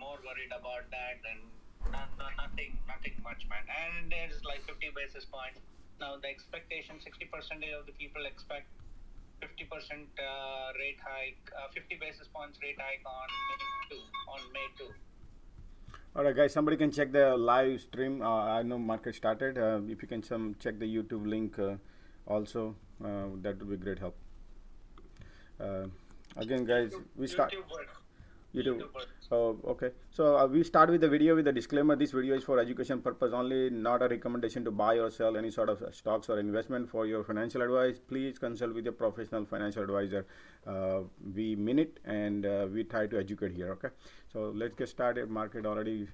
more worried about that, and nothing much, man. And there's like 50 basis points. Now the expectation, 60% of the people expect 50% rate hike, 50 basis points rate hike on May 2. All right, guys. Somebody can check the live stream. I know market started. If you can check the YouTube link, also, that would be great help. Uh, Again, guys, we start. YouTube. So okay. So we start with the video with the disclaimer. This video is for education purpose only, not a recommendation to buy or sell any sort of stocks or investment. For your financial advice, please consult with your professional financial advisor. We mean it, and we try to educate here. Okay. So let's get started. Market already.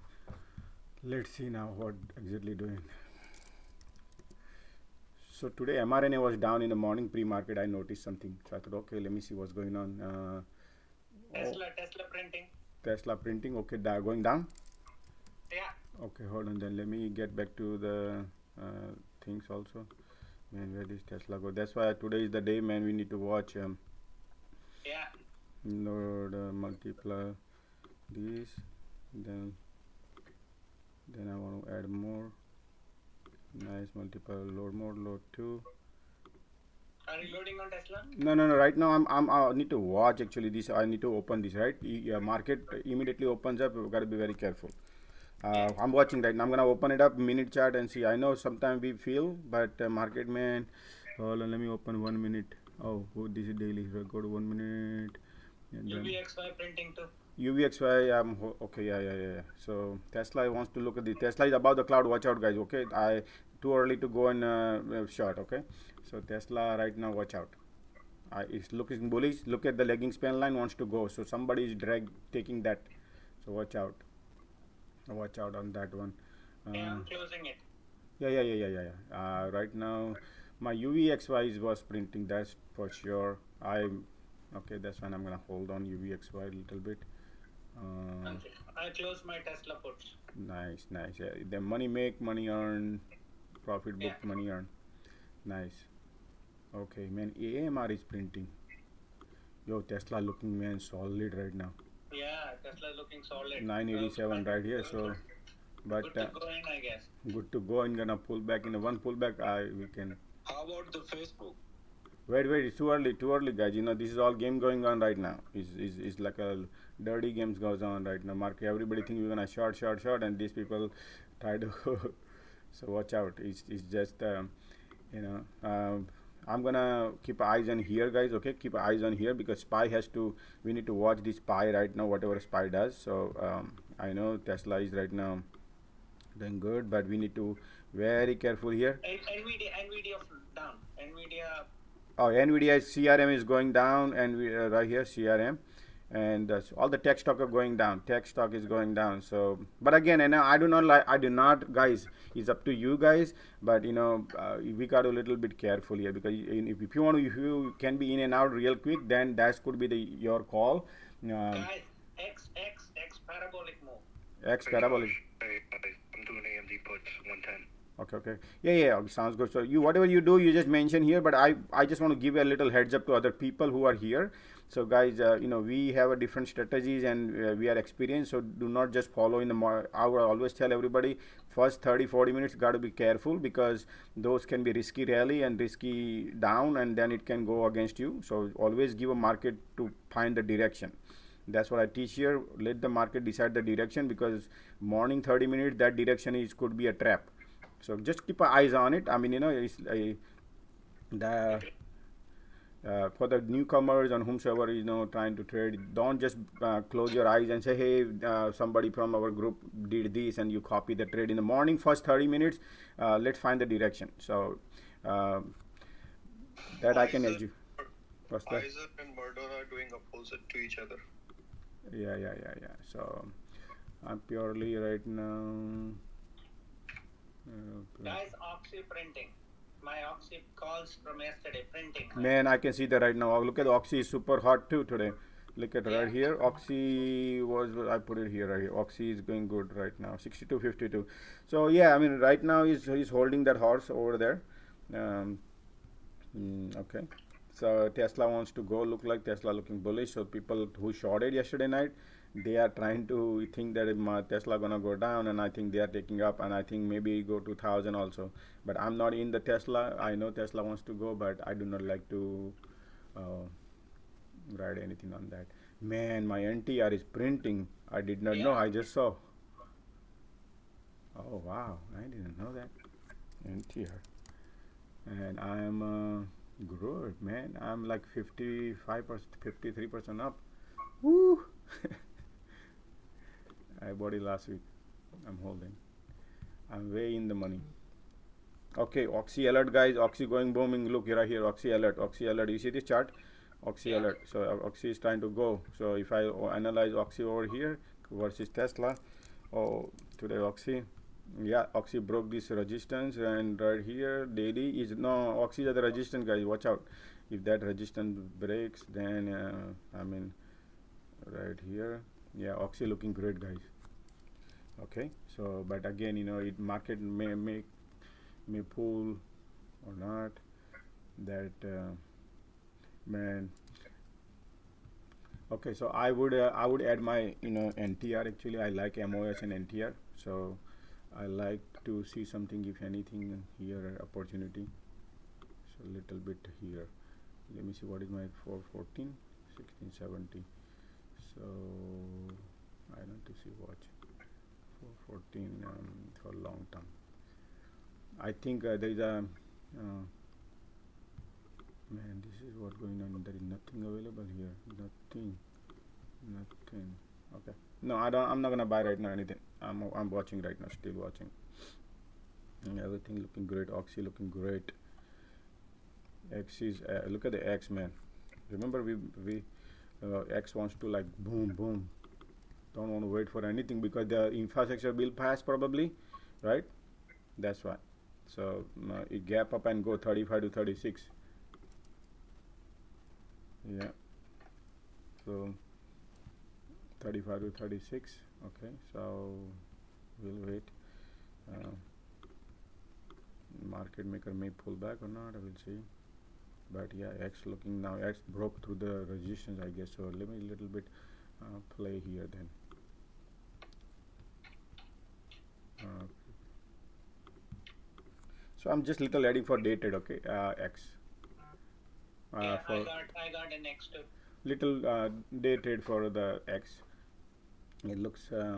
Let's see now what exactly doing. So today mRNA was down in the morning pre-market. I noticed something. So I thought, okay, let me see what's going on. Tesla printing. Tesla printing. Okay, going down. Yeah. Okay, hold on. Then let me get back to the things also. Man, where does Tesla go? That's why today is the day, man. We need to watch. Yeah. Load multiply this. Then I want to add more. Nice, multiple, load more, load 2. Are you loading on Tesla? No. Right now, I need to watch actually this. I need to open this, right? Market immediately opens up. We've got to be very careful. I'm watching right now. I'm gonna open it up, minute chart, and see. I know sometimes we feel, but market man. Hold on, let me open 1 minute. Oh, this is daily. So go to 1 minute. UVXY printing too. UVXY, okay, yeah. So Tesla wants to look at the Tesla is above the cloud. Watch out, guys. Okay, too early to go and short. Okay, so Tesla right now, watch out. It's looking bullish. Look at the lagging span line wants to go. So somebody is taking that. So watch out. Watch out on that one. Yeah, I'm closing it. Yeah. Right now, my UVXY was printing. That's for sure. Okay. That's fine. I'm gonna hold on UVXY a little bit. I close my Tesla puts. Nice. Yeah, the money make, money earn, profit book, money earn. Nice. Okay, man. AMR is printing. Yo, Tesla looking, man, solid right now. Yeah, Tesla looking solid. 987 right here. So, but good to go in, I guess. Good to go. And gonna pull back in the one pullback. We can. How about the Facebook? Wait, it's too early, guys. You know, this is all game going on right now. It's like a dirty games goes on right now. Market, everybody think we're gonna short, and these people try to. So watch out. It's just I'm gonna keep eyes on here, guys. Okay, keep eyes on here because SPY has to. We need to watch this SPY right now. Whatever SPY does. So I know Tesla is right now doing good, but we need to very careful here. Nvidia down. Nvidia. Oh, Nvidia CRM is going down, and right here CRM, and all the tech stock are going down. Tech stock is going down. So, but again, and I do not, guys. It's up to you guys. But we got a little bit careful here because if you can be in and out real quick, then that could be your call. Guys, X parabolic move. X parabolic. I'm doing AMD puts 110. Okay. Yeah. Sounds good. So whatever you do, you just mention here. But I just want to give a little heads up to other people who are here. So guys, we have a different strategies and we are experienced. So do not just follow in the. I will always tell everybody, first 30-40 minutes got to be careful because those can be risky rally and risky down, and then it can go against you. So always give a market to find the direction. That's what I teach here. Let the market decide the direction because morning 30 minutes that direction could be a trap. So just keep eyes on it. I mean, it's for the newcomers and whomsoever is trying to trade. Don't just close your eyes and say, hey, somebody from our group did this, and you copy the trade in the morning. First 30 minutes, let's find the direction. So that I can edge you. Isaac and Murder are doing opposite to each other. Yeah. So I'm purely right now. Guys, Oxy printing. My Oxy calls from yesterday printing. Man, I can see that right now. Look at Oxy is super hot too today. Look at right here. Oxy I put it here right here. Oxy is going good right now. 62.52. So yeah, I mean right now he's holding that horse over there. Okay. So Tesla wants to go. Look like Tesla looking bullish. So people who shorted yesterday night, they are trying to think that my Tesla gonna go down, and I think they are taking up, and I think maybe go to 1,000 also. But I'm not in the Tesla. I know Tesla wants to go, but I do not like to uh, write anything on that. Man, my NTR is printing. I did not know. Yeah. I just saw. Oh wow, I didn't know that. NTR, and I'm good, man. I'm like 55%, 53% up. Woo! I bought it last week. I'm holding. I'm way in the money. Okay, Oxy alert, guys. Oxy going booming. Look right here. Oxy alert. Oxy alert. You see this chart? Oxy Yeah. alert. So Oxy is trying to go. So if I analyze Oxy over here versus Tesla, oh, today Oxy, yeah, Oxy broke this resistance, and right here daily is no Oxy is at the resistance, guys. Watch out. If that resistance breaks, then I mean right here, yeah, Oxy looking great, guys. Okay, so but again, it market may pull or not. That man. Okay, so I would add my NTR. Actually, I like MOS and NTR, so I like to see something, if anything, here opportunity. So little bit here. Let me see what is my 414, 1670. So I want to see watch 414 for long term. I think there is a man. This is what going on. There is nothing available here. Nothing. Okay. No, I don't. I'm not gonna buy right now anything. I'm watching right now. Still watching. And everything looking great. Oxy looking great. X is look at the X, man. Remember we X wants to like boom boom. Don't want to wait for anything because the infrastructure bill passed probably, right? That's why. So it gap up and go 35 to 36. Yeah. So 35 to 36. Okay. So we'll wait. Uh, Market maker may pull back or not. I will see. But yeah, X looking now. X broke through the resistance, I guess. So let me a little bit play here then. So I'm just little adding for dated. Okay, X. Yeah. For I got an next too. little day trade for the X. It looks yeah.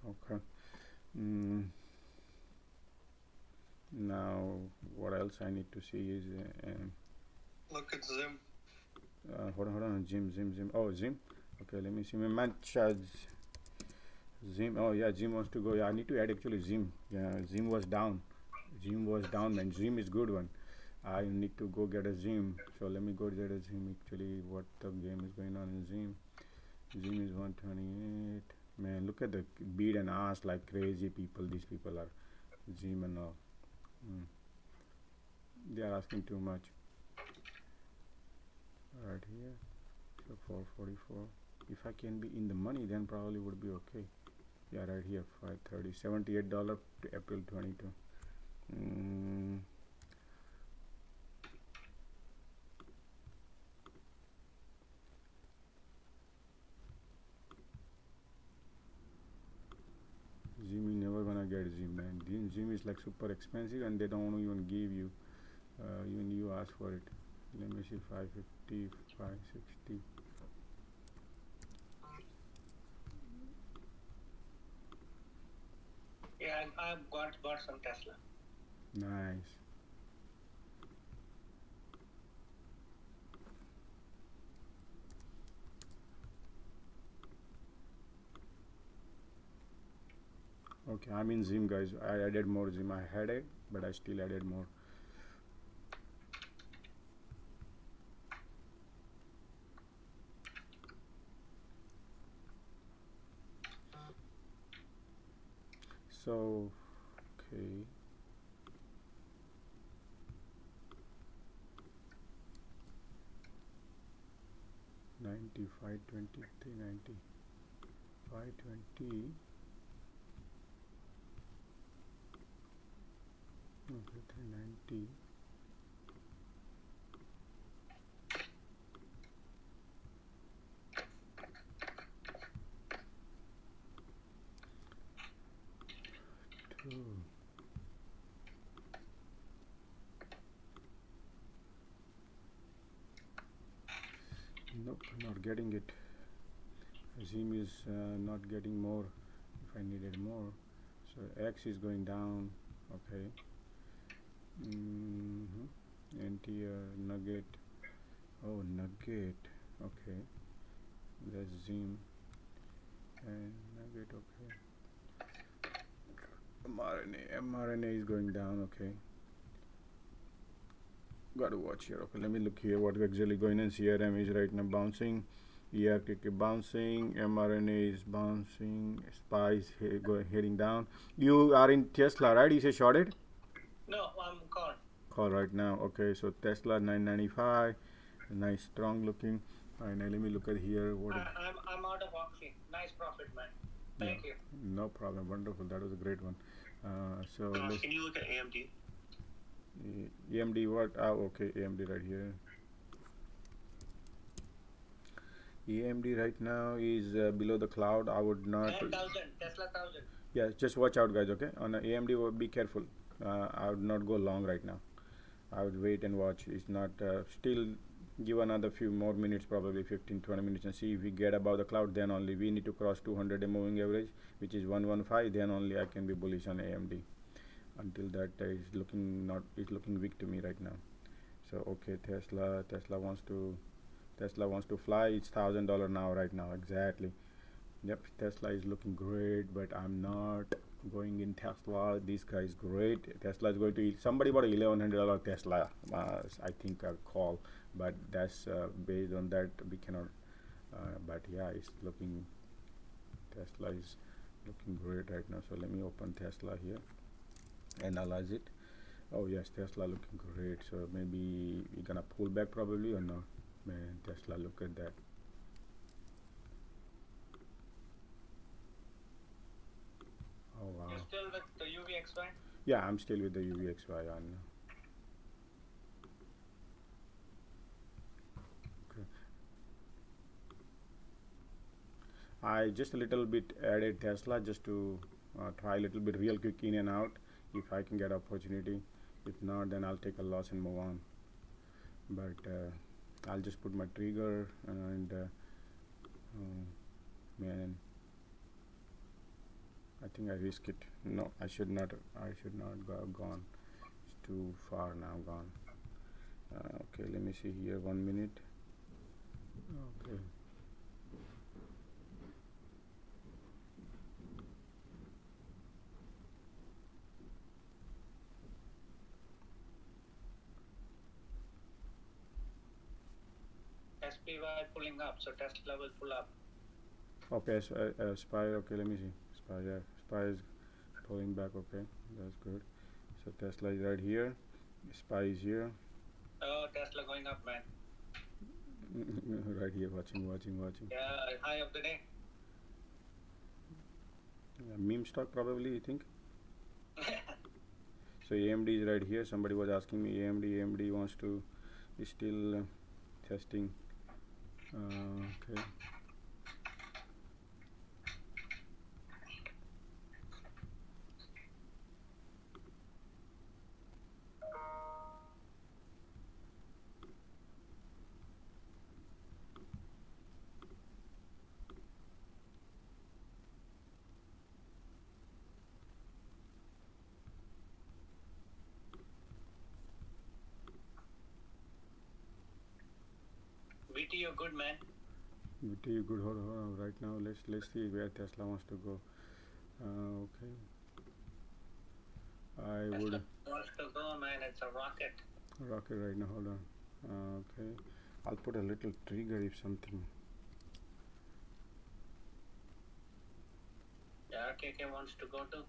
Okay. Mm, Now what else I need to see is Look at Zim. hold on, Zim. Oh, Zim. Okay, let me see. My man Zim. Oh yeah, Zim wants to go. Yeah, I need to add actually Zim. Yeah, Zim was down. Zim was down, man. Zim is good one. I need to go get a Zim. So let me go get a Zim. Actually, what the game is going on in Zim? Zim is 128. Man, look at the beat and ass like crazy people. These people are Zim and all. Mm. They are asking too much. Right here. So 444. If I can be in the money, then probably would be okay. Yeah, right here, 530, $78 to April 22. Zim is never gonna get Zim, man. Zim is like super expensive, and they don't even give you. Even you ask for it. Let me see, 550, 560. Yeah, I've got some Tesla. Nice. Okay, I'm in Zim, guys. I added more Zim. I had it, but I still added more. So, okay. $95.23, 90, 520. 390. Nope, not getting it. Zoom is not getting more if I needed more. So X is going down. Okay. Nugget. Oh, nugget. Okay. That's Zoom and nugget. Okay. mRNA is going down. Okay. Got to watch here. Okay, let me look here. What exactly going on? CRM is right now bouncing. ERKK bouncing. mRNA is bouncing. SPY is heading down. You are in Tesla, right? You say shorted? No, I'm call. Call right now. Okay, so Tesla 995. Nice, strong looking. All right, now let me look at here. I'm out of auction. Nice profit, man. Thank you. No problem. Wonderful. That was a great one. Can you look at AMD? AMD what? Okay, AMD right here. AMD right now is below the cloud. I would not. 10,000, Tesla 1,000. Yeah, just watch out, guys. Okay, on AMD, be careful. I would not go long right now. I would wait and watch. It's not still. Give another few more minutes, probably 15-20 minutes, and see if we get above the cloud. Then only we need to cross 200 moving average, which is 115. Then only I can be bullish on AMD. Until that is looking weak to me right now. So okay, Tesla wants to fly. It's $1,000 now right now exactly. Yep, Tesla is looking great, but I'm not going in Tesla. This guy is great. Tesla is going to somebody bought a $1,100 Tesla. I think a call, but that's based on that we cannot. But yeah, it's looking. Tesla is looking great right now. So let me open Tesla here. Analyze it. Oh yes, Tesla looking great. So maybe we're gonna pull back probably or no. Man, Tesla, look at that. Oh wow. You're still with the UVXY? Yeah, I'm still with the UVXY on. Okay. I just a little bit added Tesla just to try a little bit real quick in and out if I can get opportunity. If not, then I'll take a loss and move on. But I'll just put my trigger and man, I think I risk it. No, I should not go gone. It's too far now gone. Okay, let me see here. 1 minute. Okay. SPY pulling up, so Tesla will pull up. Okay, SPY. Okay, let me see. SPY. Yeah, SPY is pulling back. Okay, that's good. So Tesla is right here. SPY is here. Oh, Tesla going up, man. Right here, watching. Yeah, high of the day. Yeah, meme stock probably, you think? So AMD is right here. Somebody was asking me AMD wants to is still testing. Okay. BT, you're good, man. BT, good. Hold on. Right now, let's see where Tesla wants to go. Okay. Tesla wants to go, man. It's a rocket. Rocket right now. Hold on. Okay. I'll put a little trigger if something. Yeah, KK wants to go too.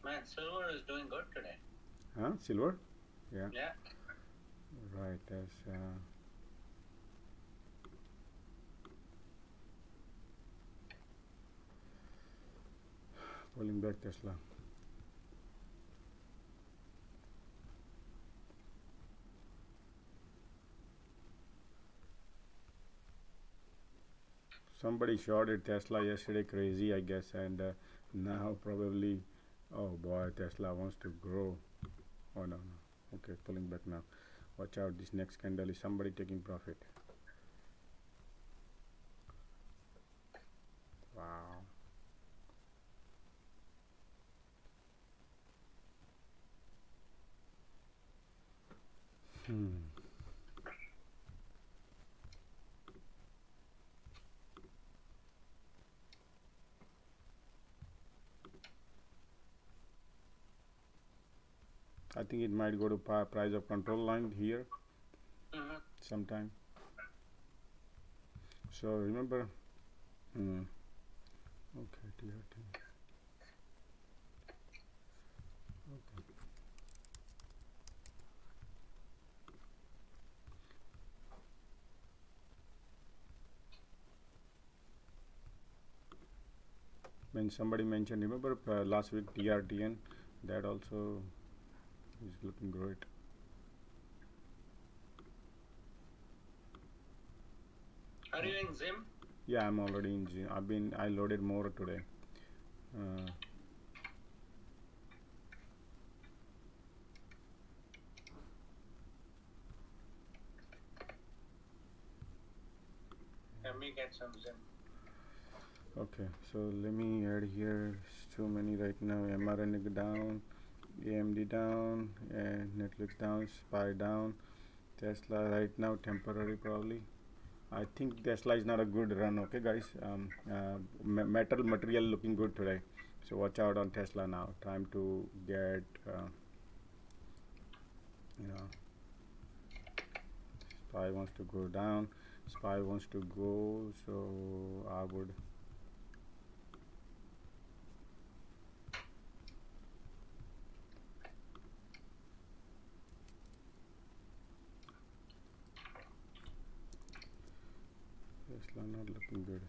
Man, silver is doing good today. Huh? Silver? Yeah. Yeah. Right. That's. Pulling back Tesla. Somebody shorted Tesla yesterday, crazy, I guess, and now probably, oh boy, Tesla wants to grow. Oh no, no. Okay, pulling back now. Watch out, this next candle is somebody taking profit. Wow. Hmm. I think it might go to price of control line here sometime. So remember, hmm, okay, TRT. Okay. When somebody mentioned, remember last week TRTN, that also is looking great. Are you in Zim? Yeah, I'm already in G. I loaded more today. Uh, Let me get some Zim. okay, so let me add here. It's too many right now. mRNA down, AMD down, and Netflix down, SPY down. Tesla right now temporary probably. I think Tesla is not a good run. Okay, guys. Metal material looking good today. So watch out on Tesla now. Time to get, you know, SPY wants to go down. SPY wants to go. So I would. Tesla not looking good.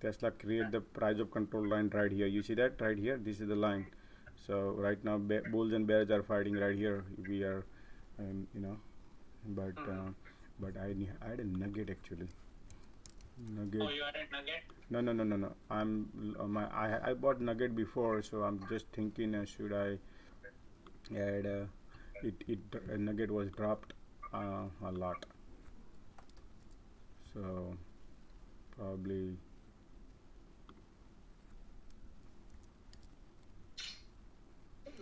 Tesla create the price of control line right here. You see that right here? This is the line. So right now bulls and bears are fighting right here. We are, you know, but I had a nugget actually. Nugget. Oh, you added nugget? No, no, no, no, no. I bought nugget before, so I'm just thinking should I add nugget was dropped a lot, so probably.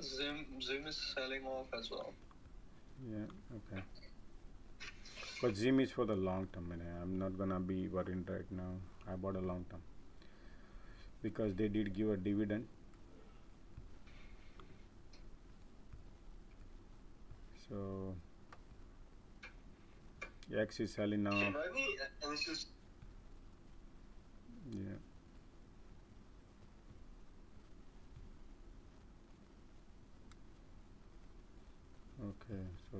Zim is selling off as well. Yeah, okay. But Zim is for the long term, and I'm not gonna be worried right now. I bought a long term because they did give a dividend. So X is selling now. Yeah. Okay, so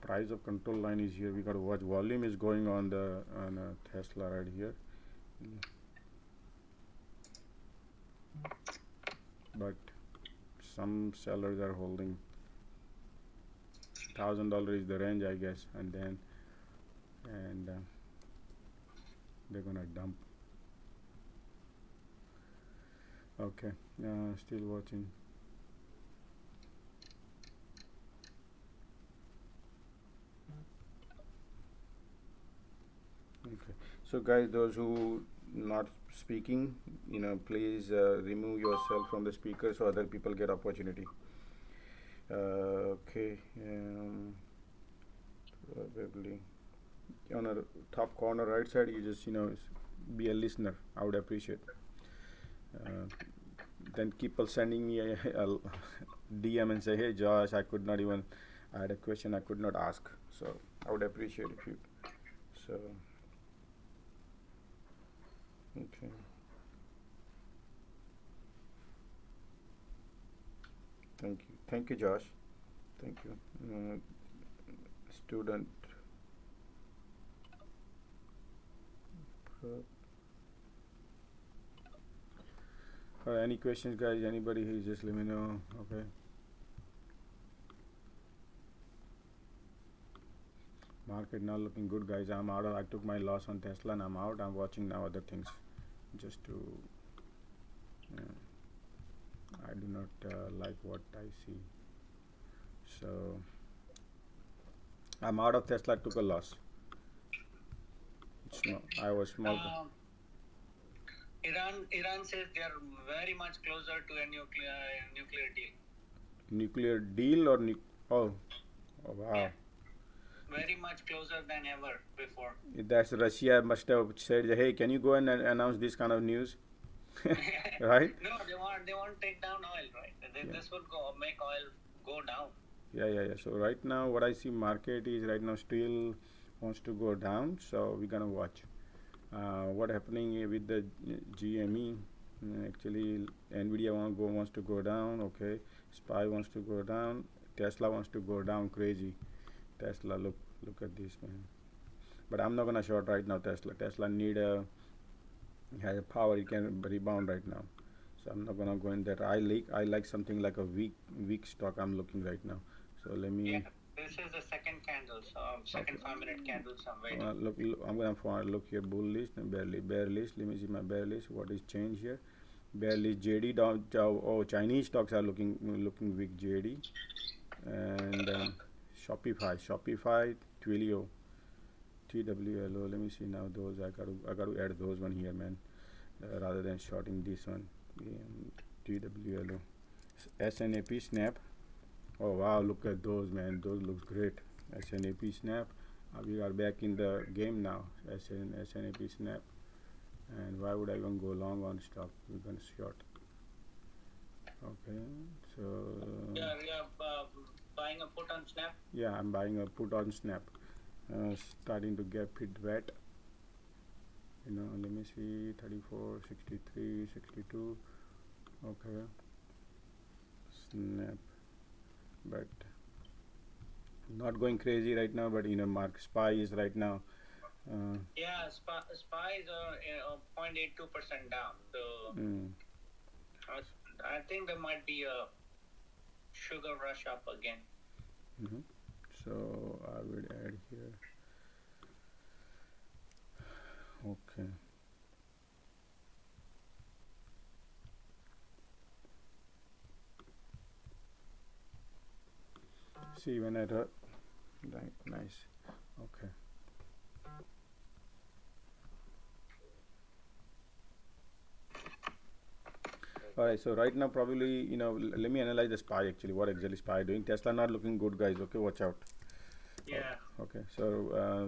price of control line is here. We got to watch volume is going on the on Tesla right here, but some sellers are holding. $1,000 is the range, I guess, and then they're gonna dump. Okay, still watching. Okay, so guys, those who not speaking, please remove yourself from the speaker so other people get opportunity. Okay, probably on a top corner right side, you just be a listener. I would appreciate. Uh, then keep sending me a DM and say, hey Josh, I had a question I could not ask. So I would appreciate if you. So okay. Thank you, Josh. Thank you. Student. Any questions, guys? Anybody? Just let me know. Okay. Market now looking good, guys. I'm out. I took my loss on Tesla and I'm out. I'm watching now other things, just to. I do not like what I see, so I'm out of Tesla. Took a loss. I was small. Iran says they are very much closer to a nuclear deal. Nuclear deal or oh wow. Yeah. Very much closer than ever before. That's Russia must have said, hey, can you go and announce this kind of news? Right? No, they want to take down oil, right? This will make oil go down. Yeah. So right now, what I see market is right now still wants to go down. So we're gonna watch what happening with the GME. Actually, Nvidia wants to go down. Okay, SPY wants to go down. Tesla wants to go down crazy. Tesla, look at this, man. But I'm not gonna short right now. Tesla need has a power. It can rebound right now. So I'm not gonna go in there. I like something like a weak stock. I'm looking right now. So let me. Yeah, this is the second candle. So second 5-minute candle. So I'm waiting. Look, I'm gonna look here. Bullish and bearish. Let me see my bearish. What is change here? Bearish JD down. Oh, Chinese stocks are looking weak. JD and Shopify, Twilio, TWLO. Let me see now those. I got to add those one here, man, rather than shorting this one. TWLO, SNAP, Snap. Oh wow, look at those, man. Those looks great. SNAP, Snap. We are back in the game now. SNAP, Snap. And why would I even go long on stock? We're gonna short. Okay, so yeah, buying a put on Snap. Yeah, I'm buying a put on Snap. Starting to get bit wet. Let me see, 34, 63, 62. Okay, Snap, but not going crazy right now. But Mark SPY is right now. Yeah, SPY is 0.82% down. So I think there might be a sugar rush up again. So I will add here. Okay. See when I right, nice. Okay. Alright, so right now probably let me analyze the SPY actually. What exactly SPY doing? Tesla not looking good, guys. Okay, watch out. Yeah. Okay, so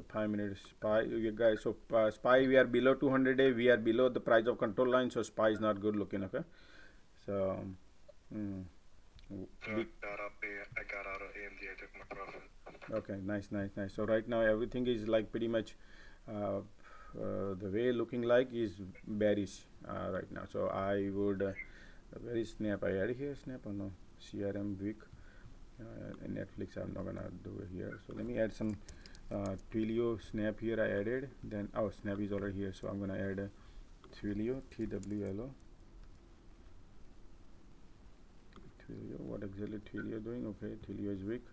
5 minutes SPY, you guys. So SPY we are below 200 day. We are below the price of control line. So SPY is not good looking. Okay, so. I got out of AMD. I took my profit. Okay, nice. So right now everything is like pretty much the way looking like is bearish right now. So I would where is Snap? I add here Snap or no? CRM week. Netflix I'm not gonna do it here. So let me add some Twilio Snap here. I added. Then Snap is already here. So I'm gonna add Twilio TWLO. Twilio, what exactly Twilio doing? Okay, Twilio is weak.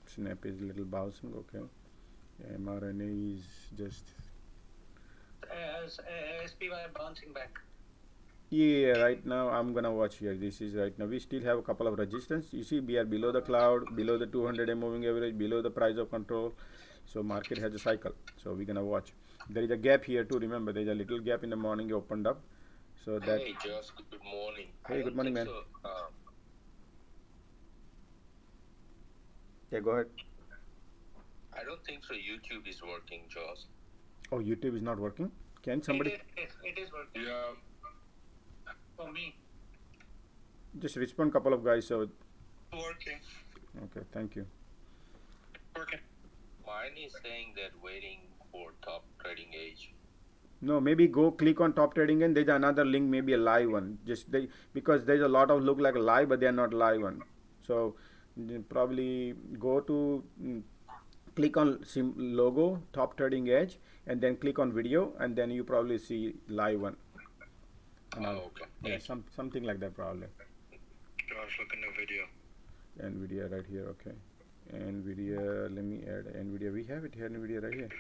Snap is little bouncing. Okay, mRNA is just SPY bouncing back. Yeah, right now I'm gonna watch here. This is right now we still have a couple of resistance. You see, we are below the cloud, below the 200-day moving average, below the price of control. So market has a cycle. So we're gonna watch. There is a gap here too. Remember, there is a little gap in the morning. It opened up. So that. Hey, Josh. Good morning. Hey, good morning, man. So, Yeah, go ahead. I don't think so. YouTube is working, Josh. Oh, YouTube is not working. Can somebody? It is working. Yeah. For me. Just respond, couple of guys. So. Working. Okay, thank you. Working. Mine is saying that waiting for top trading age. No, maybe go click on top trading and there's another link, maybe a live one. Because there's a lot of look like a live, but they are not live one. So probably go to click on logo top trading edge and then click on video and then you probably see live one. Okay. Yeah, something like that probably. Josh, look in the video. And video right here. Okay. Nvidia, let me add Nvidia. We have it here, Nvidia right here.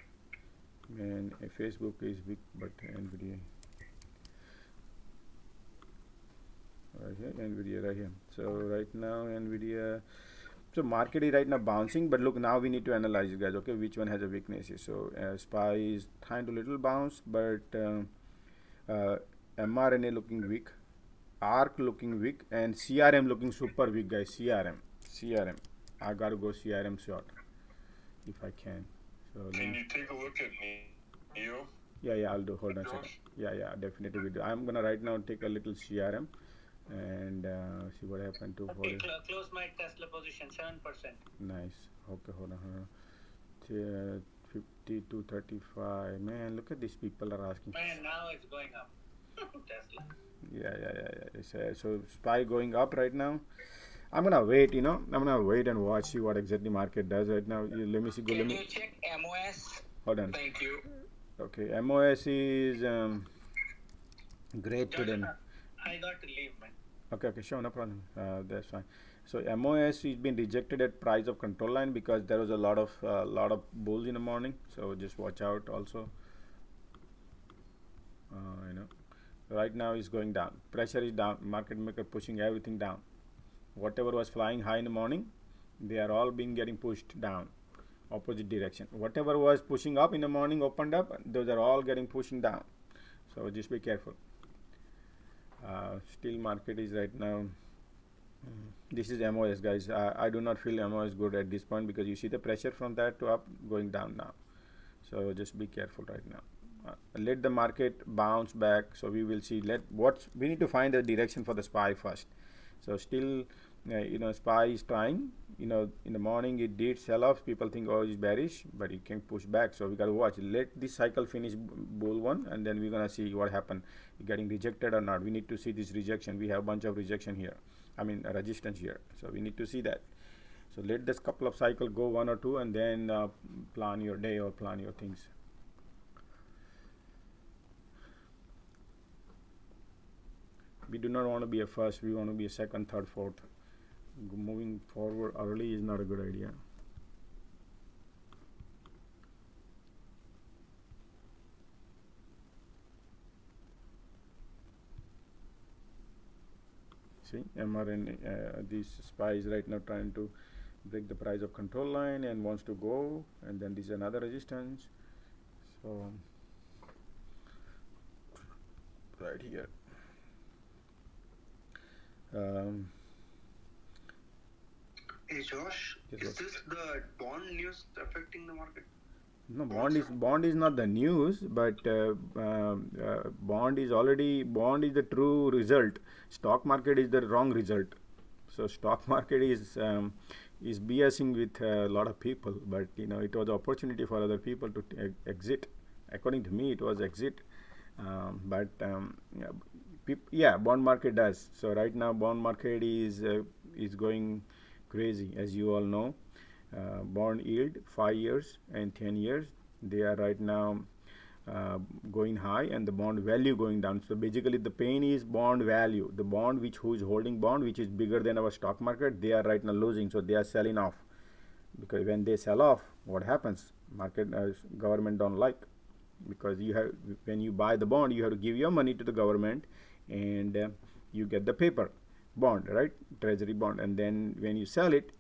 And Facebook is big, but Nvidia right here, Nvidia right here. So right now Nvidia, so market is right now bouncing, but look, now we need to analyze it, guys. Okay, which one has a weaknesses? So SPY is trying to little bounce, but mRNA looking weak, ARC looking weak, and CRM looking super weak, guys. CRM, I gotta go CRM short if I can. So Can you take a look at Neo? yeah, I'll do. Hold on a second. Josh? Yeah, definitely we do. I'm gonna right now take a little CRM and see what happened to Okay, close my Tesla position 7%. Nice. Okay, hold on. 50 to 35. Man, look at these people are asking. Man, now it's going up. Tesla. Yeah. So SPY going up right now. I'm gonna wait. I'm gonna wait and watch, see what exactly market does right now. Let me see. Can you check MOS? Hold on. Thank you. Okay, MOS is great today. I got to leave, man. Okay, sure, no problem. That's fine. So MOS is been rejected at price of control line because there was a lot of bulls in the morning. So just watch out also. Right now is going down. Pressure is down. Market maker pushing everything down. Whatever was flying high in the morning, they are all being getting pushed down, opposite direction. Whatever was pushing up in the morning opened up. Those are all getting pushing down. So just be careful. Still market is right now. This is MOS, guys. I do not feel MOS good at this point because you see the pressure from that to up going down now. So just be careful right now. Let the market bounce back. So we will see. We need to find the direction for the SPY first. So still, SPY is trying. In the morning it did sell off. People think, oh, it's bearish, but it can push back. So we got to watch. Let this cycle finish bull one, and then we're gonna see what happened. Getting rejected or not. We need to see this rejection. We have a bunch of rejection here. Resistance here. So we need to see that. So let this couple of cycle go one or two, and then plan your day or plan your things. We do not want to be a first. We want to be a second, third, fourth. Moving forward early is not a good idea. See, mRNA, these SPY is right now trying to break the price of control line and wants to go, and then this is another resistance. So right here. Hey Josh, is this the bond news affecting the market? No, bond is not the news, but bond is the true result. Stock market is the wrong result. So stock market is BSing with a lot of people, but it was an opportunity for other people to exit. According to me, it was exit, bond market does. So right now, bond market is going crazy, as you all know. Bond yield 5 years and 10 years, they are right now going high, and the bond value going down. So basically the pain is bond value. The bond who is holding bond which is bigger than our stock market, they are right now losing. So they are selling off, because when they sell off, what happens? Market government don't like, because when you buy the bond, you have to give your money to the government, and you get the paper bond, right? Treasury bond, and then when you sell it,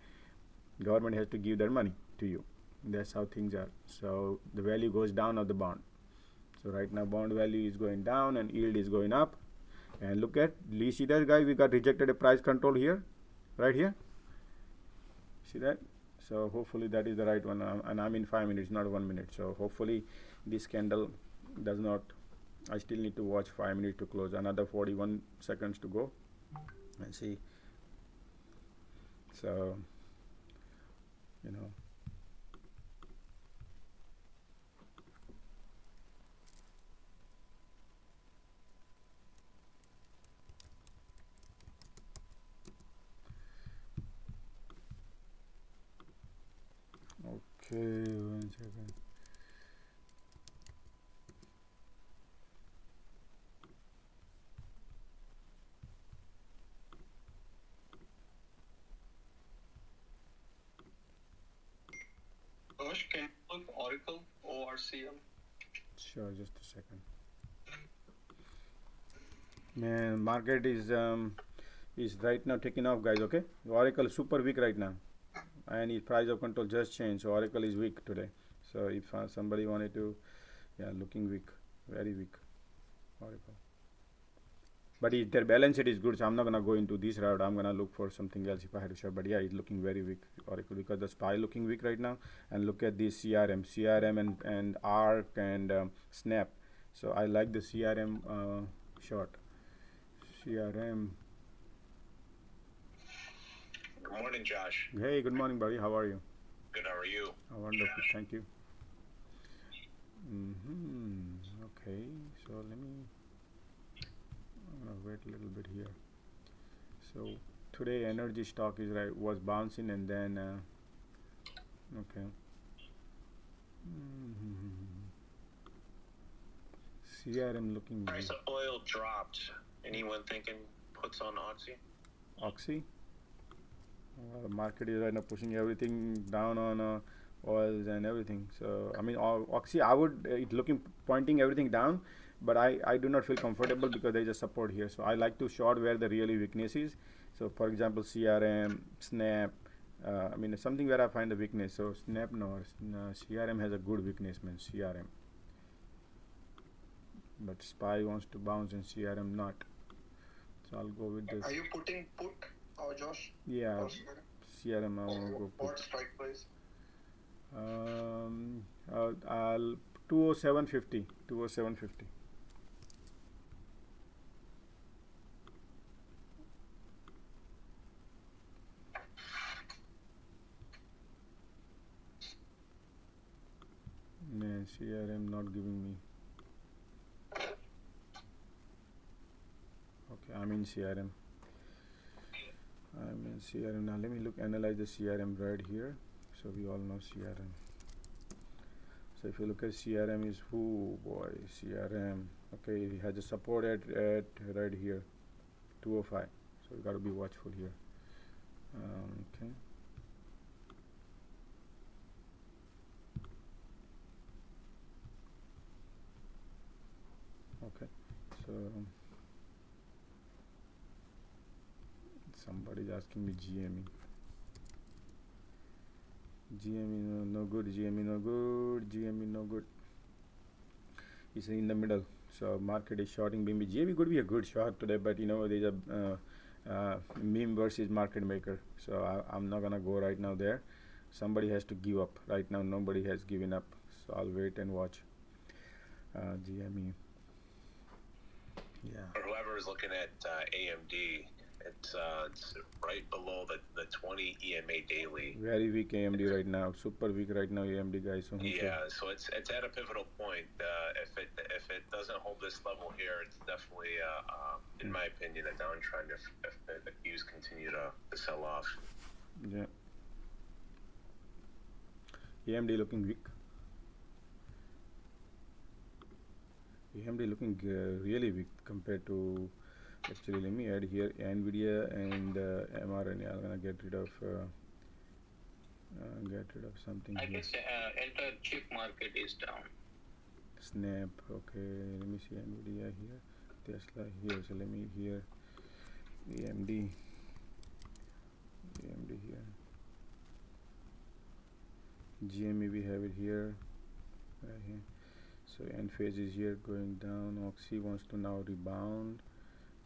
government has to give their money to you. That's how things are. So the value goes down of the bond. So right now bond value is going down and yield is going up. And look at, you see that, guy, we got rejected a price control here, right here. See that? So hopefully that is the right one, and I'm in 5 minutes, not 1 minute. So hopefully this candle does not. I still need to watch 5 minutes to close. Another 41 seconds to go, and see. So okay, 1 second. Josh, can you look Oracle ORCL? Sure, just a second. Man, market is right now taking off, guys. Okay, Oracle is super weak right now, and its price of control just changed. So Oracle is weak today. So if somebody wanted to, yeah, looking weak, very weak, Oracle. But their balance sheet is good, so I'm not gonna go into this route. I'm gonna look for something else if I had to short. But yeah, it's looking very weak, Oracle, because the SPY looking weak right now. And look at this CRM and ARC and Snap. So I like the CRM short. CRM. Good morning, Josh. Hey, good morning, buddy. How are you? Good, how are you? Oh, wonderful, thank you. Okay, so let me. I'm gonna wait a little bit here. So today energy stock is was bouncing and then okay. CRM looking Price of oil dropped. Anyone thinking puts on Oxy? Oxy. The market is right now pushing everything down on oils and everything. So I mean, Oxy, I would it looking pointing everything down, but I do not feel comfortable because there is a support here. So I like to short where the really weakness is. So for example, CRM, Snap. I mean something where I find the weakness. So Snap no, CRM has a good weakness, man. CRM. But SPY wants to bounce and CRM not. So I'll go with this. Are you putting put, Josh? Yeah, Or CRM. I want to go put. what strike price? I'll 207.50. 207.50. Man, CRM not giving me. Okay, I'm in CRM. I'm in CRM. Now let me analyze the CRM right here. So we all know CRM. So if you look at CRM is who boy CRM. Okay, it has a support at right here, 205. So you got to be watchful here. Okay. Okay. So somebody's asking me GME. GME no good. GME no good. GME no good. It's in the middle. So market is shorting BME. GME could be a good short today, but you know there's a meme versus market maker. So I'm not gonna go right now there. Somebody has to give up. Right now nobody has given up. So I'll wait and watch. GME. Yeah. For whoever is looking at AMD, it's right below the 20 EMA daily. Very weak AMD right now. Super weak right now AMD, guys. So yeah, so it's at a pivotal point. If it doesn't hold this level here, it's definitely, in my opinion, a downtrend if the Qs continue to sell off. Yeah. AMD looking weak. AMD looking really weak compared to. Actually, let me add here NVIDIA and mRNA. I'm gonna get rid of something I here. guess entire chip market is down. Snap. Okay, let me see NVIDIA here, Tesla here. So let me here AMD here. GME we have it here, right here. So Enphase is here going down. Oxy wants to now rebound.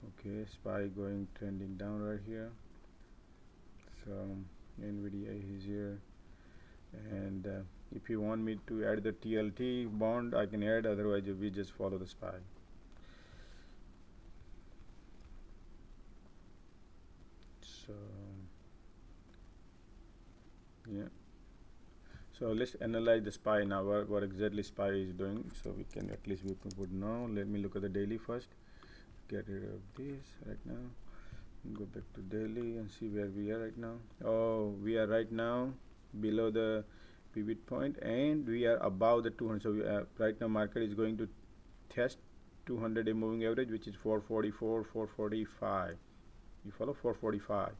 Okay, SPY going trending down right here. So NVIDIA is here, and if you want me to add the TLT bond, I can add. Otherwise, we just follow the SPY. So yeah. So let's analyze the SPY now. What exactly SPY is doing? So we can at least we would know. Let me look at the daily first. Get rid of this right now. Go back to daily and see where we are right now. Oh, we are right now below the pivot point and we are above the 200. So we are, right now market is going to test 200-day moving average, which is 444, 445. You follow 445.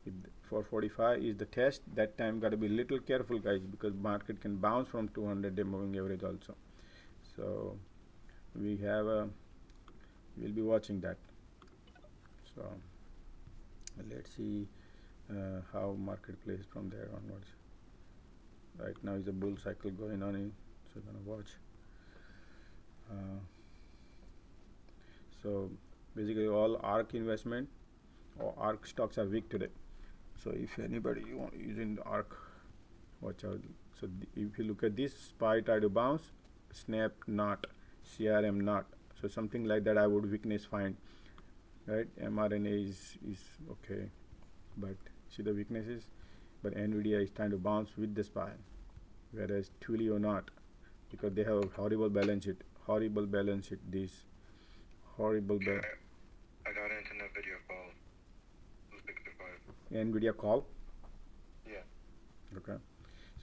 If 445 is the test, that time got to be little careful, guys, because market can bounce from 200-day moving average also. So we have we'll be watching that. So let's see how market plays from there onwards. Right now is a bull cycle going on in, so we're gonna watch. So basically all ARK investment or ARK stocks are weak today. So if anybody you want using the ARK, watch out. So if you look at this, SPY try to bounce, snap not, CRM not. So something like that I would weakness find, right? mRNA is okay, but see the weaknesses. But NVIDIA is trying to bounce with the SPY, whereas Twilio not, because they have a horrible balance sheet. Horrible balance sheet. This horrible balance. I got into the video call. 65. NVIDIA call. Yeah. Okay.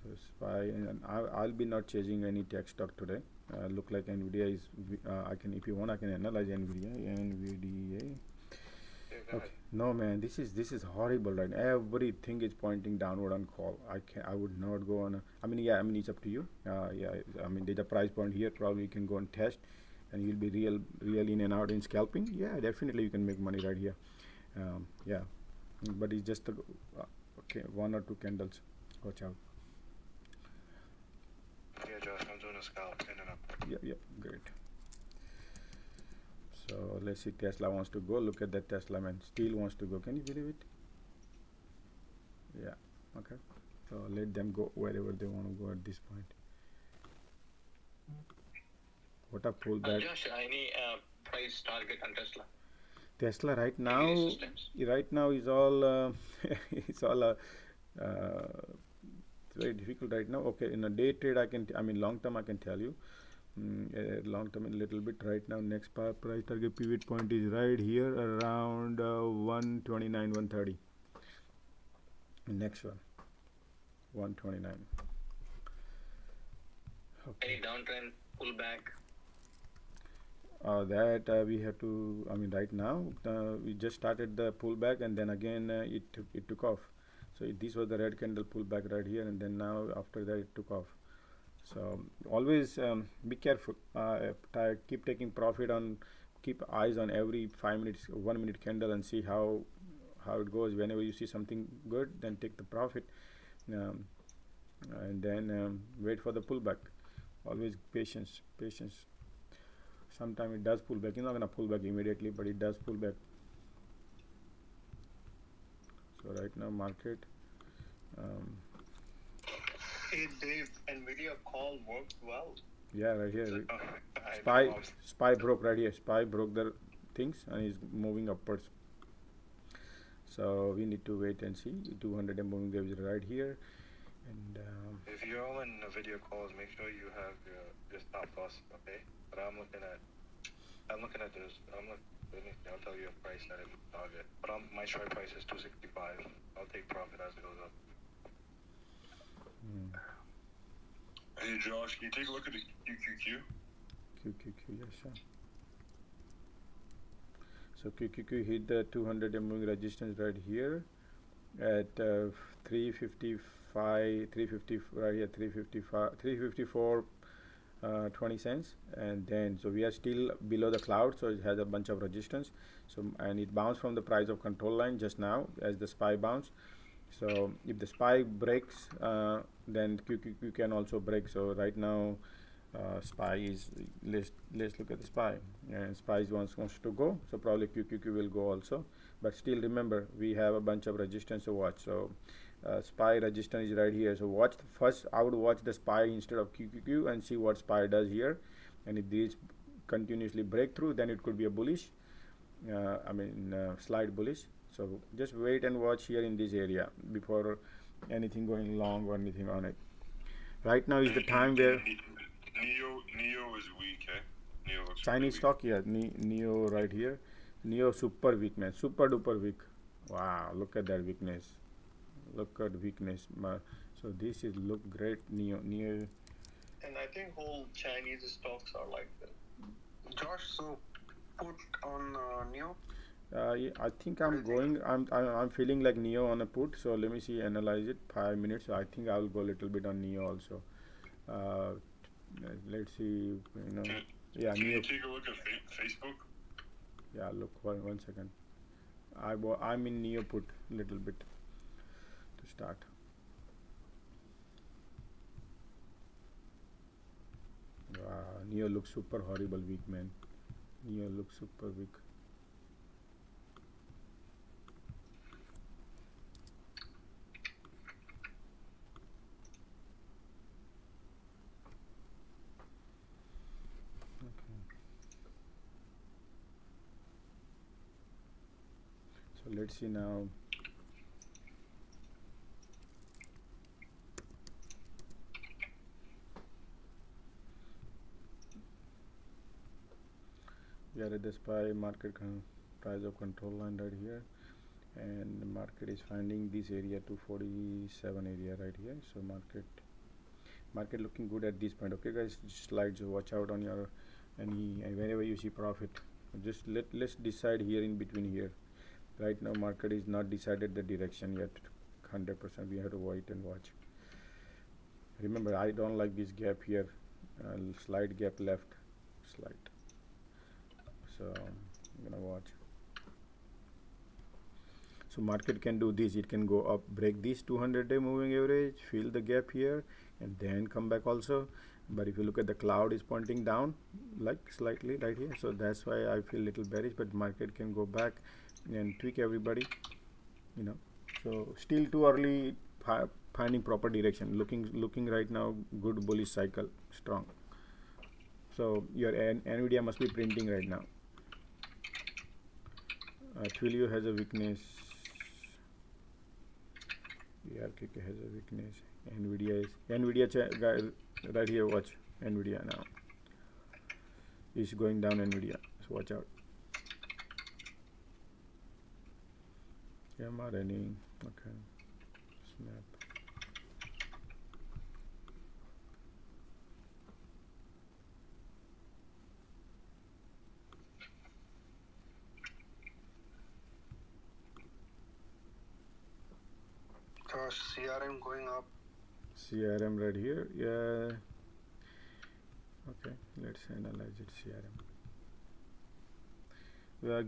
So SPY, and I'll be not chasing any tech stock today. Look like NVIDIA is. I can, if you want, I can analyze NVIDIA. NVIDIA. Okay. No man, this is horrible, right? Everything is pointing downward on call. I would not go on. I mean, yeah. I mean, it's up to you. Yeah. I mean, there's a price point here. Probably you can go and test, and you'll be real in and out in scalping. Yeah, definitely you can make money right here. Yeah, but it's just okay, 1 or 2 candles. Watch out. Yeah, Josh, I'm doing a scalp in and out. Yeah, great. So let's see, Tesla wants to go. Look at that Tesla, man. Steel wants to go. Can you believe it? Yeah, okay. So let them go wherever they want to go at this point. What a pullback. Josh, any price target on Tesla? Tesla right Any now resistance? is all it's all it's very difficult right now. Okay, in a day trade I mean long term I can tell you. Long term a little bit. Right now next price target pivot point is right here around 129, 130. Next one 129. Okay. Any downtrend pullback? That we have to. I mean, right now we just started the pullback, and then again it took off. So this was the red candle pullback right here, and then now after that it took off. So always be careful. Keep taking profit on. Keep eyes on every 5 minutes, 1 minute candle, and see how it goes. Whenever you see something good, then take the profit, and then wait for the pullback. Always patience. Sometimes it does pull back. You're not gonna pull back immediately, but it does pull back. So right now market. Hey Dave, NVIDIA call worked well. Yeah, right here. I SPY broke right here. SPY broke the things and is moving upwards. So we need to wait and see. 200 and moving average right here. And if you're all in the video calls, make sure you have your stop loss, okay? But I'm looking at this. I'll tell you a price that is target. But my strike price is 265. I'll take profit as it goes up. Hey Josh, can you take a look at the QQQ? QQQ, yes, sure. So QQQ hit the 200 moving resistance right here at 355, 350 right here, 355, 354. 20 cents, and then so we are still below the cloud, so it has a bunch of resistance. So and it bounced from the price of control line just now as the SPY bounced. So if the SPY breaks, then QQQ can also break. So right now SPY is, let's look at the SPY, and SPY wants to go, so probably QQQ will go also. But still remember, we have a bunch of resistance to watch. So SPY resistance is right here. So watch first. I would watch the SPY instead of QQQ and see what SPY does here. And if these continuously break through, then it could be a bullish. Slight bullish. So just wait and watch here in this area before anything going long or anything on it. Right now is the time where Neo is weak, eh? Neo looks Chinese stock, yeah, Neo right here. Neo super weak, man, super duper weak. Wow, look at that weakness. Look at weakness. So this is look great. Neo. And I think whole Chinese stocks are like that. Josh, so put on Neo. Yeah, I think I'm going. I'm feeling like Neo on a put. So let me see. Analyze it. 5 minutes. So I think I will go a little bit on Neo also. Uh, let's see. You know. Yeah, Can Neo. you take a look at Facebook? Yeah, look. One second. I'm in Neo put little bit to start. Neo looks super horrible weak, man. Neo looks super weak. So let's see now. We are at the SPY market price of control line right here, and the market is finding this area 247 area right here. So market looking good at this point. Okay guys, slides, watch out on your whenever you see profit. Just let's decide here in between here. Right now market is not decided the direction yet 100%. We have to wait and watch. Remember, I don't like this gap here. Slight gap left, slight. So I'm gonna watch. So market can do this. It can go up, break this 200-day moving average, fill the gap here, and then come back also. But if you look at the cloud is pointing down like slightly right here, so that's why I feel little bearish. But market can go back and tweak everybody, you know. So still too early finding proper direction. Looking right now good bullish cycle, strong. So your Nvidia must be printing right now. Twilio has a weakness. RKK has a weakness. Nvidia right here. Watch Nvidia now. It's going down Nvidia. So watch out. Gamma running. Okay. Snap. Gosh, CRM going up. CRM right here. Yeah. Okay, let's analyze it. CRM.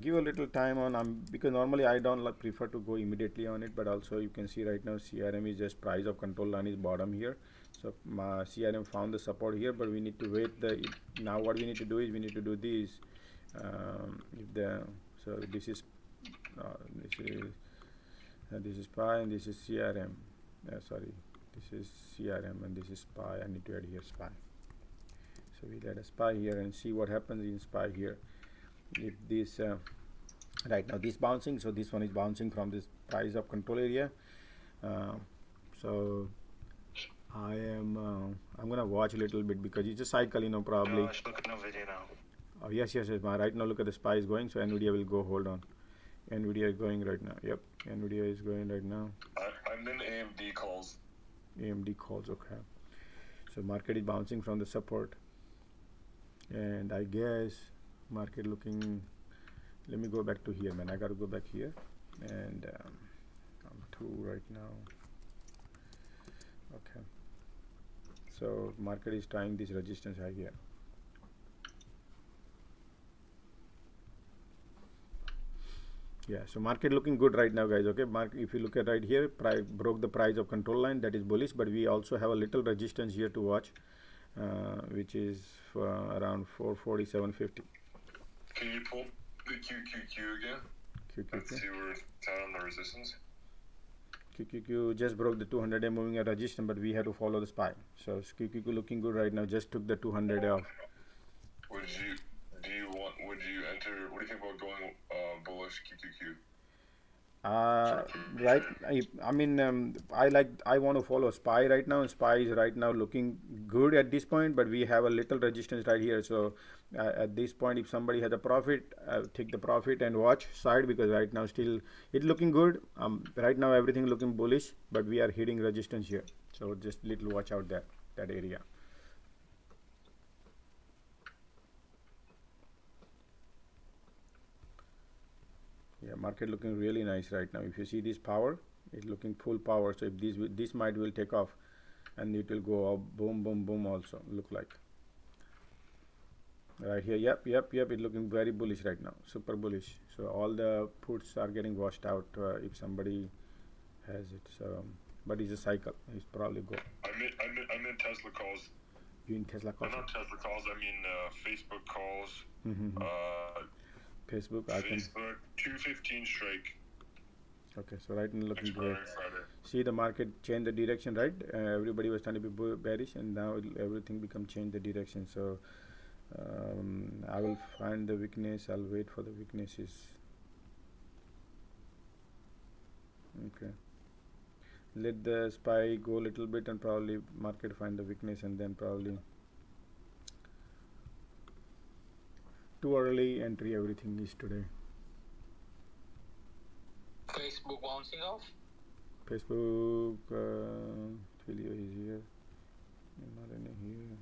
Give a little time on because normally I don't prefer to go immediately on it, but also you can see right now CRM is just price of control line is bottom here. So CRM found the support here, but we need to wait now what we need to do is we need to do this. So this is SPY and this is CRM. Sorry, this is CRM and this is SPY. I need to add here SPY. So we'll add a SPY here and see what happens in SPY here. If this right now this bouncing, so this one is bouncing from this price of control area. So I'm gonna watch a little bit because it's a cycle, you know, probably. Gosh, look at the video now. Oh yes. Right now look at the SPY is going, so Nvidia will go. Hold on. Nvidia is going right now. Yep, Nvidia is going right now. I'm in AMD calls. AMD calls, okay. So market is bouncing from the support, and I guess market looking. Let me go back to here, man. I gotta go back here, and I'm 2 right now. Okay. So market is trying this resistance high here. Yeah, so market looking good right now, guys. Okay, if you look at right here, broke the price of control line, that is bullish, but we also have a little resistance here to watch, which is around 447.50. Can you pull the QQQ again? Let's see where it's at on the resistance. QQQ just broke the 200-day moving average resistance, but we have to follow the SPY. So QQQ looking good right now. Just took the 200 off. Would you enter? What do you think about going bullish QQQ? Right. I want to follow SPY right now, and SPY is right now looking good at this point, but we have a little resistance right here. So at this point, if somebody has a profit, take the profit and watch side, because right now still it's looking good. Right now everything looking bullish, but we are hitting resistance here. So just little watch out that area. market looking really nice right now. If you see this power, it's looking full power. So if this might will take off, and it will go up, boom, boom, boom. Also look like right here. Yep. It's looking very bullish right now, super bullish. So all the puts are getting washed out if somebody has it. So, but it's a cycle. It's probably go. I'm in Tesla calls. You in Tesla calls? Not Tesla calls. I mean Facebook calls. Facebook. Facebook 215 strike. Okay, so right now looking great. Friday. See the market change the direction, right? Everybody was trying to be bearish, and now everything become change the direction. So I will find the weakness. I'll wait for the weaknesses. Okay. Let the SPY go a little bit, and probably market find the weakness, and then probably too early entry. Everything is today. Facebook bouncing off. Facebook Filio is here. MRNA here.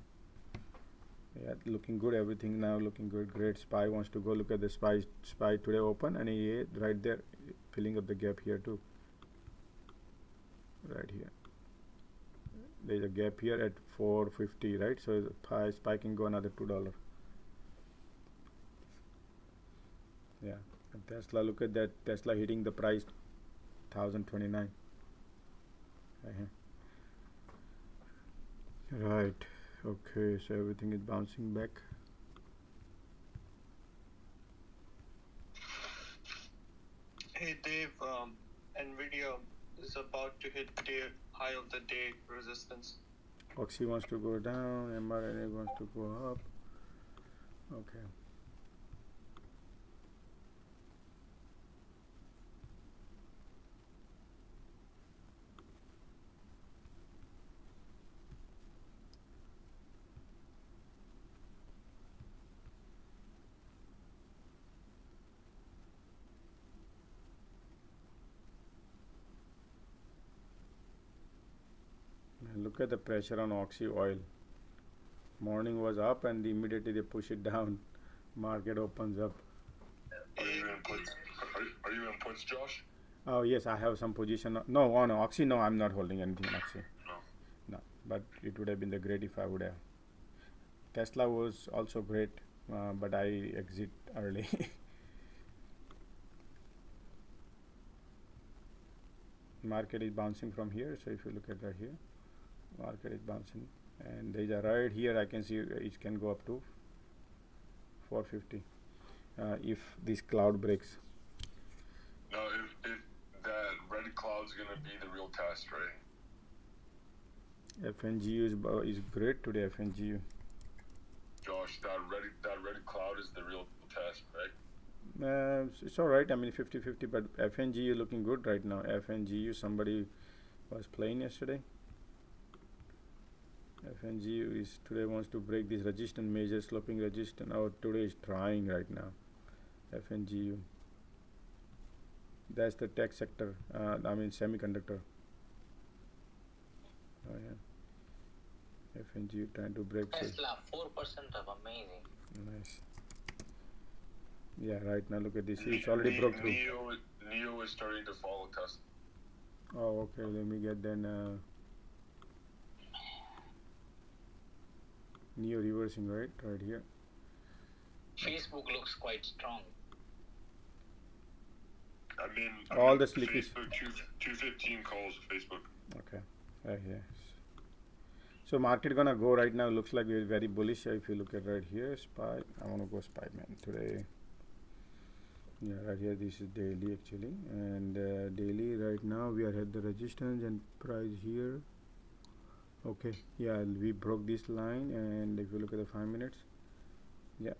Yeah, looking good. Everything now looking good. Great. SPY wants to go. Look at the SPY today open, and he right there filling up the gap here too. Right here. There's a gap here at 450, right? So the SPY can go another $2. Yeah. And Tesla, look at that. Tesla hitting the price 1029. Right. Okay, so everything is bouncing back. Hey Dave, Nvidia is about to hit the high of the day resistance. Oxy wants to go down, mRNA wants to go up. Okay. Look at the pressure on Oxy oil. Morning was up, and immediately they push it down. Market opens up. Are you in puts? Are you in puts, Josh? Oh yes, I have some position. No, on Oxy, no, I'm not holding anything on Oxy. No, but it would have been the great if I would have. Tesla was also great, but I exit early. Market is bouncing from here. So if you look at right here, market is bouncing, and there is a right here. I can see it can go up to 450 if this cloud breaks. No, if that red cloud's gonna be the real test, right? FNGU is great today. FNGU. Josh, that red cloud is the real test, right? It's all right. I mean 50-50, but FNGU looking good right now. FNGU, somebody was playing yesterday. FNGU is today wants to break this resistance, major sloping resistance. Oh, today is trying right now. FNGU. That's the tech sector. I mean semiconductor. Oh yeah. FNGU trying to break. Tesla 4% up, amazing. Nice. Yeah, right now look at this. It's already broke through. Neo is starting to follow Tesla. Oh, okay. Let me get then. Neo reversing right here. Facebook looks quite strong. I mean, All the slickies. Facebook 215 calls Facebook. Okay, right here. So market gonna go right now. Looks like we're very bullish. If you look at right here, SPY. I want to go SPY man today. Yeah, right here. This is daily actually, and daily right now we are at the resistance and price here. Okay, yeah, we broke this line, and if you look at the 5 minutes, yeah,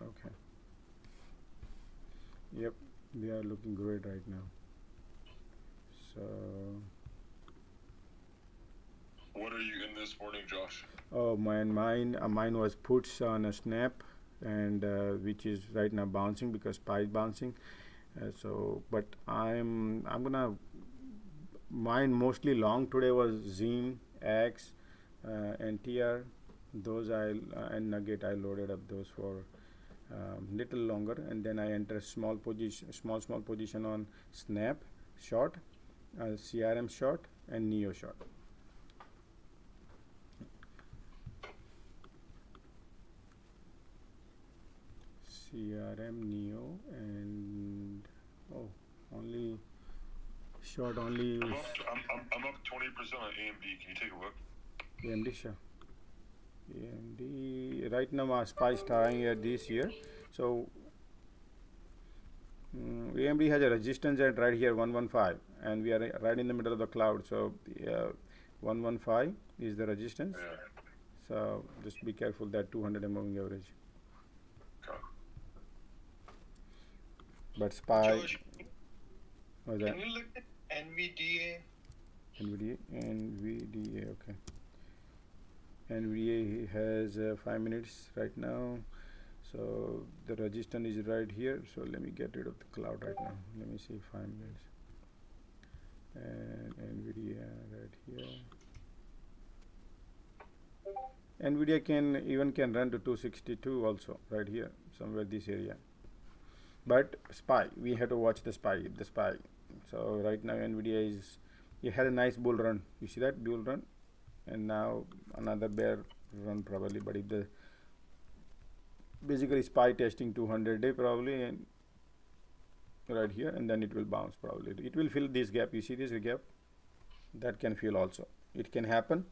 okay, yep, they are looking great right now. So What are you in this morning, Josh? oh mine was puts on a snap, and which is right now bouncing because SPY is bouncing. So but I'm gonna mine mostly long today was Zim, X, NTR. Those and Nugget I loaded up those for little longer, and then I enter small position on snap short, CRM short, and neo short. CRM, neo, and only short only. I'm up 20% on AMD. Can you take a look? AMD, sure. AMD right now our SPY starting here this year, so AMD has a resistance at right here 115, and we are right in the middle of the cloud, so 115 is the resistance. Yeah. So just be careful that 200 moving average. Okay. But SPY, George, what's that? can you look at NVDA? NVDA, okay. NVDA has 5 minutes right now, so the resistance is right here. So let me get rid of the cloud right now. Let me see 5 minutes, and NVIDIA right here. NVIDIA can run to 262 also right here, somewhere this area. But SPY, we have to watch the SPY. So right now NVIDIA it had a nice bull run. You see that bull run, and now another bear run probably. But if the basically SPY testing 200-day probably, and right here, and then it will bounce probably. It will fill this gap. You see this gap? That can fill also. It can happen.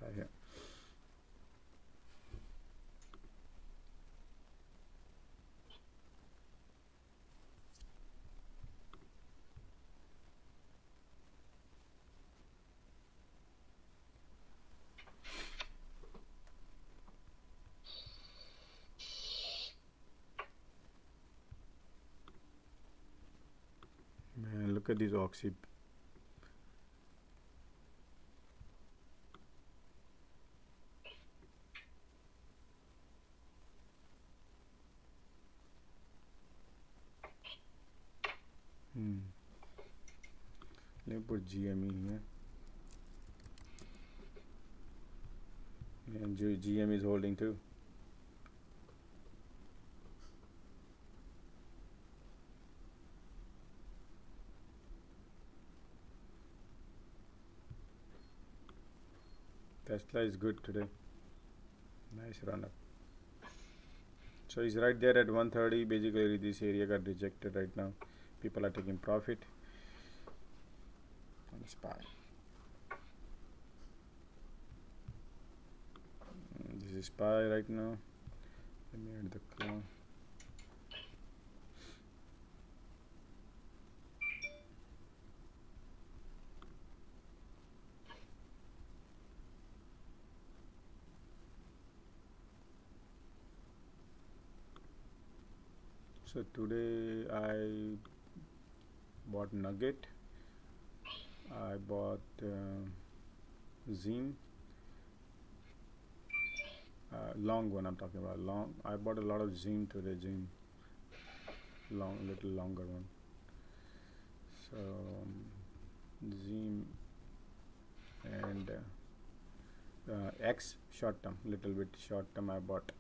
Right here. Man, look at this oxy. Let me put GME here. And GM is holding too. Tesla is good today. Nice run up. So it's right there at 130. Basically this area got rejected right now. People are taking profit on SPY. This is SPY right now. Let me add the clown. So today I bought Nugget, I bought Zim, long one I'm talking about, long. I bought a lot of Zim today, little longer one. So Zim and X short term, little bit short term I bought.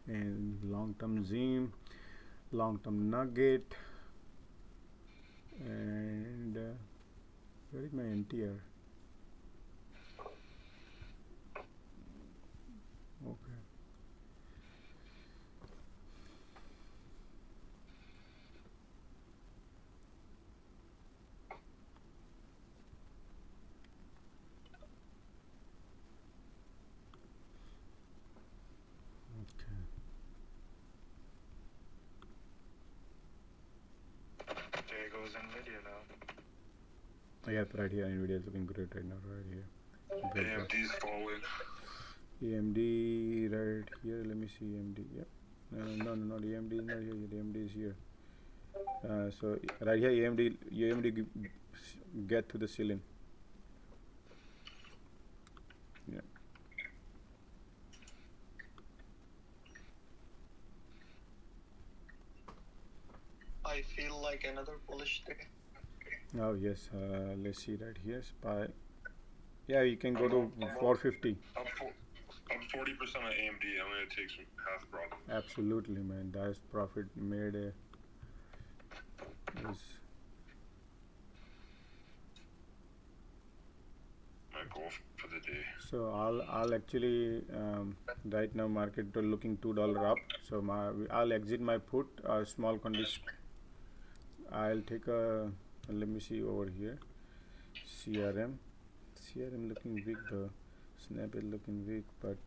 And long-term Zim, long-term Nugget, and where is my NTR? Okay. There goes NVIDIA now. Yeah, right here, NVIDIA is looking great right now, right here. Great. AMD's falling. AMD right here. Let me see AMD. Yep. No, not AMD is not here. AMD is here. So right here, AMD get to the ceiling. Yeah. I feel like another bullish day. Oh yes, let's see right here. SPY. Yeah, you can go I'm to up, I'm up, 450. I'm, I'm 40% on AMD. I'm gonna take some half profit. Absolutely, man. That's profit made is My goal for the day. so I'll actually right now market looking $2 up. So I'll exit my put small condition. I'll take a let me see over here. CRM looking weak. The snap is looking weak, but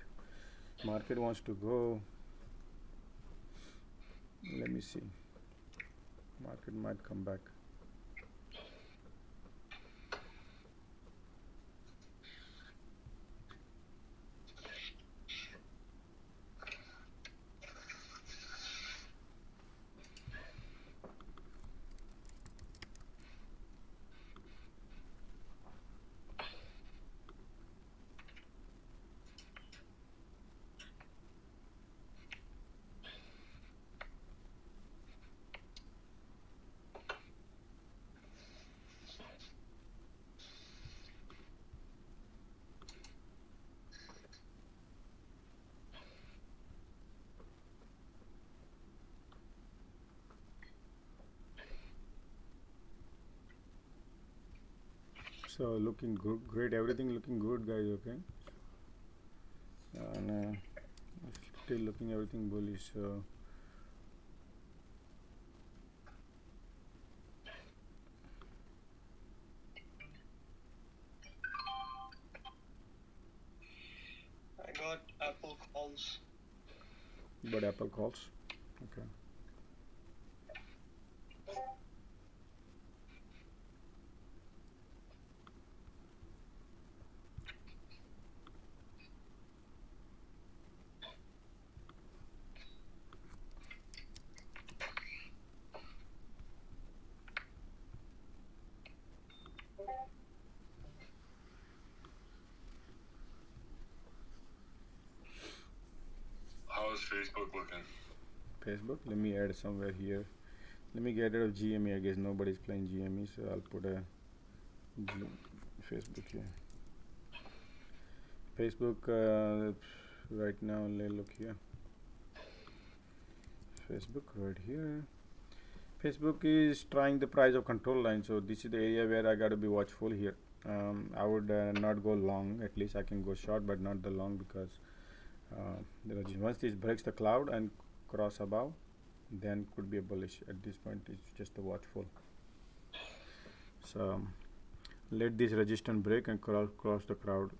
market wants to go. Let me see. Market might come back. So looking good, great. Everything looking good, guys. Okay, and still looking everything bullish. So I got Apple calls. but Apple calls. Okay. How is Facebook looking? Facebook. Let me add somewhere here. Let me get rid of GME. I guess nobody's playing GME, so I'll put a Facebook here. Facebook right now. Let's look here. Facebook right here. Facebook is trying the price of control line, so this is the area where I got to be watchful here. I would not go long. At least I can go short, but not the long because once this breaks the cloud and cross above, then could be a bullish. At this point, it's just a watchful. So let this resistance break and cross the crowd.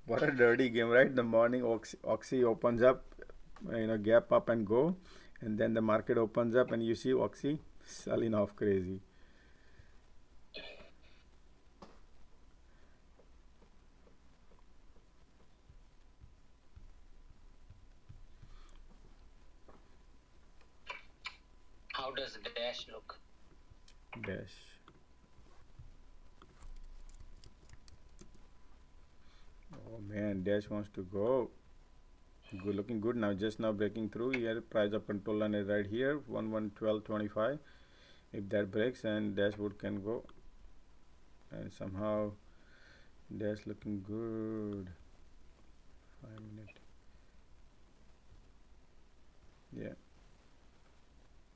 What a dirty game, right? The morning Oxy opens up, gap up and go, and then the market opens up and you see Oxy selling off crazy. How does Dash look? Dash. Oh man, Dash wants to go. Good, looking good now. Just now breaking through here. Price of control line is right here, 1112.25. If that breaks, and Dashwood can go. And somehow Dash looking good. 5 minute. Yeah.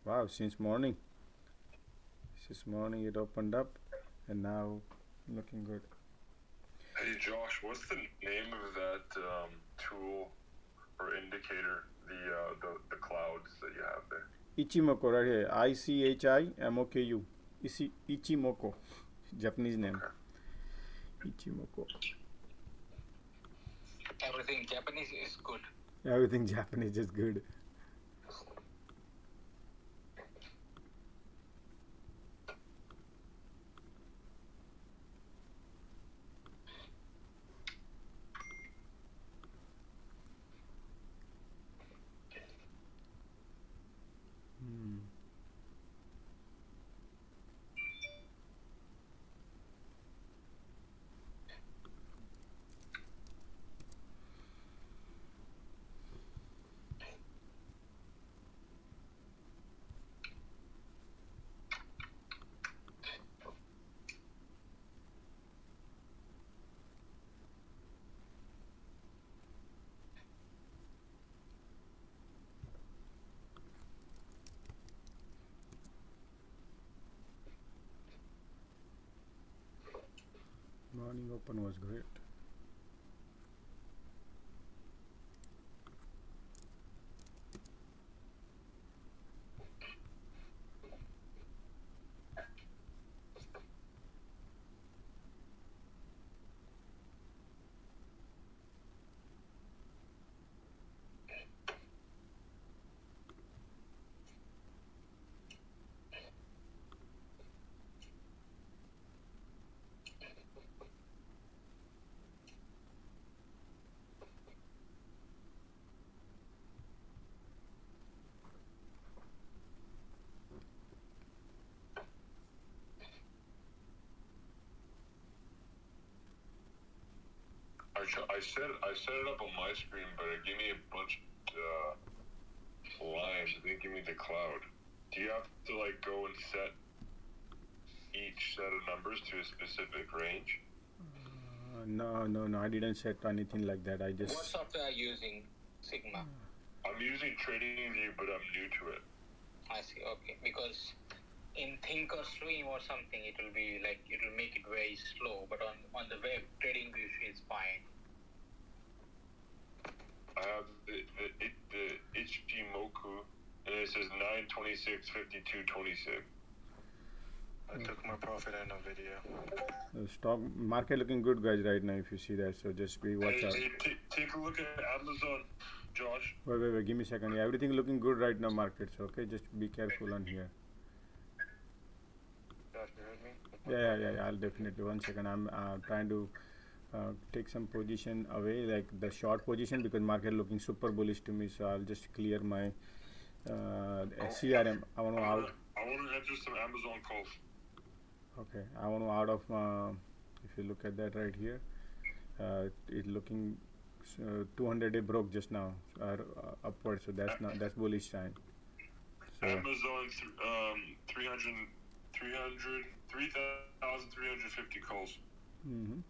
Wow, since morning. Since morning it opened up, and now looking good. Hey Josh, what's the name of that tool or indicator? The clouds that you have there. Ichimoku right here. ICHIMOKU. Ichimoku. Japanese name. Okay. Ichimoku. Everything Japanese is good. Everything Japanese is good. Hmm. Morning open was great. I set it up on my screen, but it gave me a bunch of lines. It didn't give me the cloud. Do you have to like go and set each set of numbers to a specific range? No. I didn't set anything like that. I What just. software are you using? Sigma. I'm using TradingView, but I'm new to it. I see. Okay, because in Think or Stream or something, it will be like it will make it very slow. But on the web, TradingView is fine. I have the Ichimoku, and it says 9:26:52:26. I took my profit in a video. The stock market looking good, guys, right now. If you see that, so just be watch out. Take a look at Amazon, Josh. Wait. Give me a second. Yeah, everything looking good right now, markets. Okay, just be careful on here. Josh, you heard me? Yeah. I'll definitely. 1 second. I'm trying to take some position away, like the short position, because market looking super bullish to me. So I'll just clear my CRM. I want to out. I want to enter some Amazon calls. Okay, I want to out of. If you look at that right here, it's looking 200-day broke just now, upward. So that's bullish sign. So Amazon 3,350 calls. Mm-hmm.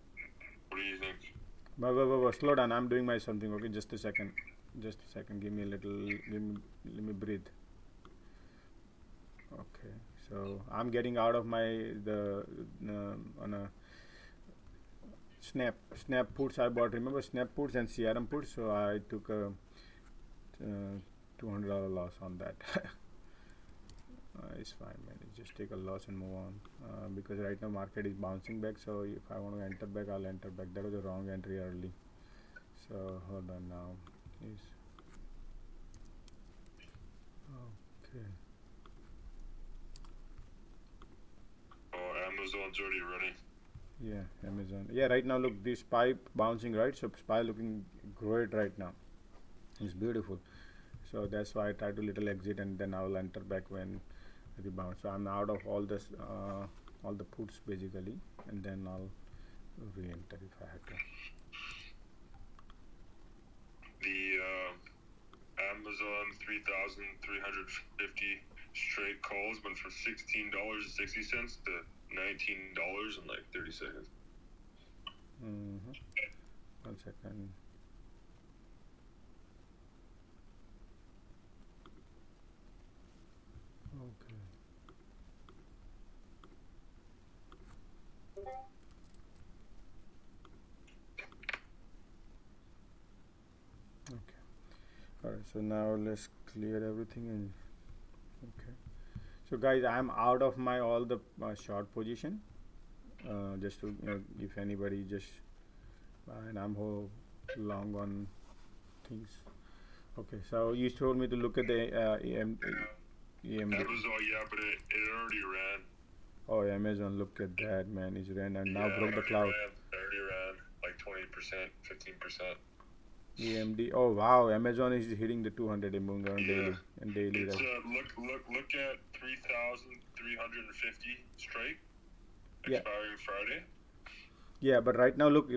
What do you think? But slow down. I'm doing my something. Okay, just a second. Give me a little. Let me breathe. Okay, so I'm getting out of my on a snap puts I bought. Remember snap puts and CRM puts. So I took a $200 loss on that. It's fine, man. Just take a loss and move on, because right now market is bouncing back. So if I want to enter back, I'll enter back. That was a wrong entry early. So hold on now. Is okay. Oh, Amazon's already running. Yeah, Amazon. Yeah, right now look, this SPY bouncing, right? So SPY looking great right now. It's beautiful. So that's why I try to little exit and then I will enter back when rebound. So I'm out of all this, all the puts basically, and then I'll re-enter if I have to. The Amazon 3,350 straight calls went from $16.60 to $19 in like 30 seconds. Mm-hmm. 1 second. Okay. Okay. Alright, so now let's clear everything and okay. So guys, I'm out of my all the short position. Just to if anybody just and I'm long on things. Okay, so you told me to look at the EMD. Amazon, yeah, but it already ran. Oh, Amazon, look at that, man. It's ran and now Yeah, broke the cloud. It already ran like 20%, 15%. EMD. Oh wow, Amazon is hitting the 200 moving around daily and daily. It's Right? look at 3,350 strike Yeah. expiring Friday. Yeah, but right now look,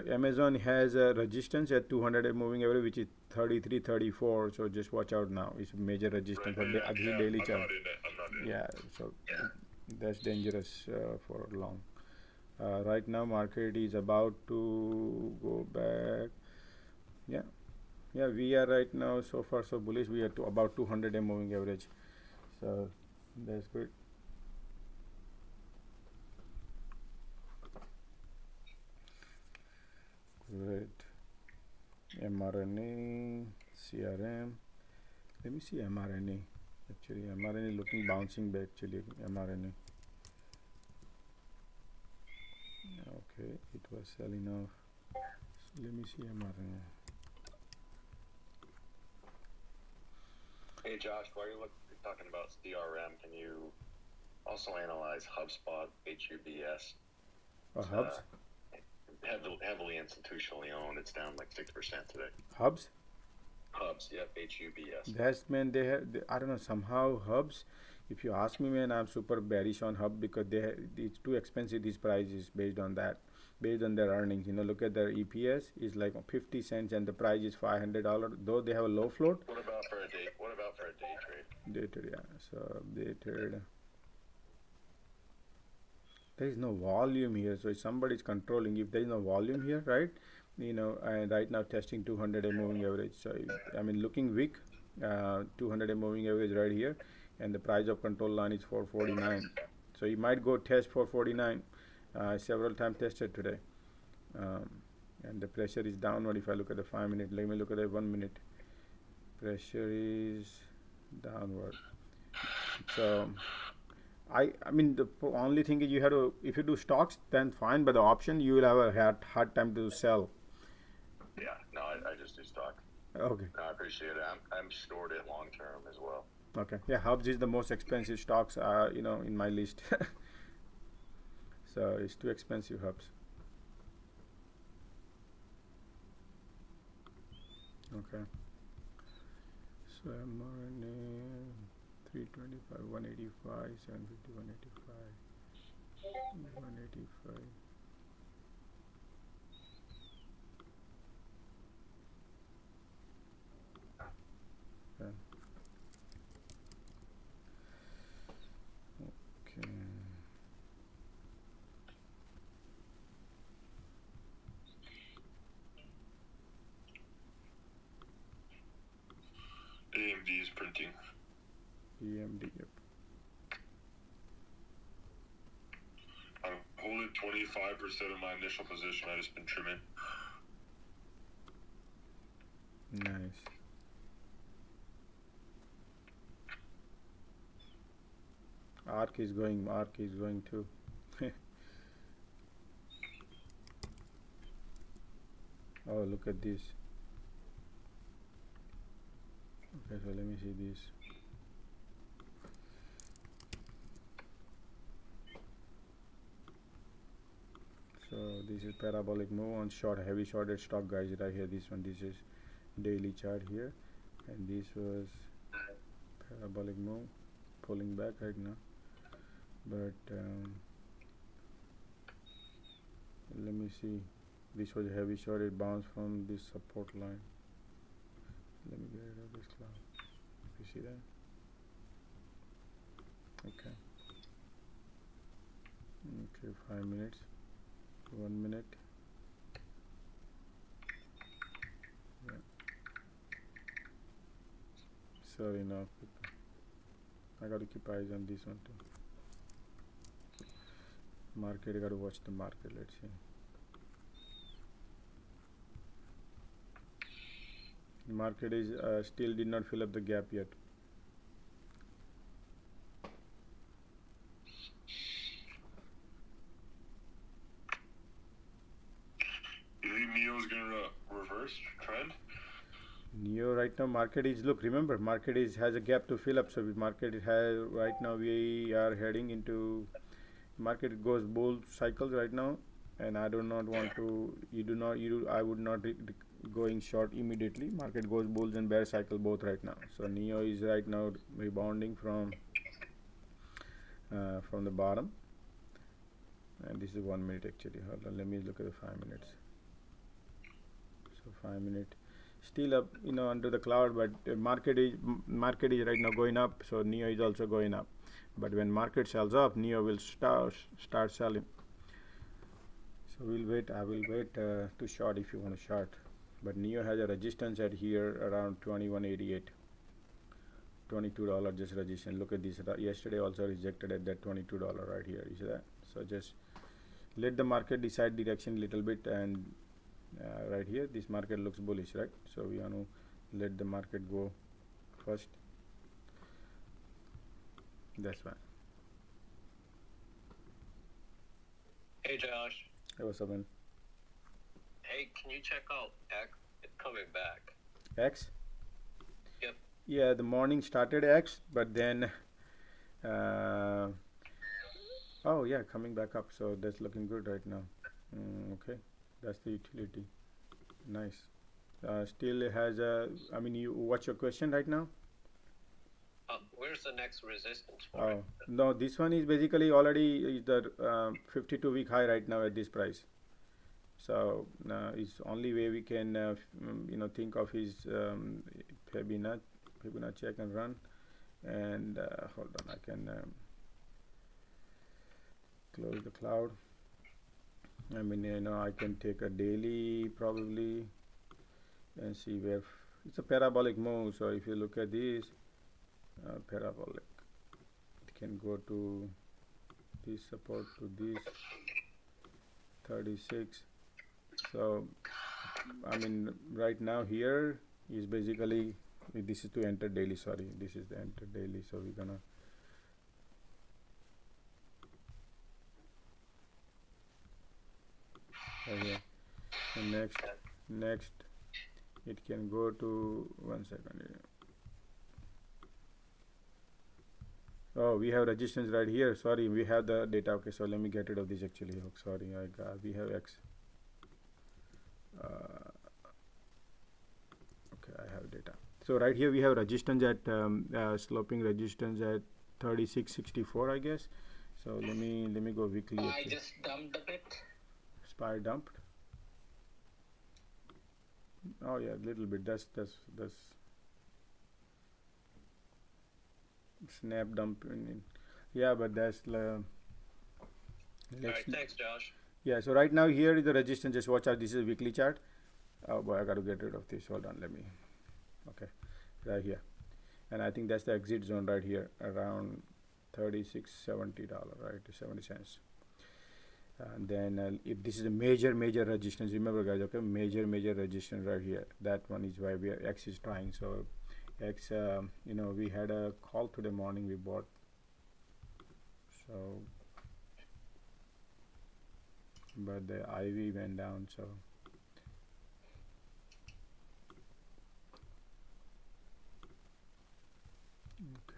Amazon has a resistance at 200 moving average, which is 33, 34. So just watch out now. It's a major resistance Right, for yeah, daily I'm chart. not in it. I'm not in it. Yeah, so that's dangerous for long. Right now, market is about to go back. Yeah, yeah, we are right now so far so bullish. We are to about 200 moving average. So that's good. Great. mRNA, CRM. Let me see mRNA. Actually, mRNA looking bouncing back. Actually, mRNA. Okay, it was selling off. So let me see mRNA. Hey Josh, while you're talking about CRM, can you also analyze HubSpot, HUBS? Hubs? Heavily institutionally owned. It's down like 6% today. Hubs? Hubs, yep, HUBS. That's, man, I don't know, somehow Hubs, if you ask me, man, I'm super bearish on Hub because it's too expensive, these prices, based on that, based on their earnings. Look at their EPS is like 50 cents and the price is $500, though they have a low float. What about for a day trade? Day trade, yeah. So day trade, there is no volume here, so somebody's controlling. If there is no volume here, right, and right now testing 200 moving average, so I mean looking weak. 200 moving average right here, and the price of control line is 449, so you might go test 449. Several times tested today, and the pressure is downward. If I look at the 5 minute, let me look at the 1 minute. Pressure is downward. So I mean the only thing is you have to, if you do stocks then fine, but the option you will have a hard time to sell. Yeah, no, I just do stock. Okay. No, I appreciate it. I'm short it long term as well. Okay. Yeah, Hubs is the most expensive stocks in my list. So it's too expensive, Hubs. Okay. So mRNA 325, 185, 750, 185, 185. Okay. Okay. AMD is printing. EMD, yep. I'm holding 25% of my initial position. I just been trimming. Nice. ARC is going too. Oh, look at this. Okay, so let me see this. So this is parabolic move on short, heavy shorted stock, guys, right here. This one, this is daily chart here, and this was parabolic move, pulling back right now. But let me see. This was a heavy short. It bounced from this support line. Let me get rid of this cloud. You see that? Okay. Okay, 5 minutes. 1 minute. Yeah. Sorry, now I got to keep eyes on this one too. Market, I got to watch the market. Let's see. The market is still did not fill up the gap yet. You think Neo's gonna reverse? Neo right now market is, look, remember market is has a gap to fill up, so market has right now we are heading into market goes bull cycles right now, and I do not want to, you do not, I would not going short immediately. Market goes bulls and bear cycle both right now. So Neo is right now rebounding from the bottom, and this is 1 minute actually. Hold on, let me look at the 5 minutes. So 5 minute still up, under the cloud, but market is right now going up, so Neo is also going up. But when market sells up, Neo will start selling. So we'll wait. I will wait to short if you want to short. But Neo has a resistance at here around 21.88. $22 just resistance. Look at this. Yesterday also rejected at that $22 right here. You see that? So just let the market decide direction a little bit, and right here this market looks bullish, right? So we want to let the market go first. That's fine. Hey, Josh. Hey, what's up, man? Hey, can you check out X? It's coming back. X? Yep. Yeah, the morning started X, but then oh yeah, coming back up, so that's looking good right now. Okay, that's the utility. Nice. Still has a, I mean, what's your question right now? Where's the next resistance for it? No, this one is basically already the 52-week high right now at this price. So it's only way we can think of is Fibonacci I can run, and hold on, I can close the cloud. I mean, I can take a daily probably and see where it's a parabolic move. So if you look at this parabolic, it can go to this support to this 36. So I mean, right now here is basically, this is to enter daily, sorry, this is the enter daily. So we're gonna right here. So next it can go to 1 second here. Oh, we have resistance right here. Sorry, we have the data. Okay, so let me get rid of this actually. Oh, sorry, we have X. Okay, I have data. So right here we have resistance at sloping resistance at 36.64, I guess. So let me go weekly. I just dumped a bit. SPY dumped. Oh yeah, a little bit. That's snap dump in. Yeah, but that's All right, thanks, Josh. yeah. So right now here is the resistance. Just watch out. This is a weekly chart. Oh boy, I got to get rid of this. Hold on, let me. Okay, right here, and I think that's the exit zone right here around $36.70, right, to 70 cents. And then if this is a major resistance, remember guys, okay, major resistance right here. That one is why X is trying. So X, we had a call today morning, we bought. So but the IV went down, so okay.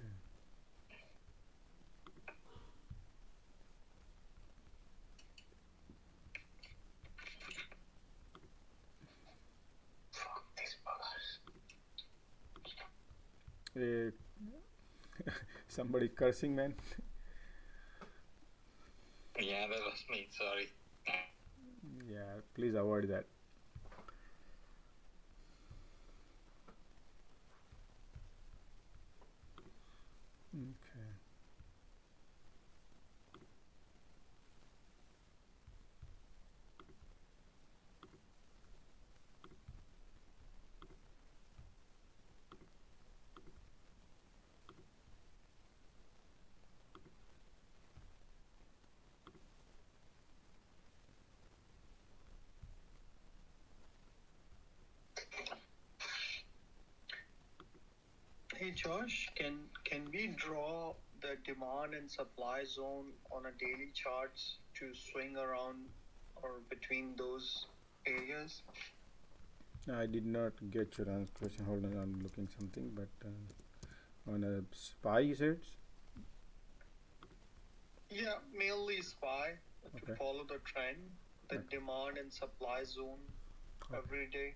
Somebody cursing, man. Yeah, that was me. Sorry. Yeah, please avoid that. Okay. Hey Josh, can we draw the demand and supply zone on a daily charts to swing around or between those areas? I did not get your question. Hold on, I'm looking something, but on a SPY you said? Yeah, mainly SPY to Okay. follow the trend, the Okay. demand and supply zone every day.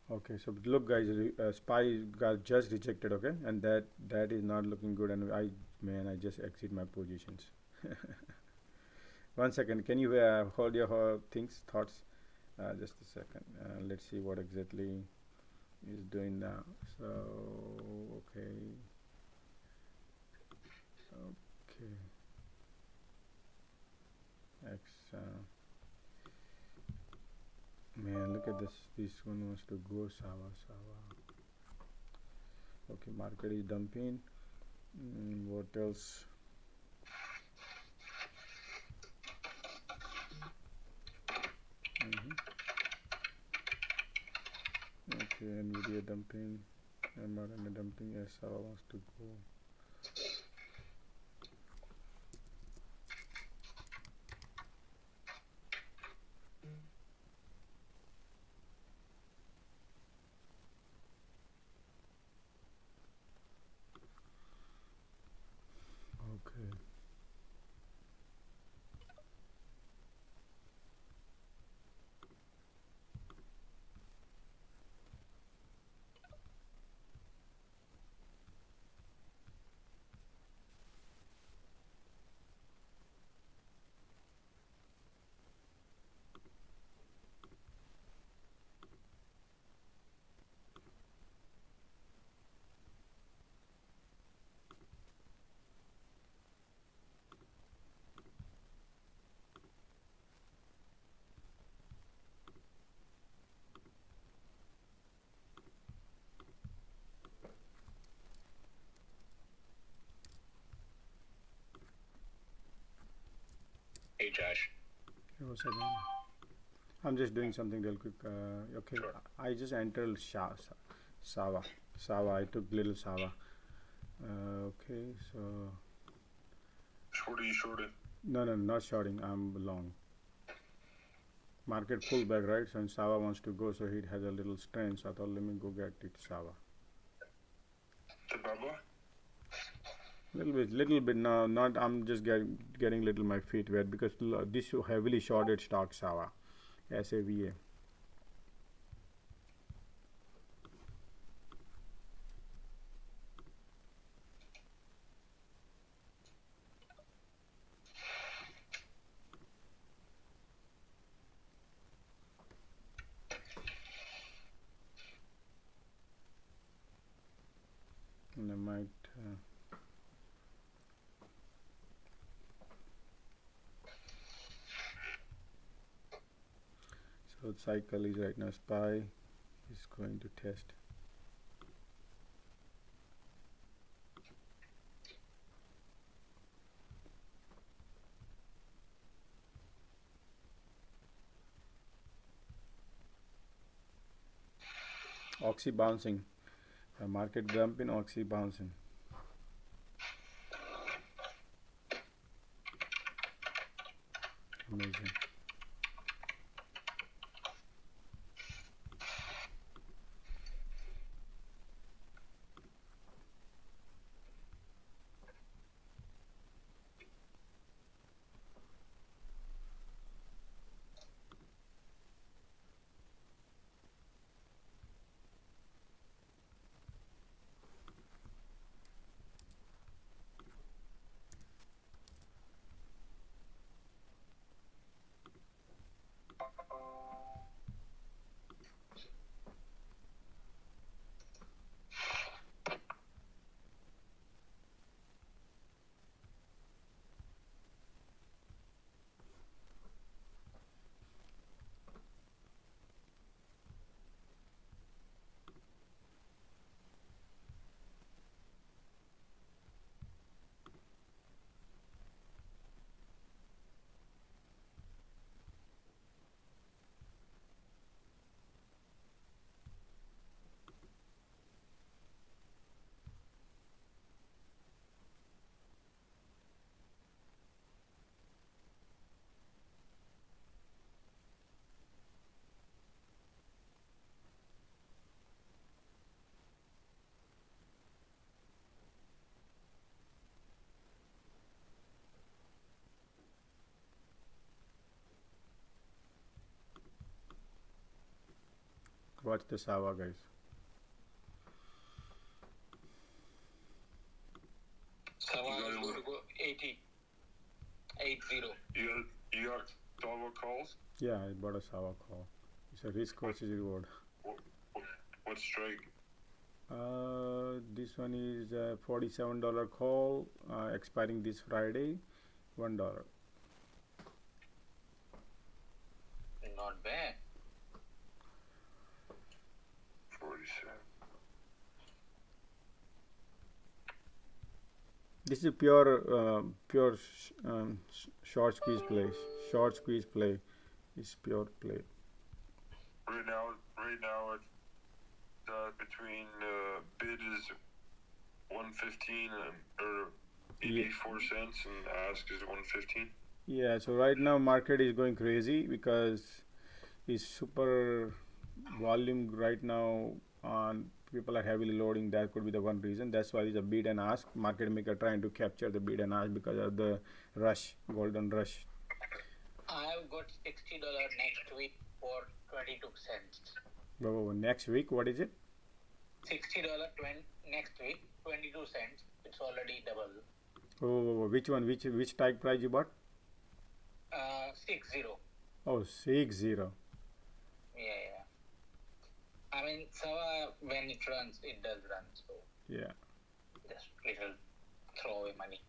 Okay, so look, guys, SPY got just rejected. Okay, and that is not looking good. And I just exit my positions. 1 second, can you hold your thoughts? Just a second. Let's see what exactly is doing now. So okay, okay, X. Man, look at this. This one wants to go Sawa. Okay, market is dumping. What else? Okay, Nvidia dumping. MRN dumping. Yes, Sawa wants to go. Okay. Hey Josh. Give us a second. I'm just doing something real quick. Okay, Sure. I just entered Sawa. I took little Sawa. Okay, so Short are you shorted? no, not shorting. I'm long. Market pullback, right? So Sawa wants to go, so it has a little strength. So I thought, let me go get it Sawa. The Baba? Little bit. No, not. I'm just getting little my feet wet because this heavily shorted stock Sawa, SAVA. And I might. So cycle is right now SPY is going to test. Oxy bouncing. Market dumping, Oxy bouncing. Amazing. Watch the Sava, guys. Sawa is going to go 80. 80. You got Sava calls? Yeah, I bought a Sava call. It's a risk versus reward. What strike? This one is a $47 call, expiring this Friday, $1. Not bad. 47. This is pure short squeeze play. Short squeeze play is pure play. Right now it's between bid is 115 or 84 cents and ask is 115. Yeah, so right now market is going crazy because it's super volume right now on people are heavily loading. That could be the one reason. That's why it's a bid and ask. Market maker trying to capture the bid and ask because of the rush, golden rush. I've got $60 next week for 22 cents. Whoa, next week, what is it? $60 next week, 22 cents. It's already double. Oh, which one? Which strike price you bought? 60. Oh, 60. Yeah. I mean, Sawa, when it runs, it does run. So Yeah, just little throwaway money.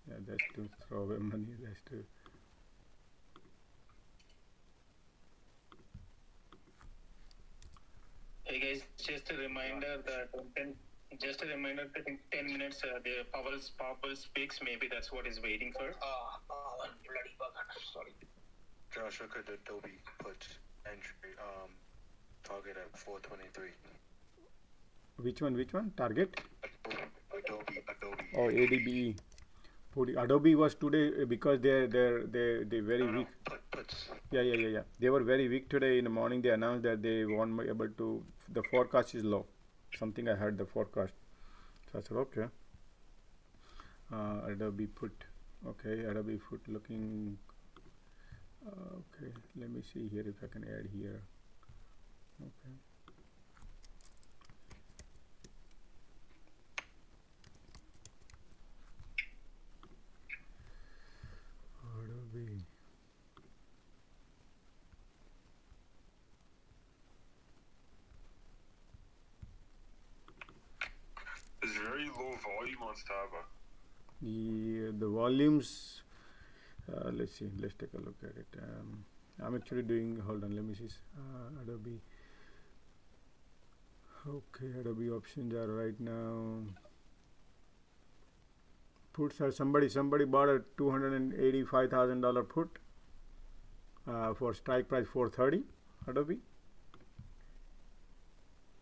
yeah, that's to throw away money. That's to. Hey guys, just a reminder that in 10 minutes the Powell speaks. Maybe that's what is waiting for. Bloody bugger. Sorry. Josh, look at the Adobe put entry target at 423. Which one? Target? Adobe. Oh, ADBE. Adobe was today because they very weak. Puts. Yeah. They were very weak today in the morning. They announced that they won't be able to. The forecast is low. Something I heard the forecast. So I said okay. Adobe put. Okay, Adobe put looking. Okay, let me see here if I can add here. Okay. Adobe. There's very low volume on Stava. Yeah, the volumes. Let's see. Let's take a look at it. I'm actually doing. Hold on. Let me see. Adobe. Okay, Adobe options are right now. Puts are somebody bought a $285,000 put for strike price 430. Adobe.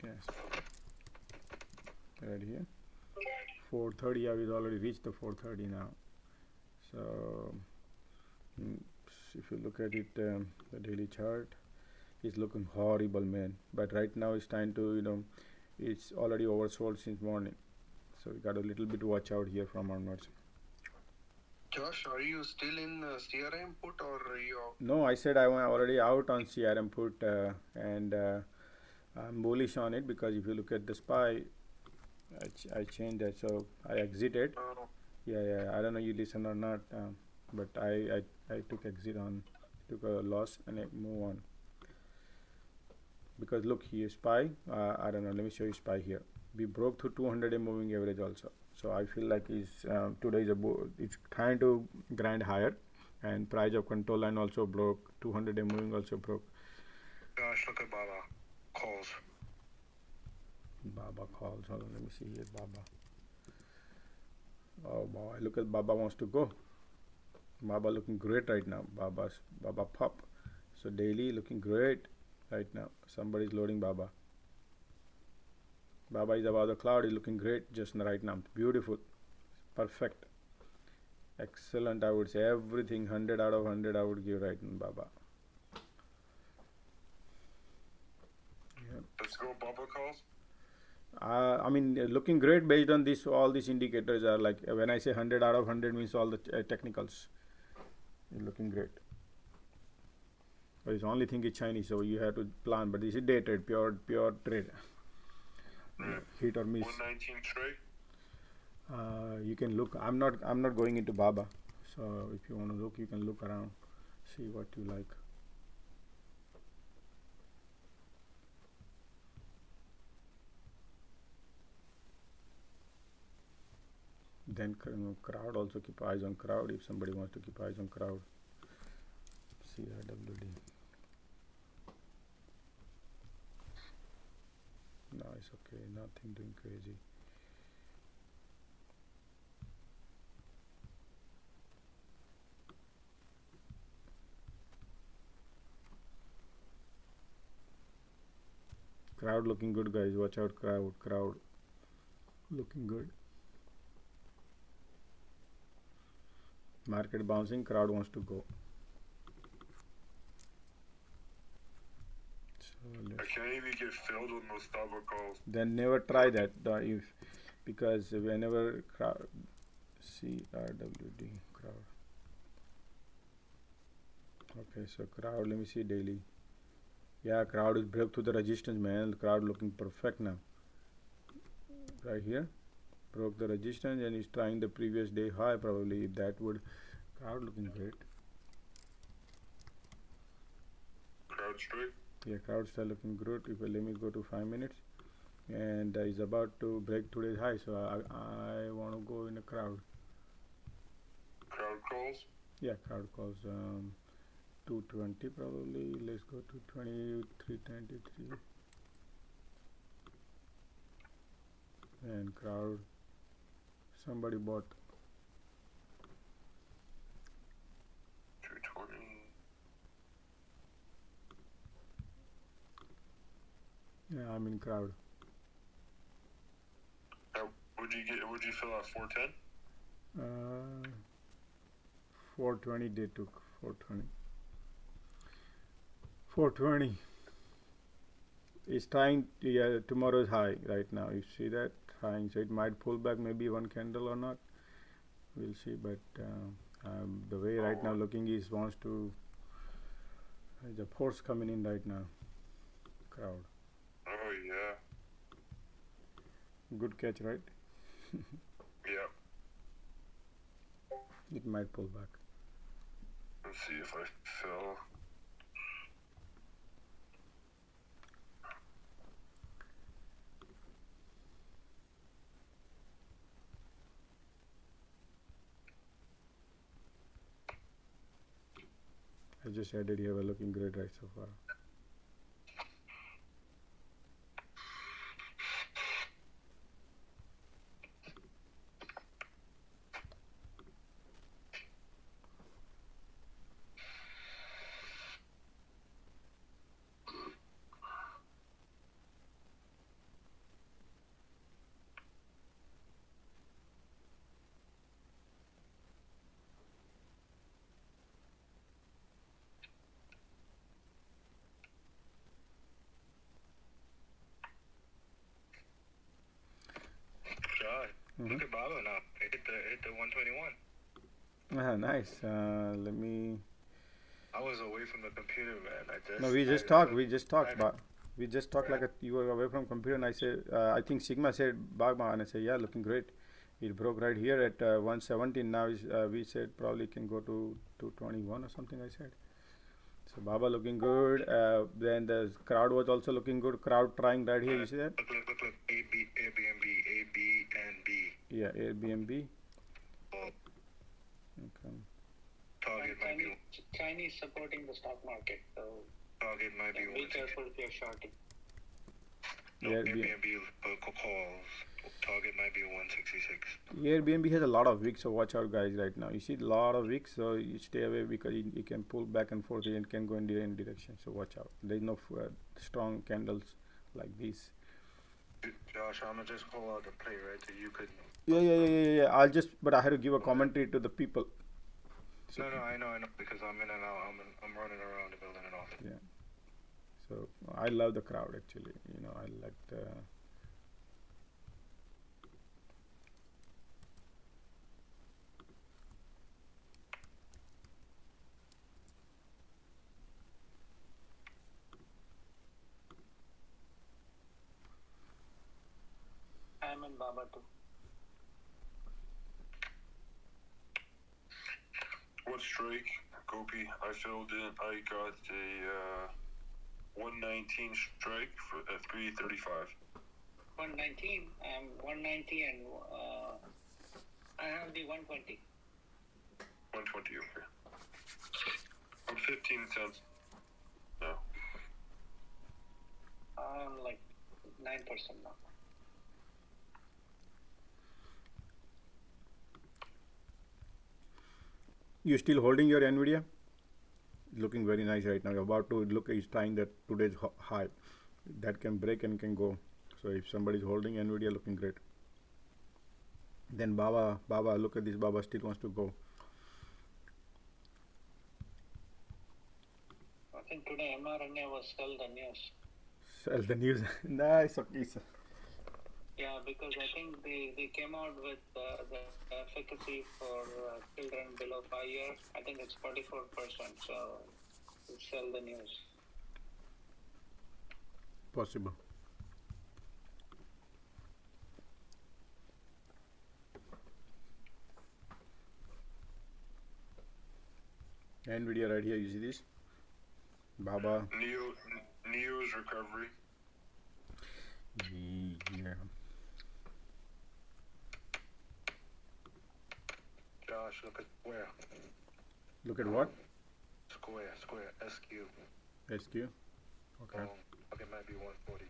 Yes. Right here. 430. Yeah, we've already reached the 430 now. So if you look at it, the daily chart is looking horrible, man. But right now it's time to, it's already oversold since morning. So we got a little bit to watch out here from onwards. Josh, are you still in CRM put or are you out? No, I said I'm already out on CRM put and I'm bullish on it because if you look at the SPY, I changed that, so I exited. Yeah. I don't know you listen or not, but I took exit on, took a loss and I move on. Because look here, SPY, I don't know, let me show you SPY here. We broke through 200 day moving average also. So I feel like today it's trying to grind higher, and price of control line also broke, 200 day moving also broke. Josh, look at Baba calls. Baba calls, hold on, let me see here, Baba. Oh boy, look at Baba wants to go. Baba looking great right now. Baba pop. So daily looking great right now. Somebody's loading Baba. Baba is above the cloud, is looking great just right now. Beautiful. Perfect. Excellent, I would say. Everything 100 out of 100 I would give right now, Baba. Yeah. Let's go Baba calls. I mean, looking great based on this. All these indicators are like, when I say 100 out of 100 means all the technicals. Looking great. It's only thing is Chinese, so you have to plan. But this is day trade, pure trade. Hit or miss. 119 trade. You can look. I'm not going into Baba. So if you want to look, you can look around, see what you like. Then crowd, also keep eyes on crowd if somebody wants to keep eyes on crowd. CRWD. No, it's okay. Nothing doing crazy. Crowd looking good, guys. Watch out, crowd looking good. Market bouncing, crowd wants to go. I can't even get filled on those stop calls. Then never try that because whenever crowd, CRWD crowd. Okay, so crowd, let me see daily. Yeah, crowd is broke through the resistance, man. Crowd looking perfect now. Right here, broke the resistance and is trying the previous day high. Probably that would crowd looking great. Crowd straight. Yeah, crowd still looking good. If let me go to 5 minutes, and is about to break today's high, so I want to go in a crowd. Crowd calls. Yeah, crowd calls 220 probably. Let's go to 2323 and crowd. Somebody bought 220. Yeah, I'm in crowd. Would you fill out 410? 420 they took. 420 is trying to, yeah, tomorrow's high right now. You see that high, so it might pull back maybe one candle or not, we'll see. But the way right now looking is wants to, there's a force coming in right now. Crowd. Oh yeah. Good catch, right? Yeah. It might pull back. Let's see if I fill. I just added here. We're looking great right so far. Look at Baba now. It hit the 121. Nice. Let me. I was away from the computer, man. No, we just talked. We just talked like you were away from computer, and I said, I think Sigma said Bagma, and I said, yeah, looking great. It broke right here at 117. Now we said probably can go to 221 or something. I said. So Baba looking good. Then the crowd was also looking good. Crowd trying right here. You see that? Look. Airbnb, A, B, and B. Yeah, Airbnb. Oh. Okay. Target might be. Chinese supporting the stock market, so Target might be. be careful if you're shorting. No, Yeah, Airbnb calls. Target might be 166. Airbnb has a lot of wicks, so watch out, guys. Right now, you see a lot of wicks, so you stay away because it can pull back and forth and can go in any direction. So watch out. There's no strong candles like these. Josh, I'm gonna just call out the play, right? So you could. Yeah. But I had to give a commentary to the people. So, No, I know, because I'm in and out. I'm running around the building and off. Yeah. So I love the crowd actually. I like the. I'm in Baba too. What strike, Gopi? I filled in. I got a 119 strike at 335. 119. I'm 190 and I have the 120. 120. Okay. I'm 15 cents. No. I'm like 9% now. You still holding your Nvidia? Looking very nice right now. You're about to look. Is trying that today's high, that can break and can go. So if somebody's holding Nvidia, looking great. Then Baba, look at this. Baba still wants to go. I think today mRNA was sell the news. Sell the news. Nice. Okay. Yeah, because I think they came out with the efficacy for children below 5 years. I think it's 44%. So sell the news. Possible. Nvidia right here. You see this? Baba. Neo's recovery. Yeah. Josh, look at Square. Look at what? Square. SQ. SQ. Okay. Okay, might be 140.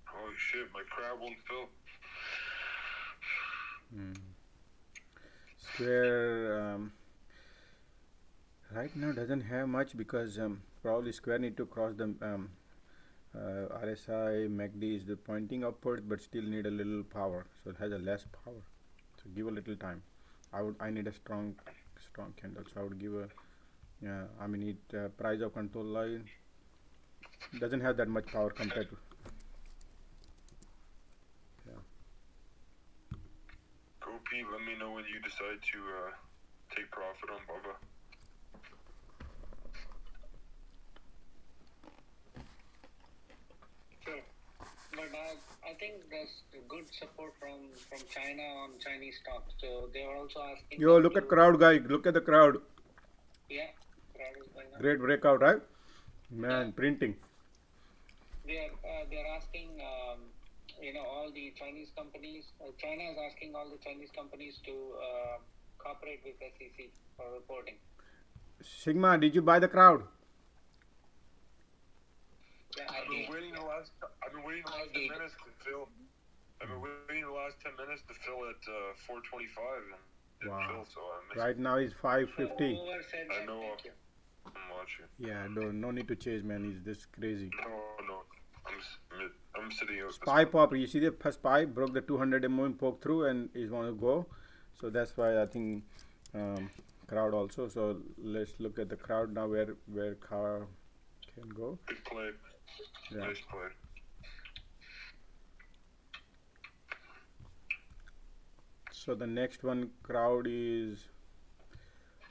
Holy shit! My crab won't fill. Square right now doesn't have much because probably Square need to cross the RSI. MACD is the pointing upward, but still need a little power, so it has a less power. So give a little time. I need a strong candle, so I would give a I mean it price of control line doesn't have that much power compared to. Gopi, let me know when you decide to take profit on Baba. Sure. But I think there's good support from China on Chinese stocks. So they are also asking. Yo, look at crowd, guy. Look at the crowd. Yeah, crowd is going on. Great breakout, right? Man, printing. They're asking, all the Chinese companies. China is asking all the Chinese companies to cooperate with SEC for reporting. Sigma, did you buy the crowd? Yeah, I've been waiting the last 10 minutes to fill. I've been waiting the last 10 minutes to fill at 425 and didn't fill, so I missed. Right now is 5:50. I know. I'm watching. Yeah, no need to chase, man. It's just crazy. No. I'm sitting out. Spy pop. You see the spy broke the 200 moving poke through and is want to go. So that's why I think crowd also. So let's look at the crowd now. Where car can go. Good play. Yeah. Nice play. So the next one crowd is.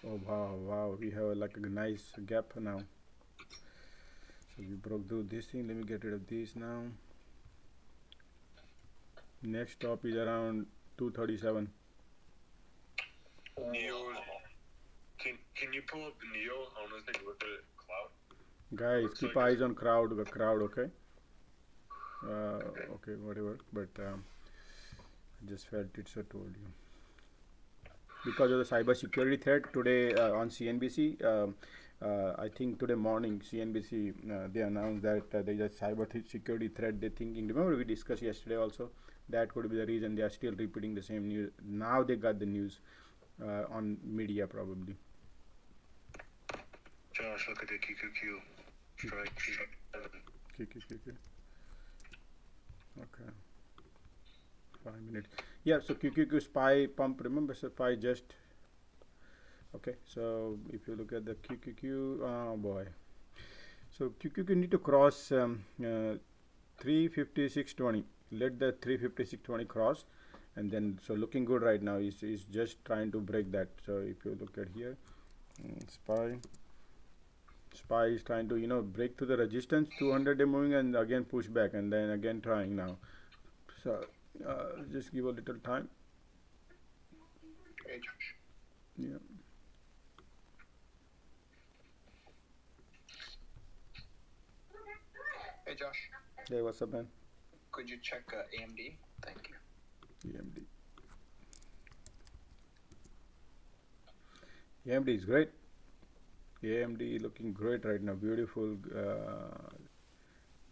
Oh wow! We have like a nice gap now. So we broke through this thing. Let me get rid of this now. Next stop is around 237. Neo's. Can you pull up the Neo? I want to take a look at it. Cloud. Guys, Looks keep like eyes on crowd. The crowd, okay? Okay, whatever. But I just felt it, so told you. Because of the cyber security threat today on CNBC, I think today morning CNBC they announced that there is a cyber security threat. They thinking. Remember we discussed yesterday also that could be the reason they are still repeating the same news. Now they got the news on media probably. Josh, look at the QQQ. Strike. QQQ. Okay. 5 minutes. Yeah, so QQQ spy pump. Remember, spy just. Okay, so if you look at the QQQ, oh boy. So QQQ need to cross 356.20. Let the 356.20 cross, and then so looking good right now. Is just trying to break that. So if you look at here, SPY is trying to break through the resistance 200 day moving and again push back and then again trying now. So just give a little time. Hey, Josh. Yeah. Hey, Josh. Hey, what's up, man? Could you check AMD? Thank you. AMD. AMD is great. AMD looking great right now. Beautiful.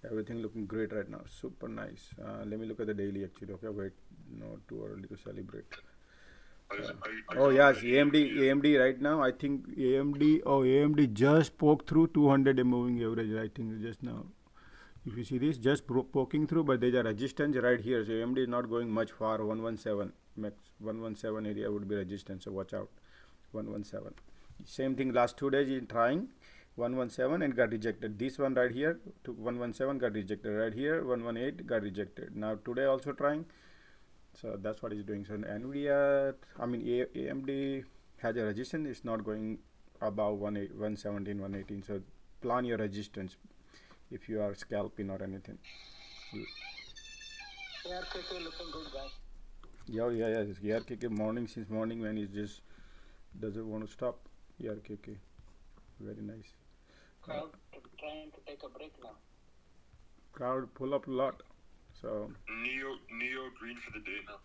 Everything looking great right now. Super nice. Let me look at the daily actually. Okay, wait. Not too early to celebrate. Oh yes, AMD right now. I think AMD just poked through 200 moving average. I think just now. If you see this, just poking through, but there's a resistance right here. So AMD is not going much far. 117 max 117 area would be resistance. So watch out. 117. Same thing last 2 days in trying 117 and got rejected. This one right here to 117 got rejected. Right here 118 got rejected. Now today also trying. So that's what it's doing. So Nvidia, I mean AMD has a resistance. It's not going above 117, 118. So plan your resistance if you are scalping or anything. ARKK looking good, guys. Yeah. ARKK morning since morning when it just doesn't want to stop. ARKK, very nice. Crowd trying to take a break now. Crowd pull up a lot. So Neo green for the day now.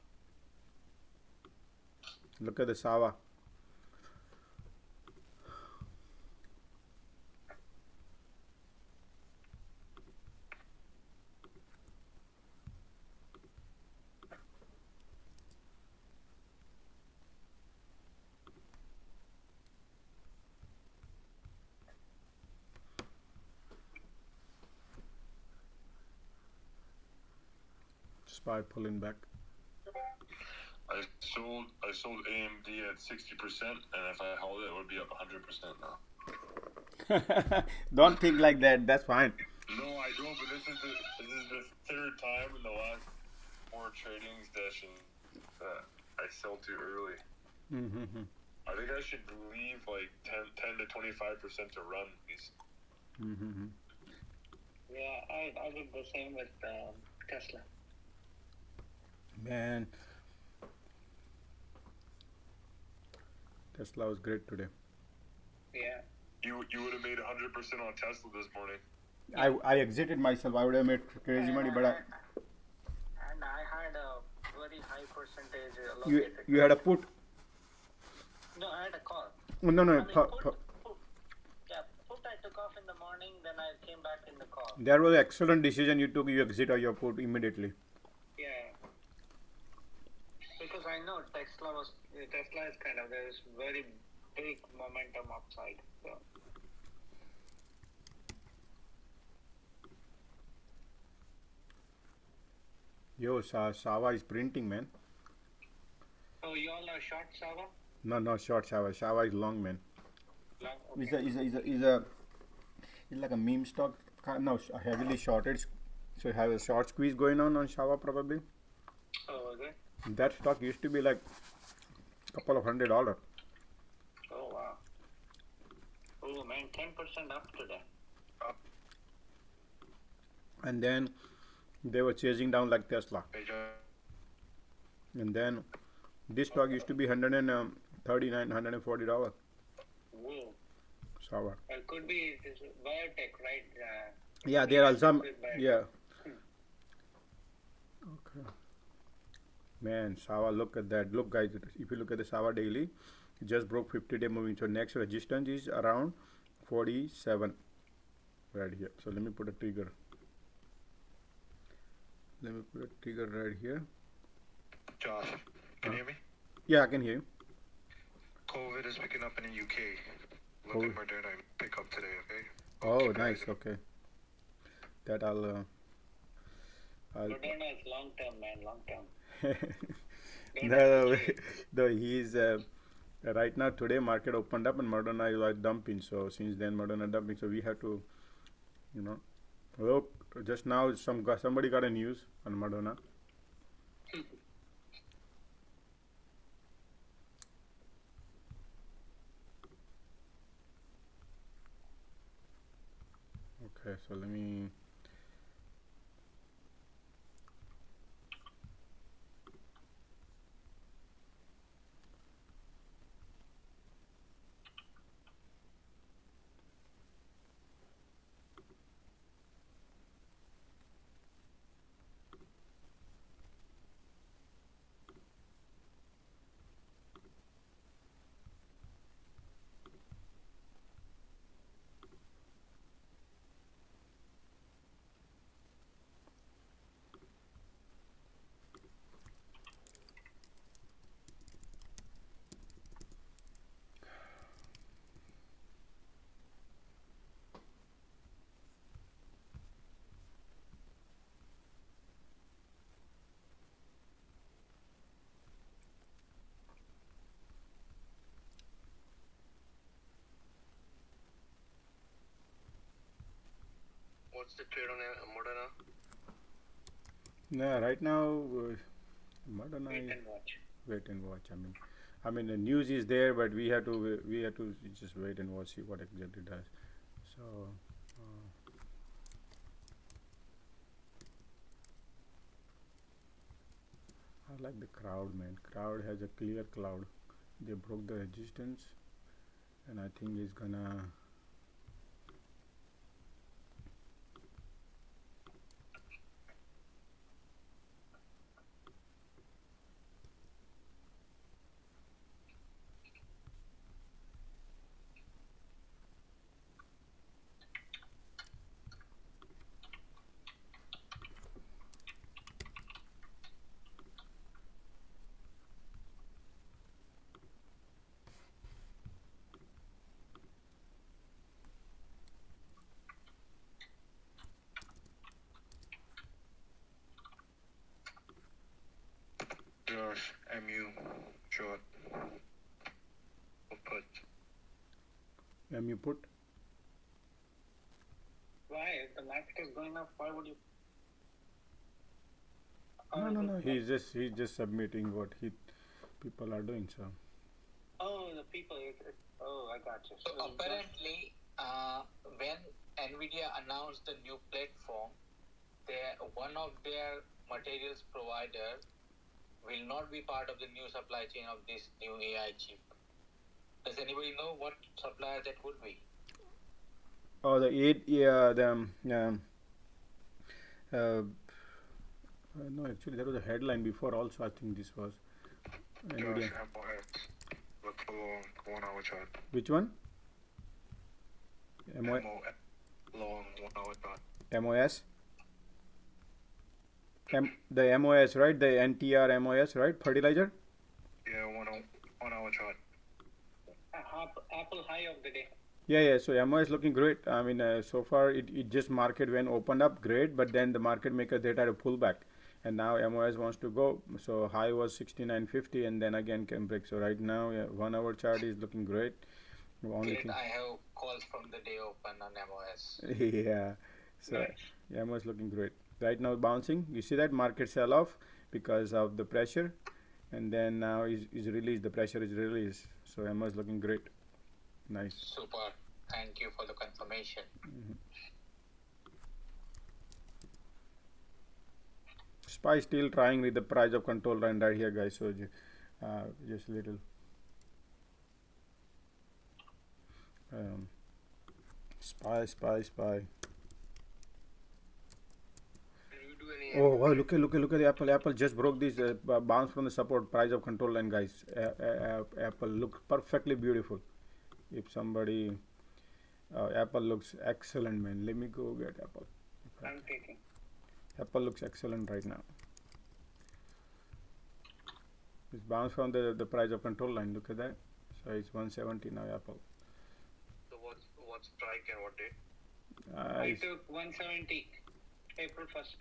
look at the Sava. SPY pulling back. I sold AMD at 60%, and if I held it, it would be up 100% now. Don't think like that. That's fine. No, I don't. But this is the third time in the last 4 trading sessions that I sell too early. Mm-hmm. I think I should leave like 10 to 25% to run these. Mm-hmm. Yeah, I did the same with Tesla. Man, Tesla was great today. Yeah. You would have made 100% on Tesla this morning. I exited myself. I would have made crazy money, but And I had a very high percentage allocated. you had a put. No, I had a call. No. I mean, put I took off in the morning, then I came back in the call. That was an excellent decision you took. You exit or your put immediately. Yeah. Because I know Tesla is kind of, there is very big momentum upside. So. Yo, Sava is printing, man. Oh, you all are short Sava? No, short Sava. Sava is long, man. Long, okay. It's like a meme stock. No, heavily shorted. So you have a short squeeze going on Sava probably. Oh, okay. That stock used to be like couple of $100. Oh, wow. Oh, man, 10% up today. And then they were chasing down like Tesla. And then this stock used to be $139, $140. Whoa. Sava. It could be this biotech, right? Yeah, there are some. Yeah. Okay. Man, Sava, look at that. Look, guys, if you look at the Sava daily, it just broke 50-day moving. So next resistance is around 47 right here. So let me put a trigger. Let me put a trigger right here. Josh, can you hear me? Yeah, I can hear you. COVID is picking up in the UK. Look COVID. at Moderna and pick up today, okay? Oh, keep nice. rising. Okay. That I'll Moderna is long term, man, long term. no, he's right now today market opened up and Moderna is like dumping. So since then Moderna dumping, so we have to, look. Just now somebody got a news on Moderna. Okay, so let me. What's the trade on Moderna? No, right now, Moderna. Wait and watch. Wait and watch. I mean, the news is there, but we have to just wait and watch, see what exactly it does. So, I like the crowd, man. Crowd has a clear cloud. They broke the resistance, and I think it's gonna. Josh, MU, short. Or put. You put. Why? If the market is going up, why would you? No. He's just submitting what people are doing. So. Oh, the people. Oh, I got you. So apparently, when Nvidia announced the new platform, one of their materials provider will not be part of the new supply chain of this new AI chip. Does anybody know what supplier that would be? Oh, the eight. Yeah, no, actually, there was a headline before. Also, I think this was. Josh, MOS. Look for long 1 hour chart. Which one? MOS. Long 1 hour chart. MOS. The MOS, right? The NTR MOS, right? Fertilizer. Yeah, 1 hour chart. Apple high of the day. Yeah. So MOS looking great. I mean, so far it just market when opened up great, but then the market maker they tried to pull back, and now MOS wants to go. So high was 69.50, and then again can break. So right now, 1 hour chart is looking great. Great, I have calls from the day open on MOS. Yeah. So MOS looking great. Right now bouncing. You see that market sell off because of the pressure, and then now is released. The pressure is released. So MOS looking great. Nice. Super. Thank you for the confirmation. SPY still trying with the price of control line right here, guys. So just little. SPY. Oh wow! Look at the Apple. Apple just broke this bounce from the support price of control line, guys. Apple looks perfectly beautiful. If somebody, Apple looks excellent, man. Let me go get Apple. I'm taking. Apple looks excellent right now. It's bounced from the price of control line. Look at that. So it's 170 now, Apple. So what's strike and what date? I took 170, April 1st.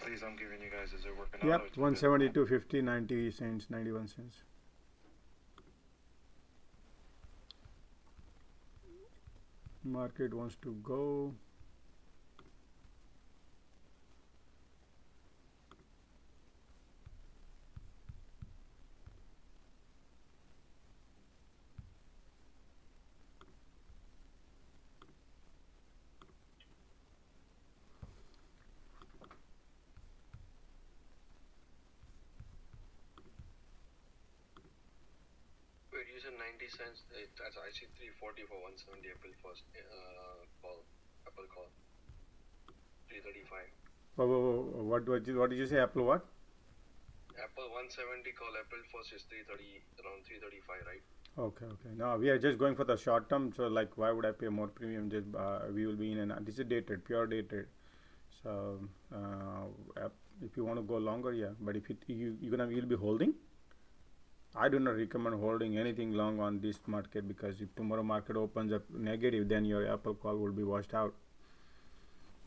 Please, I'm giving you guys. Is it working out? Yep, 172.50, 90 cents, 91 cents. Market wants to go. 90 cents. That's I see 340 for 170 Apple first call. Apple call. 335. What did you say? Apple what? Apple 170 call. Apple first is 330, around 335, right? Okay. No, we are just going for the short term. So like, why would I pay more premium? Just we will be in an. This is dated, pure dated. So if you want to go longer, yeah. But if you'll be holding. I do not recommend holding anything long on this market, because if tomorrow market opens up negative, then your Apple call will be washed out.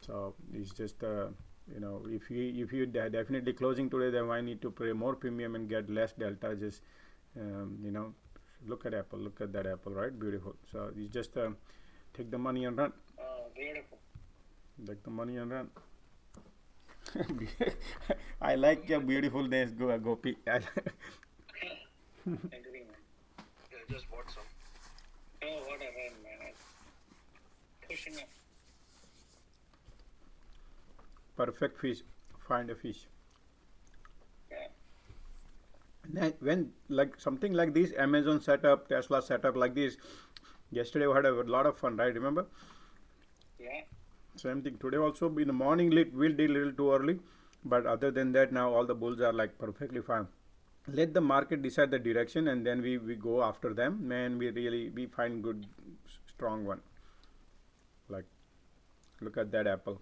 So it's just if you definitely closing today, then I need to pay more premium and get less delta. Just look at Apple, look at that Apple, right? Beautiful. So you just take the money and run. Oh, beautiful. Take the money and run. I like your beautifulness, Gopi. Agree, man. Yeah, just bought some. Oh, what a run, man. Pushing up. Perfect fish. Find a fish. Yeah. Then when like something like this, Amazon setup, Tesla setup like this, yesterday we had a lot of fun, right? Remember? Yeah. Same thing today also. In the morning, we'll do a little too early, but other than that, now all the bulls are like perfectly fine. Let the market decide the direction, and then we go after them. Man, we find good strong one. Like, look at that Apple.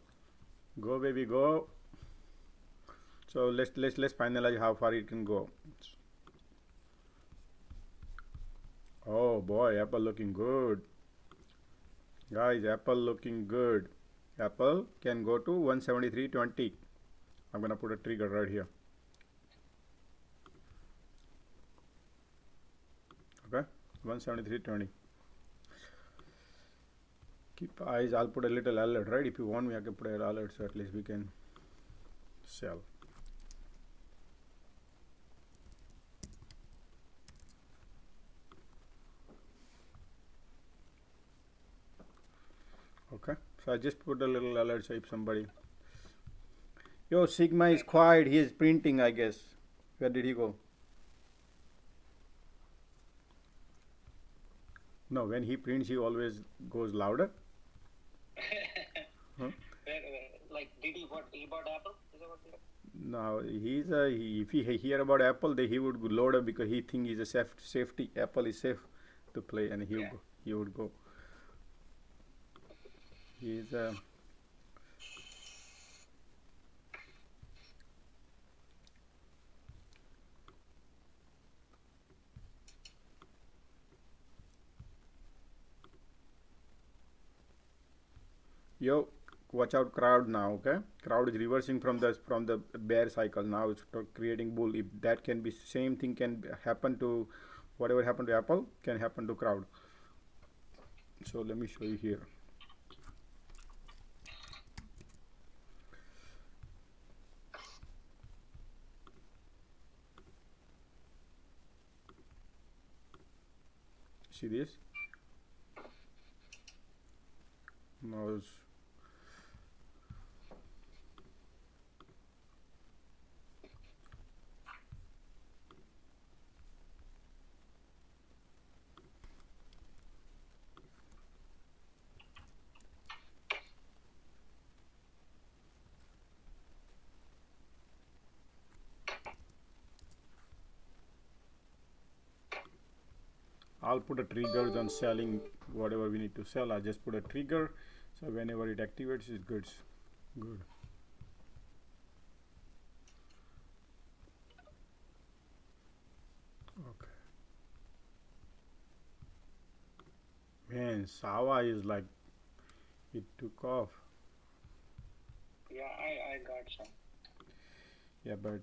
Go baby, go. So let's finalize how far it can go. Oh boy, Apple looking good. Guys, Apple looking good. Apple can go to 173.20. I'm gonna put a trigger right here. Okay, 173.20. Keep eyes. I'll put a little alert, right? If you want me, I can put an alert, so at least we can sell. Okay, so I just put a little alert, so if somebody. Yo, Sigma is quiet. He is printing, I guess. Where did he go? No, when he prints, he always goes louder. Huh? Like, did he bought Apple? Is that what he No, if he hear about Apple, then he would load up, because he think he's a safety. Apple is safe to play, and he would go. He's yo, watch out crowd now. Okay, crowd is reversing from the bear cycle. Now it's creating bull. If that can be, same thing can happen to whatever happened to Apple, can happen to crowd. So let me show you here. See this? Now it's I'll put a triggers on selling whatever we need to sell. I just put a trigger, so whenever it activates, it's good. Okay. Man, Sawa is like, it took off. Yeah, I got some. Yeah, but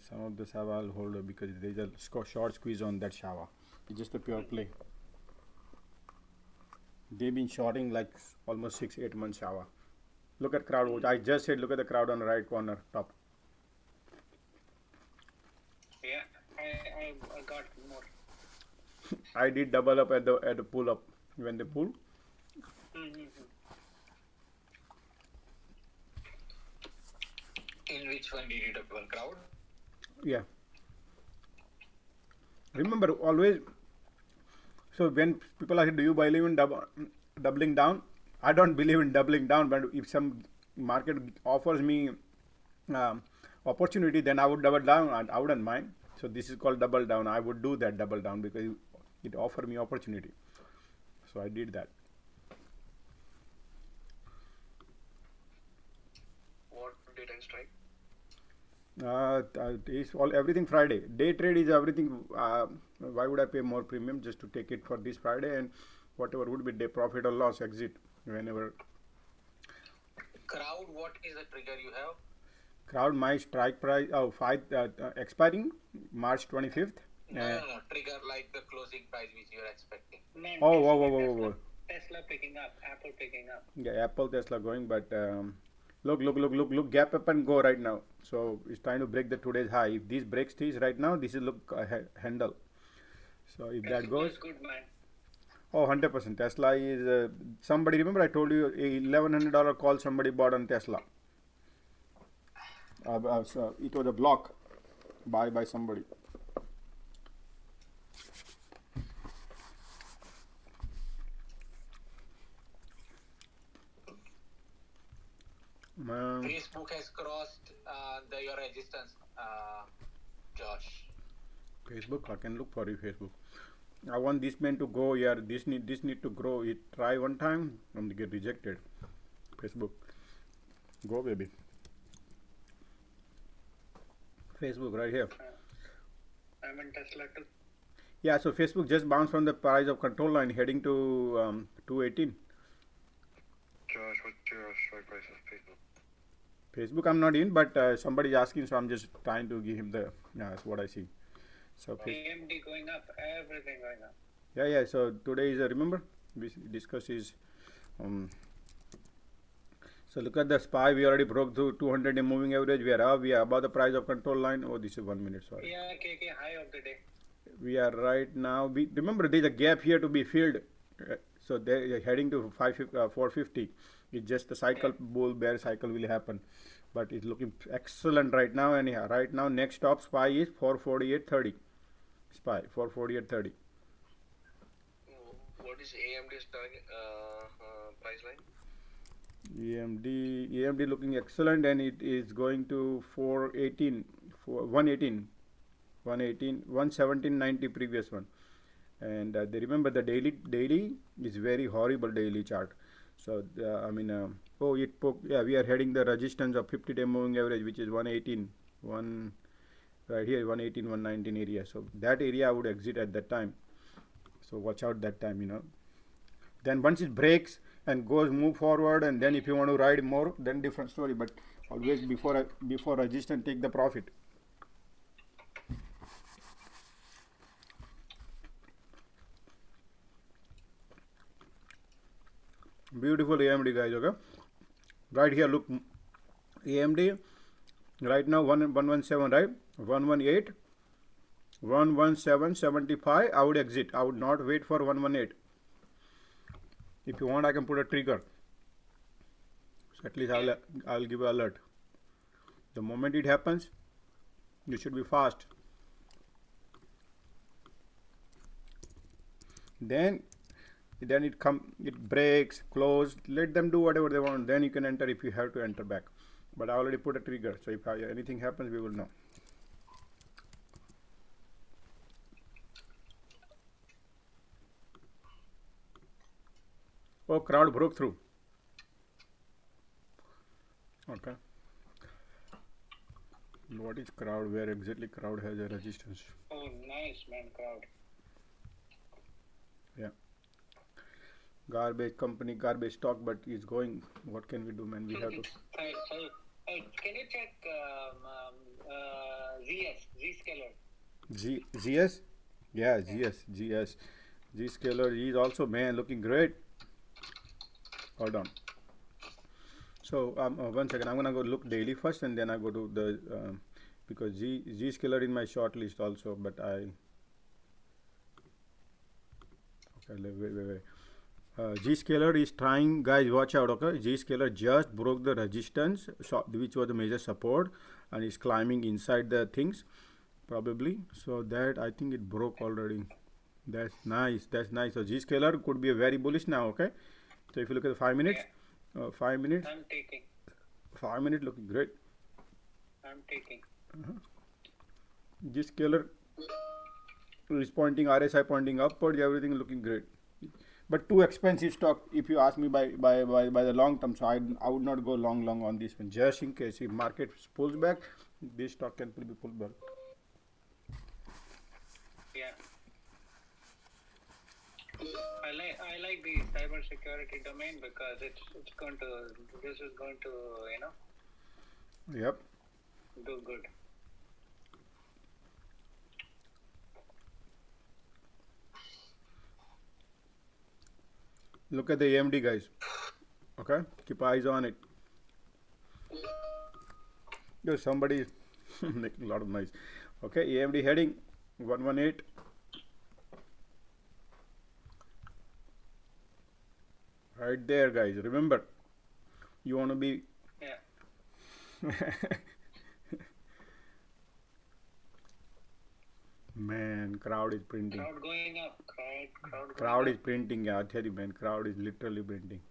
some of the Sawa I'll hold up, because there's a short squeeze on that Sawa. It's just a pure play. They've been shorting like almost 6-8 months Sawa. Look at crowd. I just said look at the crowd on the right corner top. Yeah, I got more. I did double up at the pull up when they pull. In which one did you double crowd? Yeah. Remember, always So when people ask, do you believe in doubling down? I don't believe in doubling down, but if some market offers me opportunity, then I would double down and I wouldn't mind. So this is called double down. I would do that double down because it offered me opportunity. So I did that. What date and strike? It's all everything Friday. Day trade is everything. Why would I pay more premium just to take it for this Friday, and whatever would be day profit or loss exit whenever. Crowd, what is the trigger you have? Crowd, my strike price expiring March 25th. No, trigger like the closing price which you are expecting. Man, Oh. Tesla picking up, Apple picking up. Yeah, Apple, Tesla going, but look, gap up and go right now. So it's trying to break the today's high. If this breaks this right now, this is look handle. So if that goes, good, man. oh, 100%. Tesla is somebody. Remember, I told you $1,100 call somebody bought on Tesla. So it was a block buy by somebody. Facebook has crossed your resistance, Josh. Facebook, I can look for you. Facebook. I want this man to go. Yeah, this need to grow. It try one time and get rejected. Facebook, go baby. Facebook right here. I'm in Tesla too. Yeah, so Facebook just bounced from the price of control line, heading to 218. Josh, what's your strike price of Facebook? Facebook, I'm not in, but somebody's asking, so I'm just trying to give him the. Yeah, that's what I see. So AMD going up, everything going up. Yeah. So today is remember we discussed is. So look at the SPY. We already broke through 200 in moving average. We are up. We are above the price of control line. Oh, this is 1 minute. Sorry. Yeah, KK high of the day. We are right now. We remember there is a gap here to be filled. So they are heading to 450. It's just the cycle, bull bear cycle will happen, but it's looking excellent right now. And right now next stop SPY is 448.30. SPY 448.30. What is AMD's price line? AMD looking excellent, and it is going to 118 117.90 previous one. And they remember the daily is very horrible daily chart. So it poked. Yeah, we are heading the resistance of 50-day moving average, which is 118 right here, 118 119 area. So that area I would exit at that time. So watch out that time. Then once it breaks and goes move forward, and then if you want to ride more, then different story. But always before resistance, take the profit. Beautiful AMD guys, okay. Right here, look, AMD right now 117, right? 118, 117.75. I would exit. I would not wait for 118. If you want, I can put a trigger. So at least I'll give an alert. The moment it happens, you should be fast. Then it breaks, close, let them do whatever they want. Then you can enter if you have to enter back. But I already put a trigger, so if anything happens, we will know. Oh, crowd broke through. Okay. What is crowd? Where exactly crowd has a resistance? Oh, nice, man, crowd. Yeah. Garbage company, garbage stock, but it's going. What can we do, man? We have to. Can you check Zscaler? ZS? Yeah, GS. Zscaler is also, man, looking great. Hold on. So 1 second, I'm gonna go look daily first, and then I go to the because Zscaler in my short list also, but okay, wait. Zscaler is trying, guys, watch out, okay. Zscaler just broke the resistance, which was the major support, and is climbing inside the things probably. So that I think it broke already. That's nice. That's nice. So G scalar could be a very bullish now. Okay. So if you look at the 5 minutes, Yeah, 5 minutes, I'm taking. 5 minutes looking great. I'm taking. G scalar is pointing, RSI pointing upward, everything looking great. But too expensive stock if you ask me by the long term. So I would not go long on this one. Just in case if market pulls back, this stock can be pulled back. Yeah. I like the cyber security domain because this is going to Yep. do good. Look at the AMD guys. Okay, keep eyes on it. Yo, somebody is making a lot of noise. Okay, AMD heading 118. Right there, guys. Remember, you want to be. Yeah. Man, crowd is printing. Crowd going up. Crowd is printing. Yeah, I tell you, man. Crowd is literally printing.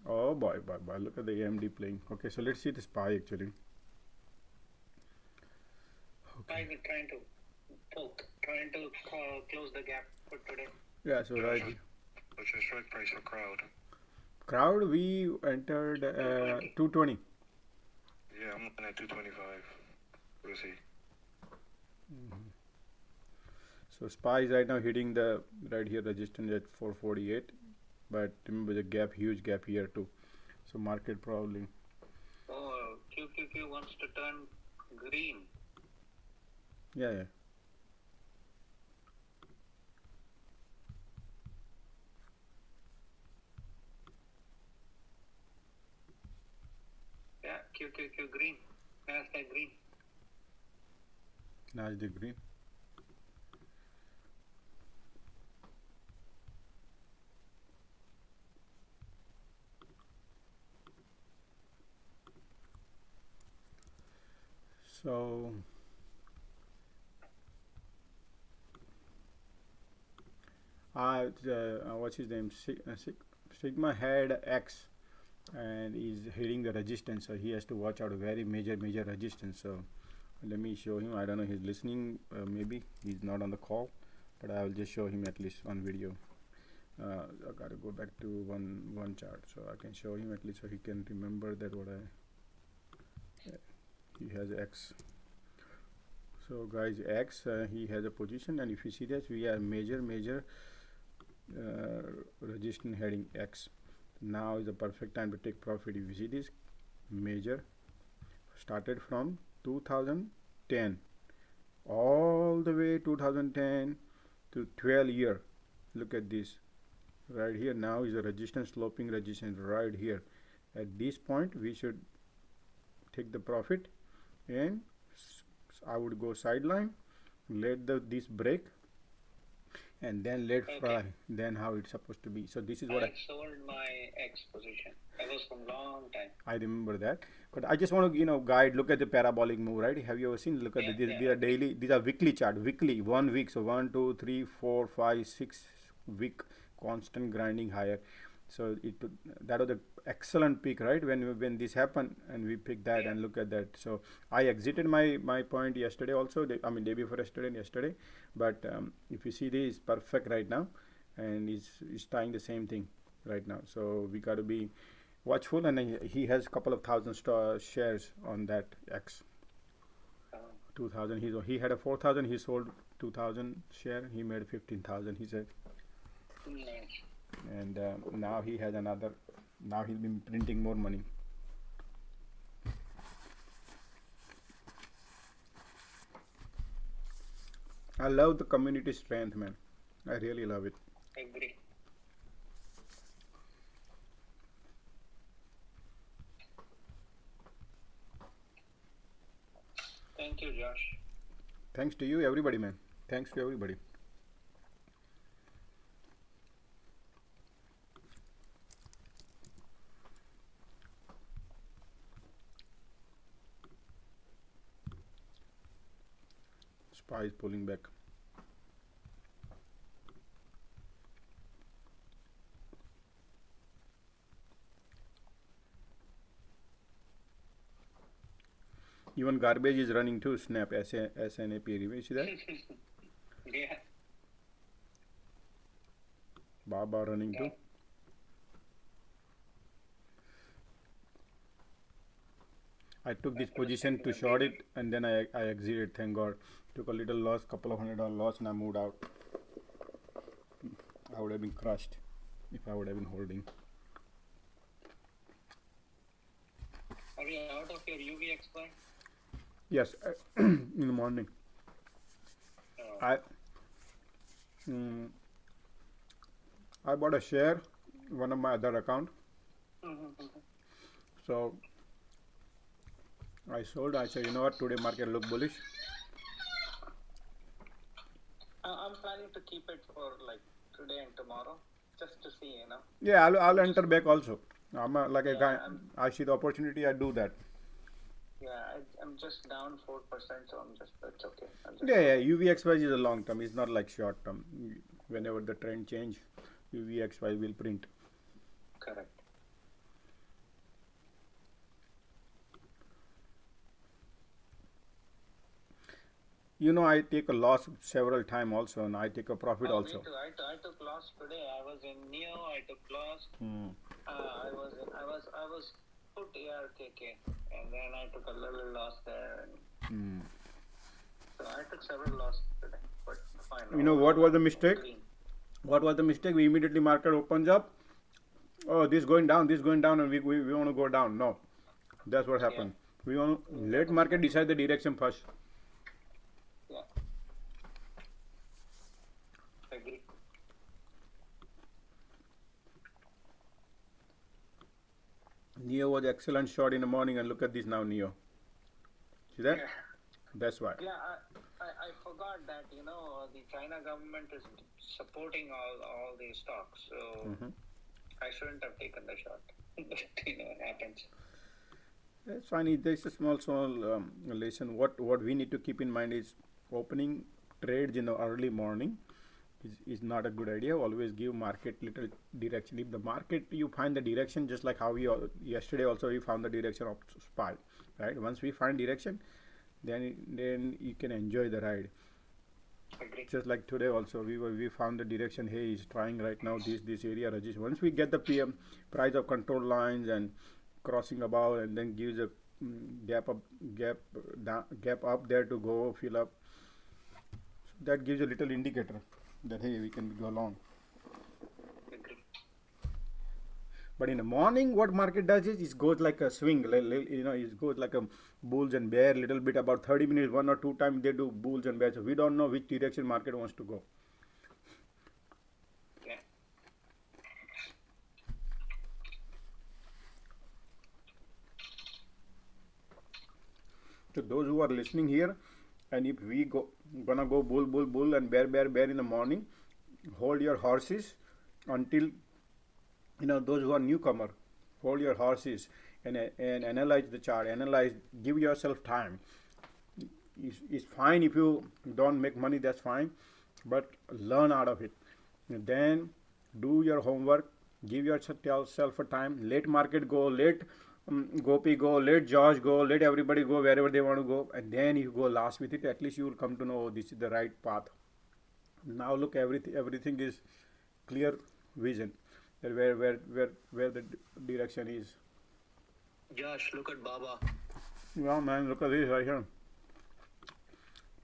Oh boy. Look at the AMD playing. Okay, so let's see the SPY actually. Okay. I'm trying to close the gap for today. Yeah, so right. What's your strike price for crowd? Crowd, we entered 220. Yeah, I'm looking at 225. We'll see. So SPY is right now hitting the right here resistance at 448, but remember the gap, huge gap here too. So market probably. Oh, QQQ wants to turn green. Yeah. Yeah, QQQ green. Nasdaq green. Nasdaq green. So what's his name? Sigma had X and is hitting the resistance, so he has to watch out. A very major resistance. So let me show him. I don't know, he's listening. Maybe he's not on the call, but I will just show him at least on video. I gotta go back to one chart so I can show him at least so he can remember that he has X. So guys, X he has a position, and if you see that we are major resistance heading X. Now is the perfect time to take profit. If you see this major started from 2010 all the way 2010 to 12 year. Look at this right here. Now is a resistance, sloping resistance right here. At this point we should take the profit, and I would go sideline, let this break, and then let fly. Then how it's supposed to be. So this is what I sold my X position. That was from long time. I remember that, but I just want to guide. Look at the parabolic move, right? Have you ever seen? Look at these are daily. These are weekly chart. Weekly, 1 week. So 1, 2, 3, 4, 5, 6 week constant grinding higher. So that was the excellent peak, right? When this happened, and we picked that, and look at that. So I exited my point yesterday also. Day before yesterday and yesterday. But if you see this is perfect right now, and he's trying the same thing right now. So we got to be watchful, and he has a couple of thousand shares on that X. 2,000. He had a 4,000. He sold 2,000 share. He made 15,000. He said. Nice. And now he has another. Now he's been printing more money. I love the community strength, man. I really love it. I agree. Thank you, Josh. Thanks to you, everybody, man. Thanks to everybody. SPY is pulling back. Even garbage is running too. Snap SNAP. You see that? Yeah. Baba running too. I took this position to short it and then I exited. Thank God. Took a little loss, couple of $100 loss, and I moved out. I would have been crushed if I would have been holding. Are you out of your UVX buy? Yes, in the morning. Oh. I bought a share, one of my other account. So I sold. I said, you know what? Today market look bullish. I'm planning to keep it for like today and tomorrow, just to see, Yeah, I'll enter back also. I'm like a guy. I'm- I see the opportunity. I do that. Yeah, I'm just down 4%, so that's okay. Yeah. UVXY is a long term. It's not like short term. Whenever the trend change, UVXY will print. Correct. I take a loss several time also, and I take a profit also. Me too. I took loss today. I was in Neo. I took loss. I was put ARKK, and then I took a little loss there. And so I took several losses today, but fine. What was the mistake? Green. What was the mistake? We immediately market opens up. Oh, this going down, and we want to go down. No, that's what happened. We want to let market decide the direction first. Yeah. Agree. Neo was excellent shot in the morning, and look at this now, Neo. See that? Yeah. That's why. Yeah, I forgot that the China government is supporting all these stocks, so I shouldn't have taken the shot. But it happens. That's fine. There's a small lesson. What we need to keep in mind is opening trades in the early morning is not a good idea. Always give market little direction. If the market you find the direction, just like how we yesterday also we found the direction of SPY, right? Once we find direction, then you can enjoy the ride. Agree. Just like today also we found the direction. Hey, he's trying right now this area register. Once we get the PM price of control lines and crossing above, and then gives a gap up there to go fill up. So that gives a little indicator that hey, we can go long. Agree. But in the morning, what market does is it goes like a swing. It goes like a bulls and bear. Little bit about 30 minutes, 1 or 2 times they do bulls and bears. So we don't know which direction market wants to go. Yeah. So those who are listening here, and if we gonna go bull and bear in the morning, hold your horses until those who are newcomer, hold your horses and analyze the chart. Give yourself time. It's fine if you don't make money, that's fine, but learn out of it. And then do your homework. Give yourself a time. Let market go. Let Gopi go. Let Josh go. Let everybody go wherever they want to go. And then you go last with it. At least you will come to know, oh, this is the right path. Now look, everything is clear vision. That where the direction is. Josh, look at Baba. Yeah, man, look at this right here.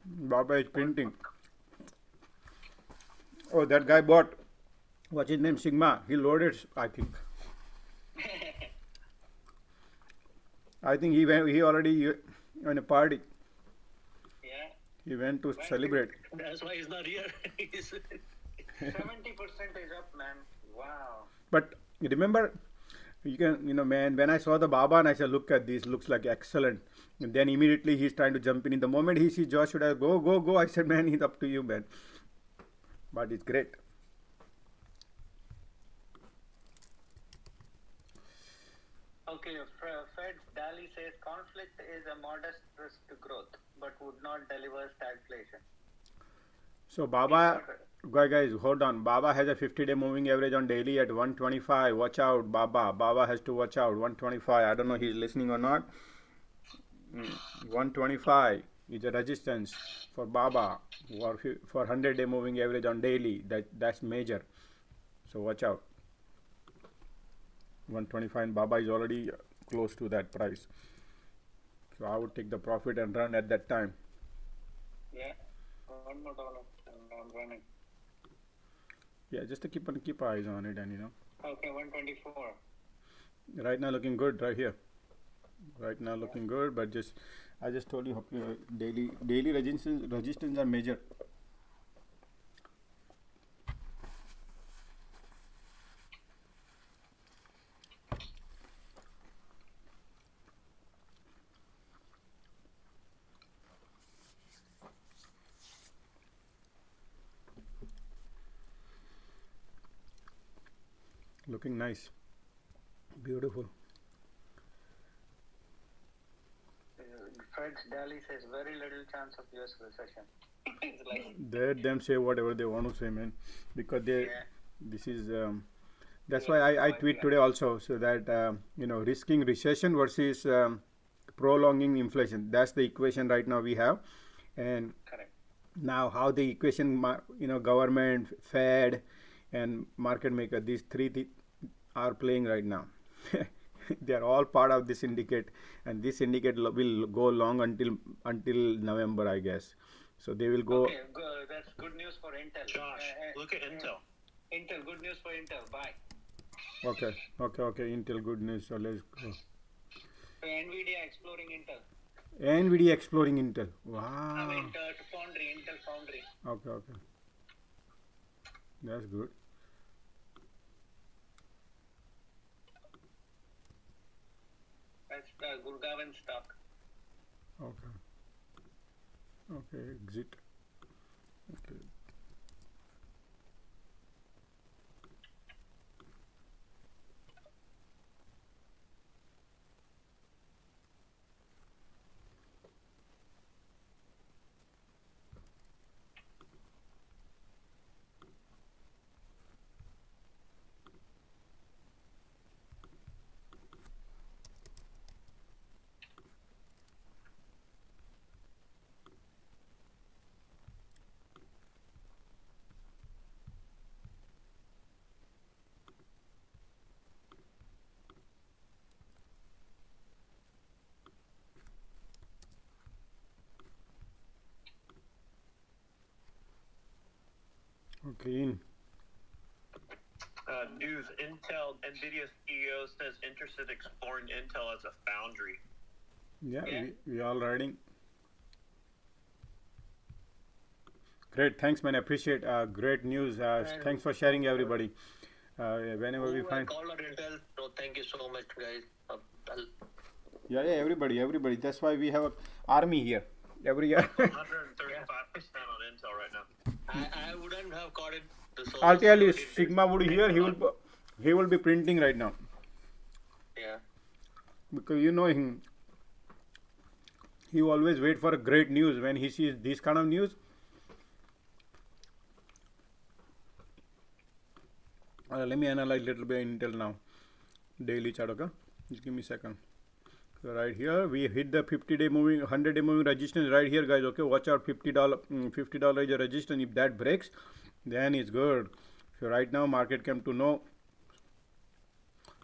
Baba is printing. Oh, that guy bought, what's his name, Sigma. He loaded, I think. I think he already on a party. Yeah. He went to celebrate. That's why he's not here. 70% is up, man. Wow. But remember, you can, man, when I saw the Baba and I said, look at this, looks like excellent. And then immediately he's trying to jump in. In the moment he sees Josh, should I go? I said, man, it's up to you, man. But it's great. Okay, fair Fed's Daly says conflict is a modest risk to growth, but would not deliver stagflation. So Baba, guys, hold on. Baba has a 50-day moving average on daily at 125. Watch out, Baba. Baba has to watch out. 125. I don't know he's listening or not. 125 is a resistance for Baba for 100-day moving average on daily. That's major. So watch out. 125 and Baba is already close to that price. So I would take the profit and run at that time. Yeah, $1 more and I'm running. Yeah, just to keep eyes on it, and Okay, 124. Right now looking good right here. Right now looking good, but I just told you daily resistance are major. Looking nice, beautiful. Fed's Daly says very little chance of US recession. It's like, Let them say whatever they want to say, man, because this is that's why I tweet today also, so that risking recession versus prolonging inflation. That's the equation right now we have, and correct. Now how the equation, government, Fed, and market maker, these three are playing right now. They are all part of this syndicate, and this syndicate will go long until November, I guess. So they will go. Okay, that's good news for Intel. Josh, look at Intel. Intel, good news for Intel. Bye. Okay. Intel, good news. So let's go. So Nvidia exploring Intel. Nvidia exploring Intel. Wow. I mean, Intel Foundry. Okay. That's good. That's the Gurgaon stock. Okay, exit. Okay. Okay, in. News: Intel, Nvidia CEO says interested exploring Intel as a foundry. Yeah. We all riding. Great, thanks, man. I appreciate great news. Thanks for sharing, everybody. Whenever we find. Call on Intel. So thank you so much, guys. Yeah, everybody. That's why we have an army here every year. 135% on Intel right now. I wouldn't have caught it. I'll tell you, Sigma would here. He will be printing right now. Yeah. Because you know him. He always wait for a great news. When he sees this kind of news, let me analyze a little bit Intel now. Daily chart, okay? Just give me a second. So right here we hit the 50-day moving, 100-day moving resistance right here, guys. Okay, watch out. $50 is a resistance. If that breaks, then it's good. So right now market came to know,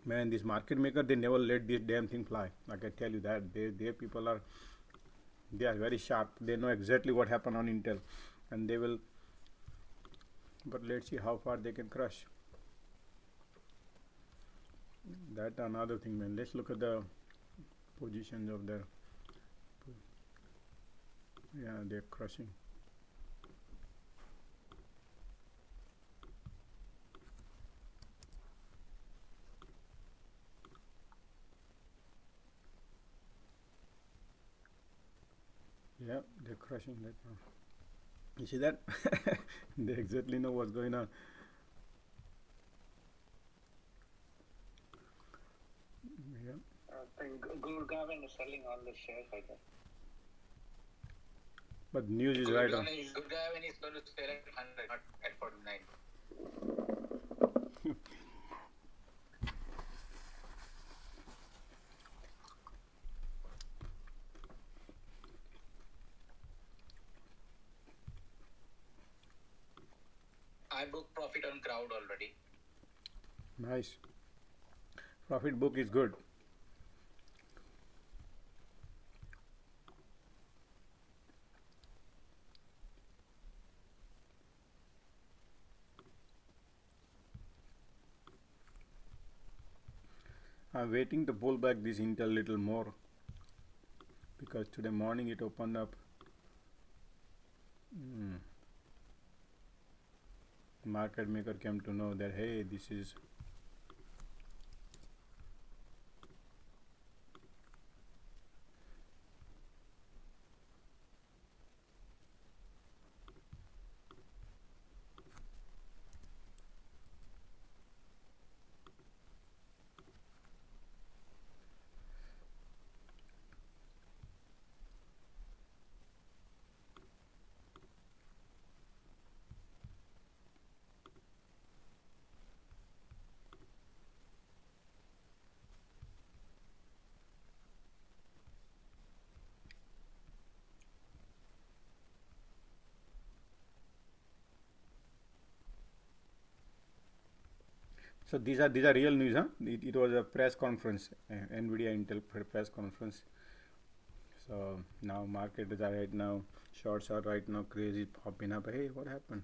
man, this market maker, they never let this damn thing fly. I can tell you that. Their people are very sharp. They know exactly what happened on Intel, and they will. But let's see how far they can crush. That another thing, man. Let's look at the positions of their. Yeah, they're crushing. Yeah, they're crushing right now. You see that? They exactly know what's going on. Yeah. I think Gurgaon is selling all the shares, I guess. But news is right on. Gurgaon is going to sell at 100, not at 49. I booked profit on crowd already. Nice. Profit book is good. I'm waiting to pull back this Intel little more because today morning it opened up. Market maker came to know that hey, this is so these are real news, huh? It was a press conference, NVIDIA Intel press conference. So now market is right now, shorts are right now crazy popping up. Hey, what happened?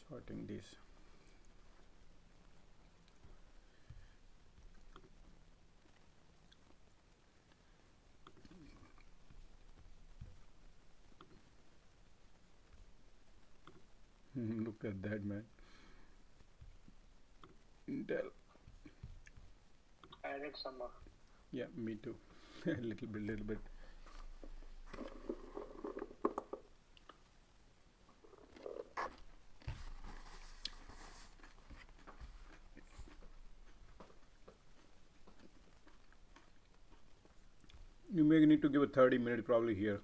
Shorting this. Look at that, man. Intel. I added some more. Yeah, me too. A little bit. You may need to give a 30 minutes probably here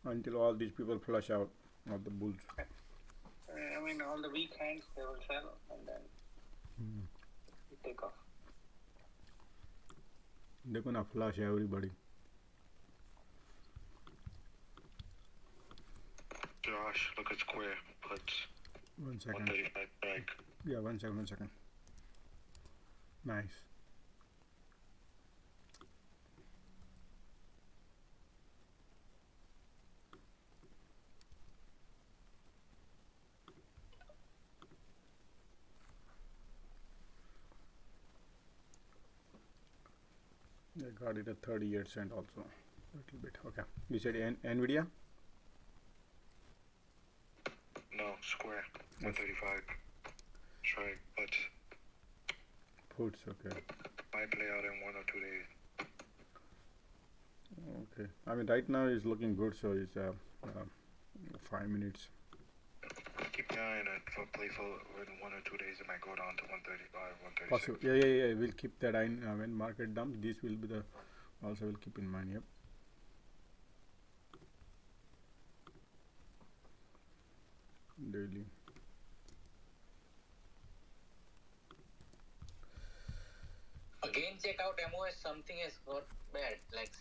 until all these people flush out of the bulls. I mean, all the weak hands they will sell and then you take off. They're gonna flush everybody. Josh, look at Square. Puts 1 second. 135 strike. Yeah, 1 second, 1 second. Nice. They got it at 38 cents also. A little bit. Okay. You said NVIDIA? No, Square. 135 strike. Puts. Puts, okay. Might play out in 1 or 2 days. Okay. I mean, right now it's looking good, so it's 5 minutes. Keep an eye on it for playful. In 1 or 2 days, it might go down to 135, 136. Possible. Yeah. We'll keep that in when market dumps. This will be the also we'll keep in mind. Yep. Daily. Again, check out MOS. Something has got bad. Like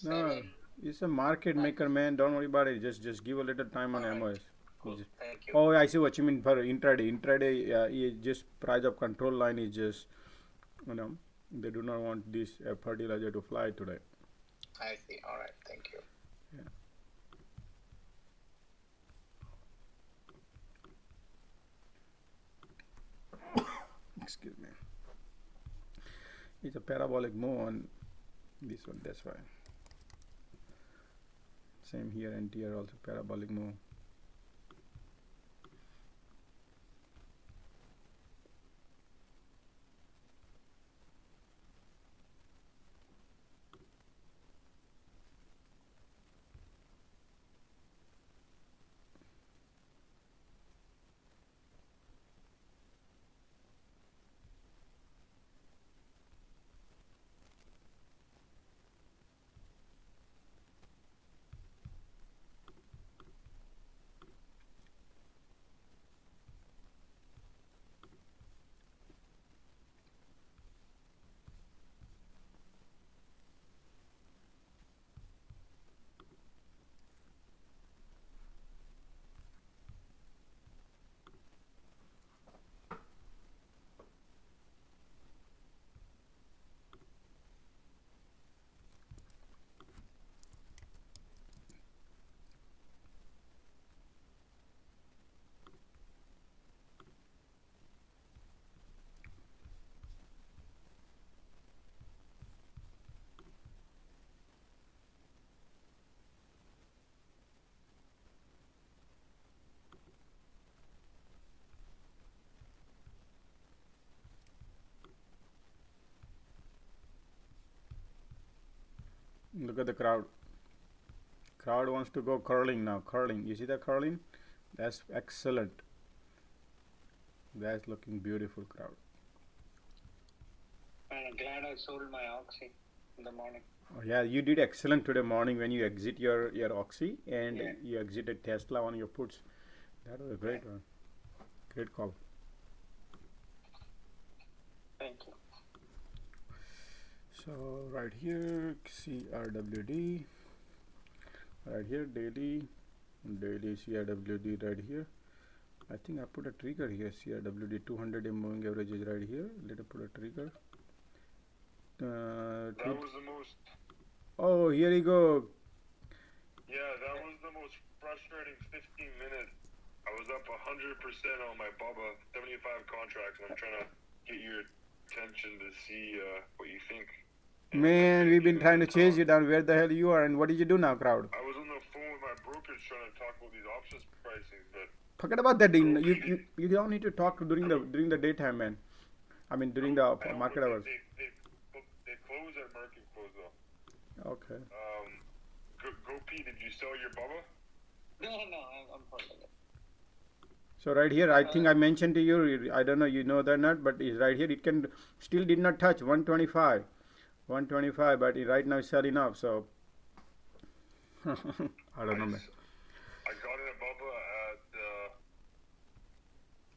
No, it's a market maker, man. Don't worry about it. Just give a little time on MOS. Cool. Thank you. Oh, I see what you mean for intraday. Intraday, is just price of control line is just, they do not want this fertilizer to fly today. I see. All right. Thank you. Yeah. Excuse me. It's a parabolic move on this one. That's why. Same here. NTR also parabolic move. Look at the crowd. Crowd wants to go curling now. Curling. You see that curling? That's excellent. That's looking beautiful, crowd. I'm glad I sold my Oxy in the morning. Oh, yeah, you did excellent today morning when you exit your Oxy and Yeah. you exited Tesla on your puts. That was a great one. Great call. Thank you. So right here, CRWD. Right here, daily CRWD right here. I think I put a trigger here. CRWD 200 moving average is right here. Let me put a trigger. That was the most. Oh, here you go. Yeah, that was the most frustrating 15 minutes. I was up 100% on my Bubba 75 contracts, and I'm trying to get your attention to see what you think. Man, we've been trying to chase you down. Where the hell you are? And what did you do now, crowd? I was on the phone with my brokerage trying to talk about these options pricing, but Forget about that. You don't need to talk during the daytime, man. I mean during the I know, market but hours. They close at market close though. Okay. Go P, did you sell your Bubba? No, I'm holding it. So right here, I think I mentioned to you. I don't know you know that or not, but it's right here. It can still did not touch 125, but right now it's selling up. So I don't know, man. I got in a Bubba at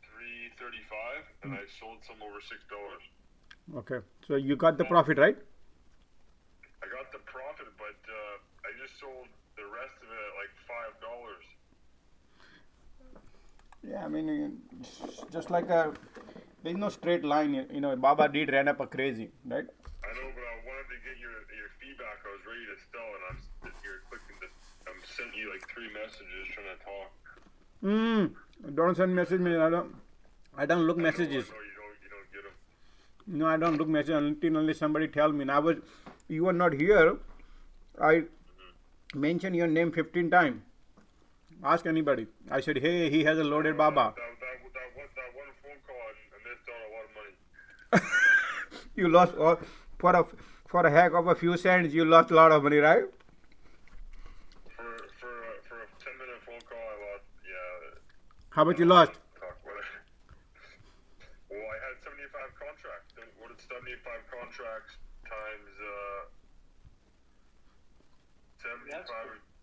335, and I sold some over $6. Okay. So you got the profit, right? I got the profit, but I just sold the rest of it at like $5. Yeah, I mean, just like there's no straight line. You know, Baba did ran up a crazy, right? I know, but I wanted to get your feedback. I was ready to sell, and I'm sitting here clicking the. I'm sending you like 3 messages trying to talk. Don't send message me. I don't look messages. I know you don't get them. No, I don't look messages until somebody tell me. Now, you were not here. I mentioned your name 15 times. Ask anybody. I said, hey, he has a loaded Baba. That one phone call, I missed out a lot of money. You lost for a heck of a few cents. You lost a lot of money, right? For a 10-minute phone call, I lost. Yeah. How much you lost? Well, I had 75 contracts. What is 75 contracts times 75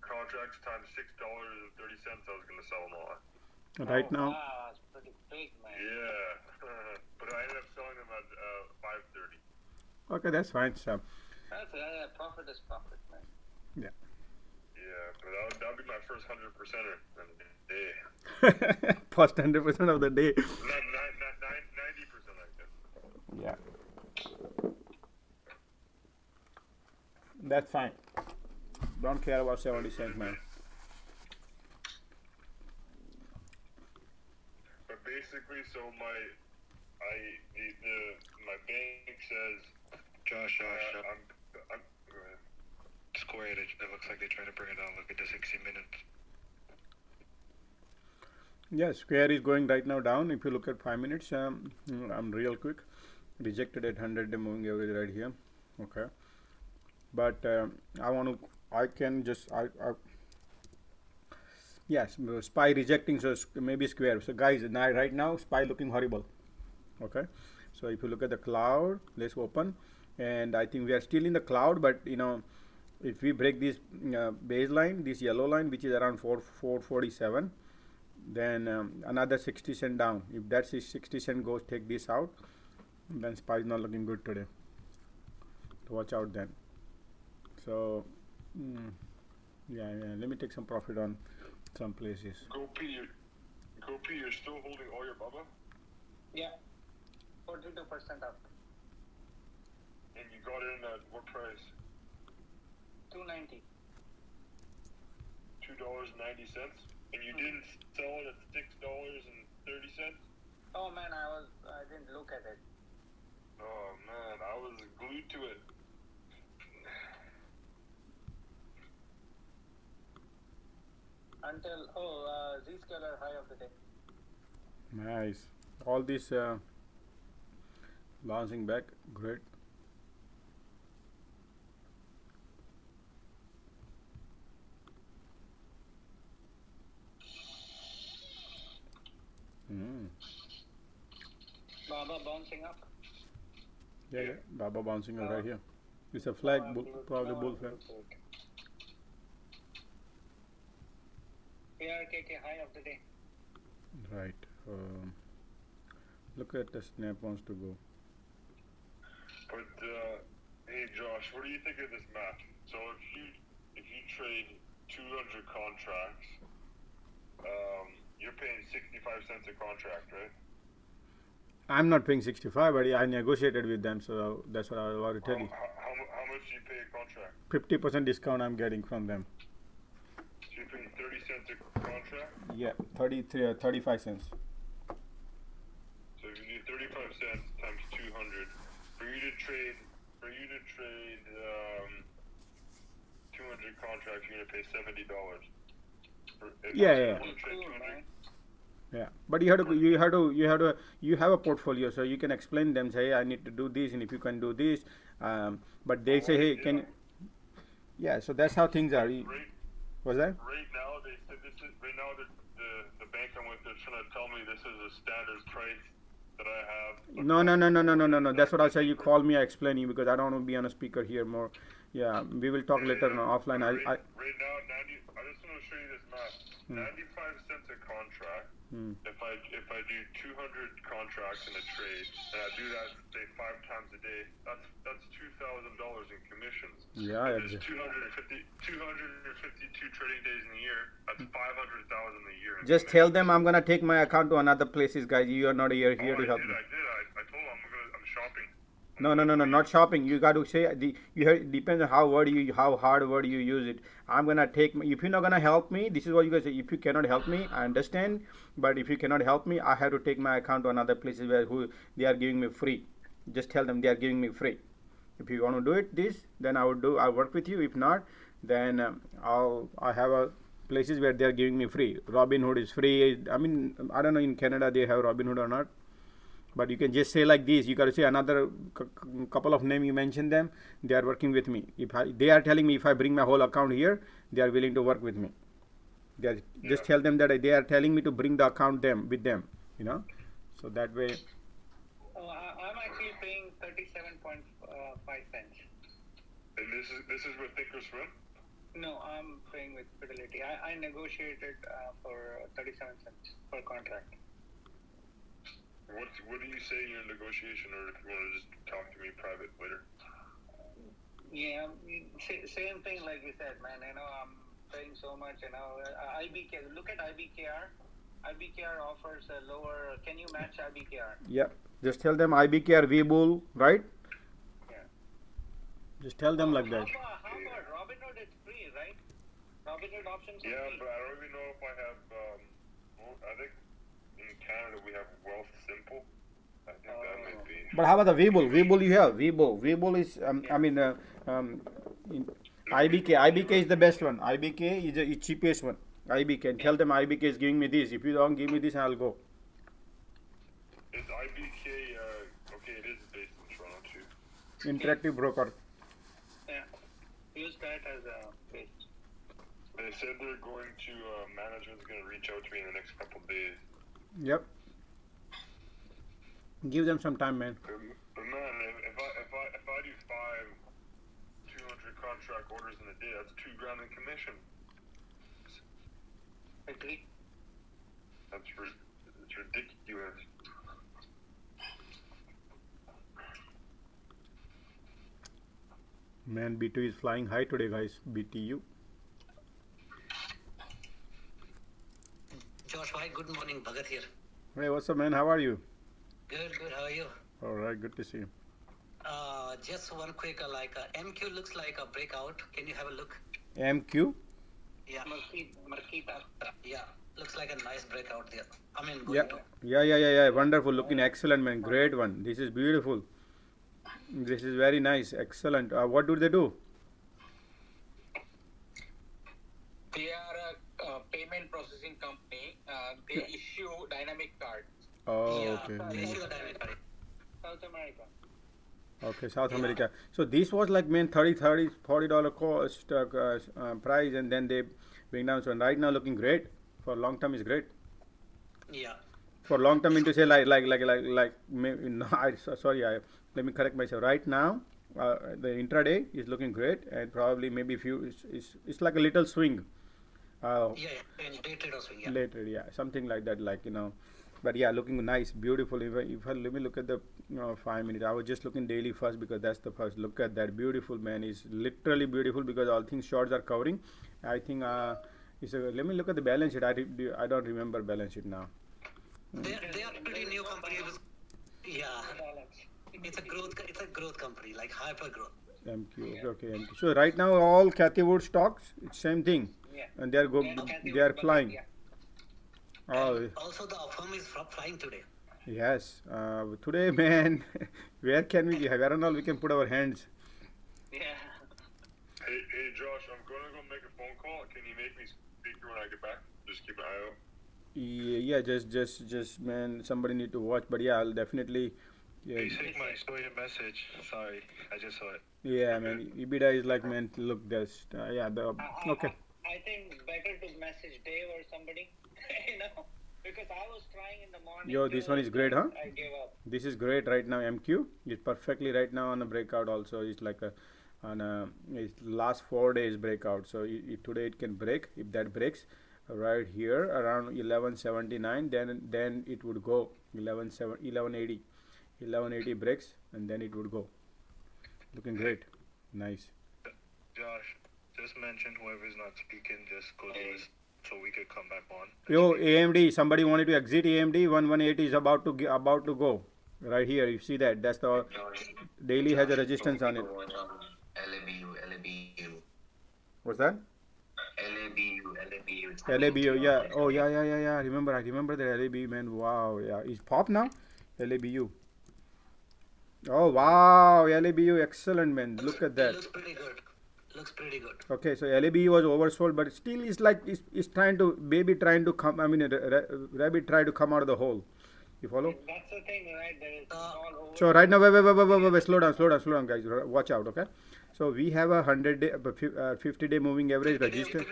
contracts times $6.30? I was gonna sell them all. Right now. Wow, that's pretty big, man. Yeah, but I ended up selling them at 5:30. Okay, that's fine. So. That's profit is profit, man. Yeah. Yeah, but that would be my first 100%er of the day. First 100% of the day. Not 90%, I guess. Yeah. That's fine. Don't care about 70 cents, man. But basically, so my bank says, Josh, I'm Square it. It looks like they try to bring it down. Look at the 60 minutes. Yeah, Square is going right now down. If you look at 5 minutes, I'm real quick. Rejected at 100 moving average right here. Okay. But yes, SPY rejecting, so maybe Square. So guys, right now SPY looking horrible. Okay. So if you look at the cloud, let's open, and I think we are still in the cloud, but you know, if we break this baseline, this yellow line, which is around 447, then another 60 cent down. If that 60 cent goes, take this out, then SPY is not looking good today. So watch out then. So yeah, let me take some profit on some places. Go P, you're still holding all your Bubba? Yeah, 42% up. And you got in at what price? $2.90. $2.90? And you didn't sell it at $6.30? Oh man, I didn't look at it. Oh man, I was glued to it. Until Zscaler high of the day. Nice. All this bouncing back, great. bouncing up? Yeah. Baba bouncing up right here. It's a flag, probably bull flag. ARKK high of the day. Right. Look at the snap wants to go. But hey Josh, what do you think of this math? So if you trade 200 contracts, you're paying 65 cents a contract, right? I'm not paying 65, but I negotiated with them, so that's what I want to tell you. How much do you pay a contract? 50% discount I'm getting from them. So you're paying 30 cents a contract? Yeah, 35 cents. So if you do 35 cents times 200, for you to trade 200 contracts, you're gonna pay $70. Yeah. Cool, man. Yeah, but you have a portfolio, so you can explain them. Say, I need to do this, and if you can do this, but they say, hey, can. Yeah, so that's how things are. What's that? Right now, they said this is right now the bank I'm with. They're trying to tell me this is a standard price that I have. No. That's what I say. You call me, I explain you because I don't want to be on a speaker here more. Yeah, we will talk later on offline. Right now, I just want to show you this math. 95 cents a contract. If I do 200 contracts in a trade, and I do that say 5 times a day, that's $2,000 in commissions. Yeah, There's 252 trading days in a year. That's 500,000 a year. Just tell them I'm gonna take my account to another places, guys. You are not here to help me. I did. I told them I'm shopping. No, not shopping. You got to say depends on how hard word you use it. I'm gonna take. If you're not gonna help me, this is what you guys say. If you cannot help me, I understand. But if you cannot help me, I have to take my account to another places where they are giving me free. Just tell them they are giving me free. If you want to do it then I'll work with you. If not, then I have a places where they are giving me free. Robinhood is free. I mean, I don't know in Canada they have Robinhood or not. But you can just say like this. You got to say another couple of names. You mention them. They are working with me. They are telling me if I bring my whole account here, they are willing to work with me. Just tell them that they are telling me to bring the account with them. So that way. I'm actually paying 37.5 cents. And this is with Thinkorswim? No, I'm paying with Fidelity. I negotiated for 37 cents per contract. What do you say in your negotiation, or if you want to just talk to me private later? Yeah, same thing like you said, man. I'm paying so much. IBK. Look at IBKR. IBKR offers a lower. Can you match IBKR? Yeah. Just tell them IBKR V-Bull, right? Yeah. Just tell them like that. How about Robinhood? It's free, right? Robinhood options. Yeah, but I don't even know if I have. I think in Canada we have Wealth Simple. I think that might be. But how about the V-Bull? V-Bull you have. V-Bull is IBK is the best one. IBK is the cheapest one. IBK. Tell them IBK is giving me this. If you don't give me this, I'll go. Is IBK okay? It is based in Toronto too. Interactive broker. Yeah. Use that as a base. They said they're going to management's going to reach out to me in the next couple of days. Yep. Give them some time, man. But man, if I do 200 contract orders in a day, that's $2,000 in commission. Agree. That's ridiculous. Man, B2 is flying high today, guys. BTU. Josh, hi, good morning. Bhagat here. Hey, what's up, man? How are you? Good. How are you? All right, good to see you. Just one quick, MQ looks like a breakout. Can you have a look? MQ? Yeah. Marquita. Yeah, looks like a nice breakout there. I mean, going to. Yeah. Wonderful. Looking excellent, man. Great one. This is beautiful. This is very nice. Excellent. What do they do? They are a payment processing company. They issue dynamic cards. Oh, Yeah, okay. they issue a dynamic card. South America. Okay, South America. So this was like $40 cost price, and then they bring down. So right now looking great. For long term is great. Yeah. For long term into say no, sorry, let me correct myself. Right now, the intraday is looking great, and probably maybe few it's like a little swing. And day trade also, yeah. Later, yeah, something like that, but yeah, looking nice, beautiful. Let me look at the 5 minutes. I was just looking daily first because that's the first. Look at that, beautiful, man. Is literally beautiful because all things shorts are covering. I think let me look at the balance sheet. I don't remember balance sheet now. They are pretty new company. Yeah, it's a growth company, like hyper growth. MQ, okay, MQ. So right now all Cathy Wood stocks, it's same thing, and they are flying. Oh, Also, the firm is flying today. yes. Today, man, where and all we can put our hands. Yeah. Hey, Josh, I'm going to go make a phone call. Can you make me speaker when I get back? Just keep an eye out. Yeah, just man, somebody need to watch. But yeah, I'll definitely. Yeah, Hey, Sigma, I saw your message. Sorry, I just saw it. yeah, man. EBITDA is like, man, look, this. Yeah, okay. I think better to message Dave or somebody, because I was trying in the morning. Yo, this one is great, huh? I gave up. This is great right now. MQ is perfectly right now on a breakout. Also, it's like it's last 4 days breakout. So today it can break. If that breaks right here around 1179, then it would go 1180. 1180 breaks, and then it would go. Looking great. Nice. Josh, just mention whoever's not speaking, just go to list so we could come back on. Yo, AMD, somebody wanted to exit AMD. 1180 is about to go. Right here, you see that? That's the daily has a resistance on it. LABU. What's that? LABU. LABU, yeah. Oh, yeah. I remember the LABU, man. Wow, yeah. Is pop now? LABU. Oh, wow. LABU, excellent, man. Look at that. Looks pretty good. Okay, so LABU was oversold, but still it's like it's trying to come. I mean, rabbit try to come out of the hole. You follow? That's the thing, right? There is all over. So right now, wait, slow down, guys. Watch out, okay? So we have a 100-day, 50-day moving average resistance.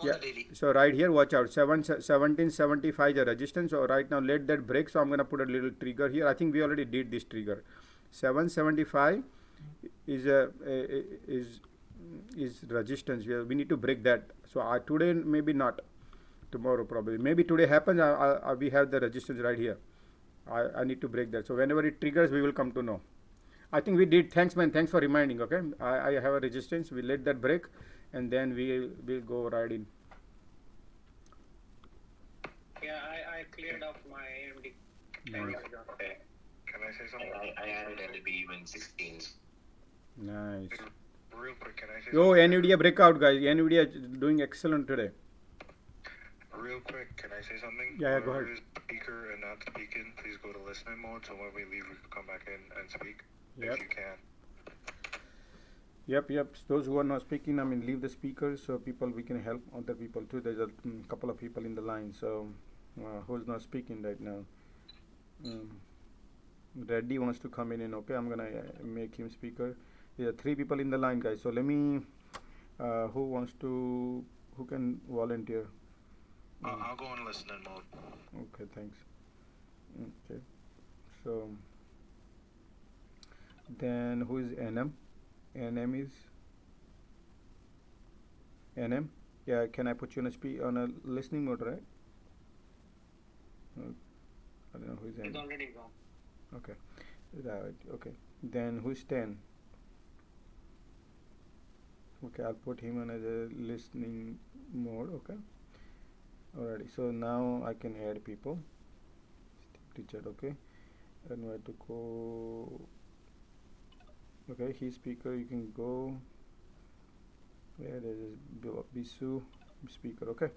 Yeah. So right here, watch out. 1775 is a resistance. So right now, let that break. So I'm gonna put a little trigger here. I think we already did this trigger. 775 is resistance. We need to break that. So today maybe not. Tomorrow probably. Maybe today happens. We have the resistance right here. I need to break that. So whenever it triggers, we will come to know. I think we did. Thanks, man. Thanks for reminding. Okay, I have a resistance. We let that break, and then we'll go right in. Yeah, I cleared off my AMD. Nice. Okay. Can I say something? I added LABU in 16s. Nice. Real quick, can I say Yo, something? NVIDIA breakout, guys. NVIDIA doing excellent today. Real quick, can I say something? Yeah, go ahead. Whoever is speaker and not speaking, please go to listening mode so when we leave, we can come back in and speak. Yep. If you can. Yep. Those who are not speaking, I mean, leave the speakers so we can help other people too. There's a couple of people in the line. So who's not speaking right now? Reddy wants to come in, and okay, I'm gonna make him speaker. There are 3 people in the line, guys. So let me. Who can volunteer? I'll go in listening mode. Okay, thanks. Okay, so then who is NM? NM is NM. Yeah, can I put you on a listening mode, right? I don't know who is NM. It's already gone. Okay, right. Okay, then who's 10? Okay, I'll put him on as a listening mode. Okay. Alrighty, so now I can add people. Richard, okay. And where to go? Okay, his speaker, you can go. Where is Bisu speaker? Okay,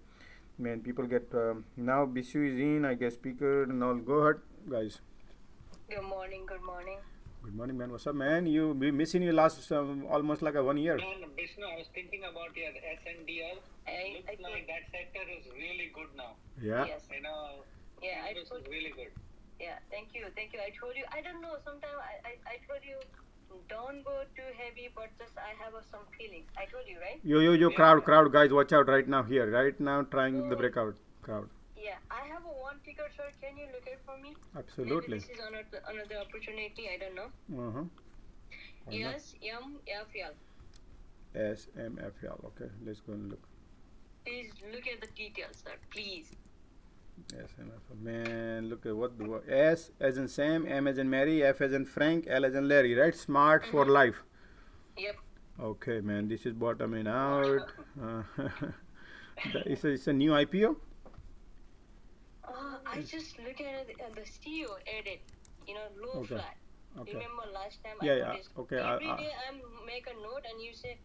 man, people get now. Bisu is in, I guess. Speaker, and all. Go ahead, guys. Good morning. Good morning, man. What's up, man? You be missing you last almost like a 1 year. Man, Vishnu, I was thinking about your SNDL. Looks like that sector is really good now. Yeah. Yes. Yeah, this is really good. Yeah, thank you. I told you, I don't know, sometimes I told you, don't go too heavy, but just I have some feeling. I told you, right? Yo, crowd, guys, watch out right now here. Right now, trying the breakout. Crowd. Yeah, I have a one ticker, sir. Can you look it for me? Absolutely. Maybe this is another opportunity. I don't know. Uh-huh. Yes, MFL. SMFL. Okay, let's go and look. Please look at the details, sir. Please. SMFL. Man, look at what S as in Sam, M as in Mary, F as in Frank, L as in Larry, right? Smart for life. Yep. Okay, man, this is bottoming out. It's a new IPO? I just look at it, the CEO added, low Okay. flat. Okay. Remember last time Yeah, I yeah. noticed Okay. every day I make a note and you say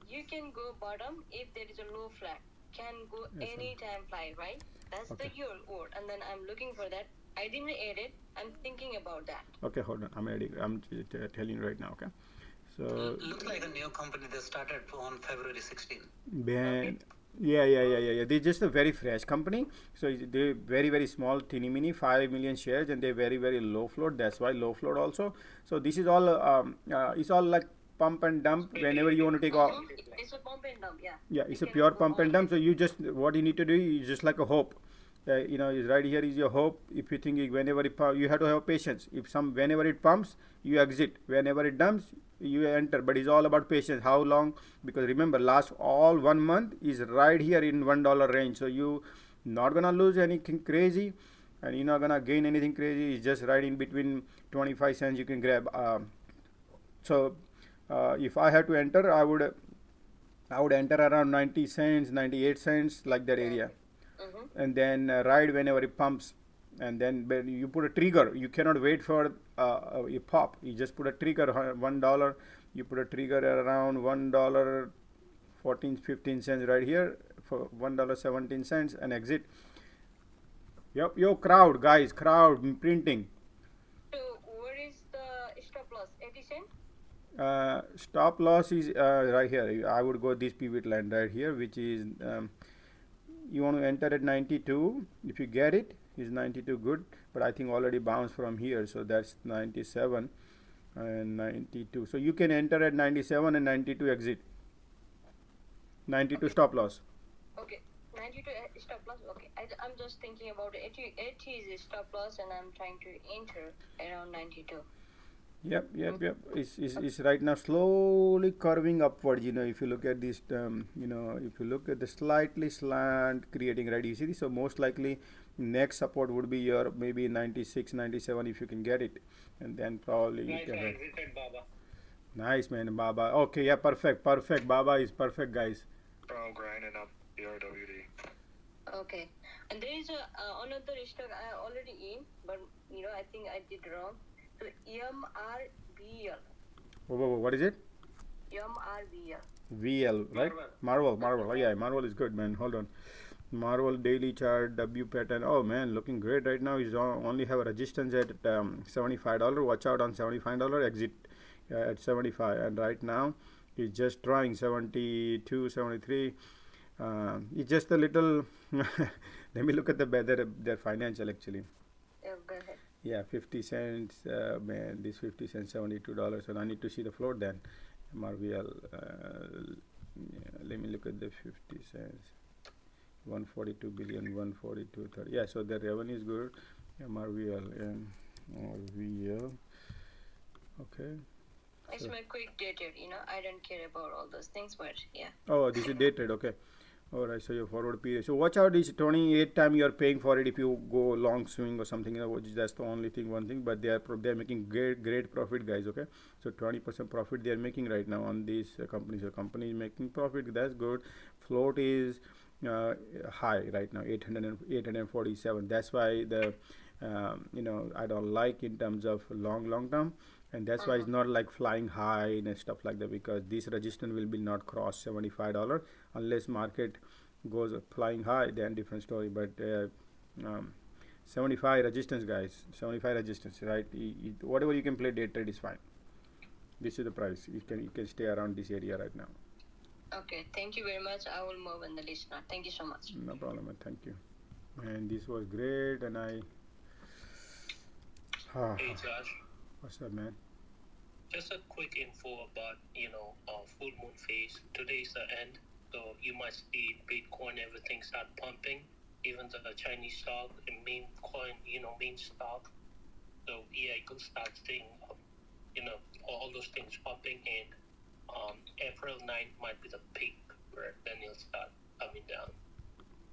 you can go bottom if there is a low flat. Can go Yes, sir. anytime fly, right? That's Okay. the your word. And then I'm looking for that. I didn't add it. I'm thinking about that. Okay, hold on. I'm ready. I'm telling you right now. Okay. So. Looks like a new company that started on February 16. Ben, yeah. They're just a very fresh company. So they're very, very small, teeny mini, 5 million shares, and they're very, very low float. That's why low float also. So this is all, it's all like pump and dump whenever you want to take off. It's a pump and dump, yeah. Yeah, it's a You pure can go pump and on dump. So you just, what you need to do is just like a hope. Is right here is your hope. If you think whenever it you have to have patience. Whenever it pumps, you exit. Whenever it dumps, you enter. But it's all about patience. How long? Because remember, last all 1 month is right here in $1 range. So you not gonna lose anything crazy, and you're not gonna gain anything crazy. It's just right in between 25 cents you can grab. If I had to enter, I would enter around 90 cents, 98 cents, like that area. And then ride whenever it pumps, and then when you put a trigger, you cannot wait for a pop. You just put a trigger, $1. You put a trigger around $1 14 15 cents right here for $1.17 and exit. Yep, yo, crowd guys, crowd printing. So where is the stop loss? 80 cents? Stop loss is right here. I would go this pivot line right here, which is you want to enter at 92. If you get it, is 92 good, but I think already bounced from here, so that's 97 and 92. So you can enter at 97 and 92 exit. 92 Okay. stop loss. Okay. 92 stop loss. Okay. I'm just thinking about 80 is a stop loss and I'm trying to enter around 92. Yep. It's right now slowly curving upward. If you look at this, if you look at the slightly slant creating, right, you see this. So most likely next support would be your maybe 96, 97 if you can get it, and then probably you Nice, can. I exited Baba. Nice, man, Baba. Okay, yeah, perfect. Baba is perfect, guys. Bro, grinding up BRWD. Okay. And there is another stock I already in, but I think I did wrong. So MRVL. What is it? MRVL. VL, right? Marvel. Oh, yeah, Marvel is good, man. Hold on. Marvel daily chart, W pattern. Oh man, looking great right now. Is only have a resistance at $75. Watch out on $75. Exit at 75. And right now, it's just trying 72, 73. It's just a little. Let me look at their financial actually. Yeah, go ahead. Yeah, 50 cents. Man, this 50 cents, $72. And I need to see the float then. MRVL. Let me look at the 50 cents. 142 billion, 142.30. Yeah, so the revenue is good. MRVL. Okay. It's So, my quick dated, I don't care about all those things, but yeah. oh, this is dated. Okay. All right. So your forward period. So watch out. This 28 time you are paying for it if you go long swing or something. Which is that's the only thing. One thing, but they're making great profit, guys. Okay. So 20% profit they are making right now on these companies. So company is making profit. That's good. Float is high right now, 847. That's why the I don't like in terms of long term, and that's why it's not like flying high and stuff like that, because this resistance will be not cross $75 unless market goes flying high, then different story. But 75 resistance, guys, 75 resistance, right? Whatever you can play day trade is fine. This is the price. You can stay around this area right now. Okay, thank you very much. I will move in the list now. Thank you so much. No problem, man. Thank you. And this was great, and I. Hey Josh, What's up, man? just a quick info about full moon phase. Today's the end, so you might see Bitcoin everything start pumping even the Chinese stock and meme coin, meme stock. So yeah, you could start seeing, all those things popping in. April 9th might be the peak where then you'll start coming down.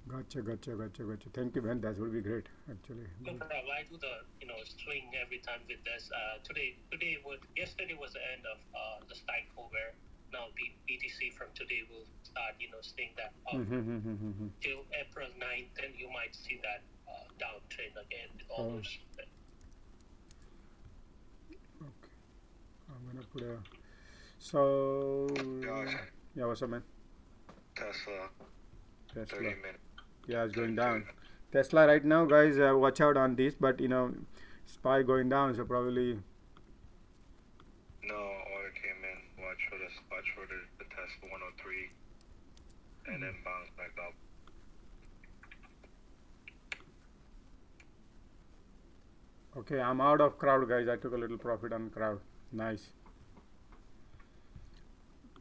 Gotcha. Thank you, man. That would be great, actually. No problem. I do the swing every time with this. Yesterday was the end of the cycle where now BTC from today will start staying that up till April 9th. Then you might see that downtrend again with all those. Okay, I'm gonna put a. So yeah, what's up, man? Tesla. 30 minutes. Yeah, it's going down. Tesla right now, guys. Watch out on this, but SPY going down, so probably. No order came in. Watch for the Tesla 103, and then bounce back up. Okay, I'm out of crowd, guys. I took a little profit on crowd. Nice.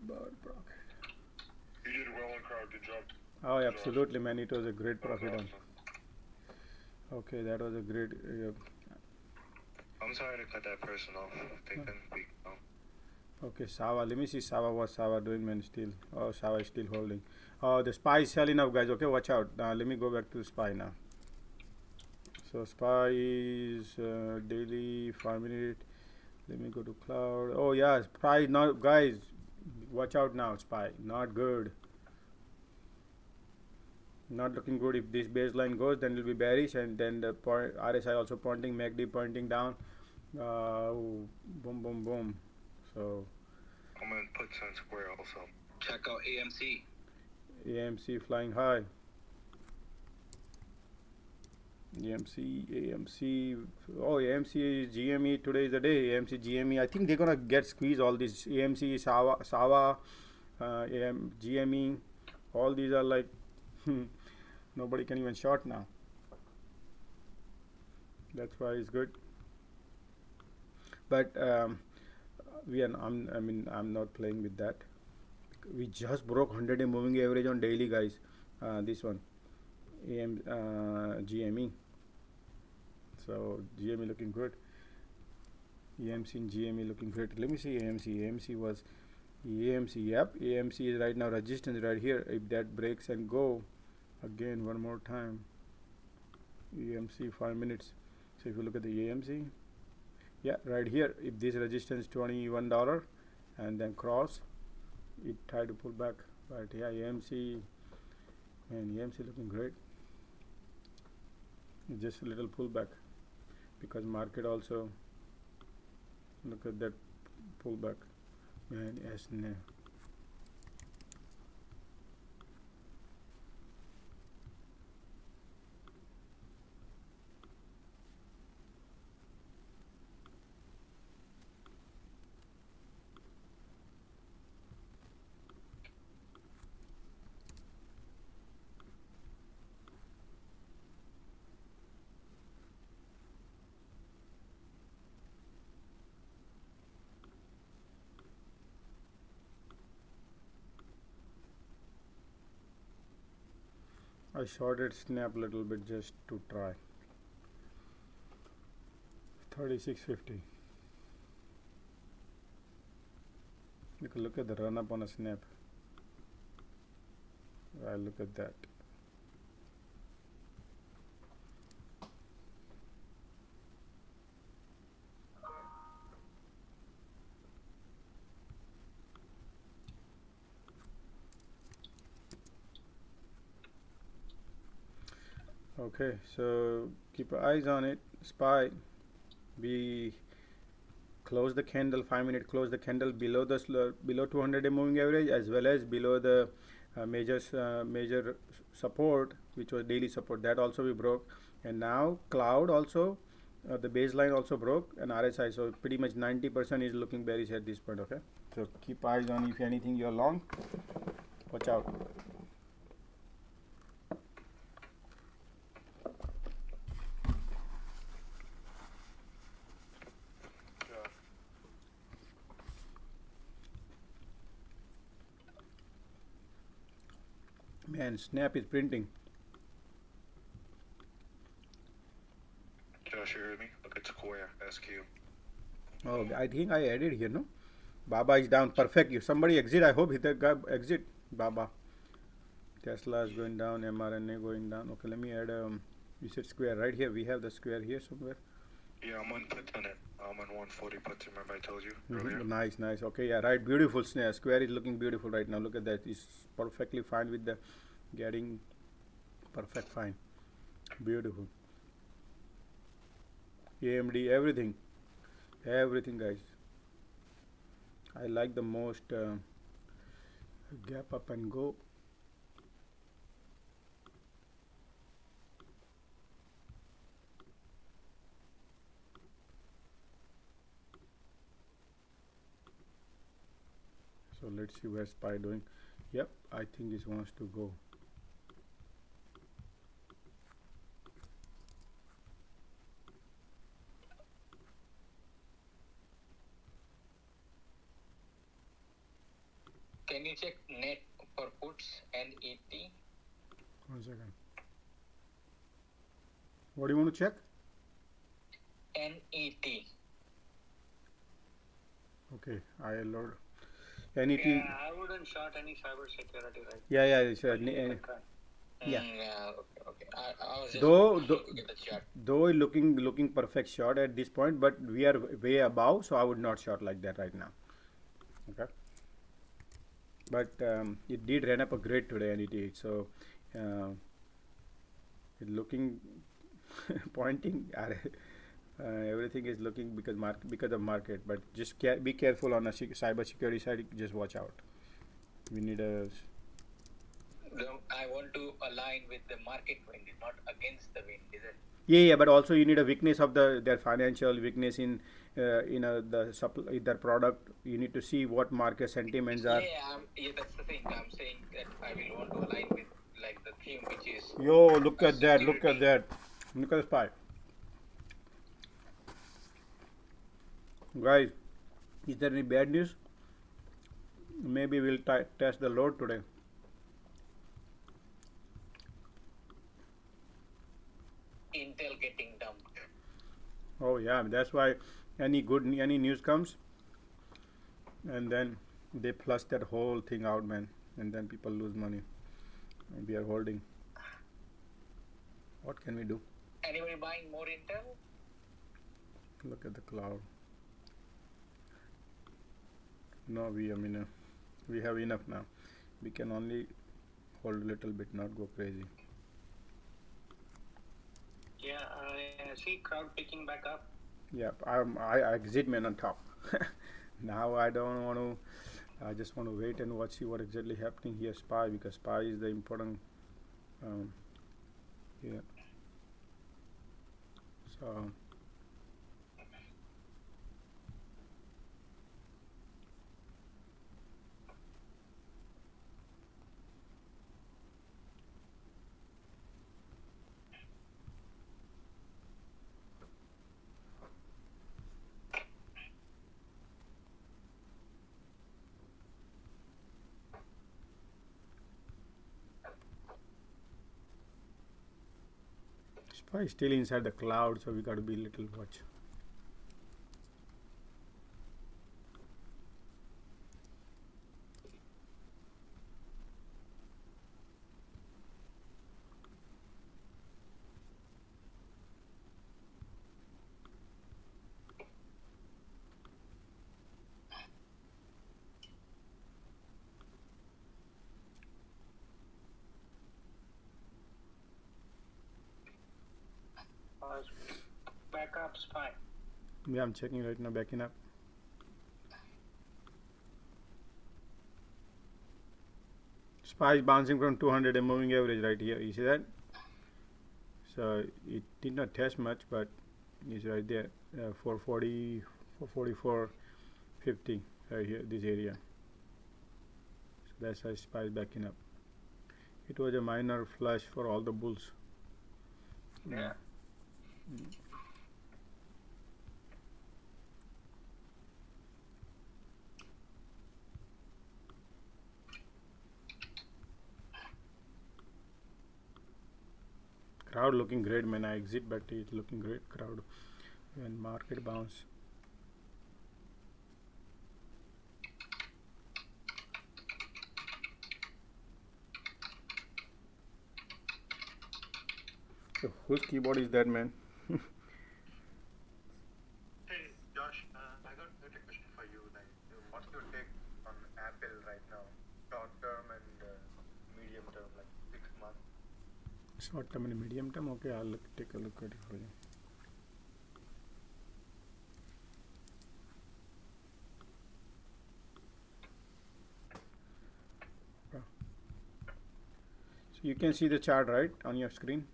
But profit. You did well on crowd. Good job. Oh, absolutely, man. It was a great profit on. Okay, that was a great. I'm sorry to cut that person off. They couldn't speak. No. Okay, Sava. Let me see Sava. What Sava doing, man? Still. Oh, Sava is still holding. Oh, the SPY is selling up, guys. Okay, watch out. Let me go back to SPY now. So SPY is daily 5 minute. Let me go to cloud. Oh yeah, SPY now, guys. Watch out now. SPY not good. Not looking good. If this baseline goes, then it will be bearish, and then the RSI also pointing, MACD pointing down. Boom. So I'm gonna put some square also. Check out AMC. AMC flying high. AMC. Oh, AMC GME. Today is the day. AMC GME. I think they're gonna get squeezed. All these AMC, Sawa, GME. All these are like. Nobody can even short now. That's why it's good. But I'm not playing with that. We just broke 100-day moving average on daily, guys. This one, GME. So GME looking good. AMC and GME looking great. Let me see AMC. Yep, AMC is right now resistance right here. If that breaks and go again one more time, AMC 5 minutes. So if you look at the AMC, yeah, right here, if this resistance $21 and then cross, it tried to pull back. But yeah, AMC, man, AMC looking great. Just a little pullback because market also, look at that pullback, man. Yes, no. I shorted snap a little bit just to try. 36.50. You can look at the run up on a snap. I look at that. Okay, so keep your eyes on it. SPY, we close the candle 5 minute, close the candle below the below 200-day moving average as well as below the major support, which was daily support. That also we broke, and now cloud also the baseline also broke, and RSI. So pretty much 90% is looking bearish at this point. Okay, so keep eyes on. If anything you're long, watch out. Man, snap is printing. SQ. Oh, I think I added here, no? Baba is down. Perfect. You somebody exit. I hope hit the guy exit. Baba. Tesla is going down. mRNA going down. Okay, let me add. You said square right here. We have the square here somewhere. Yeah, I'm on puts on it. I'm on 140 puts. Remember I told you earlier? Nice, nice. Okay, yeah, right. Beautiful. Square is looking beautiful right now. Look at that. It's perfectly fine with the getting perfect fine. Beautiful. AMD, everything. Everything, guys. I like the most gap up and go. So let's see where SPY doing. Yep, I think this wants to go. Can you check net for puts and ET? 1 second. What do you want to check? NET. Okay, I load. NET. Yeah, I wouldn't short any cyber security, right? Yeah, yeah, it's yeah. Yeah, okay. I was just Though looking at the chart. though looking perfect short at this point, but we are way above, so I would not short like that right now. Okay. But it did run up a grade today, NET. So it looking pointing. Everything is looking because of market, but just be careful on the cyber security side. Just watch out. We need a. I want to align with the market wind, not against the wind, is it? Yeah, but also you need a weakness of their financial weakness in the supply their product. You need to see what market sentiments are. Yeah, that's the thing. I'm saying that I will want to align with like the theme, which is. Yo, look at that! Look at that! Look at the SPY. Guys, is there any bad news? Maybe we'll test the load today. Intel getting dumped. Oh yeah, that's why any news comes, and then they flush that whole thing out, man, and then people lose money. And we are holding. What can we do? Anybody buying more Intel? Look at the cloud. No, we have enough now. We can only hold a little bit, not go crazy. Yeah, I see crowd picking back up. Yeah, I exit man on top. Now I don't want to. I just want to wait and watch, see what exactly happening here. SPY, because SPY is the important. Yeah. So. SPY is still inside the cloud, so we got to be little watch. Back up, SPY. Yeah, I'm checking right now, backing up. SPY is bouncing from 200 and moving average right here. You see that? So it did not test much, but it's right there. 440, 444, 50 right here, this area. So that's why SPY is backing up. It was a minor flush for all the bulls. Yeah. Crowd looking great, man. I exit, but it's looking great. Crowd when market bounce. So whose keyboard is that, man? Hey, Josh, I got a question for you. Like, what's your take on Apple right now? Short term and medium term, like 6 months. Short term and medium term. Okay, I'll take a look at it for you. So you can see the chart right on your screen.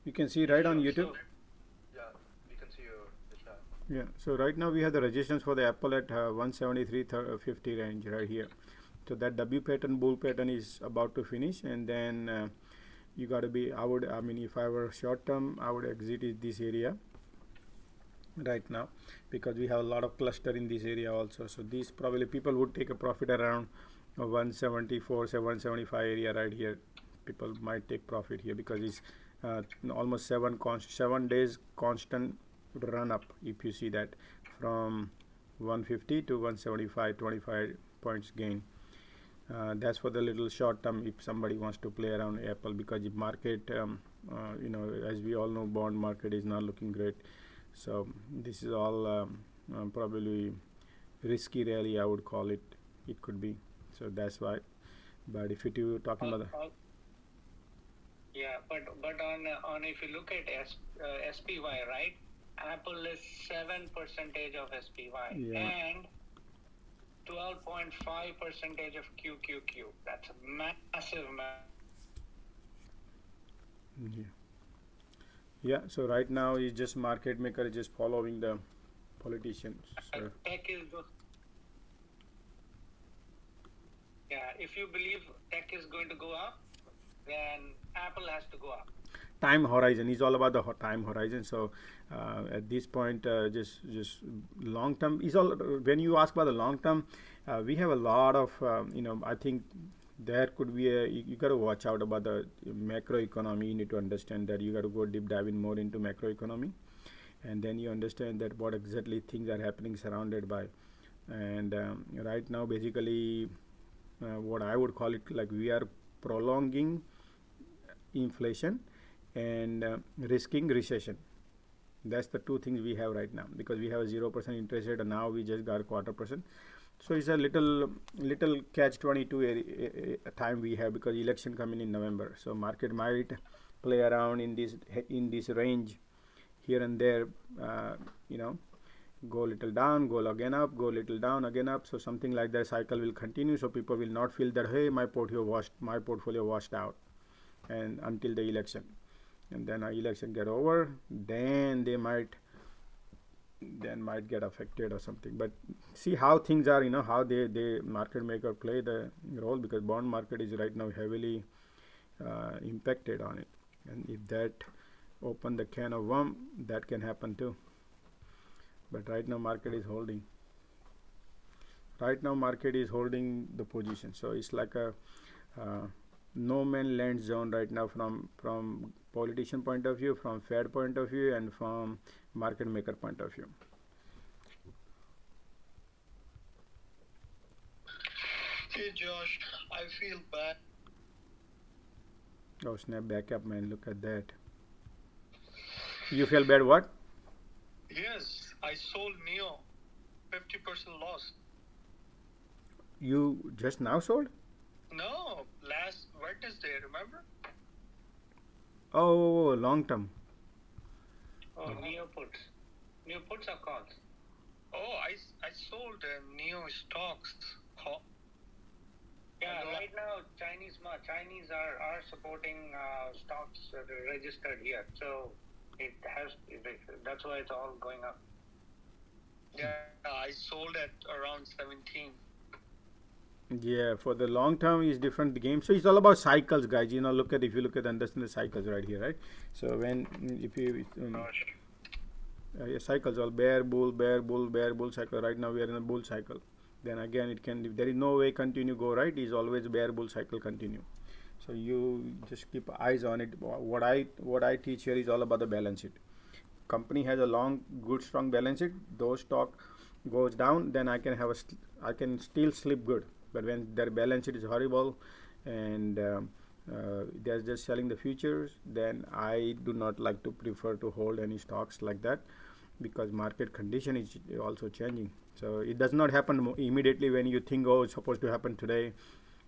You can see right on YouTube. Yeah, we can see the chart. Yeah, so right now we have the resistance for the Apple at 173.50 range right here. So that W pattern, bull pattern is about to finish, and then you got to be, I mean, if I were short term, I would exit this area right now, because we have a lot of cluster in this area also. So these probably people would take a profit around 174, 175 area right here. People might take profit here because it's almost 7 days constant run up. If you see that from 150 to 175, 25 points gain. That's for the little short term if somebody wants to play around Apple, because if market you know, as we all know, bond market is not looking great. So this is all probably risky rally, I would call it. It could be. So that's why. But if you talking about the yeah, but on if you look at SPY, right? Apple is 7% of SPY, Yeah. and 12.5% of QQQ. That's a massive. Yeah. Yeah, so right now is just market maker just following the politicians. So Tech is yeah. If you believe tech is going to go up, then Apple has to go up. time horizon is all about the time horizon. So at this point, just long term is all. When you ask about the long term, we have a lot of you know, I think there could be a, you got to watch out about the macro economy. You need to understand that you got to go deep dive in more into macro economy, and then you understand that what exactly things are happening surrounded by. And right now basically what I would call it, like we are prolonging inflation and risking recession. That's the two things we have right now, because we have a 0% interest rate and now we just got a 1/4%. So it's a little catch 22 time we have, because election coming in November. So market might play around in this range here and there, you know, go little down, go again up, go little down, again up. So something like that cycle will continue. So people will not feel that, hey, my portfolio washed out, and until the election. And then our election get over, then they might get affected or something. But see how things are, you know, how they market maker play the role, because bond market is right now heavily impacted on it. And if that open the can of worm, that can happen too. But right now market is holding. Right now market is holding the position. So it's like a no man land zone right now, from politician point of view, from Fed point of view, and from market maker point of view. Hey Josh, I feel bad. Oh, snap back up, man. Look at that. You feel bad what? Yes, I sold Neo, 50% loss. You just now sold? No, last Wednesday, remember? Oh, long term. Oh, Neo puts. Neo puts or calls? Oh, I sold Neo stocks. Yeah, right now Chinese are supporting stocks registered here, so it has. That's why it's all going up. Yeah, I sold at around 17. Yeah, for the long term is different game. So it's all about cycles, guys. You know, if you look at understand the cycles right here, right? So when if you yeah, cycles all bear bull cycle. Right now we are in a bull cycle. then again it can, if there is no way continue go right, is always bear bull cycle continue. So you just keep eyes on it. What I teach here is all about the balance sheet. Company has a long, good, strong balance sheet. Those stock goes down, then I can have I can still sleep good. But when their balance sheet is horrible, and they're just selling the futures, then I do not like to prefer to hold any stocks like that, because market condition is also changing. So it does not happen immediately when you think, oh, it's supposed to happen today,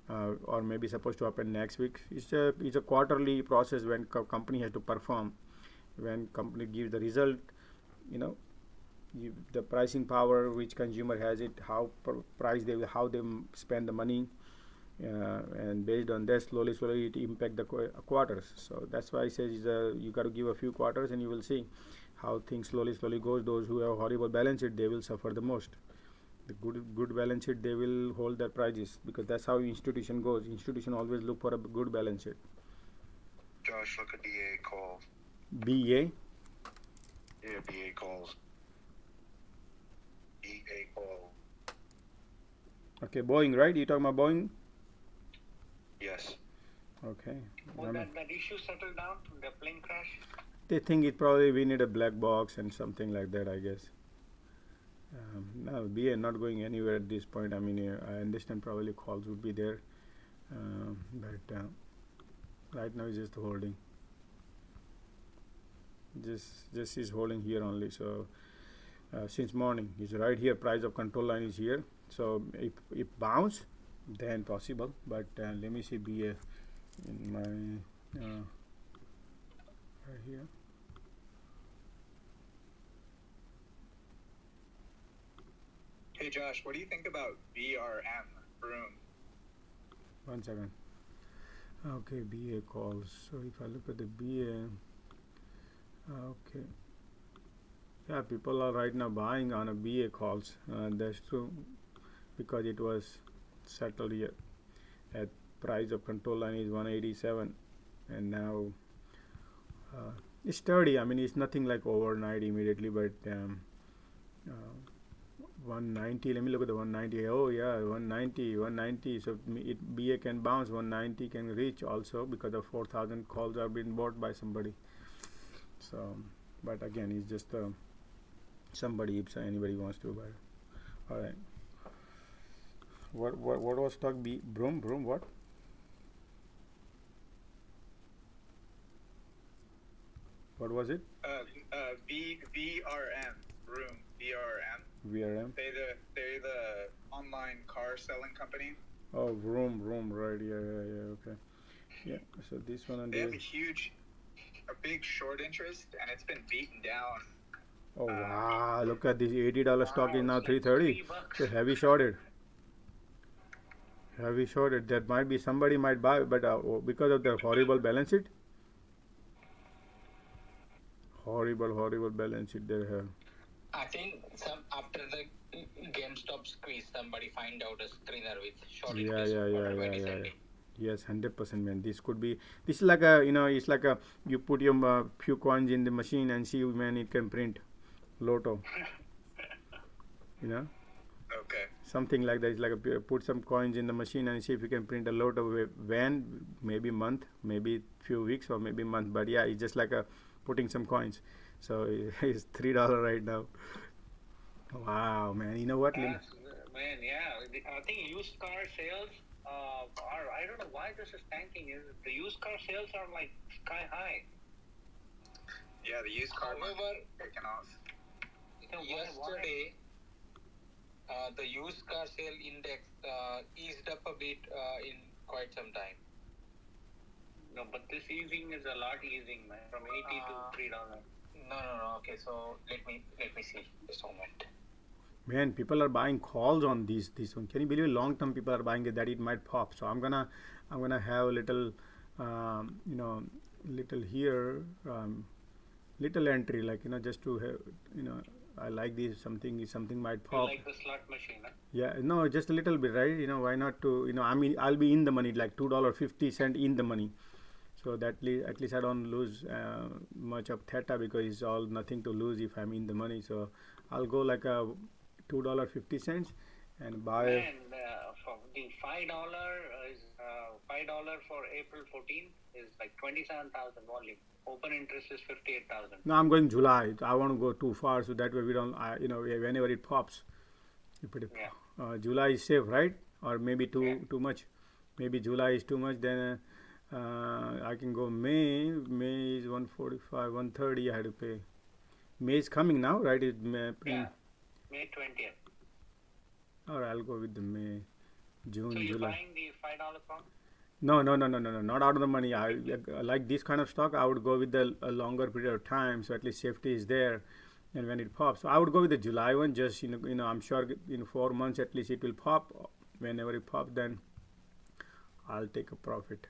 or maybe supposed to happen next week. It's a quarterly process when company has to perform. When company gives the result, you know, the pricing power which consumer has it, how how they spend the money, and based on that, slowly it impact the quarters. So that's why I say you got to give a few quarters and you will see how things slowly goes. Those who have horrible balance sheet, they will suffer the most. The good balance sheet, they will hold their prices, because that's how institution goes. Institution always look for a good balance sheet. Josh, look at BA calls. BA? Yeah, BA calls. BA call. Okay, Boeing, right? You talking about Boeing? Yes. Okay. Will that issue settle down? The plane crash? They think it probably we need a black box and something like that, I guess. No, BA not going anywhere at this point. I mean, I understand probably calls would be there, but right now it's just holding. Just is holding here only. So since morning, it's right here. Price of control line is here. So if bounce, then possible. But let me see BA in my right here. Hey Josh, what do you think about BRM, Broom? 1 second. Okay, BA calls. So if I look at the BA, okay. Yeah, people are right now buying on a BA calls. That's true, because it was settled here at price of control line is 187, and now it's sturdy. I mean, it's nothing like overnight immediately, but 190. Let me look at the 190. Oh yeah, 190. So BA can bounce. 190 can reach also, because the 4,000 calls are being bought by somebody. So, but again, it's just somebody, if anybody wants to buy. All right. What was stock? Broom what? What was it? VRM, Broom, VRM. VRM. They're the online car selling company. Oh, Vroom, right? Yeah. Okay. Yeah. So this one and they have a big short interest, and it's been beaten down. Oh wow! Look at this $80 stock is now 330. So heavy shorted. That might be somebody might buy, but because of the horrible balance sheet. Horrible balance sheet they have. I think after the GameStop squeeze, somebody find out a screener with short Yeah. Yes, 100%, man. This is like it's like you put your few coins in the machine and see when it can print lotto. Okay. Something like that. It's like put some coins in the machine and see if you can print a lotto. When, maybe month, maybe few weeks, or maybe month. But yeah, it's just like putting some coins. So it's $3 right now. Wow, man. You know what? Man, yeah. I think used car sales are, I don't know why this is tanking. The used car sales are like sky high. Yeah, the used car market taking off. Yesterday, the used car sale index eased up a bit in quite some time. No, but this easing is a lot easing, man, from 80 to $3. No. Okay, so let me see just a moment. Man, people are buying calls on this one. Can you believe long term people are buying it, that it might pop? So I'm gonna have a little little here little entry, like just to have I like this, something might pop. You like the slot machine, huh? Yeah, no, just a little bit, right? Why not to I mean, I'll be in the money, like $2.50 in the money. So that at least I don't lose much of theta, because it's all nothing to lose if I'm in the money. So I'll go like a $2.50, and buy. Man, for the $5 is $5 for April 14th is like 27,000 volume. Open interest is 58,000. No, I'm going July. I want to go too far, so that way we don't. Whenever it pops, you put it. July is safe, right? Or maybe too much. Maybe July is too much. Then I can go May. May is 145, 130. I had to pay. May is coming now, right? May 20th. Or I'll go with the May, June, So you're July. buying the $5 from? No, not out of the money. I like this kind of stock. I would go with a longer period of time, so at least safety is there, and when it pops, so I would go with the July one. Just I'm sure in 4 months at least it will pop. Whenever it pops, then I'll take a profit.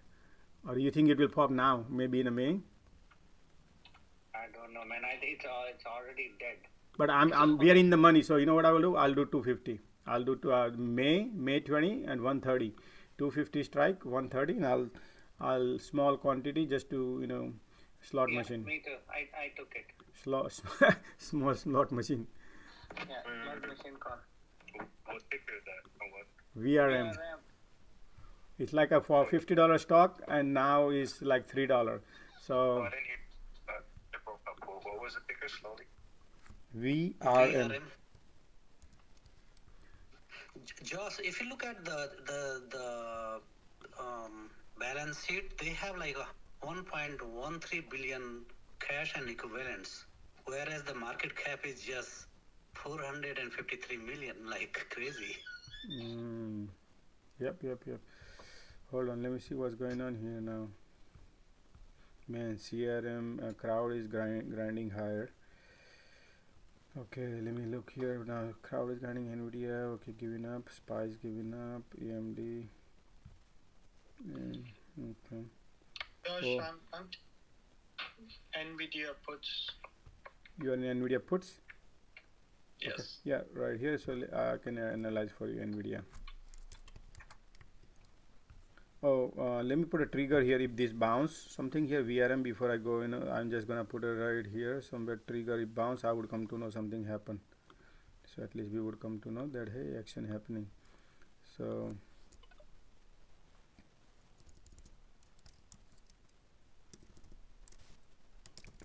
Or do you think it will pop now? Maybe in a May. I don't know, man. I think it's already dead. But we are in the money, so you know what I will do? I'll do 250. I'll do May 20 and 130. 250 strike, 130, and I'll small quantity just to slot machine. Me too. I took it. Small slot machine. Yeah, slot machine call. What ticker is that? VRM. It's like a for $50 stock, and now is like $3. So. I didn't hear that. It broke up. What was the ticker slowly? VRM. Josh, if you look at the balance sheet, they have like a 1.13 billion cash and equivalents, whereas the market cap is just 453 million, like crazy. Yep. Hold on, let me see what's going on here now. Man, CRM crowd is grinding higher. Okay, let me look here now. Crowd is grinding. Nvidia, okay, giving up. SPY is giving up. AMD. Okay. Josh, I'm Nvidia puts. You are in Nvidia puts? Yes. Okay. Yeah, right here. So I can analyze for you Nvidia. Let me put a trigger here. If this bounce something here VRM before I go, I'm just gonna put it right here somewhere. Trigger if bounce, I would come to know something happen. So at least we would come to know that hey, action happening. So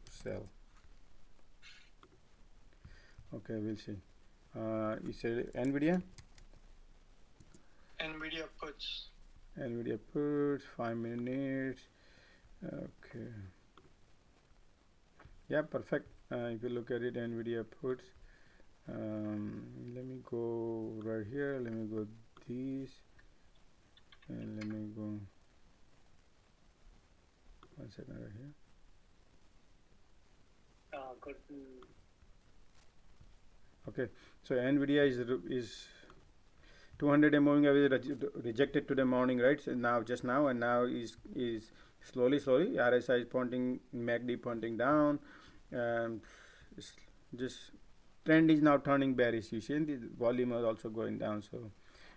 sell. Okay, we'll see. You said Nvidia? Nvidia puts. Nvidia puts 5 minutes. Okay. Yeah, perfect. If you look at it, Nvidia puts. Let me go right here. Let me go this, and let me go. 1 second right here. Good. Okay, so Nvidia is 200 moving average rejected to the morning, right? So just now is slowly RSI is pointing, MACD pointing down, and just trend is now turning bearish. You see, the volume is also going down. So,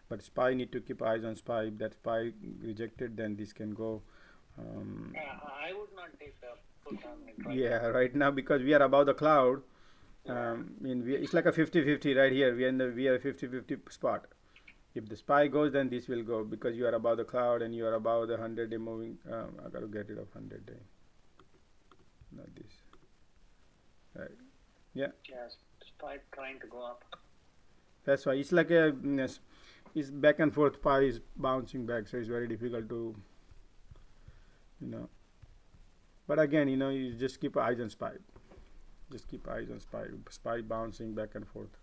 but SPY need to keep eyes on SPY. If that SPY rejected, then this can go. I would not take a put on it. Right yeah, right now because we are above the cloud. It's like a 50-50 right here. We are a 50-50 spot. If the SPY goes, then this will go because you are above the cloud and you are above the 100-day moving. I got to get rid of 100-day. Not this. Right. Yeah. Yes. SPY trying to go up. That's why it's like it's back and forth. SPY is bouncing back, so it's very difficult to, But again, you just keep eyes on SPY. Just keep eyes on SPY. SPY bouncing back and forth.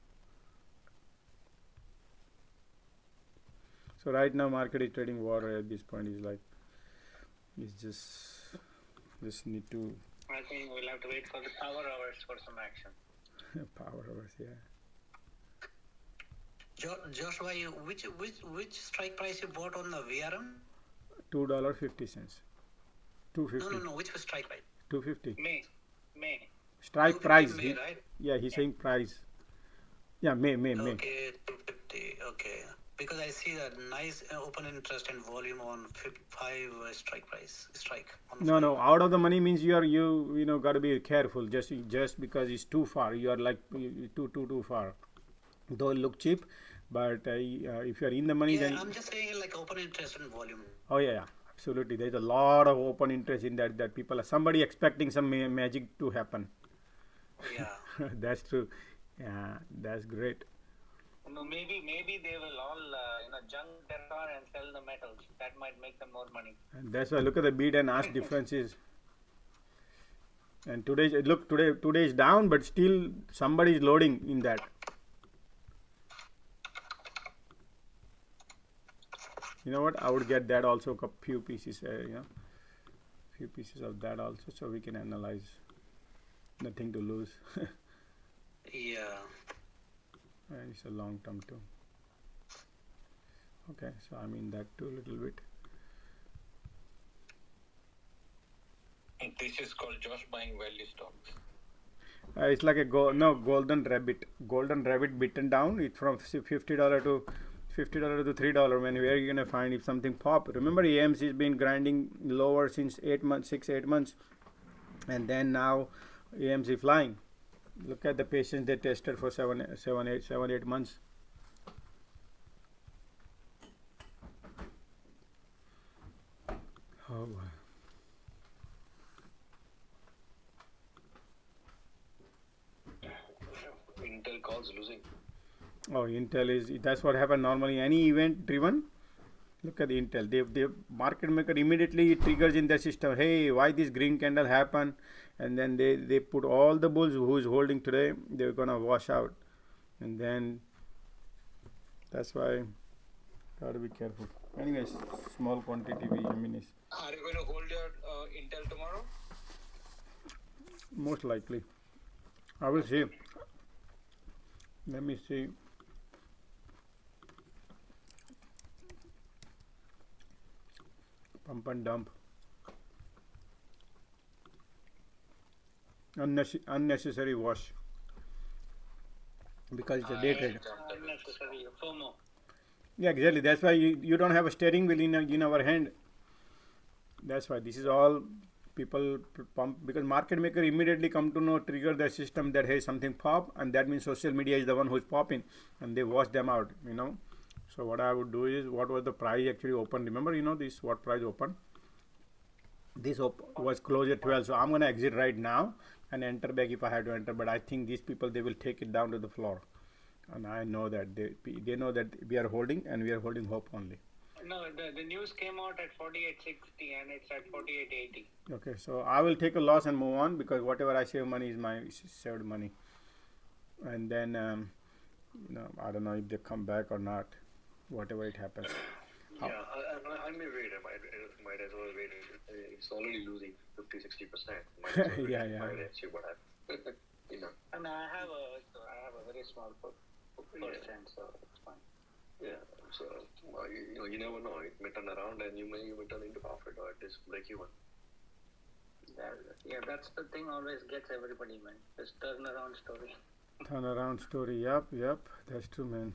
So right now market is trading water at this point. Is like it's just need to. I think we'll have to wait for the power hours for some action. Power hours, yeah. Joshua, which strike price you bought on the VRM? $2.50. $2.50. No. Which was strike price? $2.50. May. Strike price. May, right? Yeah, he's saying price. Yeah, May. Okay, 250. Okay, because I see that nice open interest and volume on 5 strike price. No. Out of the money means you got to be careful. Just because it's too far, you are like too far. Though it look cheap, But if you are in the money, Yeah, then I'm just saying like open interest and volume. oh yeah, absolutely. There's a lot of open interest in that. That people are somebody expecting some magic to happen. Yeah. That's true. Yeah, that's great. No, maybe they will all junk their car and sell the metals. That might make them more money. And that's why look at the bid and ask differences. And today is down, but still somebody is loading in that. You know what? I would get that also, a few pieces, few pieces of that also, so we can analyze. Nothing to lose. Yeah. And it's a long term too. Okay, so I mean that too a little bit. This is called Josh buying value stocks. It's like a golden rabbit. Golden rabbit bitten down. It's from $50 to $3. Man, where are you gonna find if something pop? Remember, AMC has been grinding lower since 8 months, 6-8 months, and then now AMC flying. Look at the patience they tested for 7-8 months. Oh boy. Intel calls losing. Oh, Intel is, that's what happened normally. Any event driven, look at the Intel. They market maker immediately triggers in their system. Hey, why this green candle happen? And then they put all the bulls who is holding today, they're gonna wash out. And then that's why gotta be careful. Anyways, small quantity Are you going to hold your Intel tomorrow? most likely. I will see. Let me see. Pump and dump. Unnecessary wash. Because it's a day trade. Unnecessary FOMO. Yeah, exactly. That's why you don't have a steering wheel in our hand. That's why this is all people pump, because market maker immediately come to know, trigger their system that hey, something pop, and that means social media is the one who's popping, and they wash them out. So what I would do is, what was the price actually open? Remember, this what price open? This was closed at 12. So I'm gonna exit right now and enter back if I have to enter. But I think these people, they will take it down to the floor, and I know that they know that we are holding, and we are holding hope only. No, the news came out at 48.60 and it's at 48.80. Okay, so I will take a loss and move on, because whatever I save money is my saved money. And then I don't know if they come back or not, whatever it happens. Yeah, I may wait. I might as well wait. It's already losing 50-60%. Might as well Yeah. wait and see what happens. And I have a very small percent, so it's fine. Yeah, so you never know. It may turn around and you may turn into profit or at least break even. Yeah, that's the thing always gets everybody, man. This turnaround story. Turnaround story. Yep. That's true, man.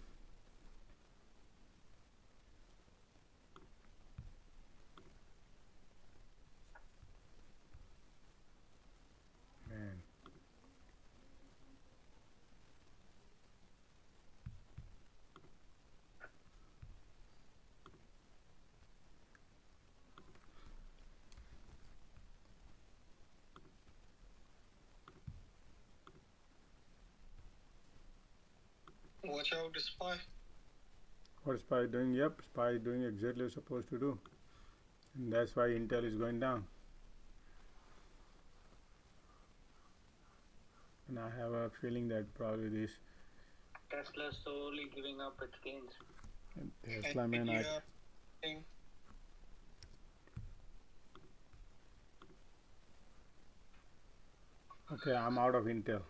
Watch out, the SPY. What is SPY doing? Yep, SPY is doing exactly what it's supposed to do. And that's why Intel is going down. And I have a feeling that probably this Tesla slowly giving up its gains. Tesla, man, okay, I'm out of Intel.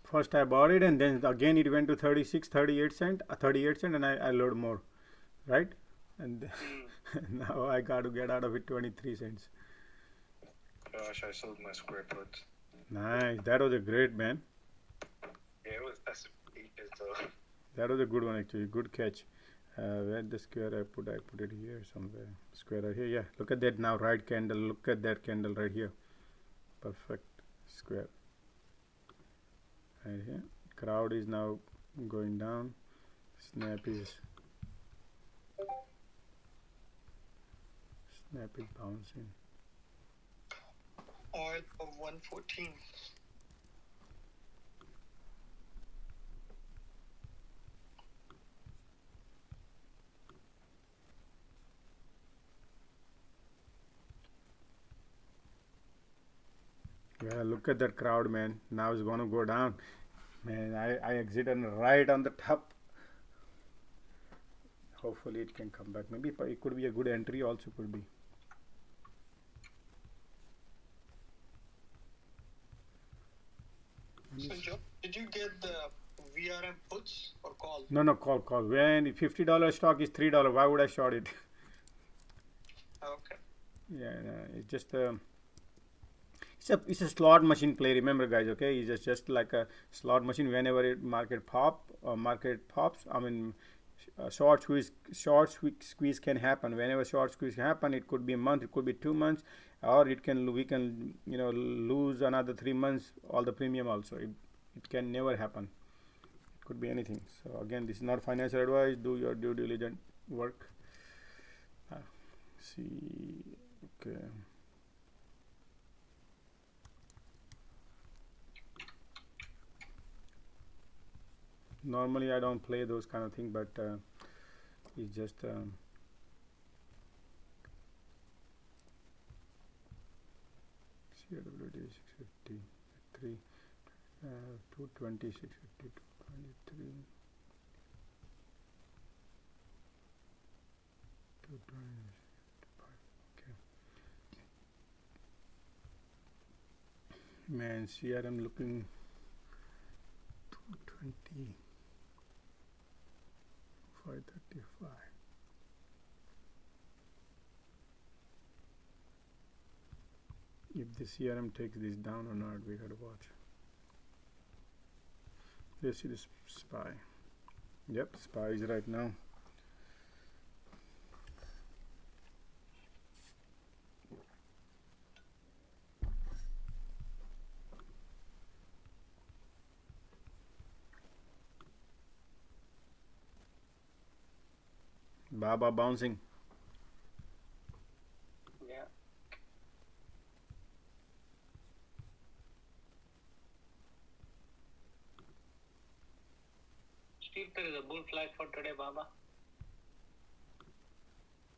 First I bought it, and then again it went to 38 cent, and I load more, right? And now I got to get out of it 23 cents. Gosh, I sold my square foot. Nice, that was a great, man. Yeah, it was that's so. That was a good one actually, good catch. Where the square I put it here somewhere. Square right here. Yeah, look at that now. Right candle. Look at that candle right here. Perfect square. Right here. Crowd is now going down. Snap is bouncing. Oil of 114. Yeah, look at that crowd, man. Now it's gonna go down. Man, I exited right on the top. Hopefully it can come back. Maybe it could be a good entry also, could be. So Joe, did you get the VRM puts or call? No, call. When $50 stock is $3, why would I short it? Okay. Yeah, no, it's just it's a slot machine play. Remember, guys. Okay, it's just like a slot machine. Whenever market pops, I mean, short squeeze can happen. Whenever short squeeze happen, it could be a month, it could be 2 months, or we can lose another 3 months all the premium also. It can never happen. It could be anything. So again, this is not financial advice. Do your due diligent work. See, okay. Normally I don't play those kind of things, but it's just CWD 650 3 220 650 223 220. Okay, man, CRM looking 220 535. If the CRM takes this down or not, we gotta watch. Let's see this SPY. Yep, SPY is right now. Baba bouncing. Yeah. Steve, there is a bull flag for today, Baba.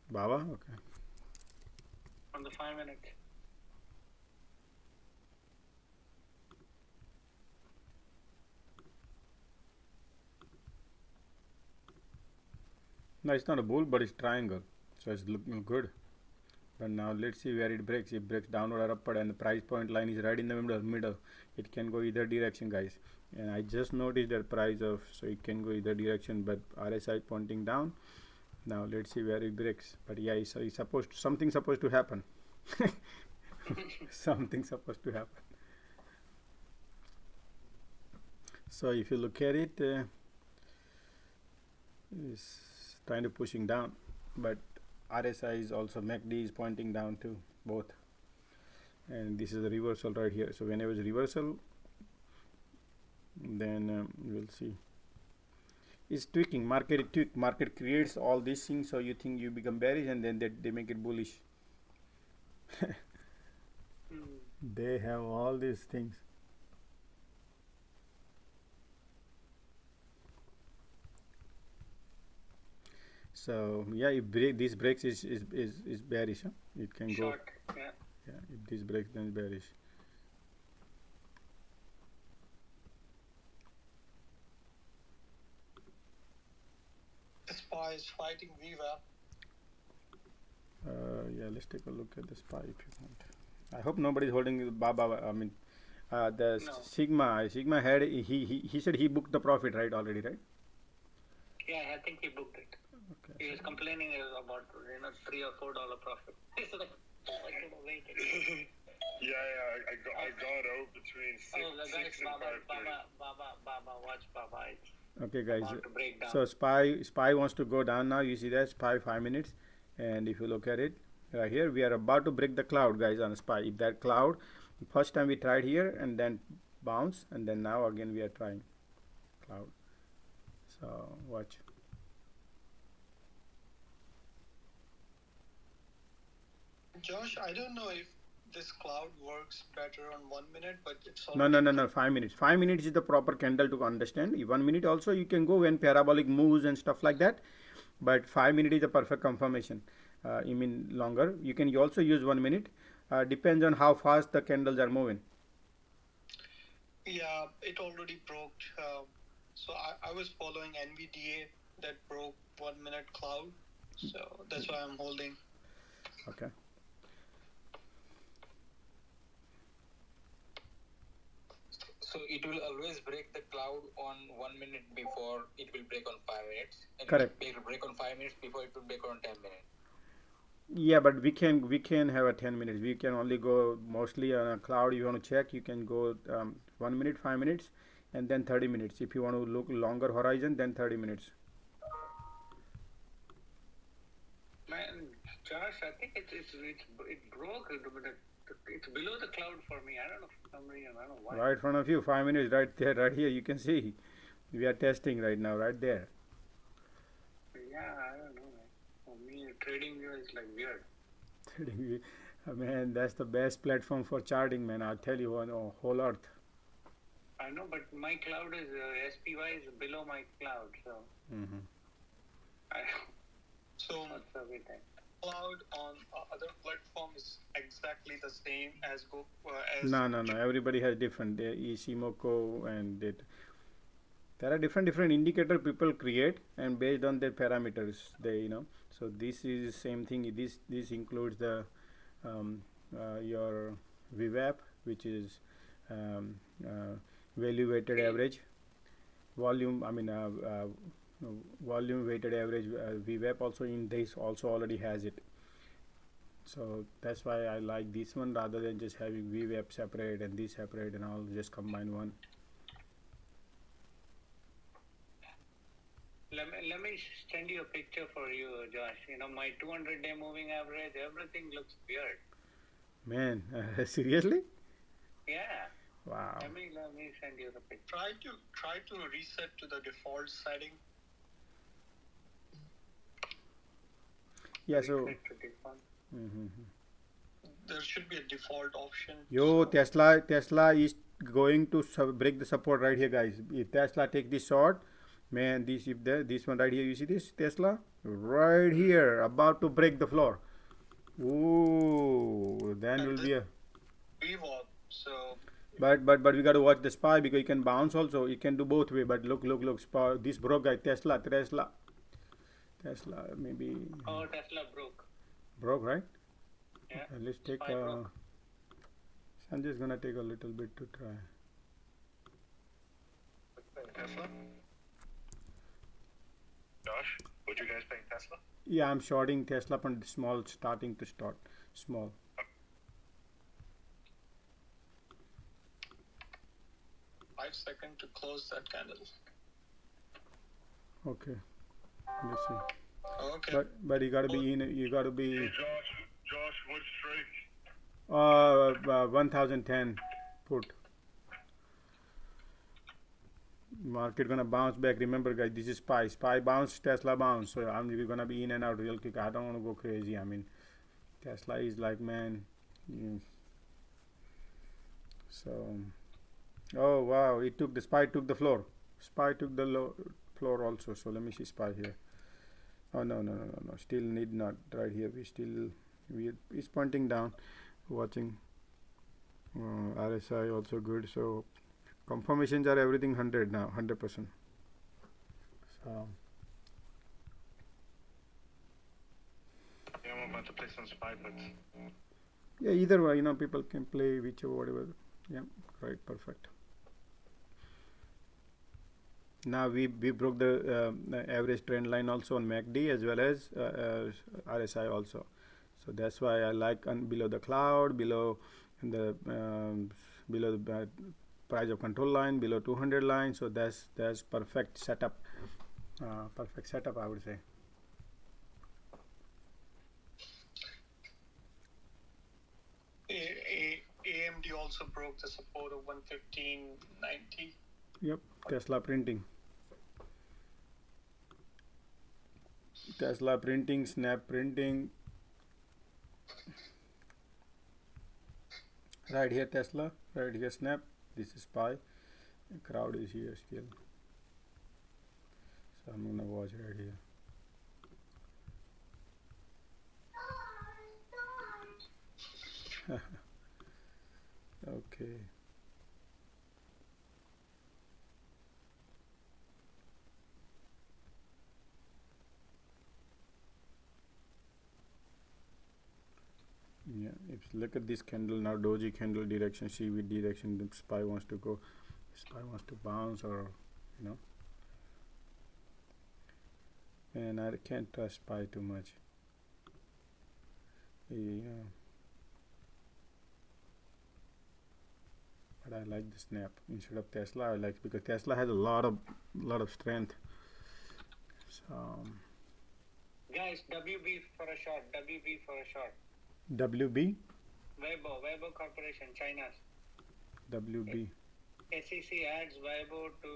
Baba, okay. On the 5 minutes. No, it's not a bull, but it's triangle, so it's looking good. But now let's see where it breaks. It breaks downward or upward, and the price point line is right in the middle. It can go either direction, guys. And I just noticed that price of, so it can go either direction, but RSI pointing down. Now let's see where it breaks. But yeah, it's something supposed to happen. Something supposed to happen. So if you look at it, it's trying to pushing down, but RSI is also MACD is pointing down too, both. And this is a reversal right here. So whenever it's reversal, then we'll see. It's tweaking. Market creates all these things, so you think you become bearish, and then they make it bullish. They have all these things. So yeah, if this breaks is bearish, huh? It can Short, go. Yeah, if this breaks, then it's bearish. The SPY is fighting Viva. Yeah, let's take a look at the SPY if you want. I hope nobody's holding Baba. I mean, the No. Sigma had he said he booked the profit, right, already, right? Yeah, I think he booked it. Okay. He was complaining about $3 or $4 profit. He's like, I could have waited. I got out between 6 Oh, the guys, and 5:30. Baba, watch Baba. Okay, guys. about to break down. So SPY wants to go down now. You see that SPY 5 minutes, and if you look at it right here, we are about to break the cloud, guys, on SPY. If that cloud, first time we tried here and then bounce, and then now again we are trying cloud. So watch. Josh, I don't know if this cloud works better on 1 minute, but it's No. 5 minutes. 5 minutes is the proper candle to understand. 1 minute also you can go when parabolic moves and stuff like that, but 5 minutes is the perfect confirmation. You mean longer? You can also use 1 minute. Depends on how fast the candles are moving. Yeah, it already broke. So I was following NVDA that broke 1 minute cloud. So that's why I'm holding. Okay. So it will always break the cloud on 1 minute before it will break on 5 minutes. And Correct. it will break on 5 minutes before it will break on 10 minutes. Yeah, but we can have a 10 minutes. We can only go mostly on a cloud. You want to check, you can go 1 minute, 5 minutes, and then 30 minutes. If you want to look longer horizon, then 30 minutes. Man, Josh, I think it broke. It's below the cloud for me. I don't know for some reason. I don't know why. Right in front of you, 5 minutes, right there, right here. You can see. We are testing right now, right there. Yeah, I don't know. For me, trading view is like weird. Man, that's the best platform for charting, man. I'll tell you on whole earth. I know, but my cloud is SPY is below my cloud, so. So What's up with that? cloud on other platform is exactly the same as as No. Everybody has different. Ishimoku and it. There are different indicator people create, and based on their parameters, So this is same thing. This includes the your VWAP, which is value weighted average, volume. Volume weighted average VWAP also in this also already has it. So that's why I like this one rather than just having VWAP separate and this separate and all. Just combine one. Let me send you a picture for you, Josh. My 200-day moving average, everything looks weird. Man, seriously? Yeah. Wow. Let me send you the picture. try to reset to the default setting. Yeah, so There should be a default option. yo, Tesla is going to break the support right here, guys. If Tesla take this short, man, this one right here, you see this Tesla right here about to break the floor. Ooh, then will be a. VWAP. So But we got to watch the SPY because you can bounce also. You can do both way. But look, SPY. This broke, guy. Tesla maybe. Oh, Tesla broke. Broke, right? Yeah. Okay, let's take. I'm just gonna take a little bit to try. Tesla? Josh, would you guys paying Tesla? Yeah, I'm shorting Tesla from small, starting to start small. Five seconds to close that candle. Okay, let's see. Okay. But you gotta be in. You gotta be. Hey, Josh, what strike? 1010 put. Market gonna bounce back. Remember, guys, this is SPY. SPY bounce, Tesla bounce. So we're gonna be in and out real quick. I don't want to go crazy. Tesla is like, man. So, oh wow, the SPY took the floor. SPY took the floor also. So let me see SPY here. Oh no. Still need not right here. It's pointing down. Watching. RSI also good. So confirmations are everything 100 now, 100%. So Yeah, I'm about to play some SPY bets. yeah, either way, people can play whichever, whatever. Yeah, right, perfect. Now we broke the average trend line also on MACD as well as RSI also. So that's why I like below the cloud, below the price of control line, below 200 line. So that's perfect setup. Perfect setup, I would say. AMD also broke the support of 115.90. Yep, Tesla printing. Tesla printing, Snap printing. Right here Tesla, right here Snap. This is SPY. The crowd is here still. So I'm gonna watch right here. Okay. Yeah, if look at this candle now, doji candle direction, CV direction, the SPY wants to go, SPY wants to bounce, or you know. And I can't trust SPY too much. Yeah. But I like the Snap instead of Tesla. I like, because Tesla has a lot of strength. So Guys, WB for a short. WB for a short. WB? Weibo Corporation, China's. WB. SEC adds Weibo to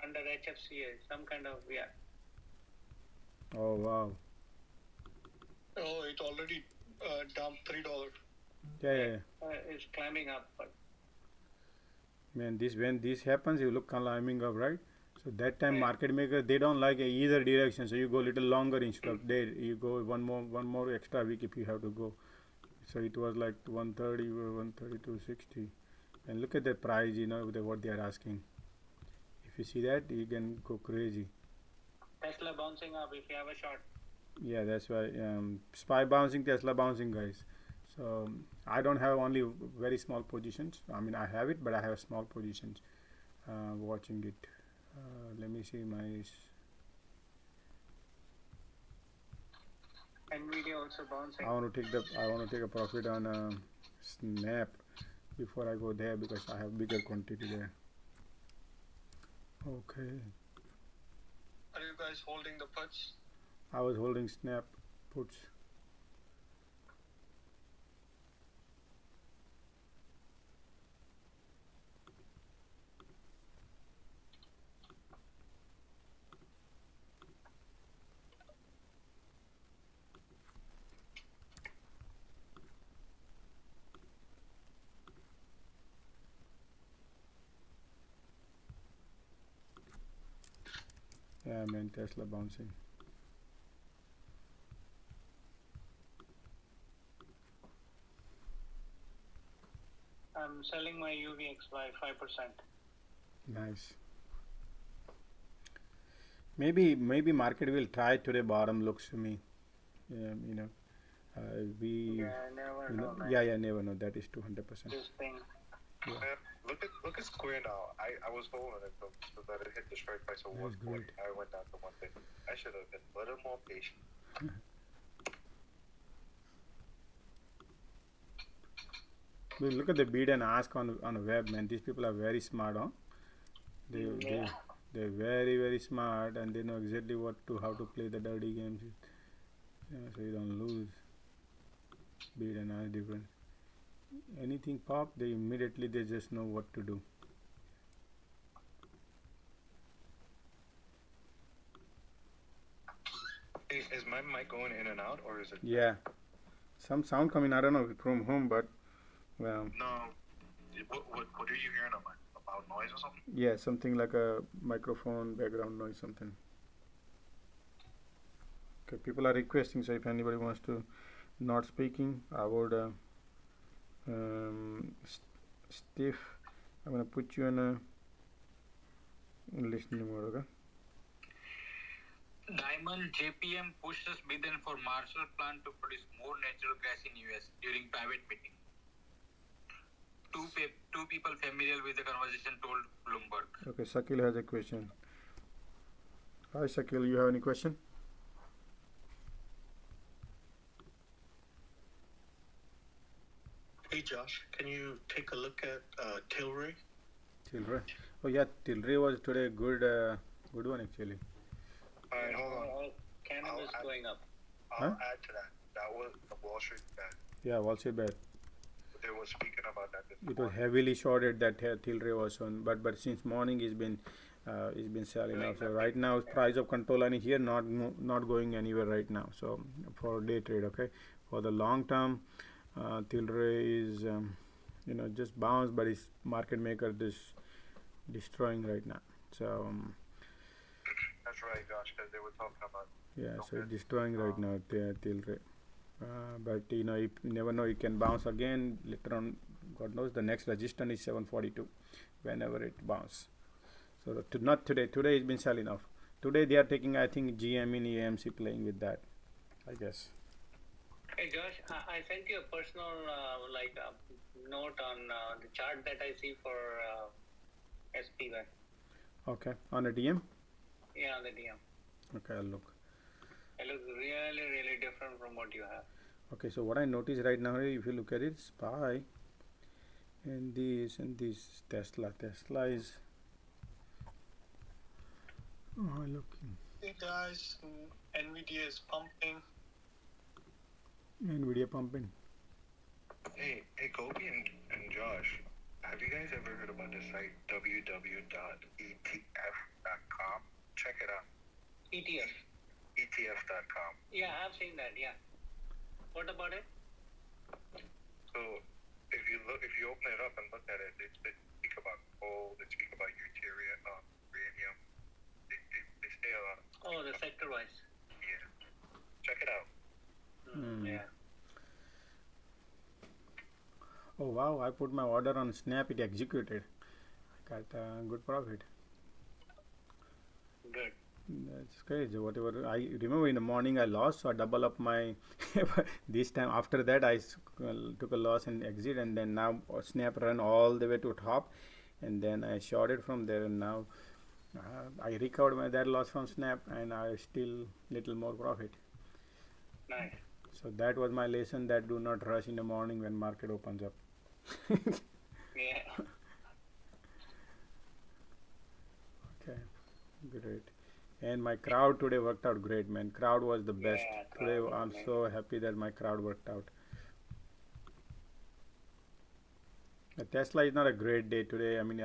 under HFCA, some kind of, yeah. Oh wow. Oh, it already dumped $3. Yeah. It's climbing up. But Man, when this happens, you look climbing up, right? So that time market maker, they don't like either direction. So you go a little longer instead of there. You go one more extra week if you have to go. So it was like 130 or 132.60, and look at the price. You know what they are asking. If you see that, you can go crazy. Tesla bouncing up if you have a short. Yeah, that's why SPY bouncing, Tesla bouncing, guys. So I don't have only very small positions. I mean, I have it, but I have small positions. Watching it. Let me see my NVIDIA also bouncing. I want to take a profit on Snap before I go there, because I have bigger quantity there. Okay. Are you guys holding the puts? I was holding Snap puts. Yeah, man, Tesla bouncing. I'm selling my UVX by 5%. Nice. Maybe market will try today. Bottom looks to me. Yeah, you know, never know. Never know. That is 200%. This thing. Yeah. Look at Square now. I was holding it so that it hit the strike price of 140. I went down to 150. I should have been a little more patient. Look at the bid and ask on a web, man. These people are very smart, huh? They're very, very smart, and they know exactly how to play the dirty games. So you don't lose. Bid and ask different. Anything pop, they just know what to do. Is my mic going in and out, or is it? Yeah, some sound coming. I don't know from whom, but no. What are you hearing about noise or something? Yeah, something like a microphone background noise, something. Okay, people are requesting. So if anybody wants to not speaking, I would. Steve, I'm gonna put you in a listening mode, okay? Diamond JPM pushes bid for Marshall Plan to produce more natural gas in US during private meeting. Two people familiar with the conversation told Bloomberg. Okay, Shakil has a question. Hi Shakil, you have any question? Hey Josh. Josh, can you take a look at Tilray? Tilray. Oh yeah, Tilray was today good good one actually. Alright, hold on. All cannabis going up. I'll add to that. That was the Wall Street bet. Yeah, Wall Street bet. They were speaking about that this It was heavily shorted that Tilray was on, but since morning it's been selling off. So right now price of control line is here, not going anywhere right now. So for day trade, okay. For the long term, Tilray is just bounce, but it's market maker destroying right now. So That's right, Josh, because they were talking about. yeah, so it's destroying right now Tilray. But you never know, it can bounce again later on. God knows the next resistance is 742 whenever it bounce. So not today. Today it's been selling off. Today they are taking, I think, GM in EMC playing with that, I guess. Hey Josh, I sent you a personal note on the chart that I see for SPY. Okay, on a DM. Yeah, on the DM. Okay, I'll look. It looks really, really different from what you have. Okay, so what I notice right now, if you look at it, SPY and this Tesla is looking. Hey guys, NVIDIA is pumping. NVIDIA pumping. Hey, Kobe and Josh, have you guys ever heard about the site www.etf.com? Check it out. ETF. ETF.com. Yeah, I've seen that. Yeah. What about it? So if you open it up and look at it, they speak about gold, they speak about uranium, they say a lot. Oh, the sector wise. Yeah. Check it out. Yeah. Oh wow, I put my order on Snap, it executed. I got good profit. Good. That's crazy. Whatever I remember in the morning I lost, so I double up my this time. After that I took a loss and exit, and then now Snap run all the way to top, and then I shorted from there, and now I recovered that loss from Snap, and I still little more profit. Nice. So that was my lesson, that do not rush in the morning when market opens up. Yeah. Okay, great. And my crowd today worked out great, man. Crowd was the best. Today I'm so happy that my crowd worked out. The Tesla is not a great day today. I mean,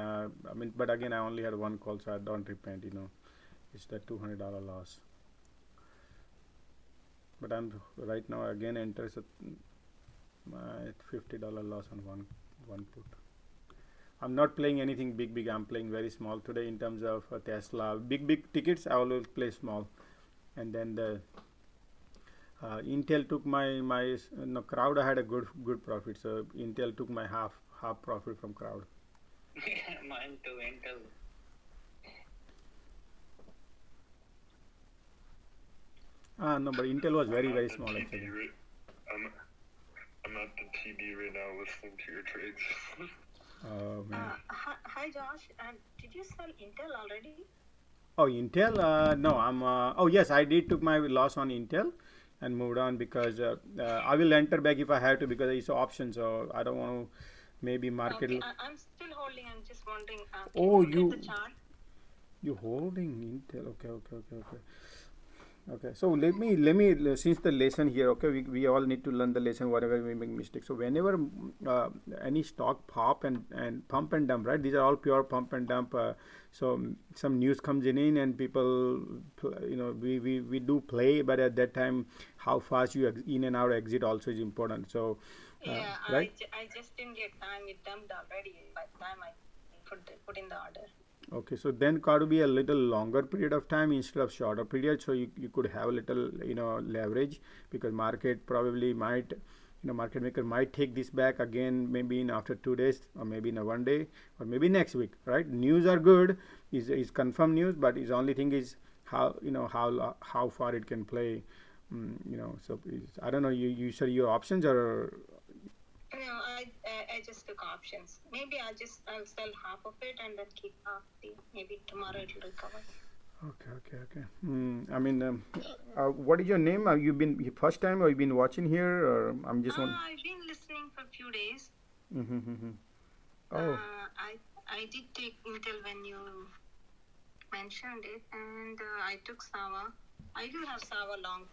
but again, I only had one call, so I don't repent. It's the $200 loss. But I'm right now again enters my $50 loss on one put. I'm not playing anything big. I'm playing very small today in terms of Tesla. Big tickets I always play small, and then the Intel took my crowd. I had a good profit, so Intel took my half profit from crowd. Mine too, Intel. No, but Intel was very small actually. I'm at the TD right now listening to your trades. Oh man. Hi Josh, did you sell Intel already? Oh, Intel? No, I'm. Oh yes, I did took my loss on Intel, and moved on because I will enter back if I have to, because it's an option, so I don't want to maybe market. Okay, I'm still holding. I'm just wondering. Oh, can you look at the chart? You holding Intel? Okay. So let me since the lesson here. Okay, we all need to learn the lesson whatever we make mistakes. So whenever any stock pop and pump and dump, right? These are all pure pump and dump. So some news comes in and people, we do play, but at that time, how fast you in and out exit also is important. So yeah, right? I just didn't get time. It dumped already by the time I put in the order. Okay, so then got to be a little longer period of time instead of shorter period, so you could have a little leverage, because market probably might, market maker might take this back again, maybe in after 2 days, or maybe in a 1 day, or maybe next week, right? News are good, is confirmed news, but his only thing is how how far it can play, so I don't know, you said your options are. No, I just took options. Maybe I'll sell half of it and then keep half. Maybe tomorrow it will recover. Okay. I mean, what is your name? Have you been first time, or you been watching here, or I'm just I've been listening for a few days. Mm-hmm. Oh. I did take Intel when you mentioned it, and I took Sava. I do have Sava long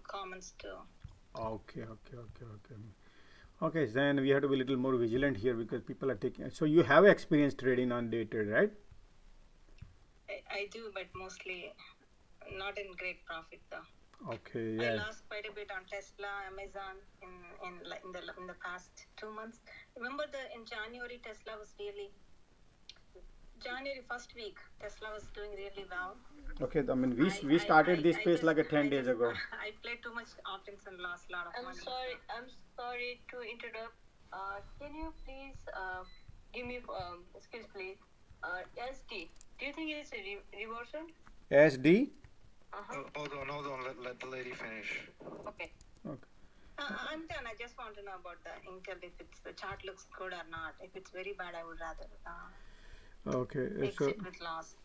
comments too. Okay. Okay, then we have to be a little more vigilant here because people are taking. So you have experience trading on day trade, right? I do, but mostly not in great profit though. Okay, yeah. I lost quite a bit on Tesla, Amazon in the past 2 months. Remember in January Tesla was really January first week Tesla was doing really well. Okay, I mean we started this space like 10 days ago. I played too much options and lost a lot of money. I'm sorry to interrupt. Can you please give me excuse please? SD. Do you think it is a reversal? SD? Hold on. Let the lady finish. Okay. I'm done. I just want to know about the Intel. If the chart looks good or not. If it's very bad, I would rather exit with loss.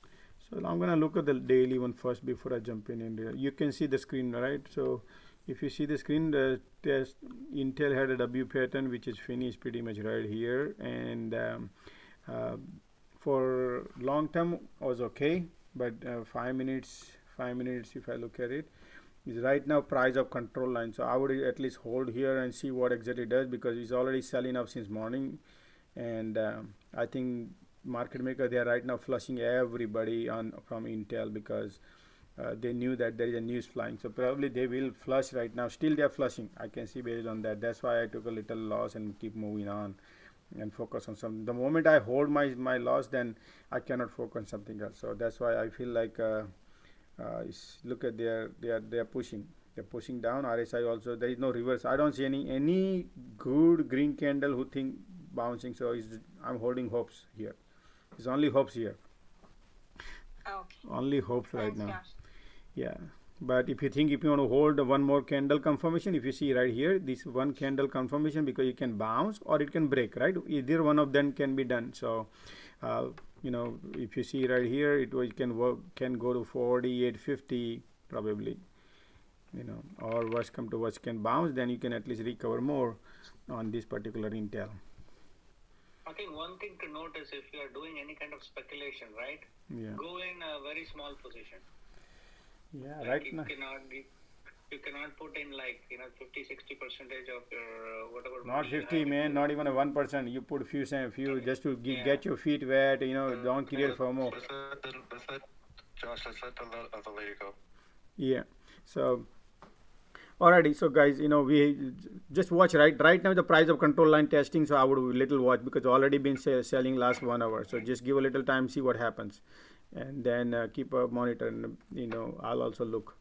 So I'm gonna look at the daily one first before I jump in there. You can see the screen, right? So if you see the screen, the Intel had a W pattern which is finished pretty much right here, and for long term was okay, but 5 minutes if I look at it is right now price of control line. So I would at least hold here and see what exactly it does, because it's already selling up since morning, and I think market maker, they are right now flushing everybody from Intel because they knew that there is a news flying. So probably they will flush right now. Still they are flushing. I can see based on that. That's why I took a little loss and keep moving on and focus on something. The moment I hold my loss, then I cannot focus on something else. So that's why I feel like look at they are pushing. They're pushing down. RSI also, there is no reverse. I don't see any good green candle who think bouncing. So I'm holding hopes here. It's only hopes here. Okay. Only hopes. Thanks, right now. Josh. Yeah. But if you want to hold one more candle confirmation, if you see right here, this one candle confirmation, because it can bounce or it can break, right? Either one of them can be done. So, if you see right here, it can go to 48.50 probably, or worst come to worst can bounce, then you can at least recover more on this particular Intel. I think one thing to note is if you are doing any kind of speculation, right? Yeah. Go in a very small position. Yeah, like right you now. You cannot put in 50-60% of your whatever. Not 50, man. Not even a 1%. You put few just to get your feet wet. Don't create FOMO. Josh, let's let the other lady go. Yeah. So. Alrighty, so guys, we just watch right now the price of control line testing. So I would little watch because already been selling last 1 hour. So just give a little time, see what happens, and then keep a monitor. And I'll also look.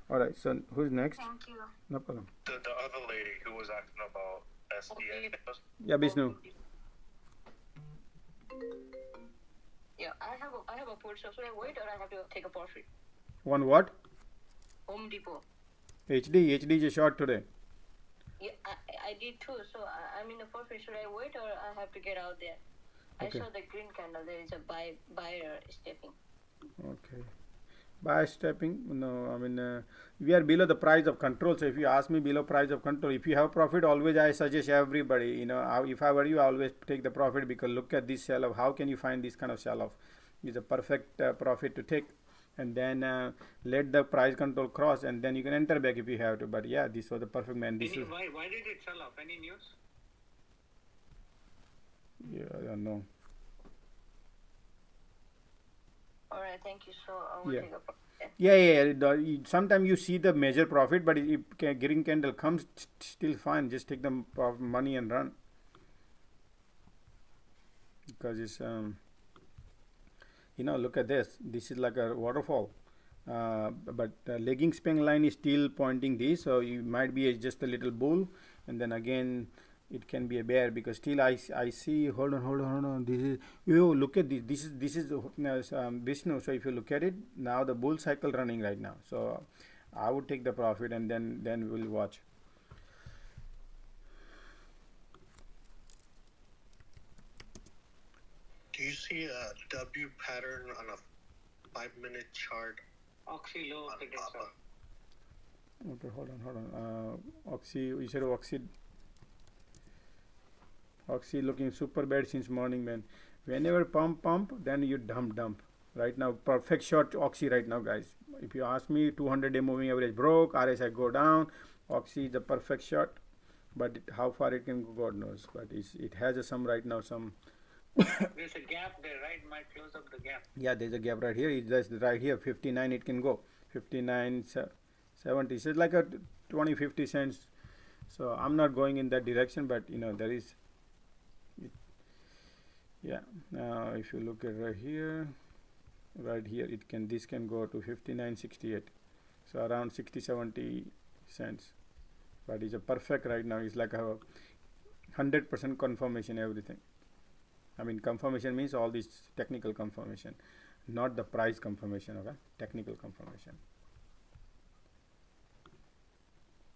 All right. So who's next? Thank you. No problem. The other lady who was asking about SDA. Yeah, Vishnu. Yeah, I have a port. So should I wait or I have to take a profit? One what? Home Depot. HD is a short today. Yeah, I did too. So I'm in a profit. Should I wait or I have to get out there? Okay. I saw the green candle. There is a buyer stepping. Okay. Buy stepping? No, I mean we are below the price of control. So if you ask me below price of control, if you have profit, always I suggest everybody. If I were you, I always take the profit, because look at this sell off. How can you find this kind of sell off? It's a perfect profit to take. And then let the price control cross, and then you can enter back if you have to. But yeah, this was the perfect man. This is why did it sell off? Any news? Yeah, I don't know. All right, thank you. So I will take a profit. Yeah. Sometimes you see the major profit, but if green candle comes, still fine. Just take the money and run, because it's look at this. This is like a waterfall, but the lagging span line is still pointing this. So you might be just a little bull, and then again it can be a bear, because still I see. Hold on. This is look at this. This is Vishnu. So if you look at it now, the bull cycle running right now. So I would take the profit, and then we'll watch. Do you see a W pattern on a 5-minute chart? Oxy low of the day, sir. Okay, hold on. Oxy, you said Oxy. Oxy looking super bad since morning, man. Whenever pump, then you dump. Right now, perfect short Oxy right now, guys. If you ask me, 200-day moving average broke, RSI go down. Oxy is the perfect shot, but how far it can go, God knows. But it has some right now, some. There's a gap there, right? Might close up the gap. Yeah, there's a gap right here. It's just right here, 59. It can go 59, 70. So it's like a 20-50 cents. So I'm not going in that direction, but there is. Yeah. Now if you look at right here, this can go to 59.68. So around 60-70 cents. But it's a perfect right now. It's like a 100% confirmation, everything. I mean, confirmation means all this technical confirmation, not the price confirmation, okay? Technical confirmation.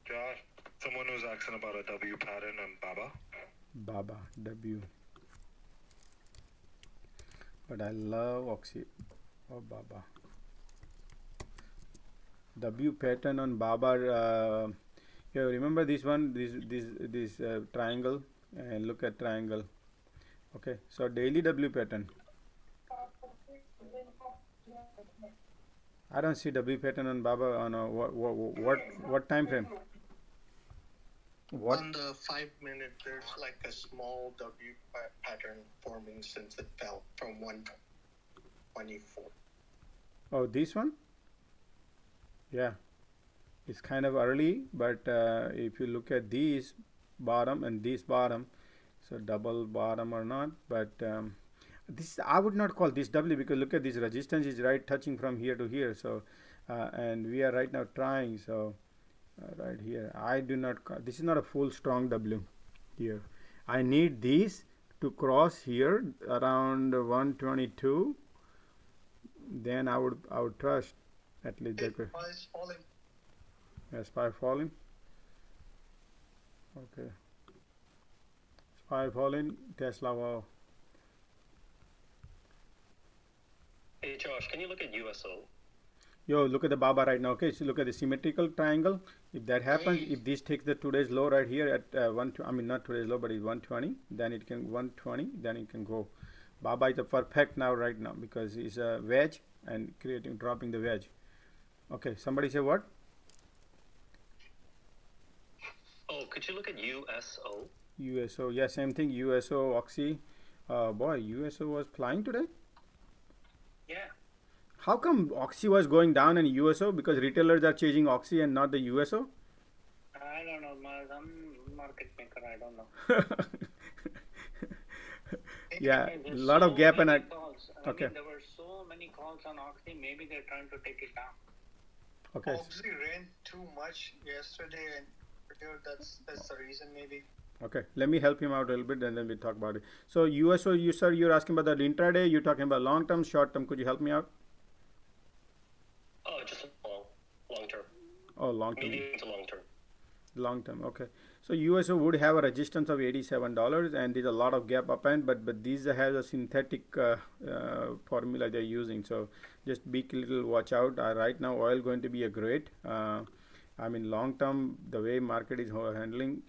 Josh, someone was asking about a W pattern on Baba. W. But I love Oxy. Oh, Baba. W pattern on Baba. You remember this one, this triangle, and look at triangle. Okay, so daily W pattern. I don't see W pattern on Baba on what time frame? What? On the 5 minute, there's like a small W pattern forming since it fell from 124. Oh, this one? Yeah, it's kind of early, but if you look at these bottom and this bottom, so double bottom or not, but this I would not call this W, because look at this resistance is right touching from here to here. So and we are right now trying, so right here I do not this is not a full strong W here. I need these to cross here around 122, then I would trust at least that way. SPY is falling. SPY falling. Okay, SPY falling. Tesla, wow. Hey Josh, can you look at USO? Yo, look at the Baba right now. Okay, so look at the symmetrical triangle. If that happens, if this takes the today's low right here at not today's low, but it's 120, then it can 120, then it can go. Baba is a perfect now right now, because it's a wedge and dropping the wedge. Okay, somebody say what? Oh, could you look at USO? USO, yeah, same thing. USO, Oxy. Boy, USO was flying today. Yeah. How come Oxy was going down and USO? Because retailers are chasing Oxy and not the USO? I don't know, I'm market maker, I don't know. Yeah, a lot of gap and calls. Okay. I mean, there were so many calls on Oxy, maybe they're trying to take it down. Okay. Oxy ran too much yesterday, and that's the reason maybe. Okay, let me help him out a little bit and then we talk about it. So USO, you're asking about the intraday, you're talking about long term, short term. Could you help me out? Oh, just long term. Oh, long term. Medium to long term. Long term, okay. So USO would have a resistance of $87, and there's a lot of gap up end, but these has a synthetic formula they're using. So just be a little watch out. Right now, oil going to be a great. I mean, long term, the way market is handling,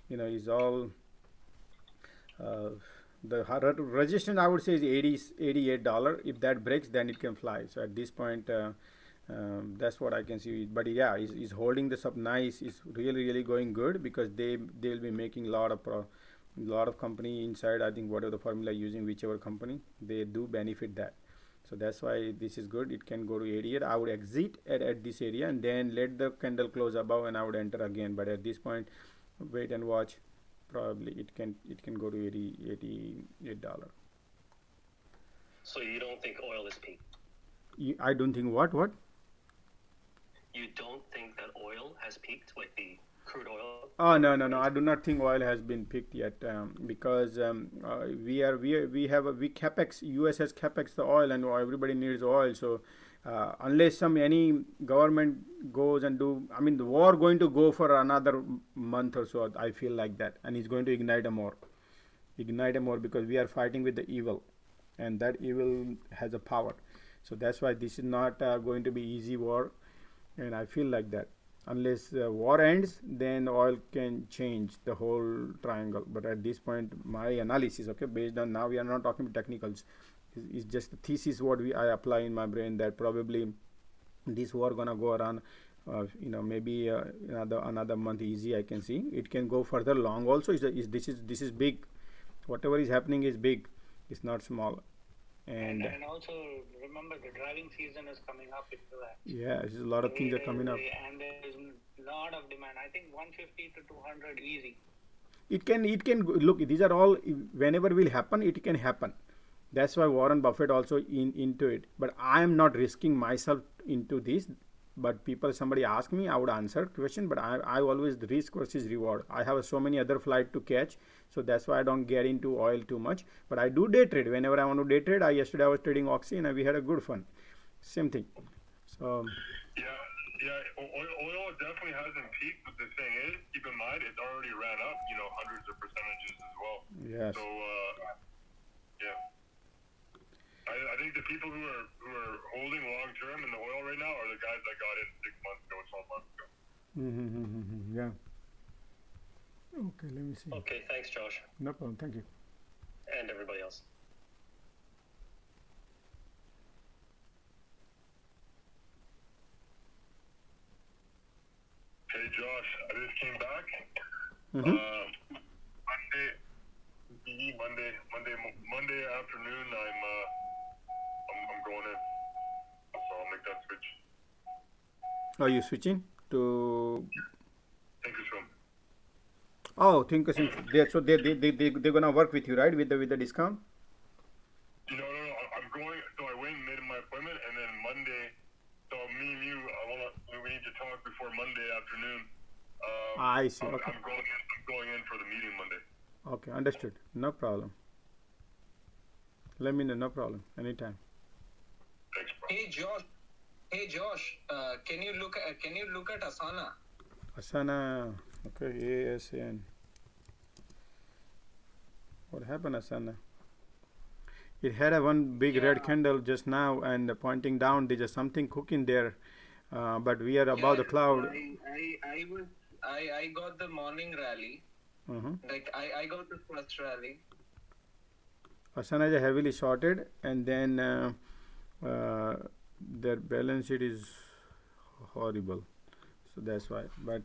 is all. The resistance I would say is $88. If that breaks, then it can fly. So at this point, that's what I can see. But yeah, is holding this up nice. It's really going good, because they will be making a lot of company inside. I think whatever the formula using, whichever company, they do benefit that. So that's why this is good. It can go to 88. I would exit at this area and then let the candle close above, and I would enter again. But at this point, wait and watch. Probably it can go to $88. So you don't think oil is peaked? I don't think what? You don't think that oil has peaked, like the crude oil? Oh no! I do not think oil has been peaked yet, because we capex. US has capex the oil, and everybody needs oil. So unless any government goes and do, I mean, the war going to go for another month or so. I feel like that, and it's going to ignite more, because we are fighting with the evil, and that evil has a power. So that's why this is not going to be easy war, and I feel like that. Unless war ends, then oil can change the whole triangle. But at this point, my analysis, okay, based on, now we are not talking technicals, is just the thesis what I apply in my brain, that probably this war gonna go around, maybe another month easy. I can see it can go further long also. This is big. Whatever is happening is big. It's not small. And also remember the driving season is coming up into that. Yeah, there's a lot of things are coming up. And there is a lot of demand. I think 150 to 200 easy. It can look. These are all, whenever will happen. It can happen. That's why Warren Buffett also into it. But I am not risking myself into this. But somebody ask me, I would answer question. But I always risk versus reward. I have so many other flight to catch, so that's why I don't get into oil too much. But I do day trade whenever I want to day trade. Yesterday I was trading Oxy and we had a good fun. Same thing. So yeah, oil definitely hasn't peaked. But the thing is, keep in mind, it's already ran up, hundreds of percentages as well. Yes. So yeah. I think the people who are holding long term in the oil right now are the guys that got in 6 months ago, 12 months ago. Yeah. Okay, let me see. Okay, thanks, Josh. No problem. Thank you. And everybody else. Hey, Josh, I just came back. Monday afternoon, I'm going in. So I'll make that switch. Are you switching to? Thinkorswim. Oh, Thinkorswim. So they're gonna work with you, right? With the discount. No. I'm going. So I went and made my appointment, and then Monday. So me and you, we need to talk before Monday afternoon. I see. Okay. I'm going in for the meeting Monday. Okay, understood. No problem. Let me know. No problem. Anytime. Thanks, bro. Hey Josh, can you look at Asana? Asana. Okay, ASN. What happened, Asana? It had a one big red candle just now, and pointing down. There's just something cooking there, but we are above the cloud. I got the morning rally. Like I got the first rally. Asana is heavily shorted, and then their balance sheet is horrible. So that's why. But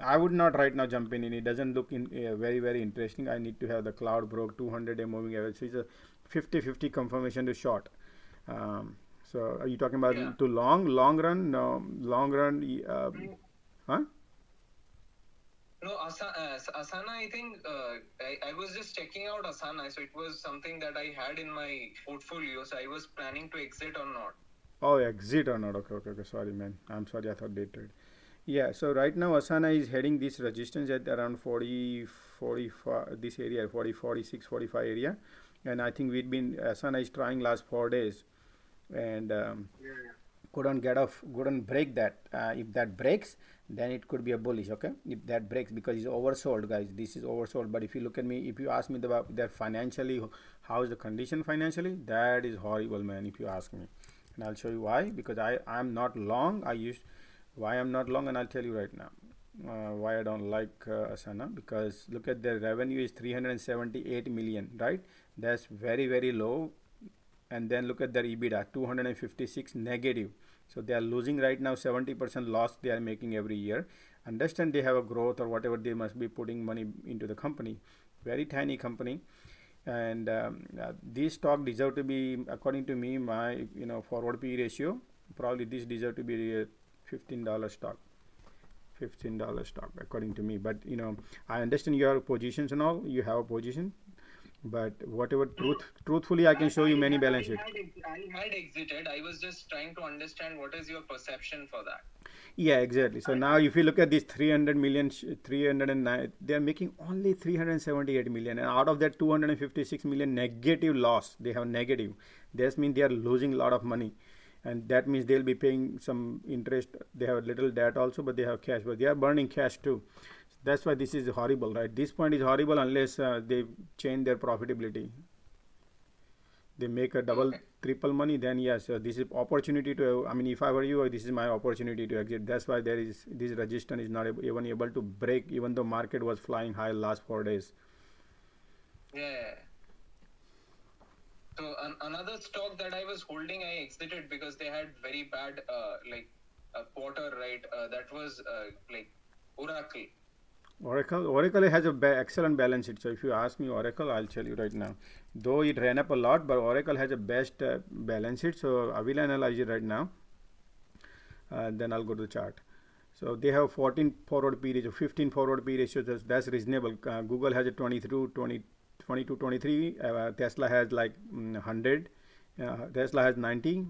I would not right now jump in. It doesn't look very, very interesting. I need to have the cloud broke 200-day moving average. So it's a 50-50 confirmation to short. So are you talking about to long run? No, long run. Huh? No, Asana, I think I was just checking out Asana. So it was something that I had in my portfolio. So I was planning to exit or not. Oh, exit or not. Okay. Sorry, man. I'm sorry. I thought day trade. Yeah, so right now Asana is heading this resistance at around 45, this area, 40, 46, 45 area. And I think Asana is trying last 4 days and couldn't break that. If that breaks, then it could be a bullish, okay? If that breaks, because it's oversold, guys. This is oversold. But if you look at me, if you ask me about that financially, how is the condition financially? That is horrible, man, if you ask me. And I'll show you why. Because I'm not long. Why I'm not long, and I'll tell you right now why I don't like Asana. Because look at their revenue is 378 million, right? That's very, very low. And then look at their EBITDA, 256 negative. So they are losing right now, 70% loss they are making every year. Understand they have a growth or whatever, they must be putting money into the company. Very tiny company. And this stock deserve to be, according to me, my forward PE ratio, probably this deserve to be a $15 stock. $15 stock according to me. But I understand your positions and all. You have a position, but whatever truthfully I can show you many balance sheet. I had exited. I was just trying to understand what is your perception for that. Yeah, exactly. So now if you look at this 300 million, 309, they are making only 378 million, and out of that 256 million negative loss, they have negative. This means they are losing a lot of money. And that means they'll be paying some interest. They have a little debt also, but they have cash. But they are burning cash too. That's why this is horrible, right? This point is horrible unless they change their profitability. they make a double, triple money, then yes, this is opportunity to. I mean, if I were you, this is my opportunity to exit. That's why there is this resistance is not even able to break, even though market was flying high last 4 days. Yeah. So another stock that I was holding, I exited because they had very bad a quarter, right? That was like Oracle. Oracle has a excellent balance sheet. So if you ask me Oracle, I'll tell you right now. Though it ran up a lot, but Oracle has a best balance sheet. So I will analyze it right now. Then I'll go to the chart. So they have 14 forward P ratio, 15 forward P ratio. That's reasonable. Google has a 22, 23. Tesla has like 100. Tesla has 90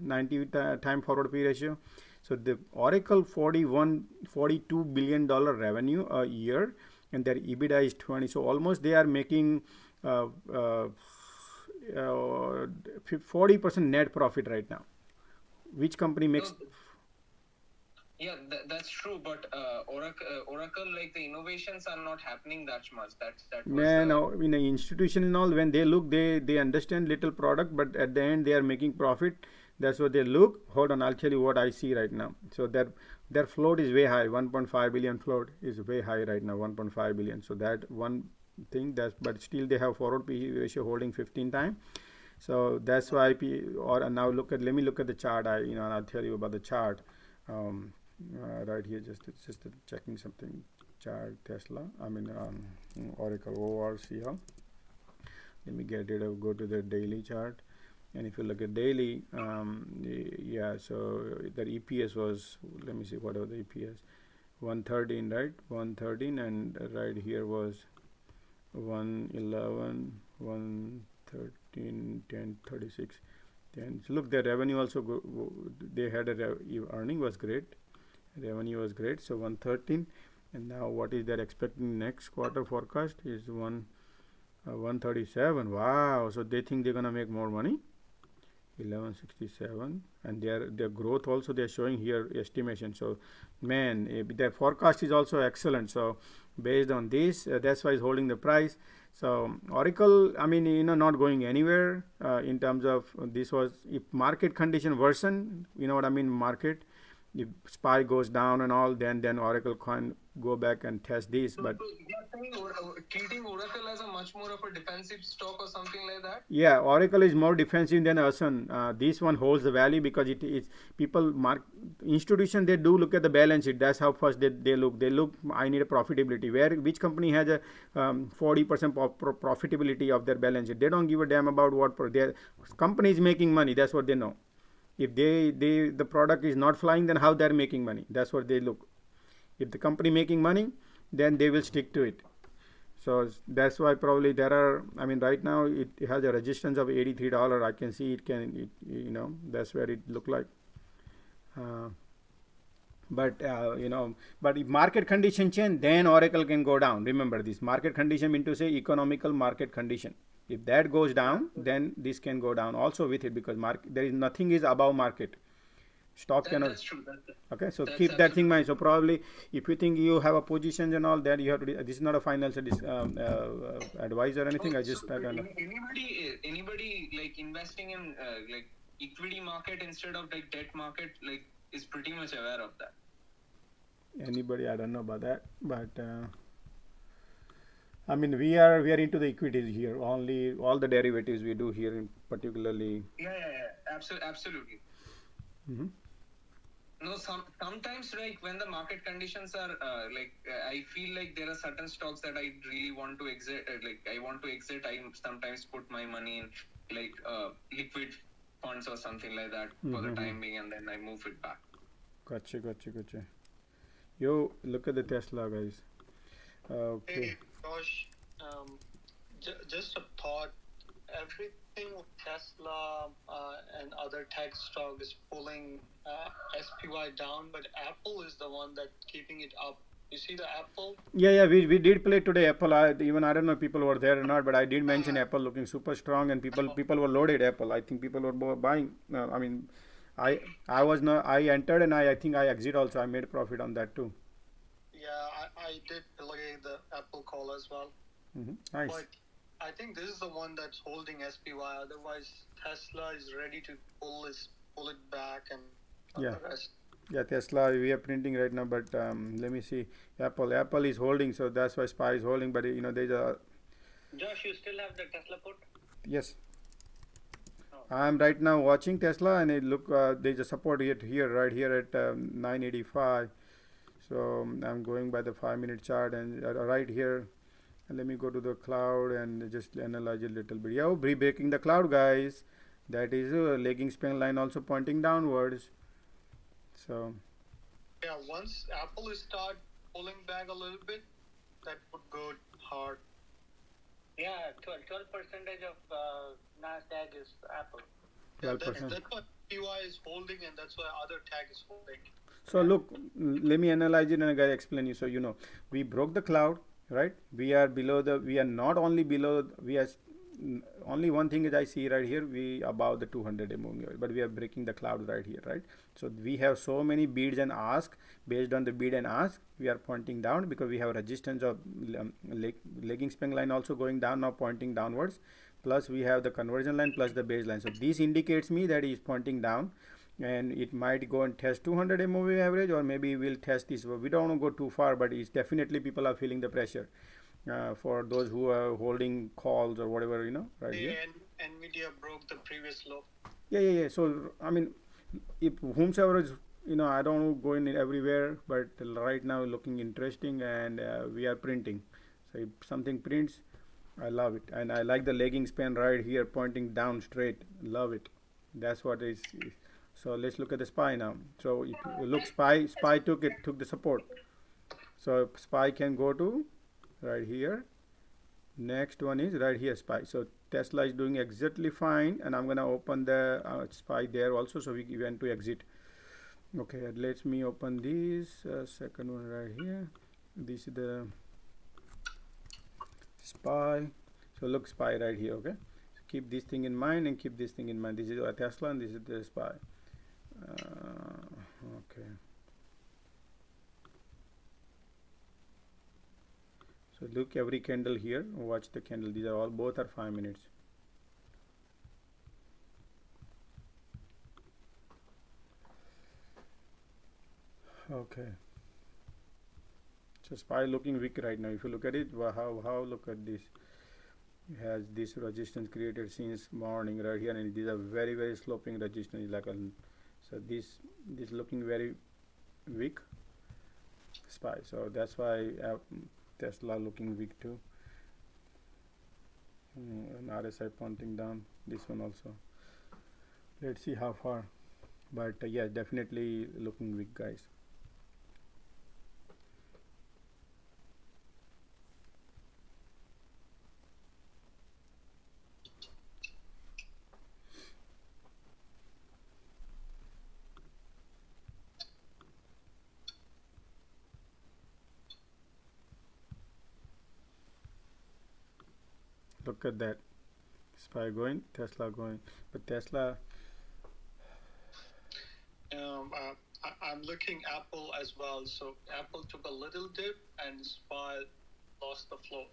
time forward P ratio. So the Oracle $42 billion revenue a year, and their EBITDA is 20. So almost they are making 40% net profit right now. Which company makes? Yeah, that's true. But Oracle, like the innovations are not happening that much. No, in an institution and all, when they look, they understand little product, but at the end they are making profit. That's what they look. Hold on, I'll tell you what I see right now. So their float is way high. 1.5 billion float is way high right now. 1.5 billion. So that one thing, but still they have forward P ratio holding 15 times. So that's why now let me look at the chart. I'll tell you about the chart. Right here, just checking something. Chart Tesla. Oracle ORCL. Let me get it. I'll go to the daily chart. And if you look at daily, so the EPS was, let me see, what was the EPS? 113, right? 113, and right here was 111, 113, 10, 36. Then so look, the revenue also they had earning was great, revenue was great. So 113, and now what is they're expecting next quarter forecast is 137. Wow! So they think they're gonna make more money. 1167, and their growth also they're showing here estimation. So man, their forecast is also excellent. So based on this, that's why it's holding the price. So Oracle, not going anywhere in terms of this was, if market condition worsen, market, if SPY goes down and all, then Oracle can go back and test this. But treating Oracle as a much more of a defensive stock or something like that. Yeah, Oracle is more defensive than Asun. This one holds the value because it is institution, they do look at the balance sheet. That's how first they look. I need a profitability. Which company has a 40% profitability of their balance sheet? They don't give a damn about what their company is making money. That's what they know. If the product is not flying, then how they're making money? That's what they look. If the company making money, then they will stick to it. So that's why probably there are, right now it has a resistance of $83. I can see that's where it look like. But if market condition change, then Oracle can go down. Remember this, market condition mean to say economical market condition. If that goes down, then this can go down also with it, because there is nothing is above market. Stock cannot. That's true. Okay, so keep that thing in mind. So probably if you think you have a position and all that, you have to. This is not a financial advice or anything. Anybody like investing in like equity market instead of like debt market, like is pretty much aware of that. Anybody, I don't know about that, but we are into the equities here. Only all the derivatives we do here, in particularly. Yeah. Absolutely. Mm-hmm. No, sometimes like when the market conditions are I feel like there are certain stocks that I really want to exit. I sometimes put my money in like liquid funds or something like that for the time being, and then I move it back. Gotcha. Yo, look at the Tesla, guys. Okay. Hey, Josh, just a thought. Everything with Tesla and other tech stock is pulling SPY down, but Apple is the one that's keeping it up. You see the Apple? Yeah, we did play today Apple. I don't know if people were there or not, but I did mention Apple looking super strong, and people were loaded Apple. I think people were buying. I entered and I think I exit also. I made a profit on that too. Yeah, I did look at the Apple call as well. Nice. But I think this is the one that's holding SPY. Otherwise, Tesla is ready to pull it back and Yeah. the rest. Yeah, Tesla, we are printing right now, but let me see. Apple is holding, so that's why SPY is holding. But there's a Josh, you still have the Tesla put? yes. Oh. I'm right now watching Tesla, and it look there's a support here right here at 985. So I'm going by the 5-minute chart, and right here. And let me go to the cloud and just analyze a little bit. Yeah, breaking the cloud, guys. That is a lagging span line also pointing downwards. So yeah, once Apple start pulling back a little bit, that would go hard. Yeah, 12% of Nasdaq is Apple. 12%. That's why SPY is holding, and that's why other tag is holding. So look, let me analyze it and I explain you. So we broke the cloud, right? We are below we are not only below, we are only one thing is I see right here, we above the 200 moving average, but we are breaking the cloud right here, right? So we have so many bids and ask. Based on the bid and ask, we are pointing down because we have resistance of lagging span line also going down, now pointing downwards. Plus we have the conversion line plus the baseline. So this indicates me that it is pointing down, and it might go and test 200 moving average, or maybe we'll test this. We don't want to go too far, but it's definitely people are feeling the pressure. For those who are holding calls or whatever, right here. And Nvidia broke the previous low. Yeah. So I mean, if whomsoever is, I don't go in everywhere, but right now looking interesting, and we are printing. So if something prints, I love it, and I like the lagging span right here pointing down straight. Love it. That's what is. So let's look at the SPY now. So if you look, SPY took the support. So SPY can go to right here. Next one is right here, SPY. So Tesla is doing exactly fine, and I'm gonna open the SPY there also, so we went to exit. Okay, let me open this second one right here. This is the SPY. So look, SPY right here. Okay, so keep this thing in mind and keep this thing in mind. This is a Tesla and this is the SPY. Okay. So look every candle here. Watch the candle. These are all, both are 5 minutes. Okay. So SPY looking weak right now. If you look at it, how look at this. It has this resistance created since morning right here, and these are very sloping resistance. Like so this looking very weak SPY. So that's why Tesla looking weak too. And RSI pointing down. This one also. Let's see how far. But yeah, definitely looking weak, guys. Look at that. SPY going, Tesla going, but Tesla. I'm looking Apple as well. So Apple took a little dip and SPY lost the flow.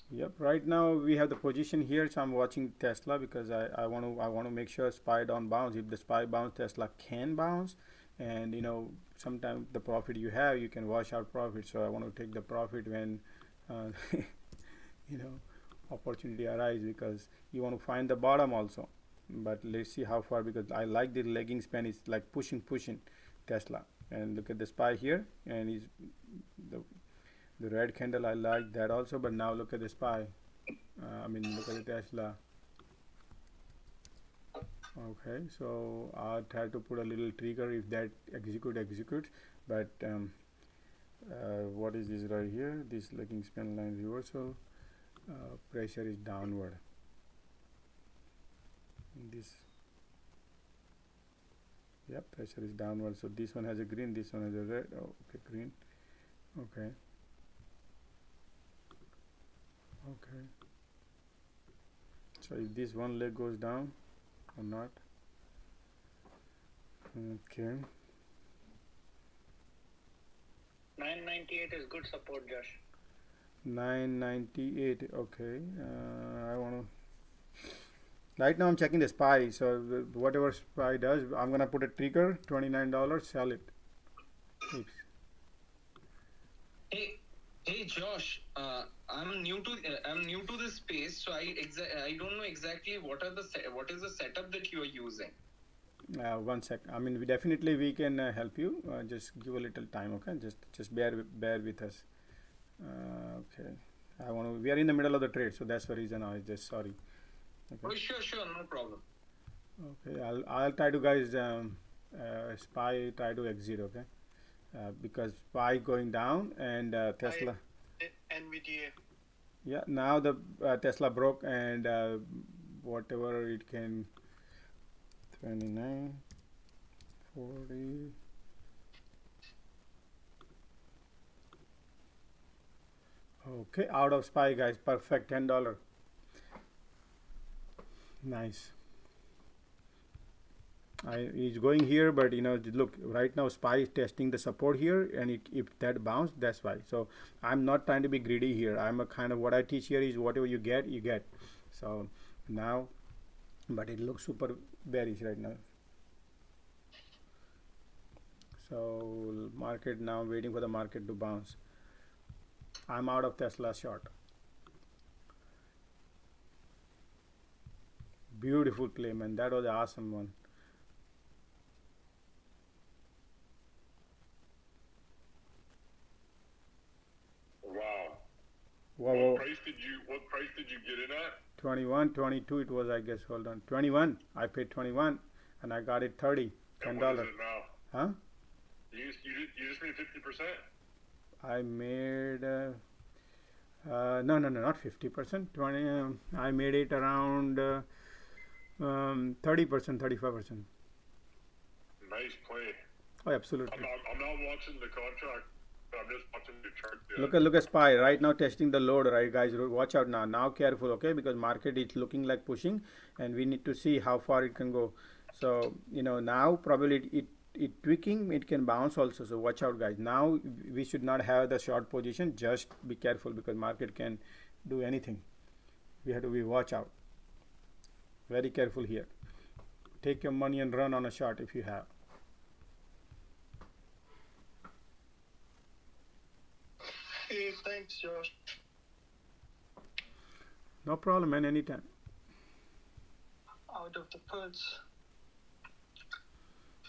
Yep. Right now we have the position here, so I'm watching Tesla because I want to make sure SPY don't bounce. If the SPY bounce, Tesla can bounce, and sometimes the profit you have, you can wash out profit. So I want to take the profit when opportunity arise, because you want to find the bottom also. But let's see how far, because I like the lagging span is like pushing Tesla. And look at the SPY here, and is the red candle. I like that also, but now look at the SPY. Look at the Tesla. Okay, so I'll try to put a little trigger if that executes. But what is this right here? This lagging span line reversal. Pressure is downward. Pressure is downward. So this one has a green, this one has a red. Oh, okay, green. Okay. So if this one leg goes down or not. Okay. 998 is good support, Josh. 998. Okay. I want to. Right now I'm checking the SPY. So whatever SPY does, I'm gonna put a trigger. $29. Sell it. Oops. Hey Josh, I'm new to this space, so I don't know exactly what is the setup that you are using. 1 sec. I mean, we can help you. Just give a little time, okay? Just bear with us. Okay. We are in the middle of the trade, so that's the reason I was just sorry. Okay. Oh, sure, no problem. Okay, I'll try to guys SPY try to exit, okay? Because SPY going down and Tesla. NVDA. Yeah, now the Tesla broke and whatever it can 29, 40. Okay, out of SPY guys, perfect, $10. Nice. It's going here, but look, right now SPY is testing the support here, and if that bounce, that's why. So I'm not trying to be greedy here. I'm a kind of, what I teach here is whatever you get, you get. So now, but it looks super bearish right now. So market now waiting for the market to bounce. I'm out of Tesla short. Beautiful play, man. That was an awesome one. Wow. Whoa. What price did you get in at? 21, 22 it was, I guess. Hold on. 21. I paid 21 and I got it 30. $10. And what is it now? Huh? You just made 50%? I made no, not 50%. 20. I made it around 30%, 35%. Nice play. Oh, absolutely. I'm not watching the contract. I'm just watching the chart. Look at SPY right now testing the load, right guys? Watch out now. Now careful, okay? Because market is looking like pushing, and we need to see how far it can go. So now probably it tweaking, it can bounce also. So watch out, guys. Now we should not have the short position. Just be careful because market can do anything. We have to be watch out. Very careful here. Take your money and run on a short if you have. Hey, thanks, Josh. No problem, man. Anytime. Out of the puts.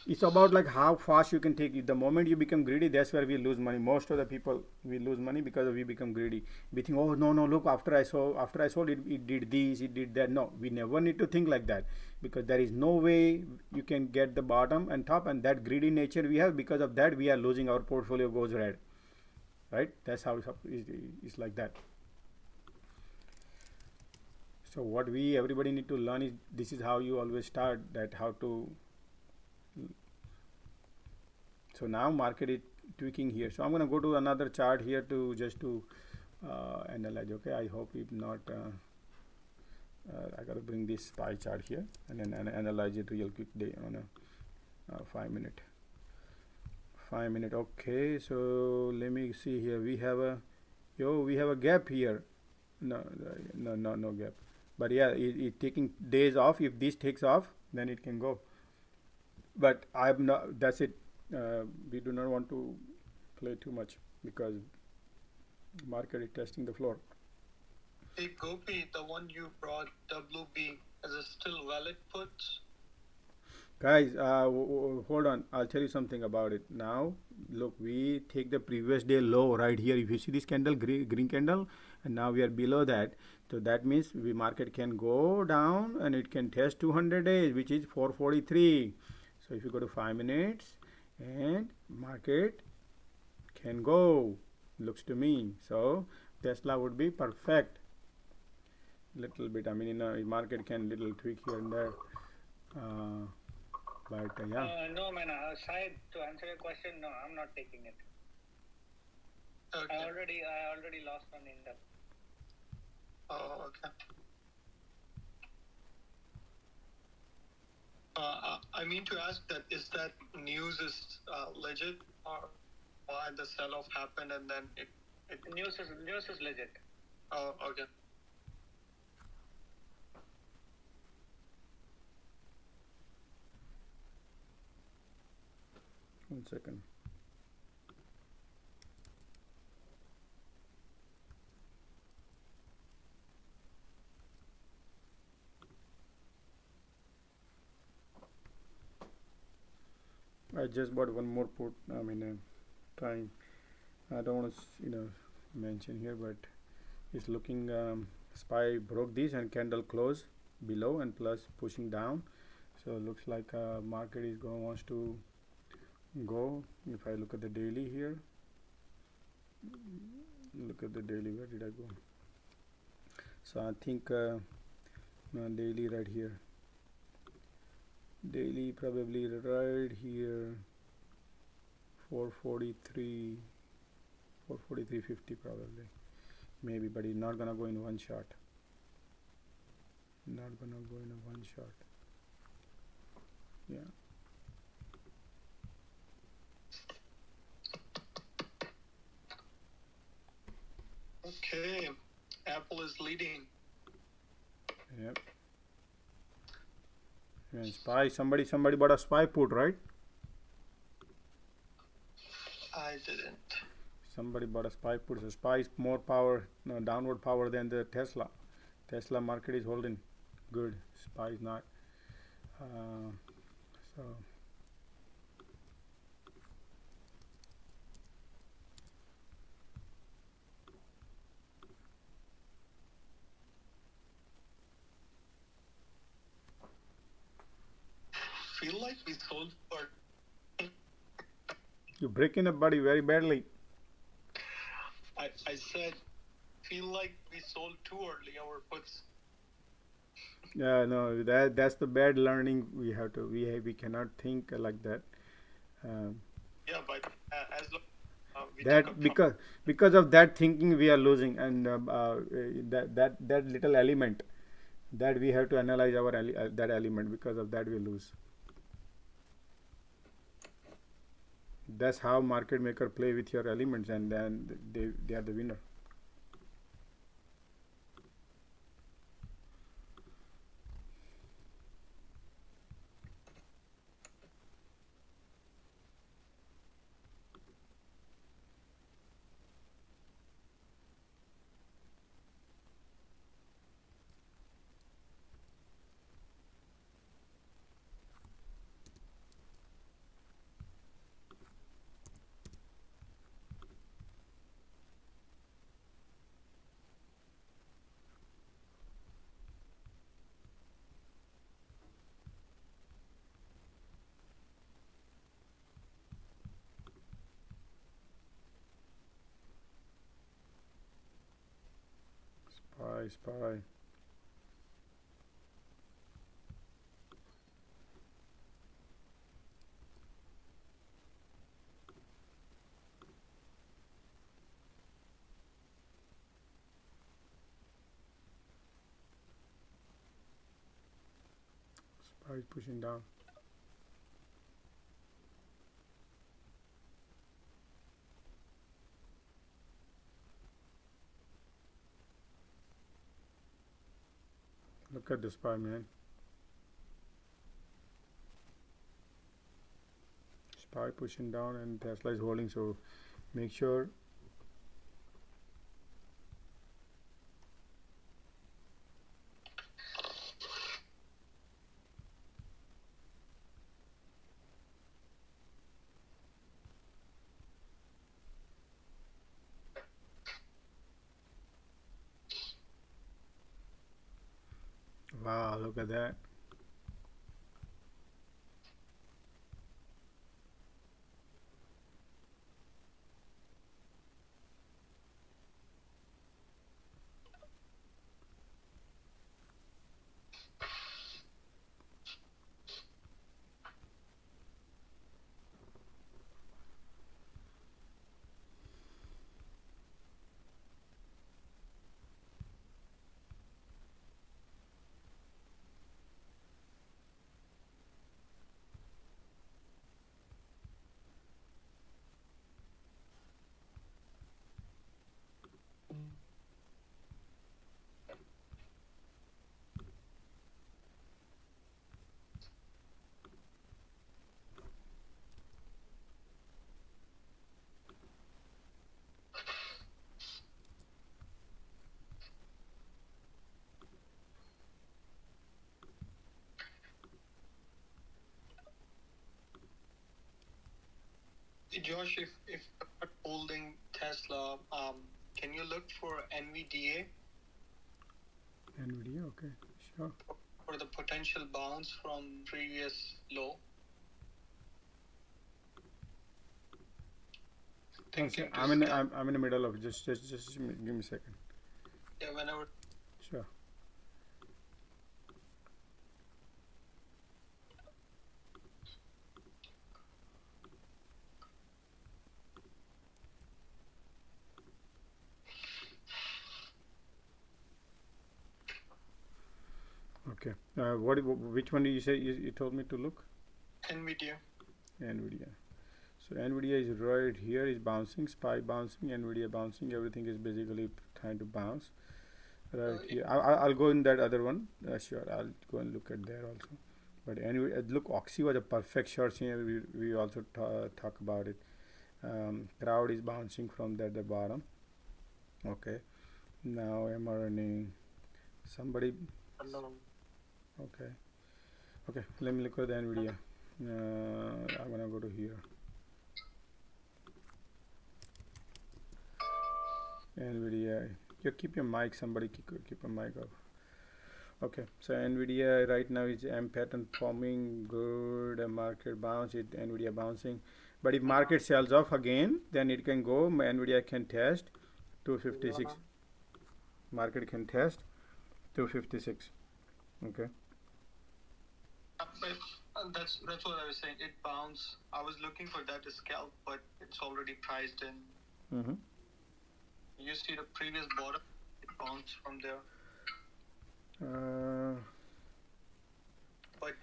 It's about like how fast you can take it. The moment you become greedy, that's where we lose money. Most of the people, we lose money because we become greedy. We think, oh no, look, after I sold it did this, it did that. No, we never need to think like that, because there is no way you can get the bottom and top, and that greedy nature we have, because of that we are losing, our portfolio goes red. Right? That's how it's like that. So what everybody need to learn is, this is how you always start, that how to. So now market is tweaking here. So I'm going to go to another chart here to just to analyze. Okay, I hope if not, I got to bring this SPY chart here and then analyze it real quick day on a 5 minute. 5 minute. Okay, so let me see here. We have a gap here. No gap. But yeah, it taking days off. If this takes off, then it can go. But I'm not. That's it. We do not want to play too much because market is testing the floor. Hey Gopi, the one you brought, WB, is it still valid puts? Guys, hold on. I'll tell you something about it. Now, look, we take the previous day low right here. If you see this candle, green candle, and now we are below that. So that means market can go down and it can test 200 days, which is 443. So if you go to 5 minutes, and market can go, looks to me. So Tesla would be perfect. Little bit, I mean, market can little tweak here and there. But yeah. No, man. Syed, to answer your question, no, I'm not taking it. Okay. I already lost on Index. Oh, okay. I mean to ask that, is that news is legit, or why the sell-off happened and then it News is legit. Oh, okay. One second. I just bought one more put. I mean, trying. I don't want to, mention here, but it's looking. SPY broke these and candle close below and plus pushing down. So it looks like market is going wants to go. If I look at the daily here, look at the daily. Where did I go? So I think daily right here. Daily probably right here. 443, 443.50 probably, maybe, but it's not gonna go in one shot. Not gonna go in a one shot. Yeah. Okay, Apple is leading. Yep. And SPY, somebody bought a SPY put, right? I didn't. Somebody bought a SPY put. So SPY is more power, downward power than the Tesla. Tesla market is holding good. SPY is not. So. Feel like we sold for. You're breaking up, buddy, very badly. I said, feel like we sold too early our puts. Yeah, no, that's the bad learning we have to. We cannot think like that. Yeah, but as long that because of that thinking we are losing, and that little element that we have to analyze our that element. Because of that we lose. That's how market maker play with your elements, and then they are the winner. SPY. SPY is pushing down. Look at the SPY, man. SPY pushing down and Tesla is holding, so make sure. Wow, look at that. Josh, if you're holding Tesla, can you look for NVDA NVIDIA, okay, sure. for the potential bounce from previous low? Thinking to I'm in scalp. I'm in the middle of it. Just give me a second. Yeah, whenever. Sure. Okay. Which one did you say you told me to look? NVIDIA. NVIDIA. So NVIDIA is right here, is bouncing, SPY bouncing, NVIDIA bouncing. Everything is basically trying to bounce. Right here. I'll go in that other one. Sure, I'll go and look at there also. But anyway, look, Oxy was a perfect short scene. We also talk about it. Crowd is bouncing from there the bottom. Okay. Now mRNA. Somebody. Unknown. Okay. Okay. Let me look at the NVIDIA. I'm gonna go to here. NVIDIA. You keep your mic. Somebody keep a mic off. Okay, so NVIDIA right now is M pattern forming, good, market bounce, NVIDIA bouncing. But if market sells off again, then it can go, NVIDIA can test 256. Market can test 256. Okay. That's what I was saying. It bounced. I was looking for that to scalp, but it's already priced in. Mm-hmm. You see the previous bottom, it bounced from there. But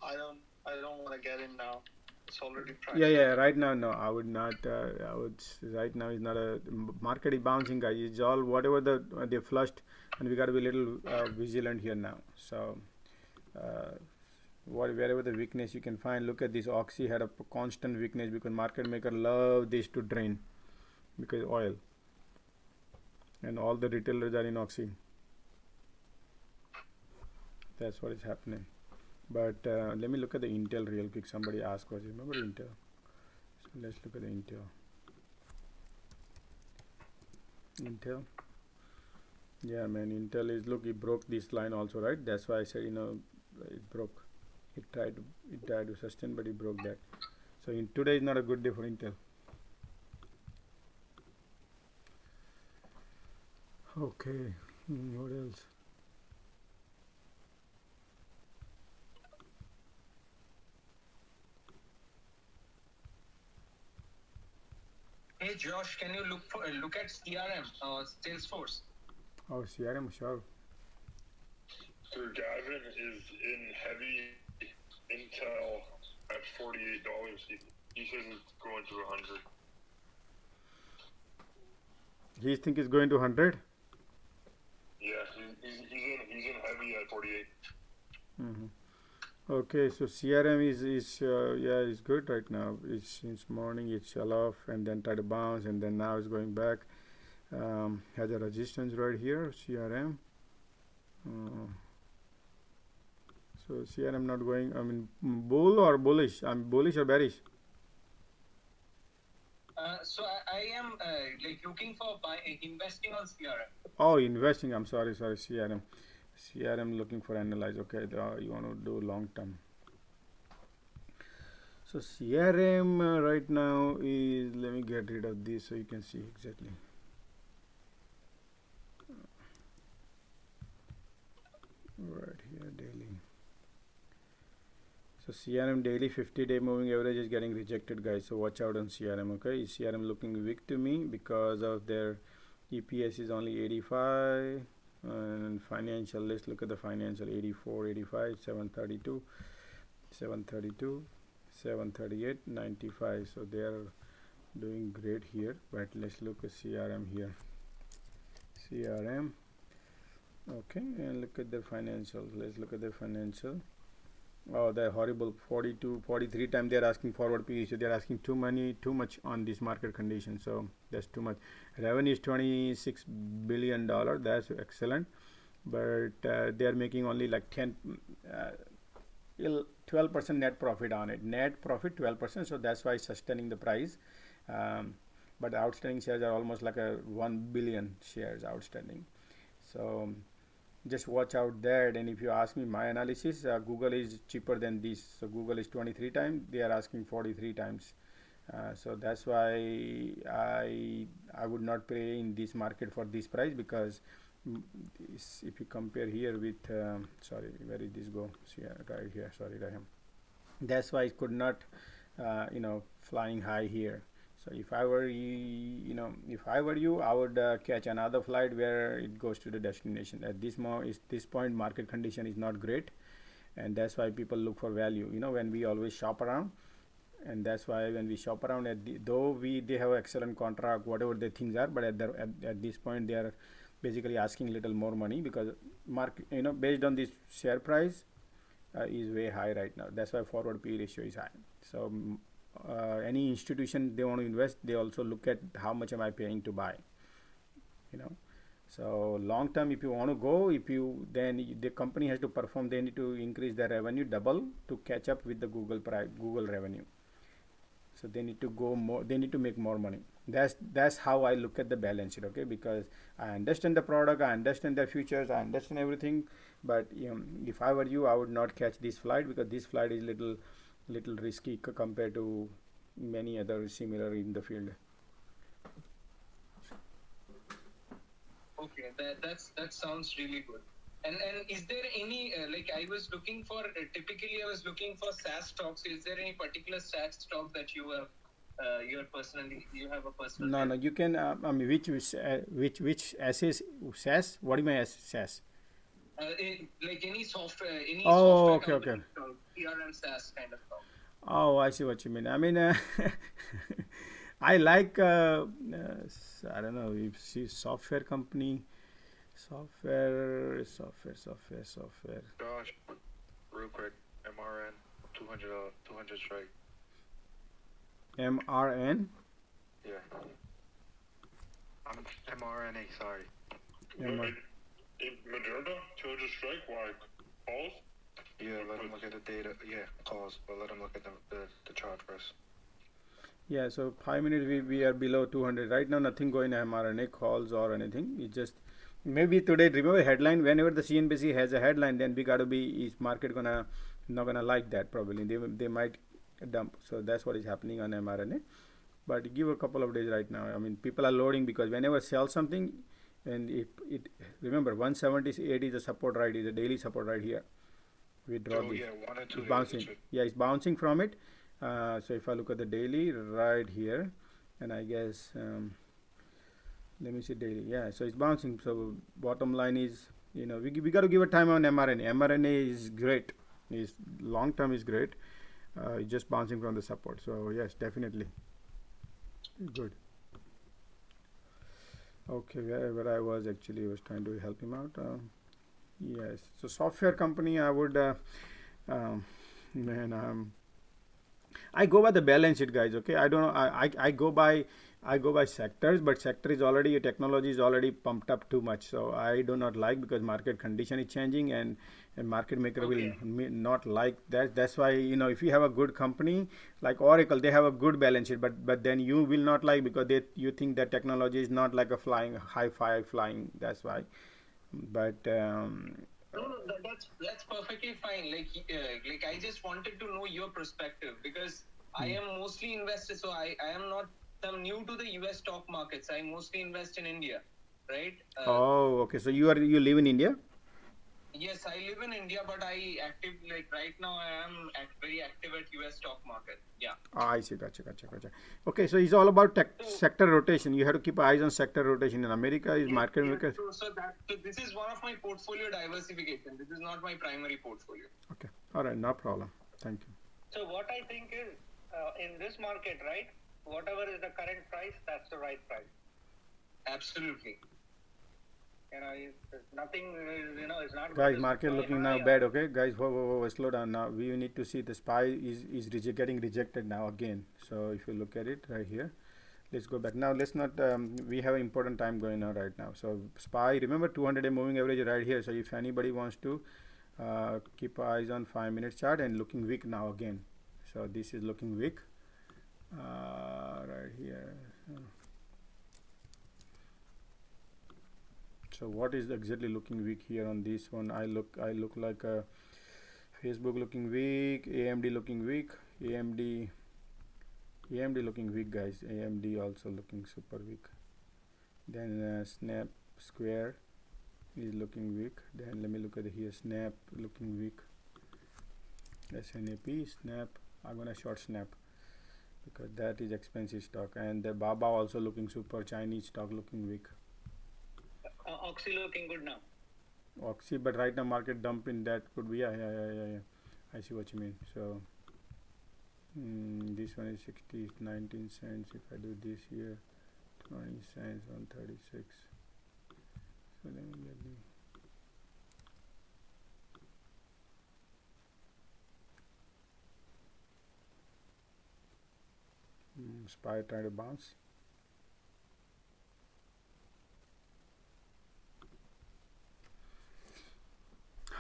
I don't want to get in now. It's already priced. Yeah. Right now, no. I would not. I would. Right now is not a market is bouncing, guys. It's all whatever they flushed, and we got to be a little vigilant here now. So, wherever the weakness you can find, look at this. Oxy had a constant weakness because market maker love this to drain, because oil, and all the retailers are in Oxy. That's what is happening. But let me look at the Intel real quick. Somebody asked us, remember Intel? So let's look at the Intel. Intel. Yeah, man, Intel is, look, it broke this line also, right? That's why I said, it broke. It tried to sustain, but it broke that. So today is not a good day for Intel. Okay, what else? Hey Josh, can you look at CRM, Salesforce? Oh, CRM, sure. So Gavin is in heavy Intel at $48. He says it's going to 100. He think it's going to 100? Yeah, he's in heavy at 48. Mm-hmm. Okay, so CRM is good right now. It's since morning it sell off and then try to bounce and then now it's going back. Has a resistance right here, CRM. So CRM not going. I mean, bull or bullish? I'm bullish or bearish? So I am looking for investing on CRM. Oh, investing. I'm sorry, CRM. CRM looking for analyze. Okay, you want to do long term. So CRM right now is, let me get rid of this so you can see exactly. Right here, daily. So CRM daily 50-day moving average is getting rejected, guys. So watch out on CRM. Okay, CRM looking weak to me because of their EPS is only 85. And financial, let's look at the financial. 84, 85, 732, 732, 738, 95. So they are doing great here. But let's look at CRM here. CRM. Okay, and look at the financial. Let's look at the financial. Oh, they're horrible. 42, 43 times they're asking forward PE. So they're asking too much on this market condition. So that's too much. Revenue is $26 billion. That's excellent. But they're making only like 10. 12% net profit on it. Net profit 12%. So that's why it's sustaining the price. But the outstanding shares are almost like a 1 billion shares outstanding. So just watch out that. And if you ask me my analysis, Google is cheaper than this. So Google is 23 times. They are asking 43 times. So that's why I would not pay in this market for this price, because if you compare here with sorry, where did this go? See, right here, sorry, Rahim. That's why it could not flying high here. So if I were if I were you, I would catch another flight where it goes to the destination. At this point market condition is not great, and that's why people look for value, when we always shop around. And that's why when we shop around, though they have excellent contract, whatever the things are, but at this point they are basically asking little more money, because market, based on this share price is way high right now. That's why forward PE ratio is high. So any institution they want to invest, they also look at how much am I paying to buy. So long term, if you want to go, then the company has to perform. They need to increase their revenue double to catch up with the Google revenue. So they need to go more. They need to make more money. That's how I look at the balance sheet. Okay, because I understand the product, I understand their futures, I understand everything. But if I were you, I would not catch this flight, because this flight is little risky compared to many other similar in the field. Okay, that sounds really good. And is there any I was looking for typically I was looking for SaaS stocks. Is there any particular SaaS stock that you have you have a personal? No, you can. I mean, which SaaS? What do you mean SaaS? Like any software, Oh, software okay. CRM SaaS kind of stuff. Oh, I see what you mean. I mean, I like. I don't know if see software company. Software. Josh, real quick, MRN, 200 strike. MRN? Yeah. I'm mRNA, sorry. Moderna, 200 strike, why? Calls? Yeah, let him look at the data. Yeah, calls, but let him look at the chart first. Yeah, so 5 minutes we are below 200. Right now nothing going mRNA calls or anything. It's just maybe today, remember headline, whenever the CNBC has a headline, then we gotta be, is market not gonna like that probably. They might dump. So that's what is happening on mRNA. But give a couple of days right now. I mean, people are loading, because whenever sell something, and it remember 178 is a support, right? Is a daily support right here. We draw this. Yeah, 1 or 2 it's bouncing. Yeah, it's bouncing from it. So if I look at the daily right here, and I guess let me see daily. Yeah, so it's bouncing. So bottom line is, we got to give a time on mRNA. mRNA is great. Is long term is great. It's just bouncing from the support. So yes, definitely good. Okay, where I was actually was trying to help him out. Yes, so software company I would I go by the balance sheet, guys. Okay, I don't know. I go by sectors, but sector is already, technology is already pumped up too much. So I do not like, because market condition is changing, and market maker will not like that. That's why, if you have a good company like Oracle, they have a good balance sheet, but then you will not like, because you think that technology is not like a high-fi flying. That's why. But No, that's perfectly fine. Like I just wanted to know your perspective, because I am mostly invested, so I am not new to the US stock markets. I mostly invest in India, right? Okay. So you live in India? Yes, I live in India, but right now I am very active at US stock market. Yeah. I see. Gotcha. Okay, so it's all about sector rotation. You have to keep eyes on sector rotation. In America, is market maker. So this is one of my portfolio diversification. This is not my primary portfolio. Okay. All right. No problem. Thank you. So what I think is, in this market, right, whatever is the current price, that's the right price. Absolutely. Nothing is, it's not. Guys, market looking now bad. Okay, guys, whoa, slow down now. We need to see the SPY is getting rejected now again. So if you look at it right here, let's go back now. Let's not. We have an important time going on right now. So SPY, remember 200-day moving average right here. So if anybody wants to Keep eyes on 5 minute chart and looking weak now again. So this is looking weak right here. So what is exactly looking weak here on this one? I look like a Facebook looking weak, AMD looking weak, AMD looking weak, guys. AMD also looking super weak. Then Snap Square is looking weak. Then let me look at here. Snap looking weak. SNAP, Snap. I'm gonna short Snap because that is expensive stock. And the Baba also looking super. Chinese stock looking weak. Oxy looking good now. Oxy, but right now market dump in that could be yeah. I see what you mean. So this one is 19 cents. If I do this here, 20 cents on 36. So let me get the SPY trying to bounce.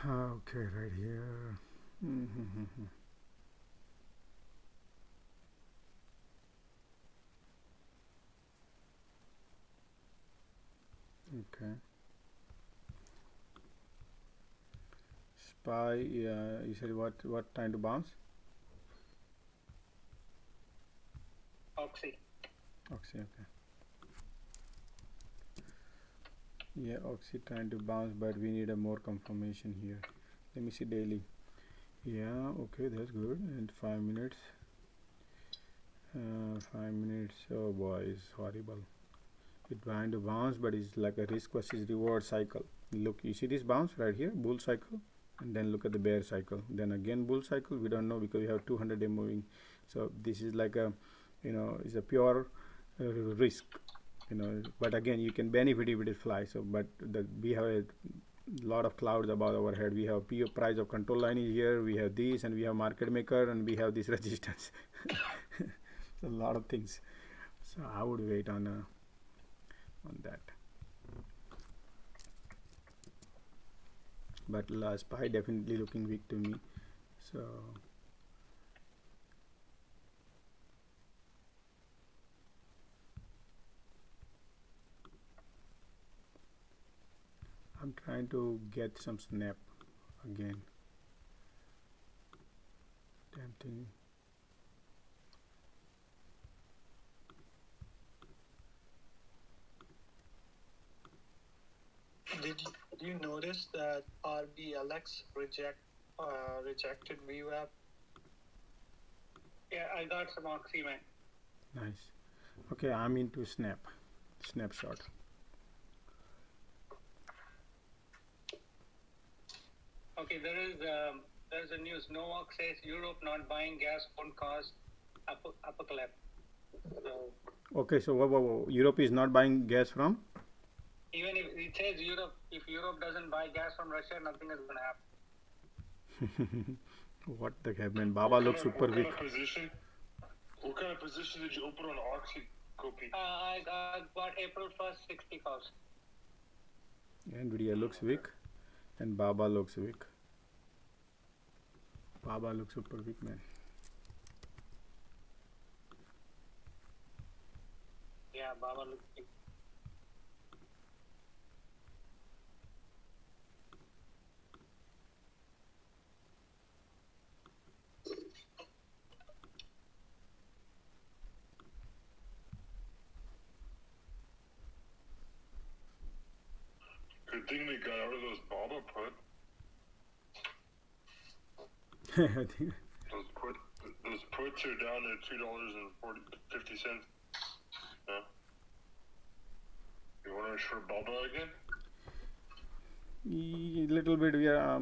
Okay, right here. Okay. SPY, you said what time to bounce? Oxy. Oxy, okay. Yeah, Oxy trying to bounce, but we need a more confirmation here. Let me see daily. Yeah, okay, that's good. And 5 minutes. 5 minutes. Oh boy, it's horrible. It's trying to bounce, but it's like a risk versus reward cycle. Look, you see this bounce right here, bull cycle, and then look at the bear cycle. Then again bull cycle. We don't know because we have 200-day moving. So this is like a, it's a pure risk. But again, you can benefit if it flies. So, but we have a lot of clouds above our head. We have PO price of control line is here. We have this, and we have market maker, and we have this resistance. So a lot of things. So I would wait on that. But SPY definitely looking weak to me. So. I'm trying to get some snap again. Damn thing. Did you notice that RBLX rejected VWAP? Yeah, I got some Oxy, man. Nice. Okay, I'm into snapshot. Okay, there's a news. Novak says Europe not buying gas won't cause apocalypse. So, okay, so whoa. Europe is not buying gas from? Even if it says Europe, if Europe doesn't buy gas from Russia, nothing is going to happen. What the heck, man? Baba looks super weak. What kind of position did you open on Oxy, Kopi? I got April 1st, 60 calls. Nvidia looks weak, and Baba looks weak. Baba looks super weak, man. Yeah, Baba looks weak. Good thing we got out of those Baba put. Those puts are down to $2.50. Yeah. You want to short Baba again? A little bit, we are,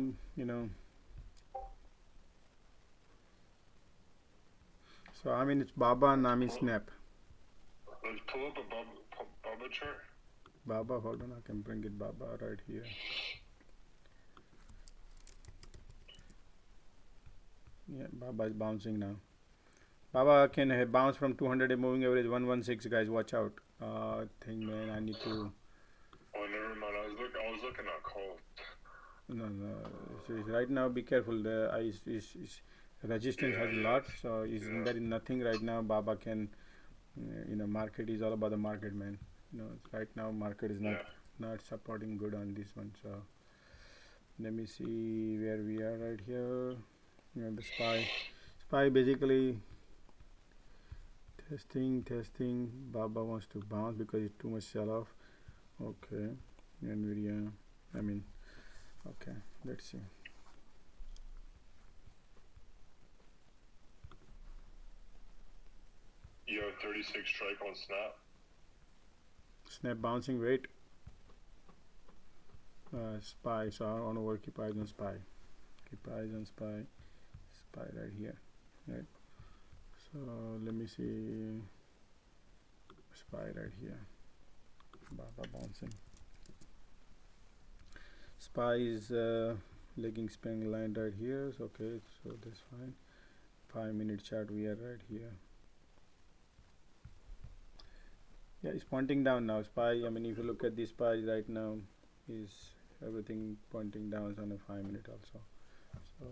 So I mean it's Baba and I'm in Snap. Let's pull up a Baba chart. Baba, hold on, I can bring it Baba right here. Yeah, Baba is bouncing now. Baba can bounce from 200-day moving average 116, guys. Watch out. Thing, man, I need to. Oh, never mind. I was looking at calls. No. So right now, be careful. The is resistance has a lot, so there is nothing right now. Baba can, market is all about the market, man. Right now market is not supporting good on this one. So let me see where we are right here. The spy basically testing. Baba wants to bounce because it's too much sell off. Okay, Nvidia. Okay, let's see. You have 36 strike on Snap. Snap bouncing, wait. Spy, so I want to keep eyes on spy. Keep eyes on spy. Spy right here. Right. So let me see. Spy right here. Baba bouncing. Spy is legging span line right here. So okay, so that's fine. 5-minute chart we are right here. Yeah, it's pointing down now. Spy, if you look at this spy right now, is everything pointing down on a 5-minute also. So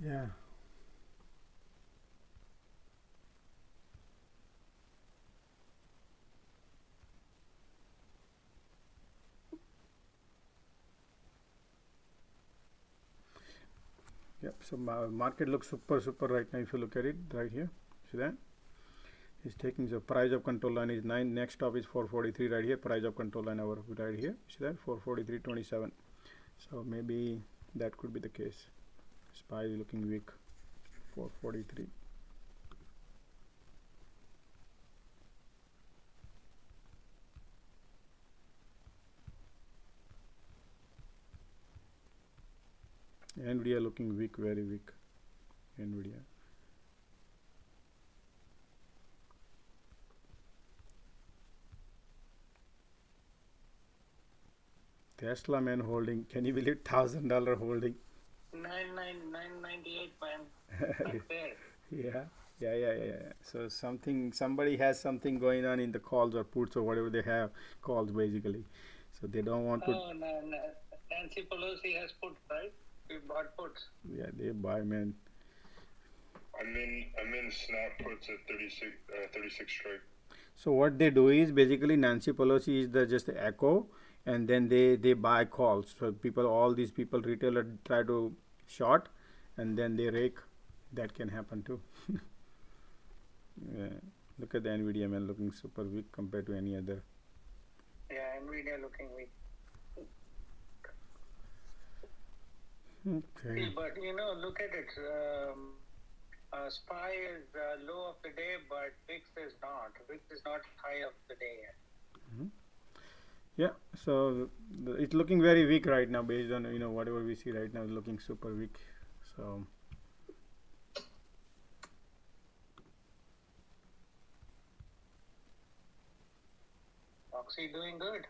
yeah. Yep, so market looks super right now. If you look at it right here, see that? He's taking the price of control line is 9. Next stop is 443 right here. Price of control line over right here. See that? 443.27. So maybe that could be the case. Spy is looking weak. 443. Nvidia looking weak, very weak. Nvidia. Tesla, man, holding. Can you believe $1,000 holding? 998, man. Not fair. Yeah. So somebody has something going on in the calls or puts or whatever they have, calls basically. So they don't want to. Oh, no. Nancy Pelosi has puts, right? We bought puts. Yeah, they buy, man. I'm in Snap puts at 36 strike. So what they do is basically Nancy Pelosi is just the echo, and then they buy calls. So all these people, retailer try to short, and then they rake. That can happen too. Yeah. Look at the Nvidia, man, looking super weak compared to any other. Yeah, Nvidia looking weak. Okay. See, but look at it. SPY is low of the day, but VIX is not. VIX is not high of the day yet. Yeah, so it's looking very weak right now based on whatever we see right now is looking super weak. So Oxy doing good.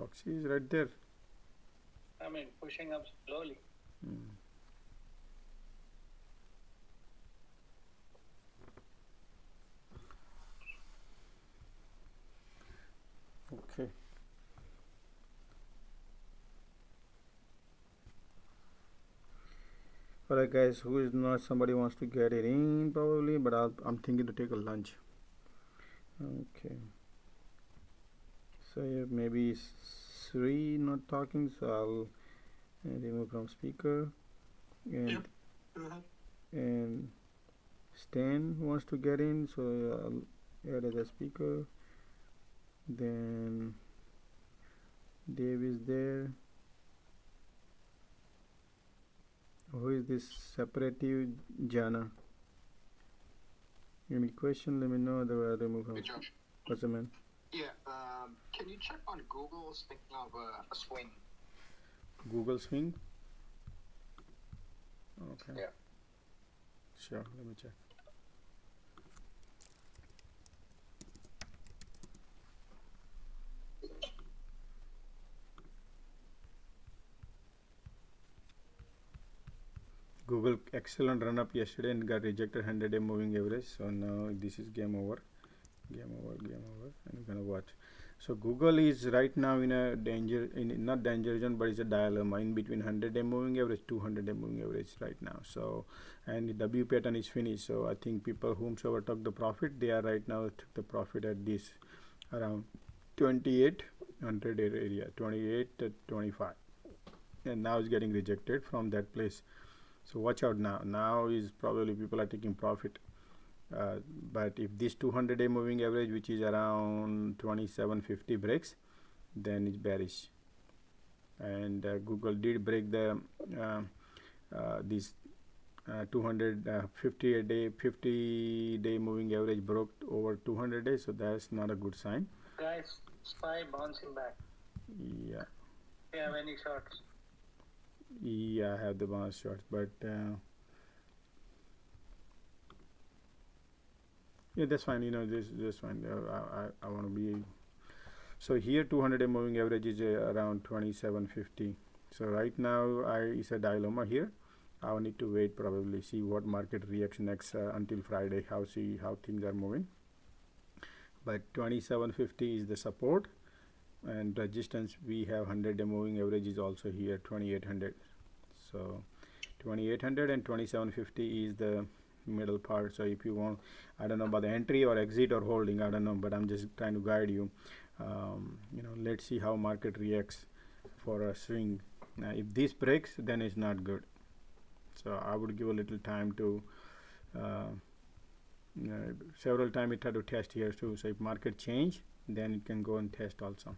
Oxy is right there. Pushing up slowly. Okay. Alright guys, who is not, somebody wants to get it in probably, but I'm thinking to take a lunch. Okay. So yeah, maybe Sri not talking, so I'll remove from speaker. And Stan wants to get in, so I'll add as a speaker. Then Dave is there. Who is this separative Jana? Any question? Let me know. Otherwise, remove from. Hey, Josh. What's the man? Yeah, can you check on Google speaking of a swing? Google swing? Okay. Yeah. Sure, let me check. excellent run up yesterday and got rejected 100-day moving average. So now this is game over, game over, game over, and we're gonna watch. So Google is right now in a danger, in not danger zone, but it's a dilemma in between 100-day moving average, 200-day moving average right now. So, and the W pattern is finished. So I think people whomsoever took the profit, they are right now took the profit at this around 2800 area, 28 to 25, and now it's getting rejected from that place. So watch out now. Now is probably people are taking profit. But if this 200-day moving average, which is around 2750, breaks, then it's bearish. And Google did break the this 50-day moving average broke over 200 days, so that's not a good sign. Guys, SPY bouncing back. Yeah. Do you have any shorts? Yeah, I have the bounce shorts, but yeah, that's fine. You know, this fine. I want to be. So here 200-day moving average is around 2750. So right now it's a dilemma here. I will need to wait, probably see what market reacts next until Friday. See how things are moving. But 2750 is the support, and resistance we have 100-day moving average is also here 2800. So 2800 and 2750 is the middle part. So if you want, I don't know about the entry or exit or holding, I don't know, but I'm just trying to guide you. You know, let's see how market reacts for a swing. Now if this breaks, then it's not good. So I would give a little time to several times it had to test here too. So if market change, then it can go and test also.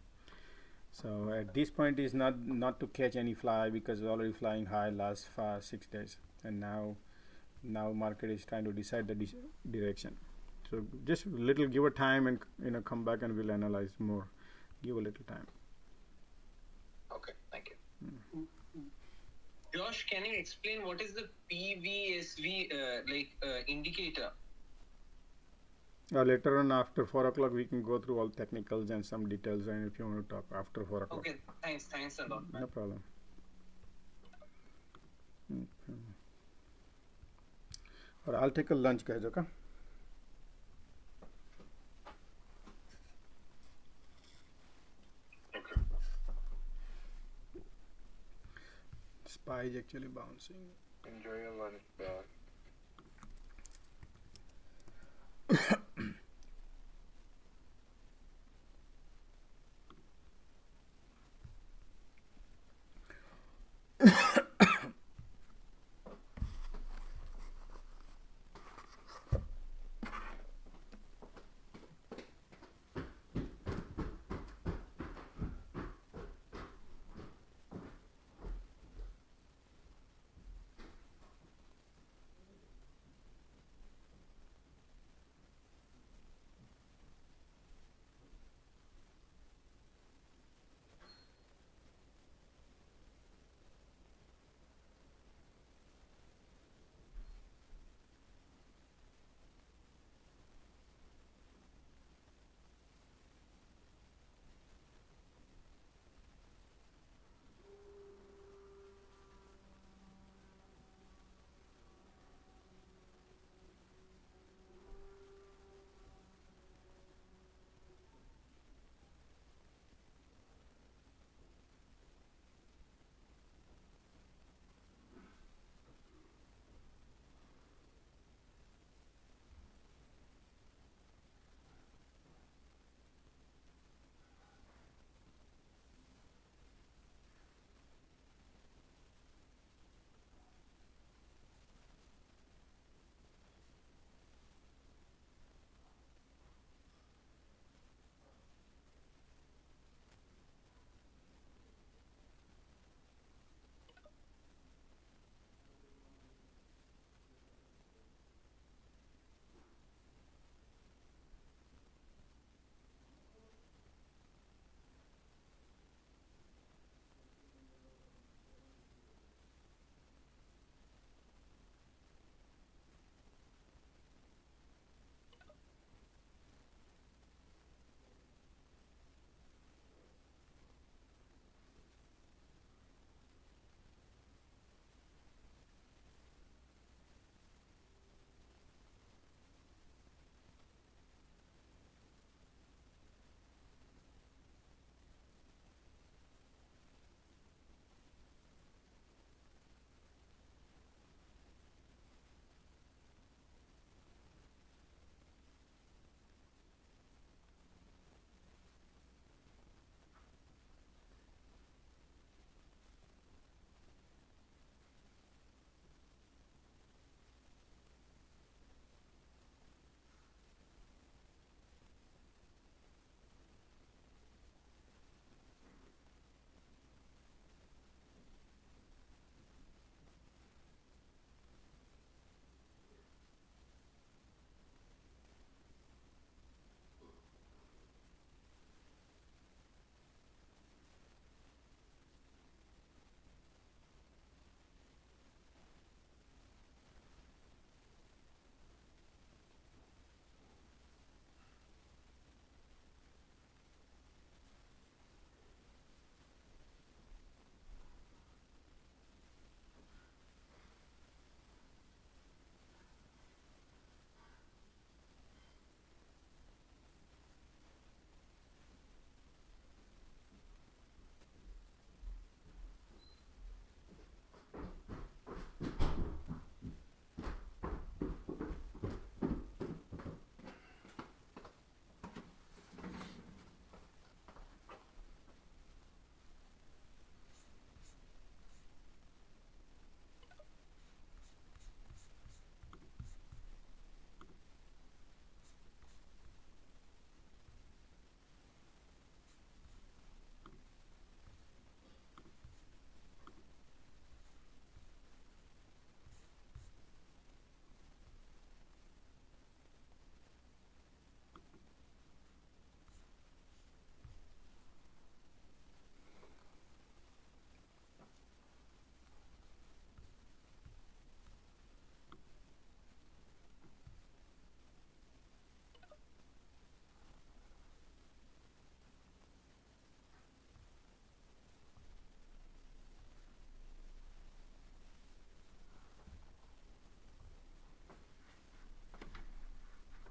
So at this point is not to catch any fly, because it's already flying high last 6 days, and now market is trying to decide the direction. So just little, give a time, and come back and we'll analyze more. Give a little time. Okay, thank you. Josh, can you explain what is the PVSV indicator? Later on after 4 o'clock we can go through all technicals and some details, and if you want to talk after 4 o'clock. Okay, thanks a lot. No problem. Or I'll take a lunch, guys, okay? Okay. SPY is actually bouncing. Enjoy your lunch, bro.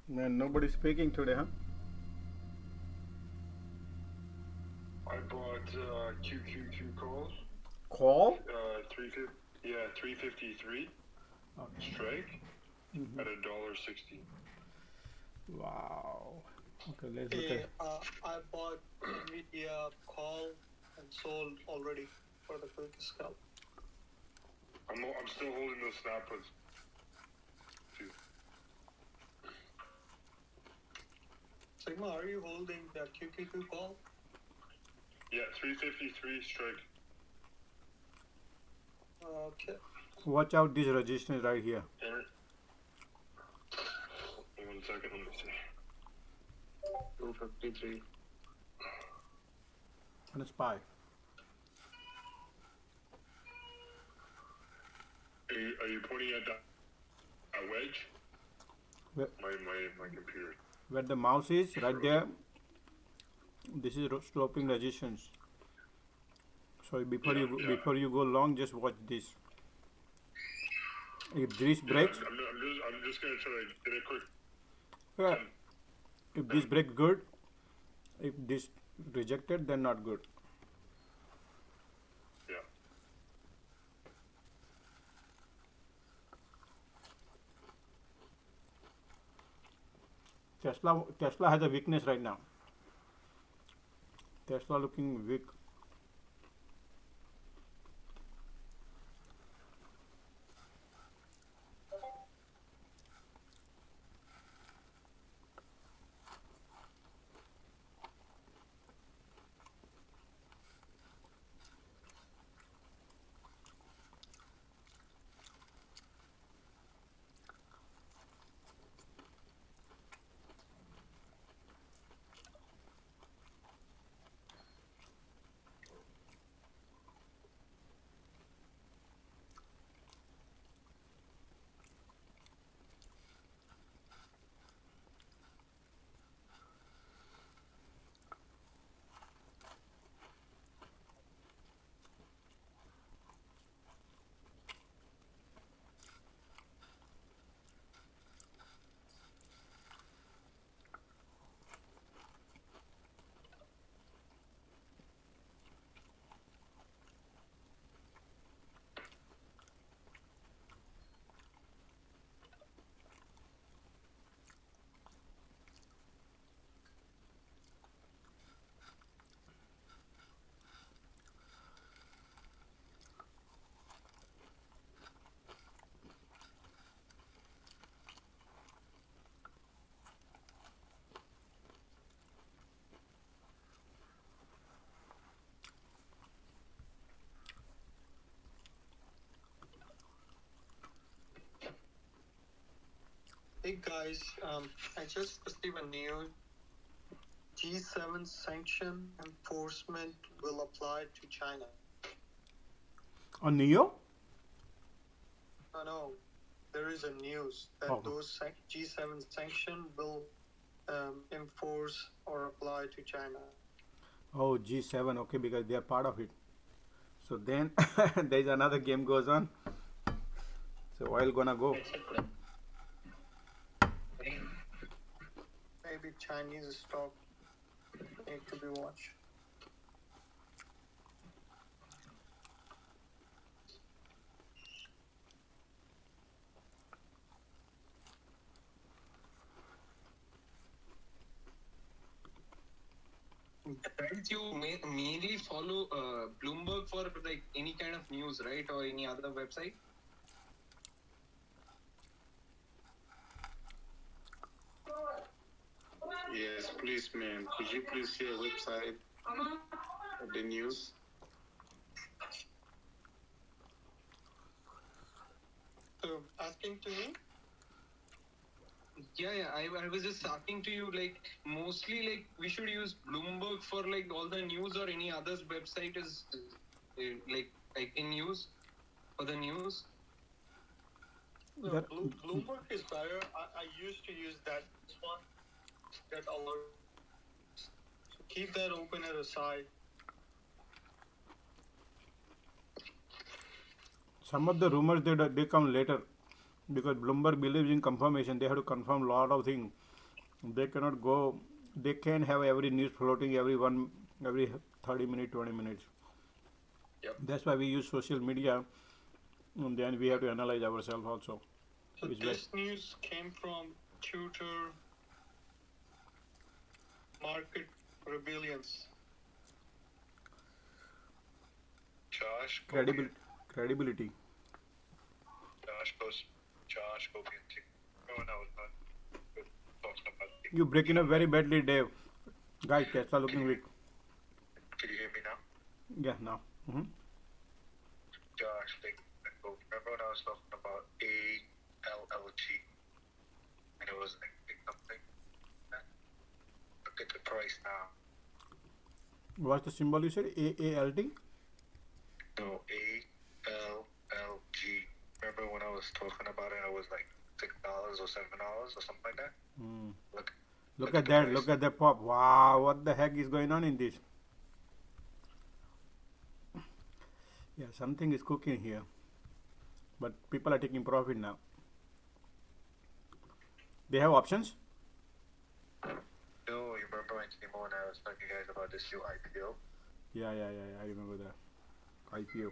Man, nobody's speaking today, huh? I bought QQQ calls. Call? 350. Yeah, 353 Okay. strike Mhm. at $1.60. Wow. Okay, let's look Hey, at. I bought Nvidia call and sold already for the quick scalp. I'm still holding those snap puts. Too. Sigma, are you holding that QQQ call? Yeah, 353 strike. Okay. Watch out this resistance right here. Enter. 1 second, let me see. 253. And a spy. Are you pointing at that wedge? Where, My computer. where the mouse is, right there. This is sloping resistance. So before you go long, just watch this. If this breaks, I'm just gonna try to get a quick. yeah. If this breaks, good. If this rejected, then not good. Yeah. Tesla has a weakness right now. Tesla looking weak. Hey guys, I just received a news. G7 sanction enforcement will apply to China. On Neo? No, there is a news that those G7 sanction will enforce or apply to China. Oh, G7. Okay, because they are part of it. So then there is another game goes on. So oil gonna go. Maybe Chinese stock need to be watched. Guys, you mainly follow Bloomberg for like any kind of news, right, or any other website? Yes, please, ma'am. Could you please share a website of the news? So asking to me? Yeah. I was just asking to you, like, mostly, like, we should use Bloomberg for, like, all the news, or any other website is, like, I can use for the news? No, Bloomberg is better. I used to use that one, that alert. So keep that open at a side. Some of the rumors they come later because Bloomberg believes in confirmation. They have to confirm a lot of things. They cannot go. They can't have every news floating every 30 minutes, 20 minutes. Yep. That's why we use social media, and then we have to analyze ourselves also. So Which this news came from Tutor Market Rebellions. Josh, credibility. Josh, go get Oh, no, it's not. Talking about You breaking up very badly, Dave. Guys, Tesla looking weak. Can you hear me now? Yeah, now. Josh, remember when I was talking about ALLG? And it was like something? Look at the price now. What's the symbol you said? AALT? No, ALLG. Remember when I was talking about it, I was like $6 or $7 or something like that? Look at that. Look at that pop. Wow, what the heck is going on in this? Yeah, something is cooking here. But people are taking profit now. They have options? No, you remember when I came on, I was talking to you guys about this new IPO? Yeah, I remember that. IPO.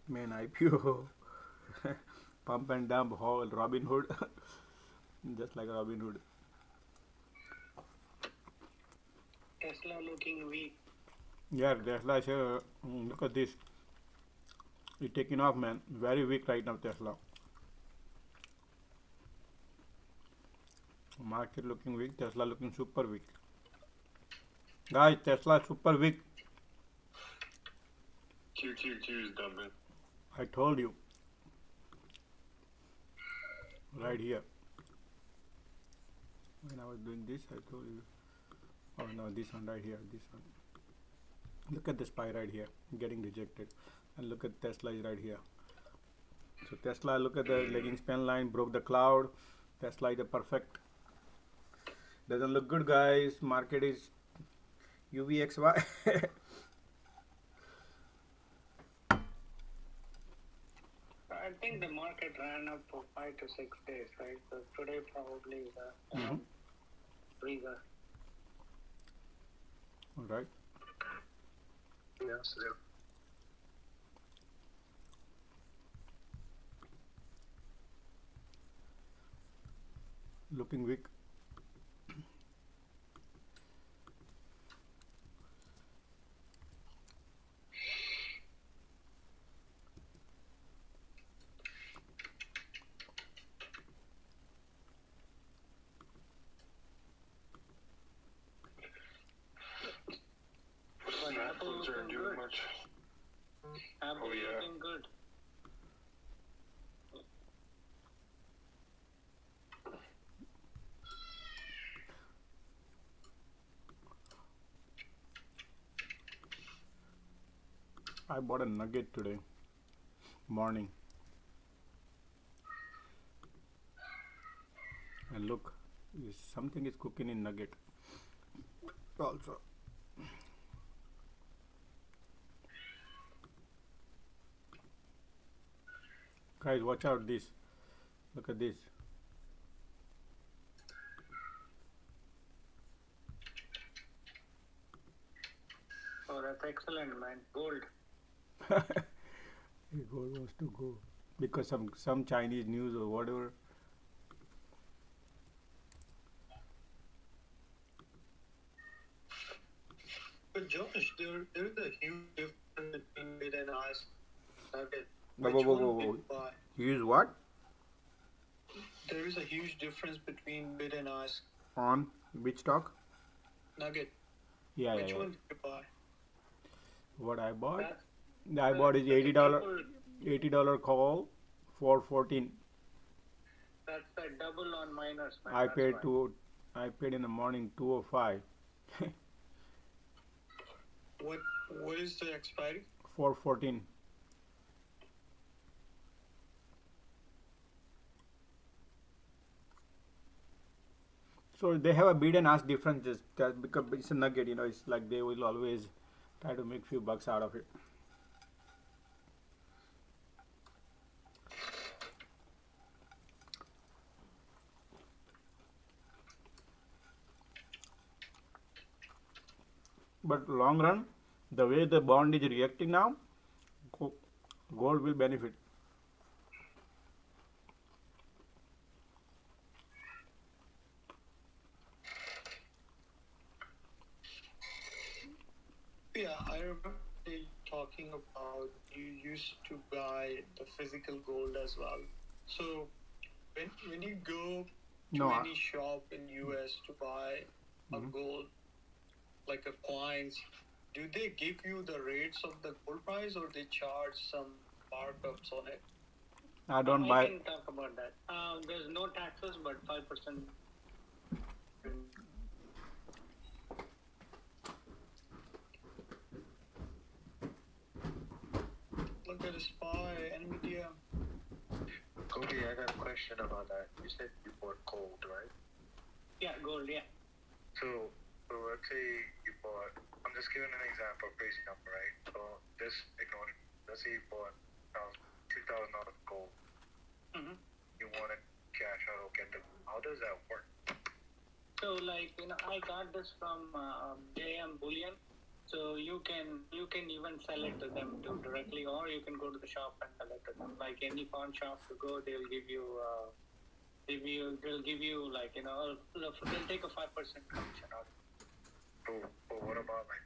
Man, IPO. Pump and dump, whole Robin Hood. Just like Robin Hood. Tesla looking weak. Yeah, Tesla is look at this. It's taking off, man. Very weak right now, Tesla. Market looking weak, Tesla looking super weak. Guys, Tesla super weak. QQQ is dumping. I told you. Right here. When I was doing this, I told you. Oh no, this one right here, this one. Look at the SPY right here, getting rejected. And look at Tesla is right here. So Tesla, look at the lagging span line, broke the cloud. Tesla is the perfect. Doesn't look good, guys. Market is UVXY. I think the market ran up for 5 to 6 days, right? So today probably the breather. All right. Yes, yeah. Looking weak. Apples aren't doing much. Apple looking good. I bought a nugget today morning. And look, something is cooking in nugget also. Guys, watch out this. Look at this. Oh, that's excellent, man. Gold. Gold wants to go because some Chinese news or whatever. But Josh, there is a huge difference between bid and ask. Nugget. Whoa. Use what? There is a huge difference between bid and ask. On which stock? Nugget. Yeah, Which yeah. one did you buy? What I bought? I bought is $80 call for 14. That's the double on miners, man. I paid in the morning 205. What is the expiry? 414. So they have a bid and ask difference just because it's a nugget, it's like they will always try to make few bucks out of it. But long run, the way the bond is reacting now, gold will benefit. Yeah, I remember they talking about you used to buy the physical gold as well. So when you go to No, any shop in US to buy a gold, like a coins, do they give you the rates of the gold price or they charge some markups on it? I don't I buy. can talk about that. There's no taxes, but 5%. Look at SPY, NVIDIA. Cody, I got a question about that. You said you bought gold, right? Yeah, gold, yeah. So let's say you bought, I'm just giving an example, crazy number, right? So just ignore it. Let's say you bought $2,000 gold. Mm-hmm. You want to cash out or get the, how does that work? So like, I got this from JM Bullion. So you can even sell it to them too directly, or you can go to the shop and sell it to them. Like any pawn shop you go, they'll give you like they'll take a 5% commission out. But what about like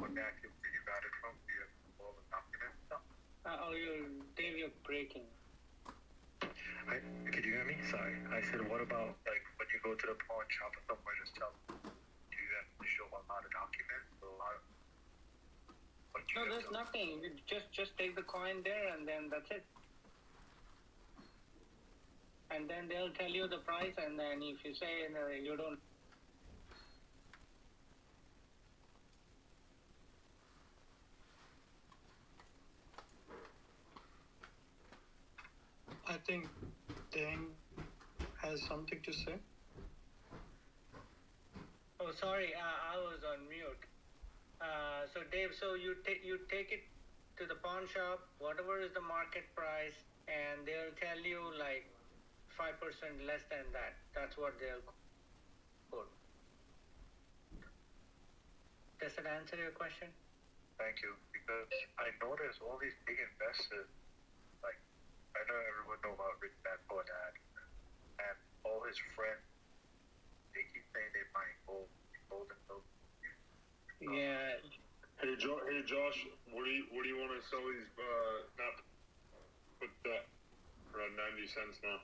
what active where you got it from? Do you have all the documents? Dave, you're breaking. Could you hear me? Sorry. I said, what about like when you go to the pawn shop or somewhere to sell? Do you have to show a lot of documents? No, there's nothing. You just take the coin there and then that's it. And then they'll tell you the price, and then if you say you don't. I think Dang has something to say. Oh, sorry, I was on mute. So Dave, so you take it to the pawn shop, whatever is the market price, and they'll tell you like 5% less than that. That's what they'll quote. Does that answer your question? Thank you. Because I noticed all these big investors, like I know everyone know about Rich Dad Poor Dad, and all his friends, they keep saying they buying gold and gold. Yeah. Hey Josh, what do you want to sell these? Not put that around 90 cents now.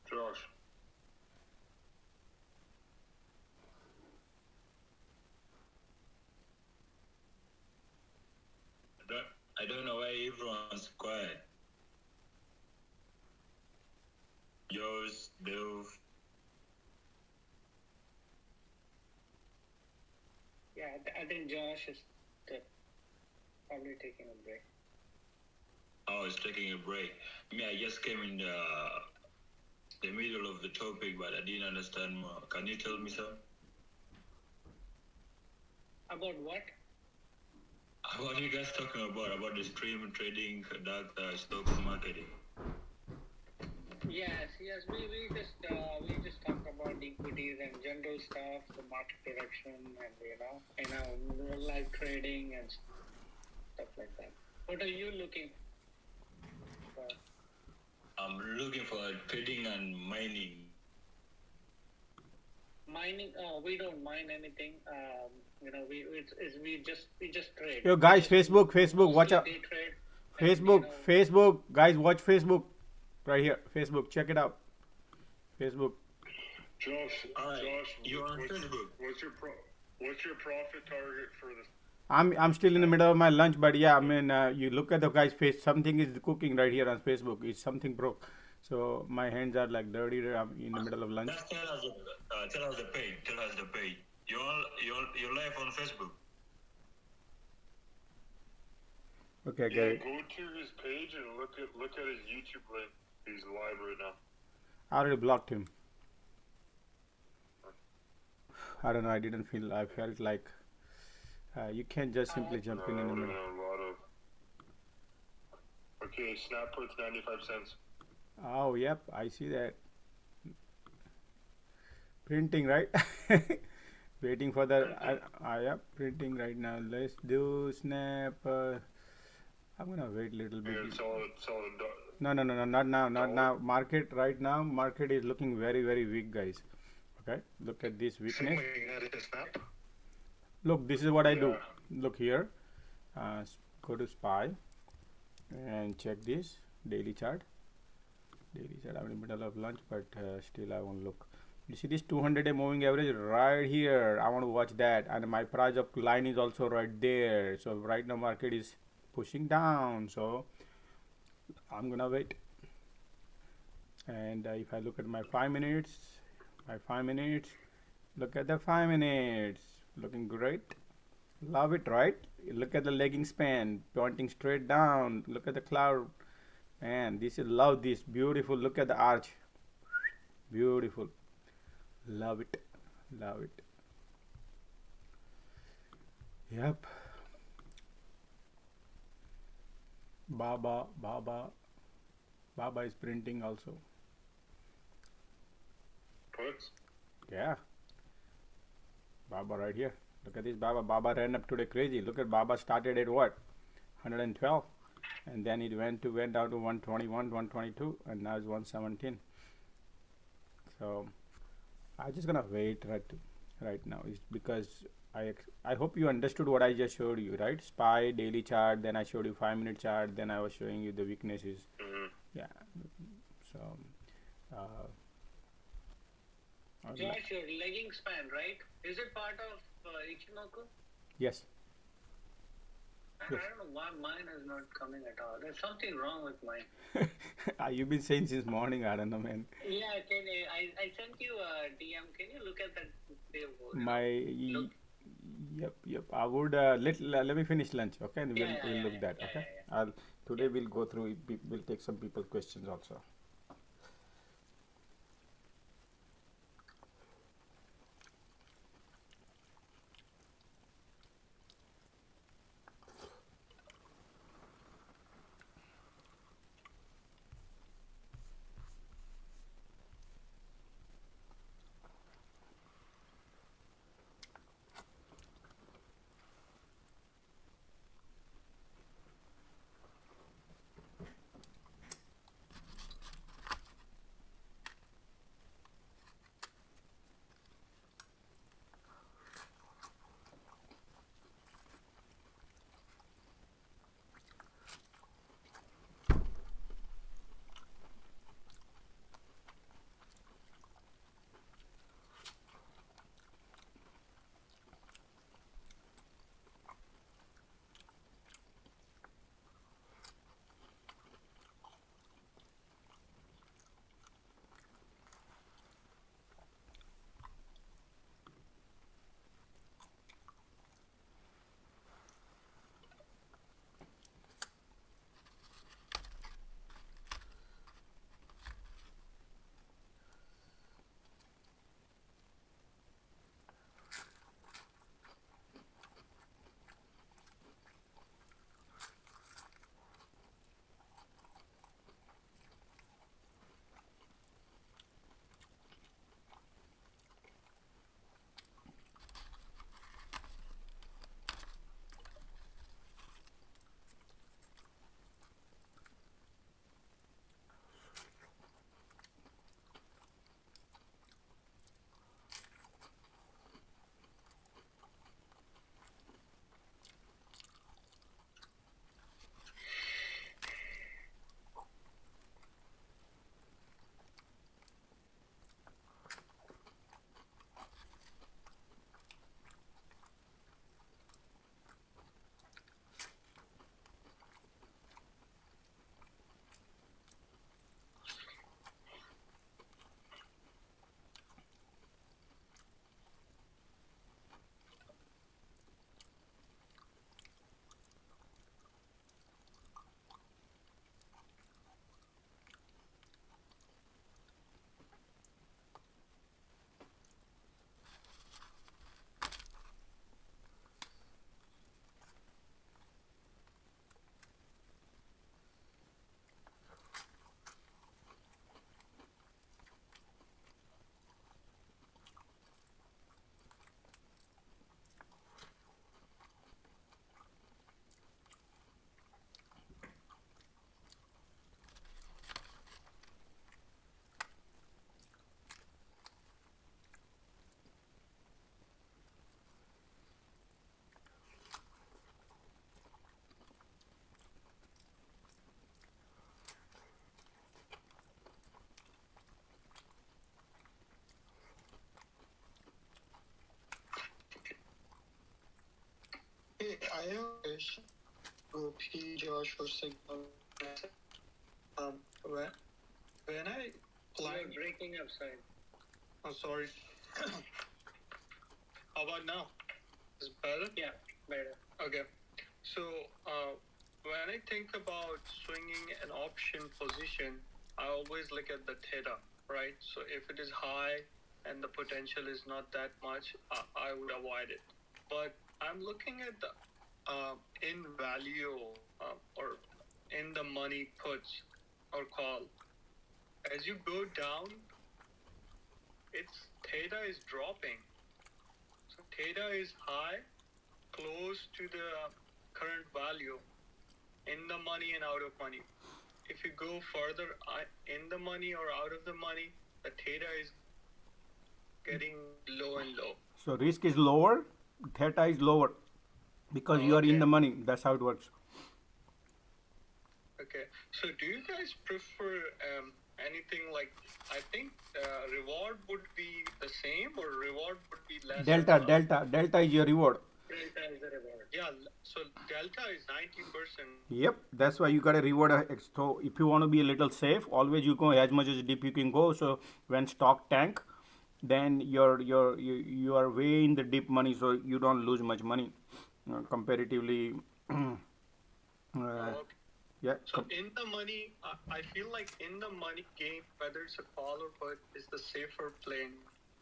Josh. I don't know why everyone's quiet. Yours, Dave. Yeah, I think Josh is probably taking a break. Oh, it's taking a break. I just came in the middle of the topic, but I didn't understand more. Can you tell me some? About what? What are you guys talking about the stream trading, dark stocks marketing? Yes. We just talk about equities and general stuff, the market direction, and live trading and stuff like that. What are you looking for? I'm looking for trading and mining. Mining? We don't mine anything. We just trade. Yo, guys, Facebook, watch out. Facebook, guys, watch Facebook. Right here, Facebook, check it out. Facebook. Josh, you're on Facebook. What's your profit target for I'm still in the middle of my lunch, but yeah, I mean, you look at the guy's face. Something is cooking right here on Facebook. It's something broke, so my hands are like dirty. I'm in the middle of lunch. Just tell us the page. Tell us the page. You're live on Facebook. Okay, Yeah, Gary. go to his page and look at his YouTube link. He's live right now. I already blocked him. I don't know. I didn't feel. I felt like you can't just simply jump in the middle. Okay, Snap puts 95 cents. Oh, yep. I see that. Printing, right? Waiting for the. Yep, printing right now. Let's do Snap. I'm gonna wait a little bit. No, not now, not now. Market right now. Market is looking very, very weak, guys. Okay, look at this weakness. Look, this is what I do. Look here. Go to SPY and check this daily chart. Daily chart. I'm in the middle of lunch, but still I won't look. You see this 200-day moving average right here. I want to watch that, and my price of line is also right there. So right now market is pushing down. So I'm gonna wait. And if I look at my 5 minutes, look at the 5 minutes, looking great. Love it, right? Look at the lagging span pointing straight down. Look at the cloud, man. This is love. This beautiful. Look at the arch, beautiful. Love it, love it. Yep. Baba is printing also. Puts? Yeah. Baba right here. Look at this Baba. Baba ran up today crazy. Look at Baba started at what? 112. And then it went down to 121, 122, and now it's 117. So I'm just gonna wait right now. It's because I hope you understood what I just showed you, right? SPY daily chart, then I showed you 5-minute chart, then I was showing you the weaknesses. Yeah. So Josh, your legging span, right? Is it part of Ichimoku? yes. I don't know why mine is not coming at all. There's something wrong with mine. You've been saying since morning. I don't know, man. Yeah, I sent you a DM. Can you look at that? Yep. I would let me finish lunch, okay? And we'll look that, okay? Today we'll go through. We'll take some people's questions also. question. Gopi, Josh, or Signal. When I plan. You're breaking up, side. Oh, sorry. How about now? Is it better? Yeah, better. Okay. So, when I think about swinging an option position, I always look at the theta, right? So, if it is high and the potential is not that much, I would avoid it. But I'm looking at the in value or in the money puts or call. As you go down, its theta is dropping. So theta is high, close to the current value, in the money and out of money. If you go further in the money or out of the money, the theta is getting low and low. So risk is lower, theta is lower because you are in the money. That's how it works. Okay. So do you guys prefer anything like, I think reward would be the same or reward would be less? Delta is your reward. Delta is the reward. Yeah. So delta is 90%. Yep, that's why you got a reward. So if you want to be a little safe, always you go as much as deep you can go. So when stock tank, then you are way in the deep money, so you don't lose much money comparatively. Yeah. So in the money, I feel like in the money game, whether it's a call or put, is the safer play,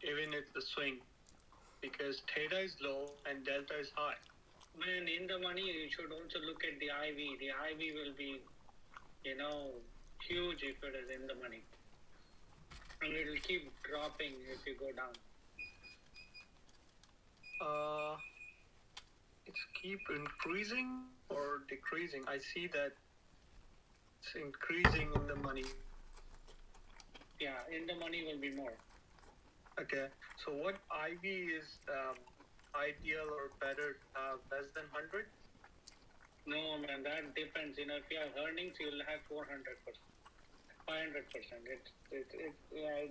even if the swing, because theta is low and delta is high. Man, in the money, you should also look at the IV. The IV will be, huge if it is in the money. And it will keep dropping if you go down. It's keep increasing or decreasing. I see that it's increasing in the money. Yeah, in the money will be more. Okay. So what IV is ideal or better to have less than 100? No, man, that depends. If you have earnings, you will have 400%, 500%. It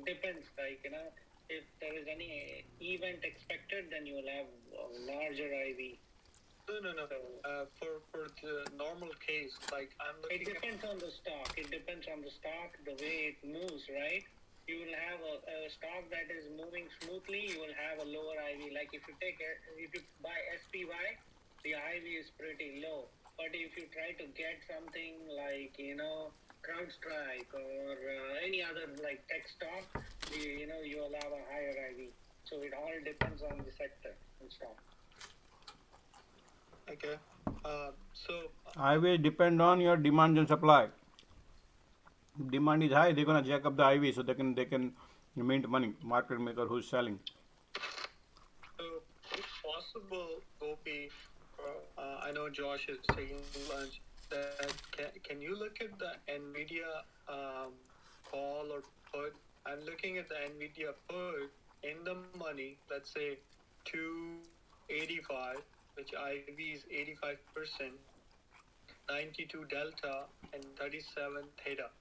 depends. If there is any event expected, then you will have a larger IV. No. For the normal case, like I'm looking. It depends on the stock. It depends on the stock, the way it moves, right? You will have a stock that is moving smoothly. You will have a lower IV. Like if you buy SPY, the IV is pretty low. But if you try to get something like CrowdStrike or any other like tech stock, you will have a higher IV. So it all depends on the sector and stock. Okay. So I will depend on your demand and supply. If demand is high, they're gonna jack up the IV so they can mint money. Market maker who's selling. So if possible, Gopi, I know Josh is taking lunch. Can you look at the Nvidia call or put? I'm looking at the Nvidia put in the money. Let's say 285, which IV is 85%, 92 delta, and 37 theta.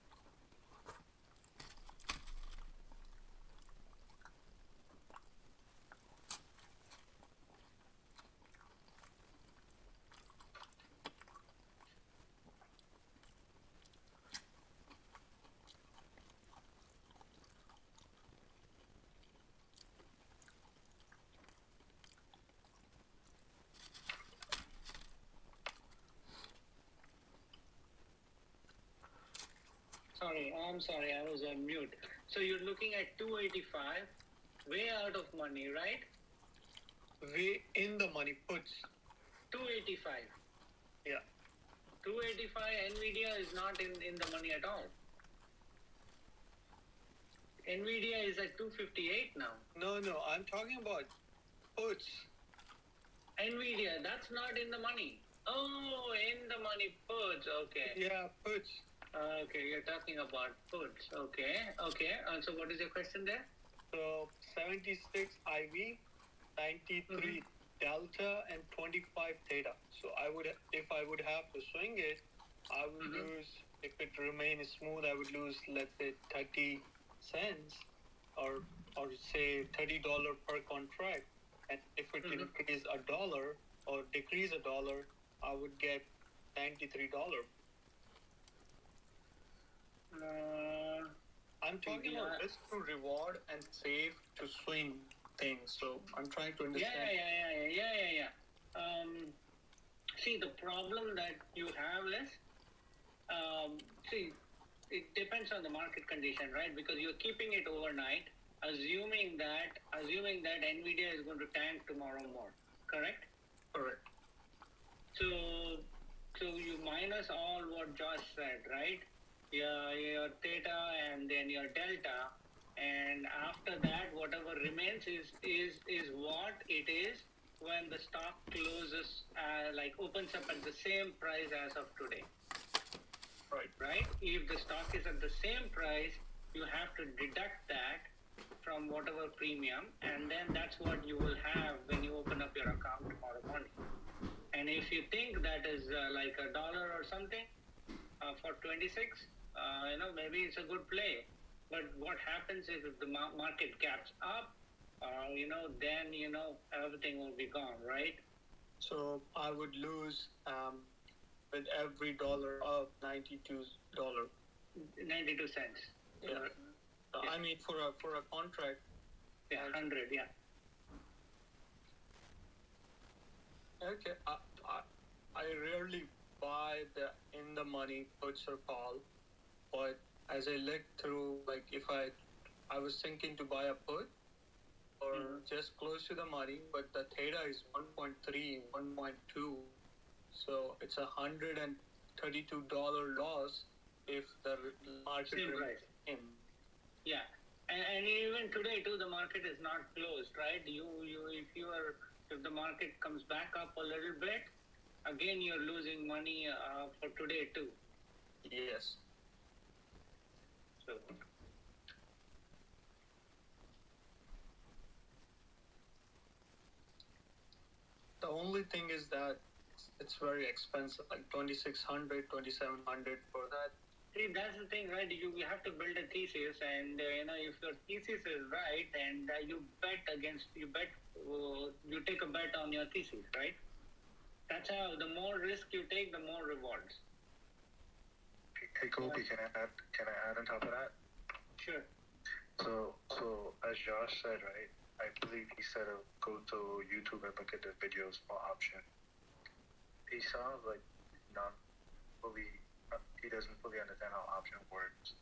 I'm sorry, I was on mute. So you're looking at 285, way out of money, right? Way in the money puts. 285. Yeah. 285, Nvidia is not in the money at all. Nvidia is at 258 now. No, I'm talking about puts. Nvidia, that's not in the money. Oh, in the money puts, okay. Yeah, puts. Okay, you're talking about puts. Okay. So what is your question there? So 76 IV, 93 delta, and 25 theta. So if I would have to swing it, I would lose. If it remains smooth, I would lose, let's say, 30 cents, or say $30 per contract. And if it increase $1 or decrease $1, I would get $93. I'm talking about risk to reward and save to swing things. So I'm trying to understand. Yeah. See, the problem that you have is, see, it depends on the market condition, right? Because you're keeping it overnight, assuming that Nvidia is going to tank tomorrow more. Correct? Correct. So you minus all what Josh said, right? Your theta and then your delta, and after that, whatever remains is what it is when the stock closes, opens up at the same price as of today. Right? If the stock is at the same price, you have to deduct that from whatever premium, and then that's what you will have when you open up your account tomorrow morning. And if you think that is like $1 or something for 26, maybe it's a good play. But what happens is if the market gaps up, then everything will be gone, right? So I would lose with every dollar of $92. 92 cents. Yeah. I mean, for a contract. Yeah, 100. Yeah. Okay. I rarely buy the in the money puts or call, but as I look through, like if I was thinking to buy a put or just close to the money, but the theta is 1.3, 1.2, so it's $132 loss if the market remains in. Yeah, and even today too, the market is not closed, right? If the market comes back up a little bit, again you're losing money for today too. Yes. So. The only thing is that it's very expensive, like $2,600, $2,700 for that. See, that's the thing, right? You have to build a thesis, and if your thesis is right, and you take a bet on your thesis, right? That's how the more risk you take, the more rewards. Hey Kobe, can I add on top of that? Sure. So as Josh said, right? I believe he said go to YouTube and look at the videos for option. He sounds like he doesn't fully understand how option works.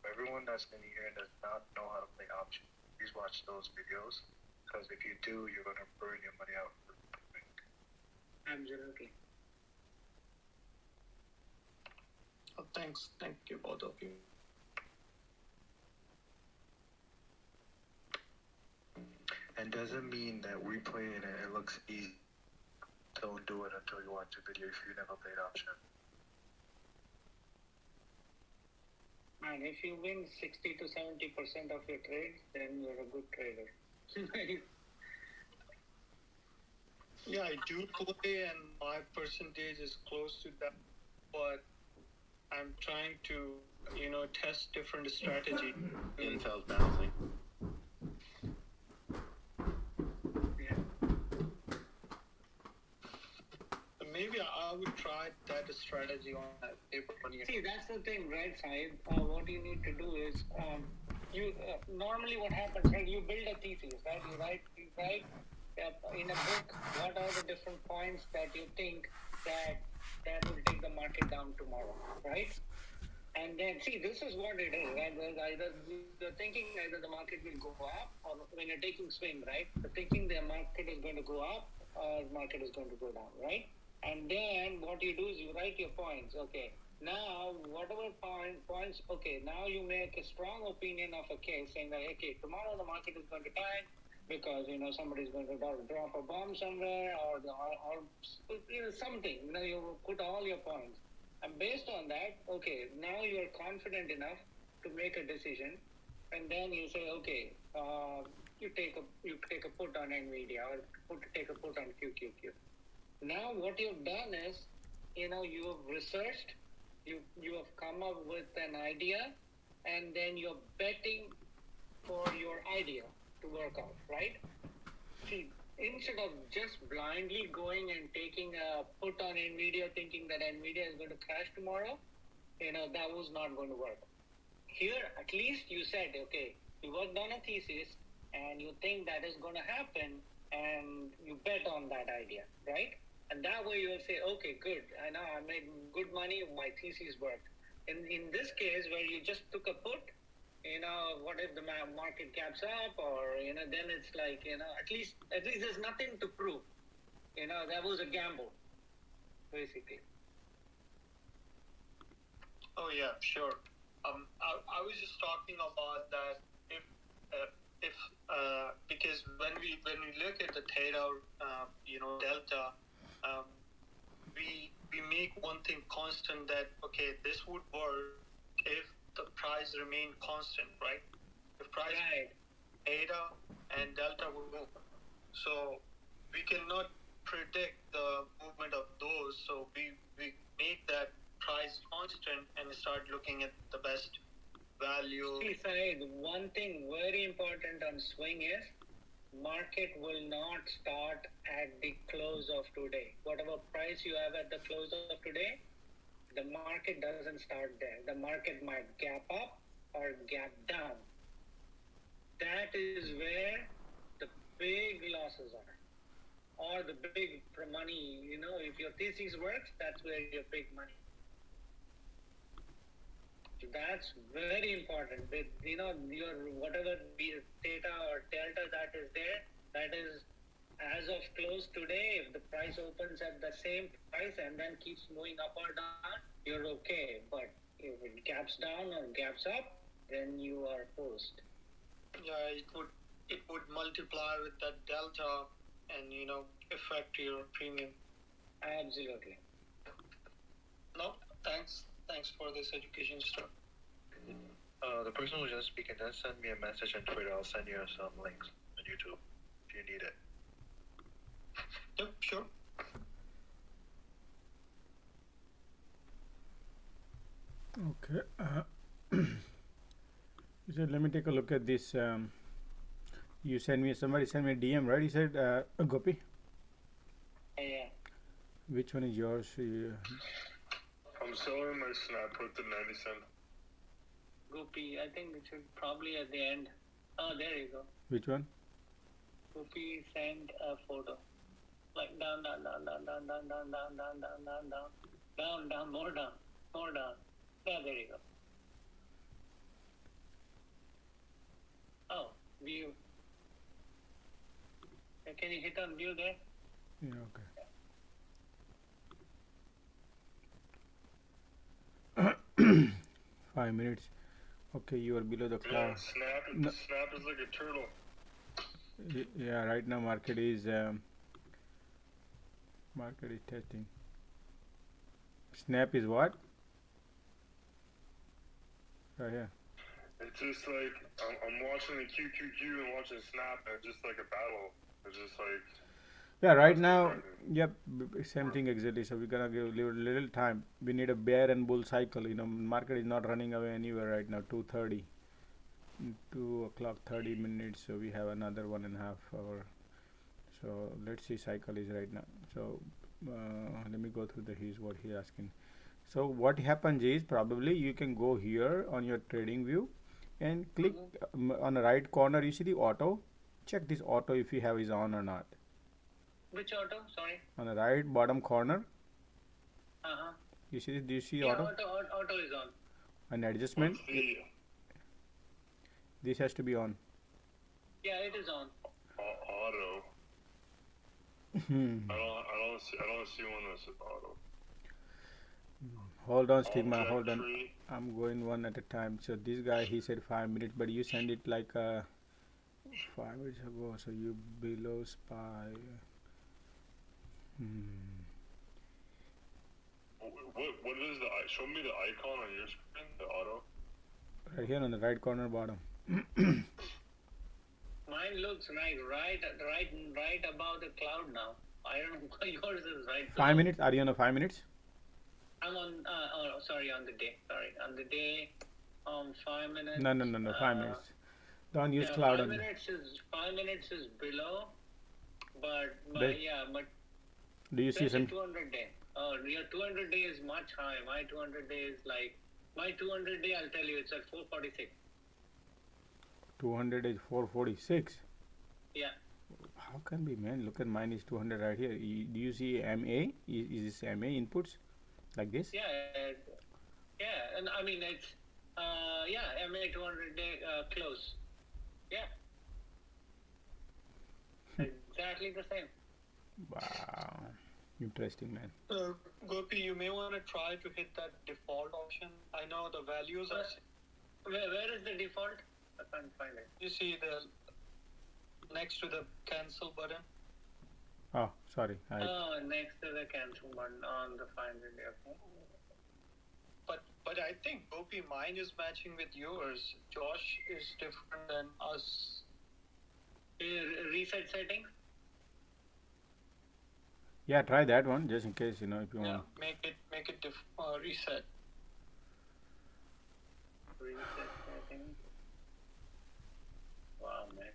Everyone that's in here does not know how to play option. Please watch those videos, because if you do, you're gonna burn your money out. Absolutely. Oh, thanks. Thank you, both of you. And doesn't mean that we play it and it looks easy. Don't do it until you watch a video if you never played option. Man, if you win 60 to 70% of your trades, then you're a good trader. Yeah, I do play, and my percentage is close to that, but I'm trying to, test different strategy. Intel's bouncing. Maybe I would try that strategy on that paper money. See, that's the thing, right, Saib? What you need to do is, normally what happens, right? You build a thesis, right? You write in a book what are the different points that you think that will take the market down tomorrow, right? And then, see, this is what it is, right? You're thinking either the market will go up, or when you're taking swing, right? You're thinking the market is going to go up or the market is going to go down, right? And then what you do is you write your points. Okay, now whatever points, okay, now you make a strong opinion of a case saying that, okay, tomorrow the market is going to tank because, somebody's going to drop a bomb somewhere or something. You put all your points. And based on that, okay, now you're confident enough to make a decision. And then you say, okay, you take a put on Nvidia or take a put on QQQ. Now what you've done is, you have researched, you have come up with an idea, and then you're betting for your idea to work out, right? See, instead of just blindly going and taking a put on Nvidia, thinking that Nvidia is going to crash tomorrow, that was not going to work. Here, at least you said, okay, you worked on a thesis and you think that is going to happen, and you bet on that idea, right? And that way you will say, okay, good, I know I made good money, my thesis worked. In this case, where you just took a put, what if the market gaps up, or then it's like, at least there's nothing to prove. That was a gamble, basically. Oh yeah, sure. I was just talking about that if because when we look at the theta, delta, we make one thing constant, that okay, this would work if the price remained constant, right? If price theta and delta would move, so we cannot predict the movement of those. So we make that price constant and start looking at the best value. See, Said, one thing very important on swing is market will not start at the close of today. Whatever price you have at the close of today, the market doesn't start there. The market might gap up or gap down. That is where the big losses are, or the big money. If your thesis works, that's where your big money. That's very important. With your whatever be theta or delta that is there, that is as of close today. If the price opens at the same price and then keeps moving up or down, you're okay. But if it gaps down or gaps up, then you are post. Yeah, it would multiply with that delta and affect your premium. Absolutely. No, thanks for this education stuff. The person who's just speaking, then send me a message on Twitter. I'll send you some links on YouTube if you need it. Yep, sure. Okay. You said, let me take a look at this. Somebody sent me a DM, right? He said, Gopi? Yeah. Which one is yours? I'm selling my snap put to 90 cents. Gopi, I think it should probably at the end. Oh, there you go. Which one? Gopi sent a photo. Like down, more down. Yeah, there you go. Oh, view. Can you hit on view there? Yeah, okay. 5 minutes. Okay, you are below the cloud. Yeah, snap is like a turtle. Yeah, right now market is testing. Snap is what? Right here. It's just like I'm watching the QQQ and watching snap, and it's just like a battle. It's just like. Yeah, right now, yep, same thing exactly. So we're gonna give a little time. We need a bear and bull cycle. Market is not running away anywhere right now. 2:30, 2 o'clock 30 minutes. So we have another 1.5 hour. So let's see cycle is right now. So let me go through what he's asking. So what happens is, probably you can go here on your trading view and click on the right corner. You see the auto. Check this auto if you have is on or not. Which auto? Sorry. On the right bottom corner. You see? Do you see auto? Auto is on. An adjustment. This has to be on. Yeah, it is on. Auto. I don't see one that's auto. Hold on, Stigma. Hold on. I'm going one at a time. So this guy, he said 5 minutes, but you send it like 5 minutes ago. So you below SPY. What is the? Show me the icon on your screen. The auto. Right here on the right corner bottom. Mine looks nice, right above the cloud now. I don't know why yours is right. 5 minutes. Are you on a 5 minutes? I'm on. Sorry, on the day. Sorry, on the day. 5 minutes. No. 5 minutes. Don't use cloud. 5 minutes is below But but do you see that's a some 200 day. Your 200 day is much high. My 200 day is like, my 200 day, I'll tell you, it's at 446. 200 is 446? Yeah. How can be, man? Look at mine is 200 right here. Do you see MA? Is this MA inputs like this? Yeah, and I mean it's MA 200 day close. Yeah, exactly the same. Wow, interesting, man. Gopi, you may want to try to hit that default option. I know the values are. Where is the default? I can't find it. You see the next to the cancel button. Oh, sorry. Next to the cancel button on the find India. But I think Gopi, mine is matching with yours. Josh is different than us. Reset settings. Yeah, try that one just in case, if you want. Make it reset. Reset settings. Wow, man.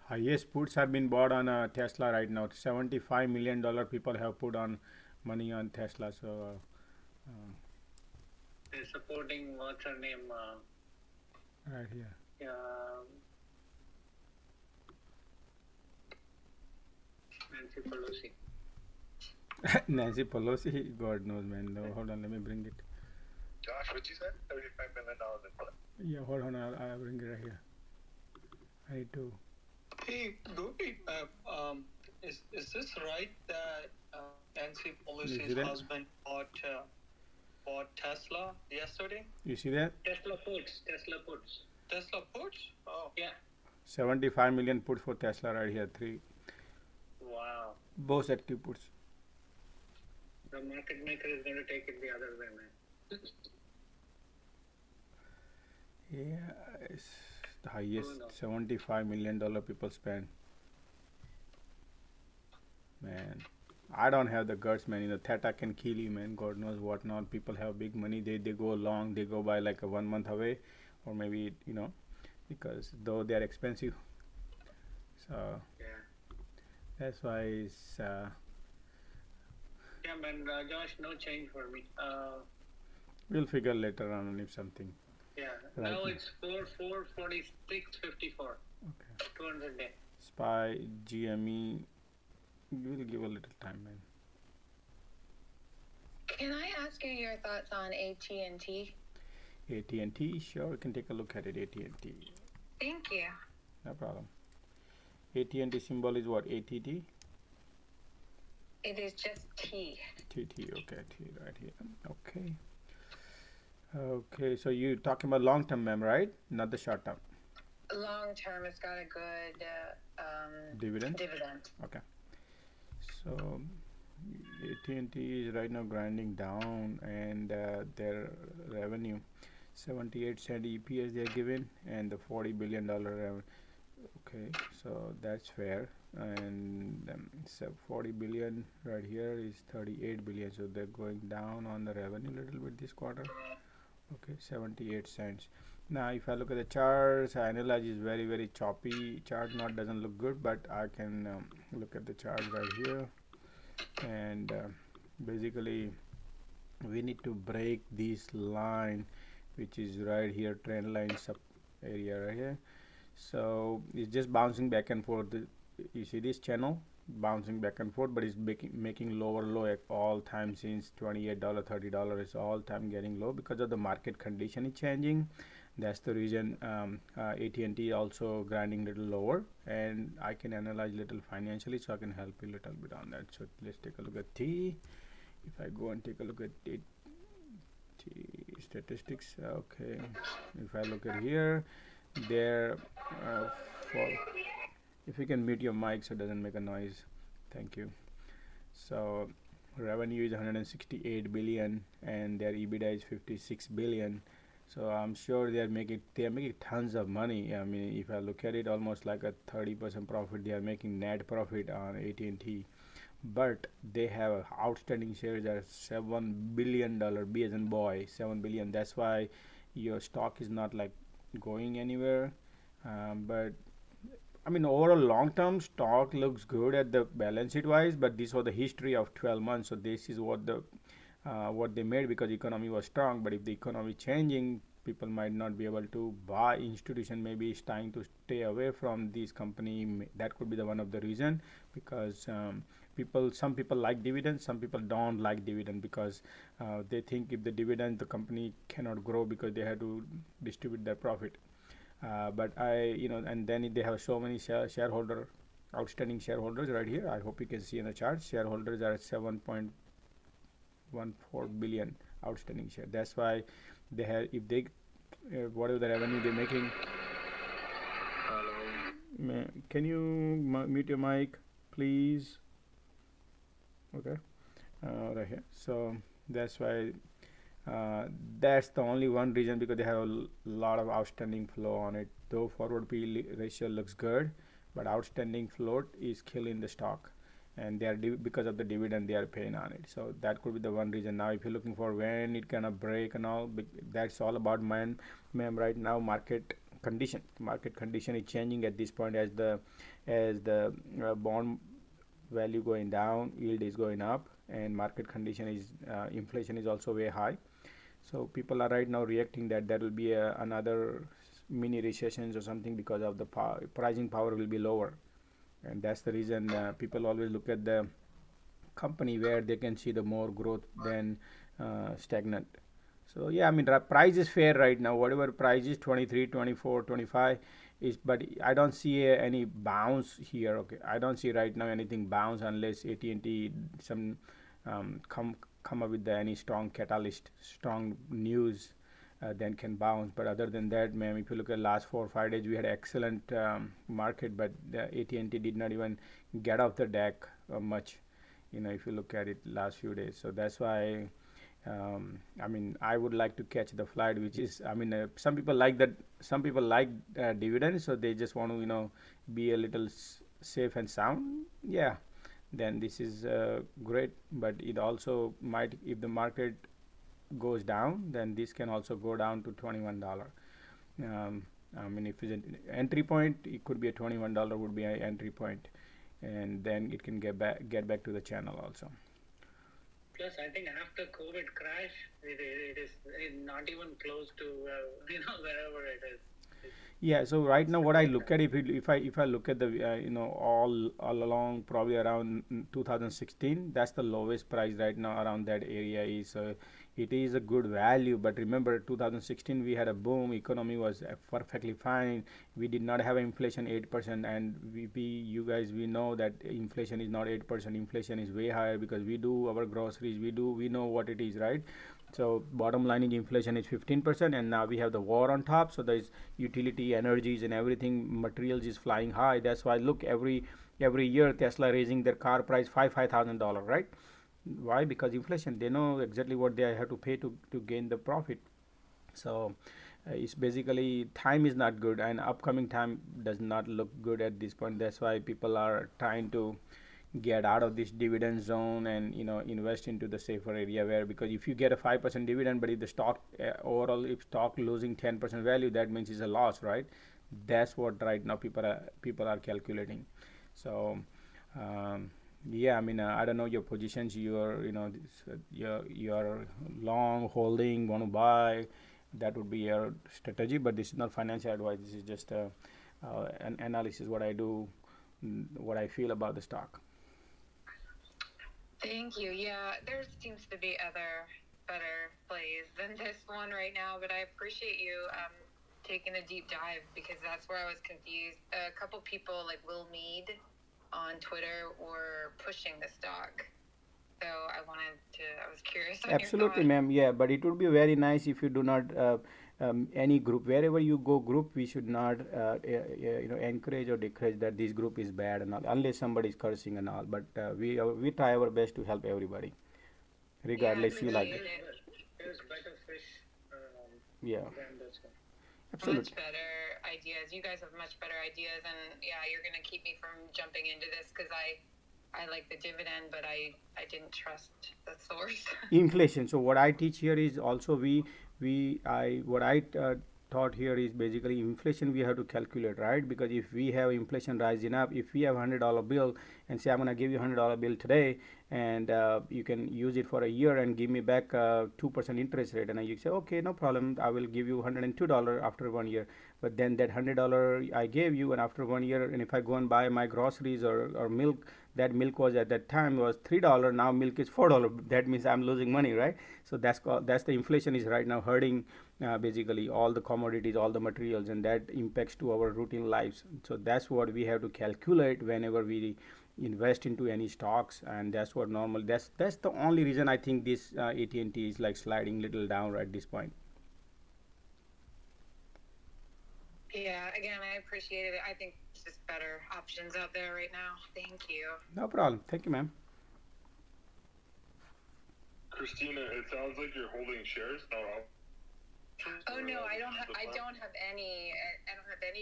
Highest puts have been bought on Tesla right now. $75 million people have put on money on Tesla. So they're supporting what's her name? Right here. Nancy Pelosi. Nancy Pelosi, God knows, man. No, hold on, let me bring it. Josh, what you said? $35 million in what? Yeah, hold on, I'll bring it right here. I need to. Hey, Gopi, is this right that Nancy Pelosi's husband bought Tesla yesterday? You see that? Tesla puts. Tesla puts? Oh. Yeah. 75 million put for Tesla right here. 3. Wow. Both active puts. The market maker is going to take it the other way, man. Yeah, it's the highest. $75 million people spend. Man, I don't have the guts, man. Theta can kill you, man. God knows what not. People have big money. They go long. They go by like a 1 month away, or maybe because though they are expensive. So that's why it's. Yeah, man, Josh, no change for me. We'll figure later on if something. Yeah, right now it's 446.54. Okay. 200 day. SPY, GME. We'll give a little time, man. Can I ask you your thoughts on AT&T? AT&T, sure, we can take a look at it. AT&T. Thank you. No problem. AT&T symbol is what? ATT? It is just T. TT, okay, T right here. Okay. Okay, so you're talking about long term, ma'am, right? Not the short term. Long term, it's got a good dividend. Okay. So AT&T is right now grinding down, and their revenue, 78-cent EPS they are given, and the $40 billion revenue. Okay, so that's fair. And so 40 billion right here is 38 billion, so they're going down on the revenue a little bit this quarter. Okay, 78 cents. Now if I look at the charts, analyze is very, very choppy. Chart doesn't look good, but I can look at the chart right here, and basically we need to break this line, which is right here, trend line sub area right here. So it's just bouncing back and forth. You see this channel bouncing back and forth, but it's making lower low at all time since $28, $30. It's all time getting low because of the market condition is changing. That's the reason AT&T also grinding little lower, and I can analyze little financially, so I can help you a little bit on that. So let's take a look at T. If I go and take a look at T statistics, okay. If I look at here, there if you can mute your mic so it doesn't make a noise, thank you. So revenue is 168 billion and their EBITDA is 56 billion. So I'm sure they are making tons of money. I mean, if I look at it, almost like a 30% profit they are making, net profit on AT&T. but they have outstanding shares at $7 billion. B as in boy, 7 billion. That's why your stock is not like going anywhere. But I mean, overall long term stock looks good at the balance sheet wise, but this was the history of 12 months. So this is what they made because economy was strong. But if the economy changing, people might not be able to buy. Institution maybe is trying to stay away from this company. That could be the one of the reason because some people like dividends, some people don't like dividend because they think if the dividend the company cannot grow because they have to distribute their profit. But and then they have so many outstanding shareholders right here. I hope you can see in the chart. Shareholders are at 7.14 billion outstanding share. That's why they have, if they, whatever the revenue they're making. Can you mute your mic, please? Okay, right here. So that's why. That's the only one reason because they have a lot of outstanding flow on it. Though forward PE ratio looks good, but outstanding float is killing the stock, and they are because of the dividend they are paying on it. So that could be the one reason. Now, if you're looking for when it gonna break and all, that's all about ma'am. Right now, market condition is changing at this point as the bond value going down, yield is going up, and market condition is inflation is also way high. So people are right now reacting that there will be another mini recessions or something because of the pricing power will be lower, and that's the reason people always look at the company where they can see the more growth than stagnant. So yeah, I mean price is fair right now. Whatever price is 23, 24, 25 is, but I don't see any bounce here. Okay, I don't see right now anything bounce unless AT&T some come up with any strong catalyst, strong news, then can bounce. But other than that, ma'am, if you look at last 4 or 5 days, we had excellent market, but the AT&T did not even get off the deck much. If you look at it last few days, so that's why. I mean, I would like to catch the flight, which is, I mean, some people like that. Some people like dividends, so they just want to, be a little safe and sound. Yeah, then this is great. But it also might, if the market goes down, then this can also go down to $21. I mean, if it's an entry point, it could be a $21 would be an entry point, and then it can get back to the channel also. Plus, I think after COVID crash, it is not even close to wherever it is. Yeah. So right now, what I look at, if I look at the all along probably around 2016, that's the lowest price right now around that area is. It is a good value, but remember 2016 we had a boom, economy was perfectly fine, we did not have inflation 8%, and we know that inflation is not 8%, inflation is way higher because we do our groceries, we know what it is, right? So bottom line is inflation is 15%, and now we have the war on top, so there's utility, energies and everything, materials is flying high. That's why look, every year Tesla raising their car price $5,000, right? Why? Because inflation, they know exactly what they have to pay to gain the profit. So it's basically time is not good, and upcoming time does not look good at this point. That's why people are trying to get out of this dividend zone and invest into the safer area, where because if you get a 5% dividend, but if the stock overall, if stock losing 10% value, that means it's a loss, right? That's what right now people are calculating. So yeah, I mean, I don't know your positions. You're you're long holding, want to buy. That would be your strategy. But this is not financial advice. This is just an analysis. What I do, what I feel about the stock. Thank you. Yeah, there seems to be other better plays than this one right now, but I appreciate you taking a deep dive because that's where I was confused. A couple people like Will Mead on Twitter were pushing the stock. So I was curious. Absolutely, ma'am. Yeah, but it would be very nice if you do not any group, wherever you go group, we should not encourage or discourage that this group is bad and all, unless somebody is cursing and all. But we try our best to help everybody, regardless you like it. There's better fish. Yeah. Than this one. Absolutely. Much better ideas. You guys have much better ideas, and yeah, you're gonna keep me from jumping into this because I I like the dividend, but I didn't trust the source. Inflation. So what I teach here is also we I what I taught here is basically inflation we have to calculate, right? Because if we have inflation rising up, if we have $100 bill and say I'm gonna give you $100 bill today, and you can use it for a year and give me back 2% interest rate, and you say okay, no problem, I will give you $102 after 1 year. But then that $100 I gave you, and after 1 year, and if I go and buy my groceries or milk, that milk was at that time was $3, now milk is $4. That means I'm losing money, right? So that's the inflation is right now hurting basically all the commodities, all the materials, and that impacts to our routine lives. So that's what we have to calculate whenever we invest into any stocks, and that's what normal that's the only reason I think this AT&T is like sliding little down at this point. Yeah, again, I appreciate it. I think there's just better options out there right now. Thank you. No problem. Thank you, ma'am. Christina, it sounds like you're holding shares. Oh no, I don't have any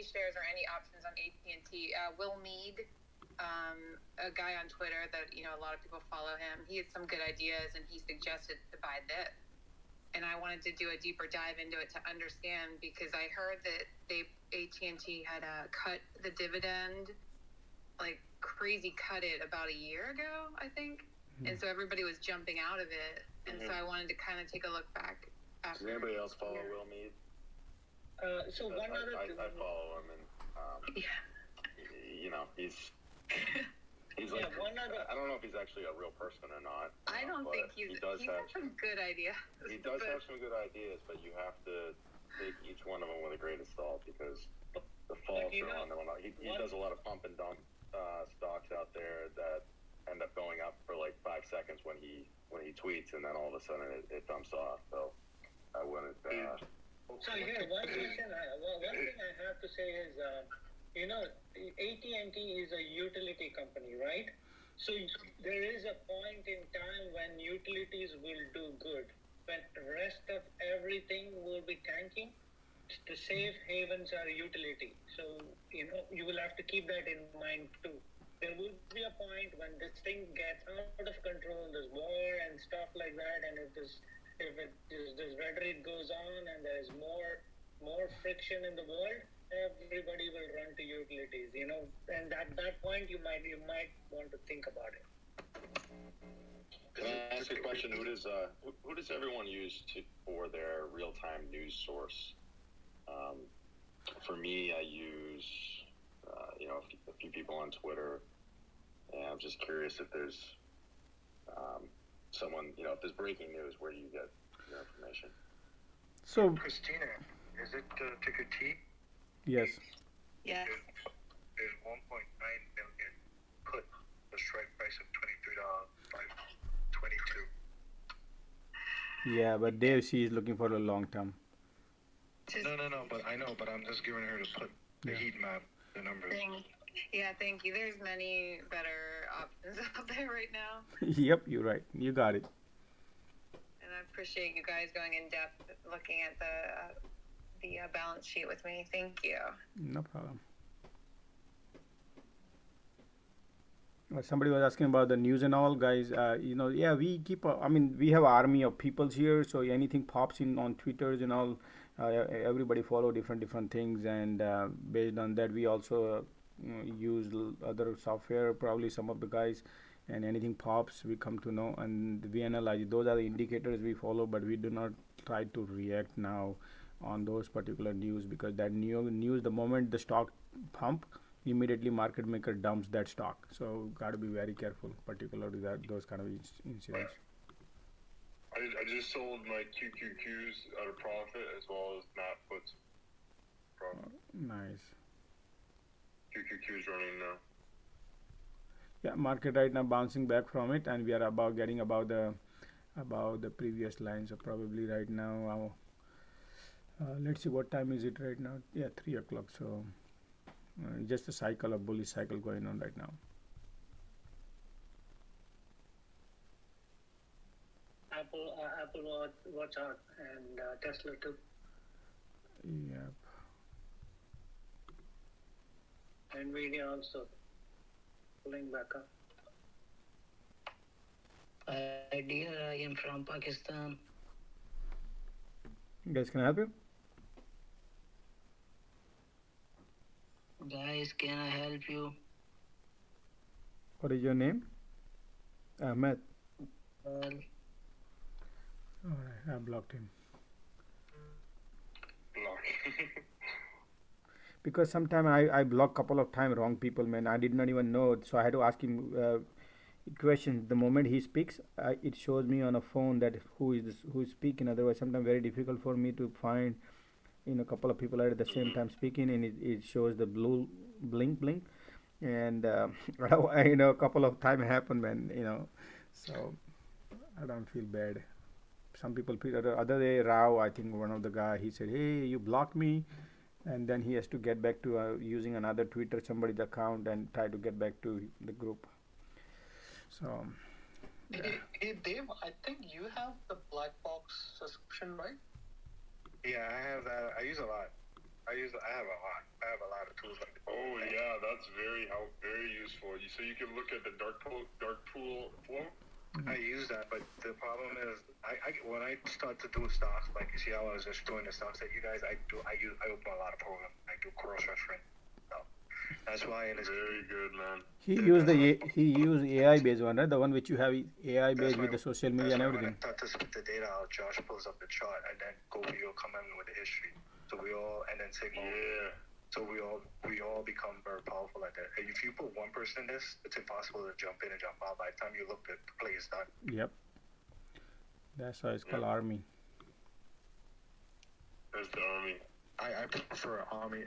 shares or any options on AT&T. Will Mead, a guy on Twitter that a lot of people follow him. He had some good ideas, and he suggested to buy this. And I wanted to do a deeper dive into it to understand, because I heard that AT&T had cut the dividend, like crazy cut it about a year ago, I think. And so everybody was jumping out of it. And so I wanted to kind of take a look back. Does anybody else follow Will Mead? So one other I follow him, and he's like, I don't know if he's actually a real person or not. I don't think he does have some good ideas. He does have some good ideas, but you have to take each one of them with a grain of salt, because the faults are on them. He does a lot of pump and dump stocks out there that end up going up for like 5 seconds when he tweets, and then all of a sudden it dumps off. So I wouldn't. So here, one thing I have to say is, AT&T is a utility company, right? So there is a point in time when utilities will do good, when the rest of everything will be tanking. The safe havens are utility. So you will have to keep that in mind too. There will be a point when this thing gets out of control, there's war and stuff like that, and if this rhetoric goes on and there's more friction in the world, everybody will run to utilities, and at that point you might want to think about it. Can I ask a question? Who does everyone use for their real-time news source? For me, I use a few people on Twitter, and I'm just curious if there's someone, if there's breaking news, where do you get your information? So Christina, is it ticker T? Yes. Yes. There's 1.9 million put the strike price of $23.22. Yeah, but there she is looking for the long term. No, but I know, but I'm just giving her to put the heat map, the numbers. Thank you. There's many better options out there right now. Yep, you're right. You got it. And I appreciate you guys going in depth, looking at the balance sheet with me. Thank you. No problem. Somebody was asking about the news and all, guys. We keep. We have army of peoples here, so anything pops in on Twitters and all. Everybody follow different things, and based on that, we also use other software. Probably some of the guys, and anything pops, we come to know, and we analyze it. Those are the indicators we follow, but we do not try to react now on those particular news, because that news, the moment the stock pump, immediately market maker dumps that stock. So got to be very careful, particularly those kind of incidents. I just sold my QQQs at a profit, as well as Matt puts profit. Nice. QQQs running now. Yeah, market right now bouncing back from it, and we are getting about the previous line. So probably right now, let's see what time is it right now. Yeah, 3 o'clock. So just a cycle, a bullish cycle going on right now. Apple Watch out, and Tesla too. Yep. Nvidia also pulling back up. Dear, I am from Pakistan. Guys, can I help you? Guys, can I help you? What is your name? Ahmed. Well, Alright, I blocked him. Because sometimes I block couple of times wrong people, man. I did not even know, so I had to ask him questions. The moment he speaks, it shows me on a phone that who is speaking. Otherwise, sometimes very difficult for me to find, a couple of people are at the same time speaking, and it shows the blue blink, and a couple of time happened, man. So I don't feel bad. Some people feel other day, Rao, I think one of the guy, he said, "Hey, you blocked me," and then he has to get back to using another Twitter somebody's account and try to get back to the group. So Hey Dave, I think you have the black box subscription, right? Yeah, I have that. I use a lot. I have a lot. I have a lot of tools like that. Oh yeah, that's very useful. So you can look at the dark pool flow. I use that, but the problem is, when I start to do stocks, like you see how I was just doing the stocks that you guys, I open a lot of programs. I do cross reference. So that's why it is very good, man. he used AI based one, right? The one which you have AI based with the social media and everything. When I start to spit the data out, Josh pulls up the chart, and then Gopi will come in with the history. So and then Sigma. Yeah. So we all become very powerful like that. And if you put one person in this, it's impossible to jump in and jump out. By the time you look, the play is done. Yep. That's why it's called army. That's the army. I prefer army.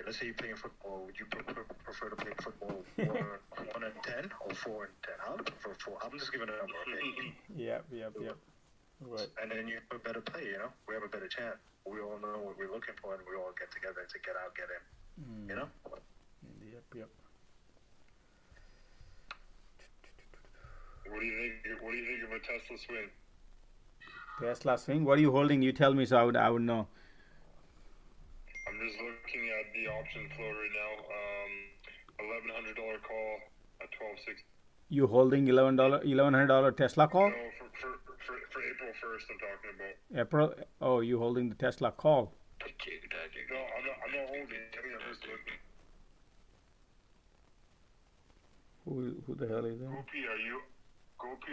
Let's say you're playing football. Would you prefer to play football 1 and 10 or 4 and 10? I would prefer 4. I'm just giving a number, okay? Yep. Right. And then you have a better play, We have a better chance. We all know what we're looking for, and we all get together to get out, get in. Yep. What do you think of a Tesla swing? Tesla swing? What are you holding? You tell me so I would know. I'm just looking at the option flow right now. $1,100 call at 12.60. You holding $1,100 Tesla call? No, for April 1st, I'm talking about. April? Oh, you holding the Tesla call? No, I'm not holding. I'm just looking. Who the hell is that? Gopi,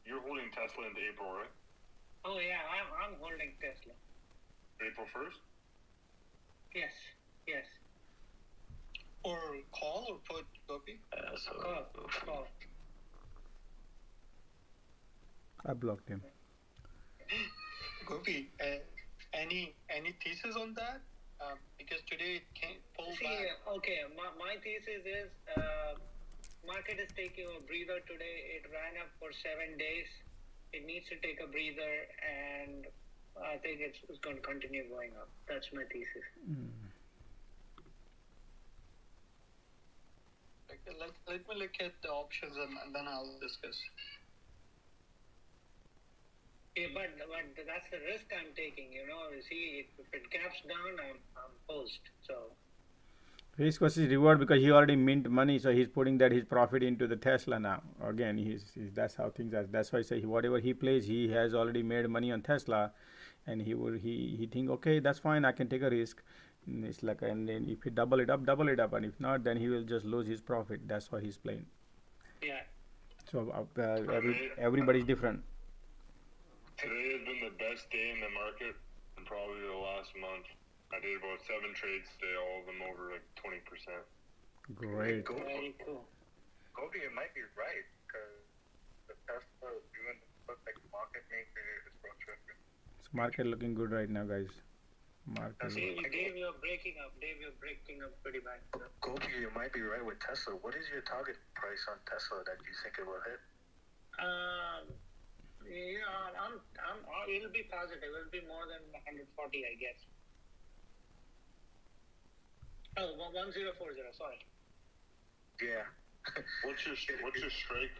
you're holding Tesla into April, right? Oh yeah, I'm holding Tesla. April 1st? Yes. Or call or put, Gopi? Call. I blocked him. Gopi, any thesis on that? Because today it can't pull back. Okay, my thesis is market is taking a breather today. It ran up for 7 days. It needs to take a breather, and I think it's going to continue going up. That's my thesis. Let me look at the options and then I'll discuss. Yeah, but that's the risk I'm taking. You see, if it gaps down, I'm post. So risk versus reward, because he already mint money, so he's putting his profit into the Tesla now. Again, that's how things are. That's why I say whatever he plays, he has already made money on Tesla, and he think, okay, that's fine, I can take a risk. And it's like, and then if he double it up, and if not, then he will just lose his profit. That's why he's playing. Yeah. So everybody's different. Today has been the best day in the market in probably the last month. I did about 7 trades today, all of them over like 20%. Great. Very cool. Gopi, it might be right, because the Tesla doing look like the market maker is frustrating. So market looking good right now, guys. Dave, you're breaking up. Pretty bad. Gopi, you might be right with Tesla. What is your target price on Tesla that you think it will hit? It'll be positive. It'll be more than 140, I guess. Oh, 1040. Sorry. Yeah. What's your strike? What's your strike,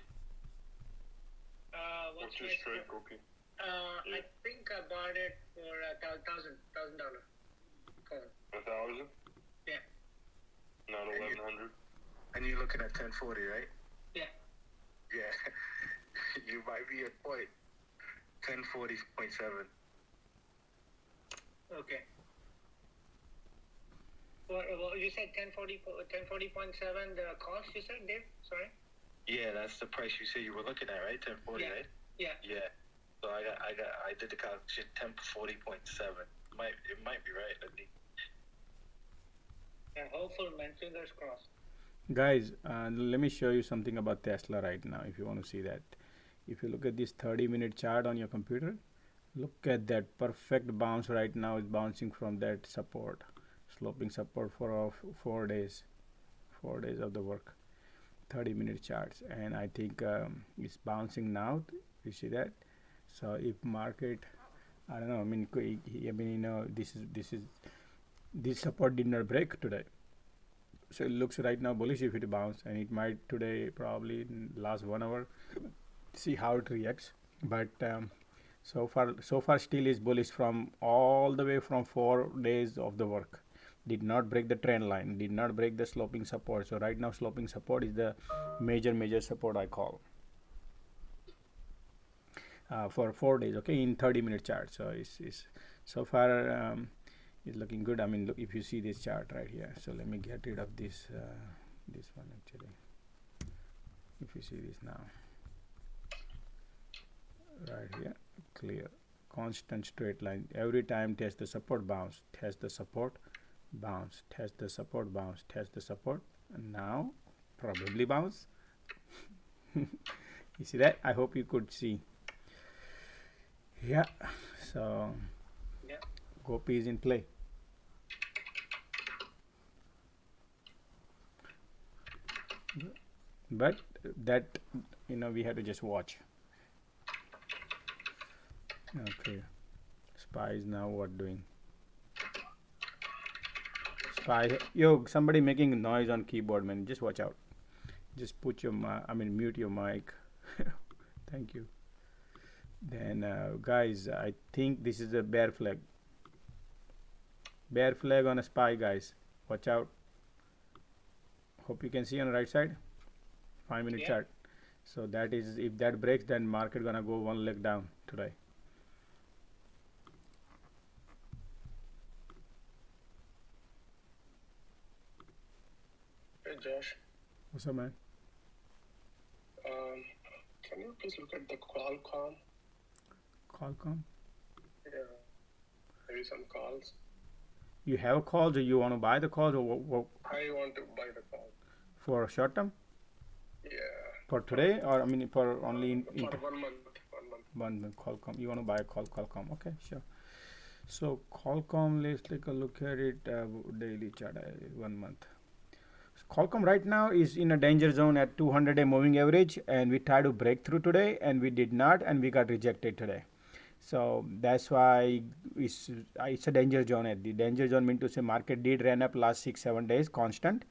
Gopi? I think I bought it for $1,000. 1,000? Yeah. Not 1,100. And you're looking at 1040, right? Yeah. Yeah. You might be at point 1040.7. Okay. Well, you said 1040.7. The cost you said, Dave? Sorry. Yeah, that's the price you said you were looking at, right? 1040, Yeah. right? Yeah. Yeah. So I did the calculation. 1040.7. It might be right. I think. Yeah, hopeful, man. Fingers crossed. Guys, let me show you something about Tesla right now if you want to see that. If you look at this 30-minute chart on your computer, look at that perfect bounce right now. It's bouncing from that support, sloping support for 4 days, 4 days of the work. 30-minute charts, and I think it's bouncing now. You see that? So if market, I don't know. I mean, this support did not break today, so it looks right now bullish if it bounce, and it might today probably in last 1 hour. See how it reacts, but so far still is bullish from all the way from 4 days of the work. Did not break the trend line, did not break the sloping support. So right now sloping support is the major support I call for 4 days, okay, in 30-minute chart. So it's so far it's looking good. I mean, look, if you see this chart right here, so let me get rid of this this one actually. If you see this now, right here, clear, constant straight line, every time test the support, bounce, test the support, bounce, test the support, bounce, test the support, and now probably bounce. You see that? I hope you could see. Yeah, so yeah, Gopi is in play. But that, we have to just watch. Okay, SPY is now what doing? SPY, yo, somebody making noise on keyboard, man. Just watch out. Just put your mute your mic. Thank you. Then guys, I think this is a bear flag. Bear flag on a SPY, guys. Watch out. Hope you can see on the right side. 5-minute chart. So that is, if that breaks, then market gonna go one leg down today. Hey Josh. What's up, man? Can you please look at the Qualcomm? Qualcomm? Yeah. Maybe some calls. You have calls, or you want to buy the calls, or what? I want to buy the call. For short term? Yeah. For today, or for only for 1 month. 1 month. Qualcomm. You want to buy a Qualcomm? Okay, sure. So Qualcomm, let's take a look at it. Daily chart, 1 month. Qualcomm right now is in a danger zone at 200-day moving average, and we tried to break through today, and we did not, and we got rejected today. So that's why it's a danger zone. At the danger zone means to say market did ran up last 6-7 days constant,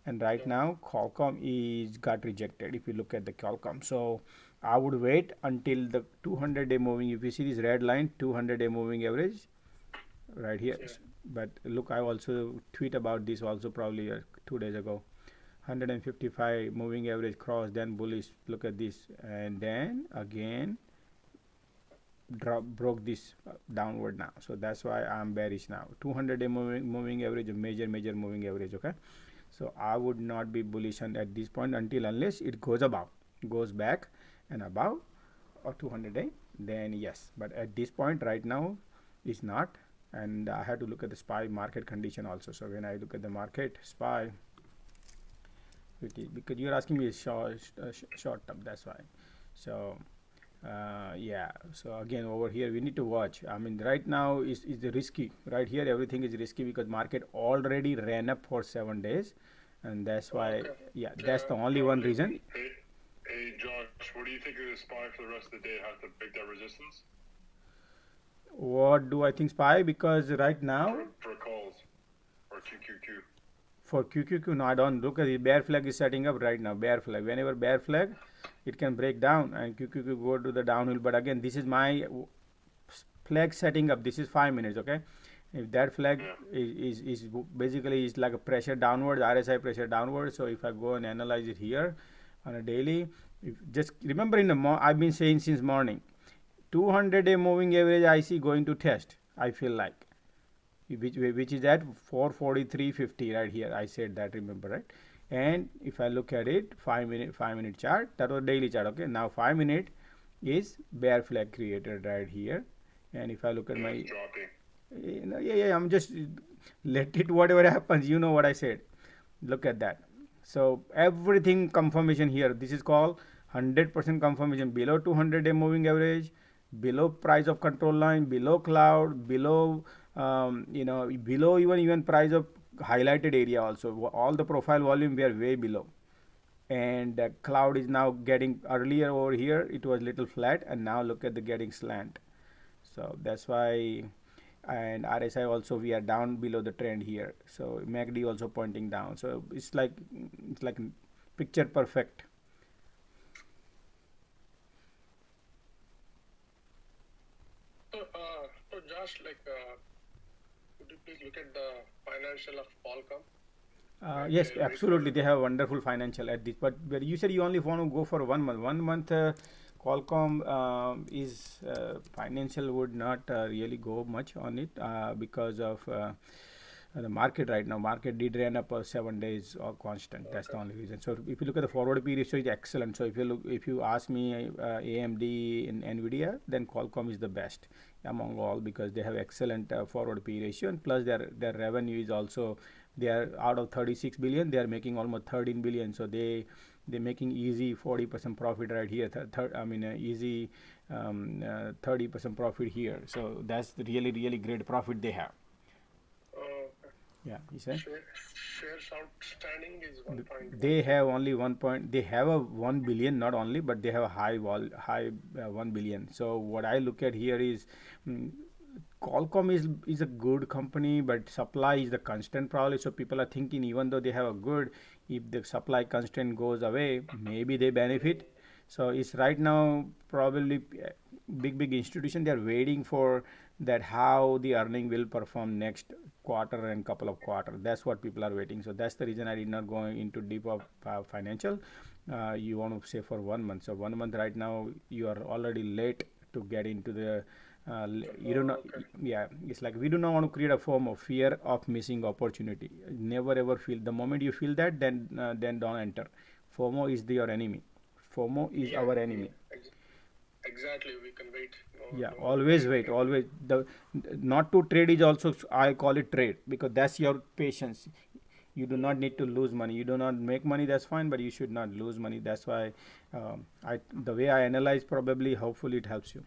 and right now Qualcomm is got rejected. If you look at the Qualcomm, so I would wait until the 200-day moving. If you see this red line, 200-day moving average, right here. Yeah. But look, I also tweet about this also probably 2 days ago. 155 moving average cross, then bullish. Look at this, and then again broke this downward now. So that's why I'm bearish now. 200-day moving average, major moving average. Okay, so I would not be bullish at this point unless it goes above, goes back and above or 200-day. Then yes, but at this point right now it's not. And I had to look at the SPY market condition also. So when I look at the market SPY, because you're asking me short term, that's why. So yeah, so again over here we need to watch. I mean, right now is the risky. Right here everything is risky because market already ran up for 7 days, and that's why. Yeah, that's the only one reason. Hey Josh, what do you think of the SPY for the rest of the day? Have to break that resistance? What do I think SPY? Because right now for calls or QQQ. For QQQ, no, I don't look at it. Bear flag is setting up right now. Bear flag. Whenever bear flag, it can break down and QQQ go to the downhill. But again, this is my flag setting up. This is 5 minutes. Okay, if that flag is basically is like a pressure downward, RSI pressure downward. So if I go and analyze it here, on a daily. Just remember I've been saying since morning, 200-day moving average I see going to test. I feel like which is at 443.50 right here. I said that, remember, right? And if I look at it, 5 minute chart, that was daily chart. Okay, now 5 minute is bear flag created right here. And if I look at my yeah, I'm just let it whatever happens, you know what I said. Look at that. So everything confirmation here. This is called 100% confirmation below 200-day moving average, below price of control line, below cloud, below below even price of highlighted area also. All the profile volume we are way below. And cloud is now getting, earlier over here it was little flat, and now look at the getting slant. So that's why. And RSI also we are down below the trend here. So MACD also pointing down. So it's like picture perfect. So Josh, could you please look at the financial of Qualcomm? Yes, absolutely. They have wonderful financial at this. But you said you only want to go for 1 month. 1 month, Qualcomm is financial would not really go much on it because of the market right now. Market did ran up 7 days or constant. That's the only reason. So if you look at the forward P ratio, it's excellent. So if you ask me AMD and Nvidia, then Qualcomm is the best among all because they have excellent forward P ratio, and plus their revenue is also, they are out of 36 billion, they are making almost 13 billion. So they're making easy 40% profit right here. Easy 30% profit here. So that's the really great profit they have. Yeah, you said shares outstanding is 1.1. they have only 1 point. They have a 1 billion, not only, but they have a high 1 billion. So what I look at here is Qualcomm is a good company, but supply is the constant probably. So people are thinking, even though they have a good, if the supply constraint goes away, maybe they benefit. So it's right now probably big institution, they are waiting for that how the earning will perform next quarter and couple of quarters. That's what people are waiting. So that's the reason I did not go into deep of financial. You want to say for 1 month. So 1 month right now you are already late to get into the you don't know. Yeah, it's like we do not want to create a form of fear of missing opportunity. Never ever feel, the moment you feel that, then don't enter. FOMO is your enemy. FOMO is our enemy. Exactly, we can wait. Always wait. Always the not to trade is also, I call it trade, because that's your patience. You do not need to lose money. You do not make money, that's fine, but you should not lose money. That's why the way I analyze, probably hopefully it helps you.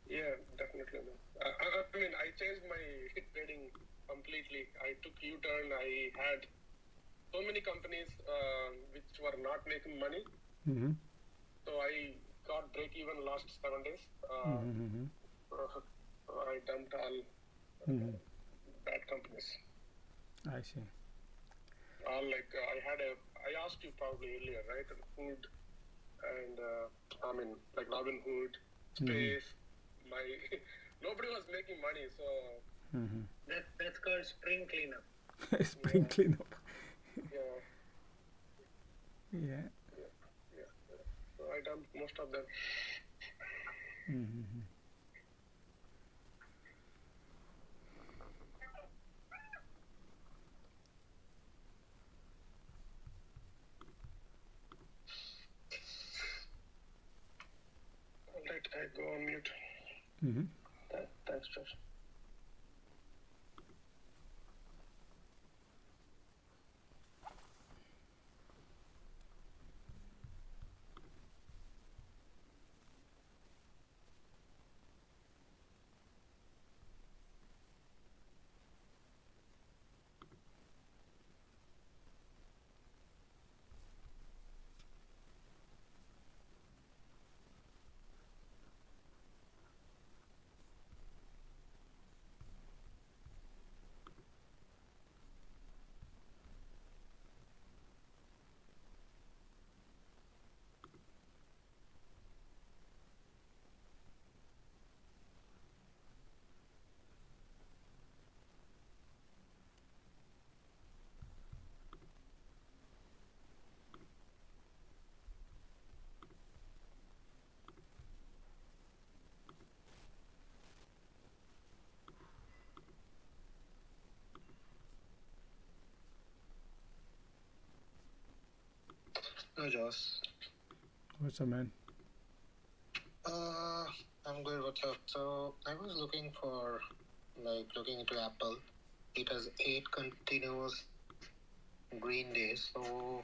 Yeah, definitely. I changed my trading completely. I took U-turn. I had so many companies which were not making money. Mm-hmm. So I got break even last 7 days. I dumped all bad companies. I see. I asked you probably earlier, right? Food and Robinhood, Space. Nobody was making money, so that's called spring cleanup. Spring cleanup. Yeah. So I dumped most of them. Alright, I go on mute. Thanks, Josh. Hello, Joss. What's up, man? I'm good. What's up? So I was looking into Apple. It has 8 continuous green days. So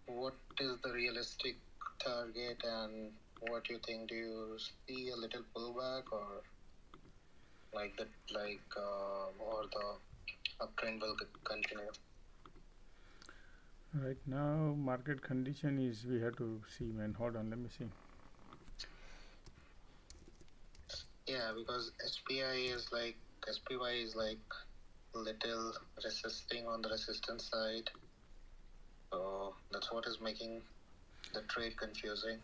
what is the realistic target, and what do you think? Do you see a little pullback, or or the uptrend will continue? Right now, market condition is we have to see, man. Hold on, let me see. Yeah, because SPY is little resisting on the resistance side. So that's what is making the trade confusing.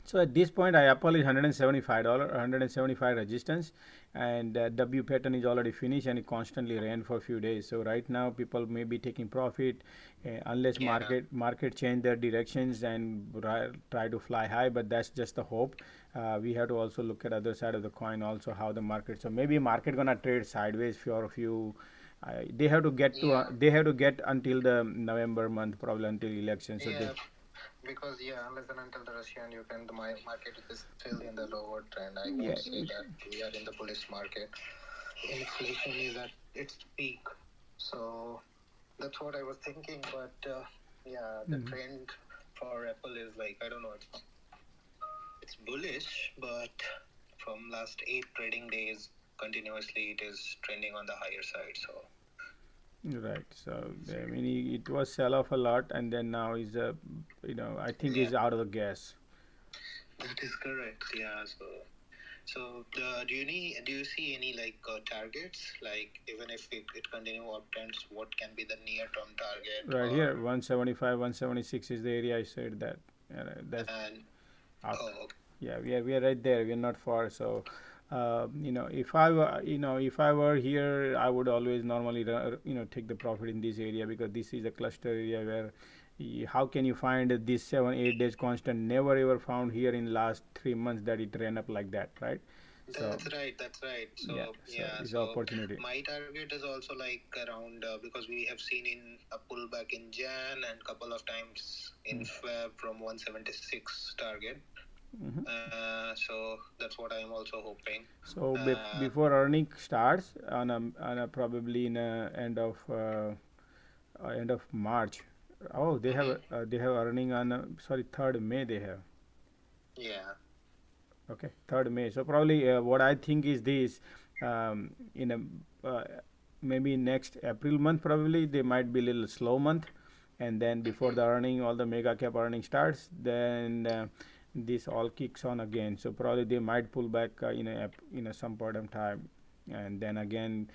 So at this point, Apple is $175, 175 resistance, and W pattern is already finished and it constantly ran for a few days. So right now, people may be taking profit unless market change their directions and try to fly high. But that's just the hope. We have to also look at other side of the coin, also how the market. So maybe market gonna trade sideways for a few. They have to get until the November month, probably until election. So because unless and until the Russian Ukraine, the market is still in the lower trend. I won't say that we are in the bullish market. Inflation is at its peak, so that's what I was thinking. But the trend for Apple is I don't know, it's bullish, but from last 8 trading days continuously, it is trending on the higher side. So. Right. So I mean, it was sell off a lot, and then now is I think is out of the gas. That is correct. Yeah. So do you see any targets? Even if it continue uptrends, what can be the near term target? Right here, 175, 176 is the area I said that. That's out. Okay. Yeah, we are right there. We are not far. So. If I were here, I would always normally take the profit in this area, because this is a cluster area where how can you find this 7-8 days constant? Never ever found here in last 3 months that it ran up like that, right? That's right. So it's an opportunity. My target is also around because we have seen in a pullback in Jan and couple of times in Feb from 176 target. So that's what I am also hoping. So before earning starts on a probably in end of March. Oh, they have earning on 3rd May they have. Yeah. Okay, 3rd May. So probably what I think is this, in a maybe next April month, probably they might be a little slow month, and then before the earning, all the mega cap earning starts, then this all kicks on again. So probably they might pull back in some point of time, and then again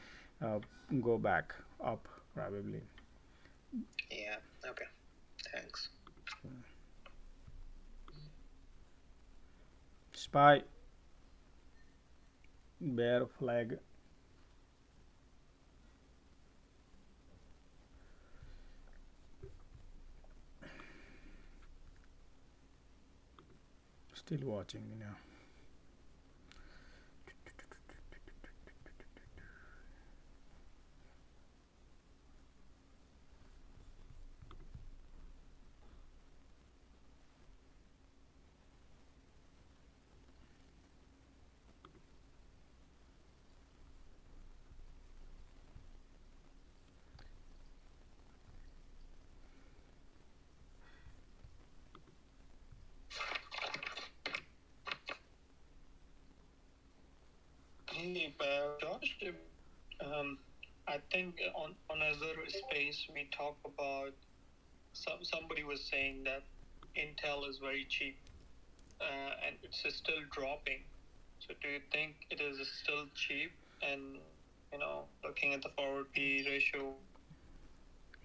go back up probably. Yeah. Okay. Thanks. SPY bear flag. Still watching me now. Josh, I think on another space we talk about somebody was saying that Intel is very cheap and it's still dropping. So do you think it is still cheap? And looking at the forward P ratio.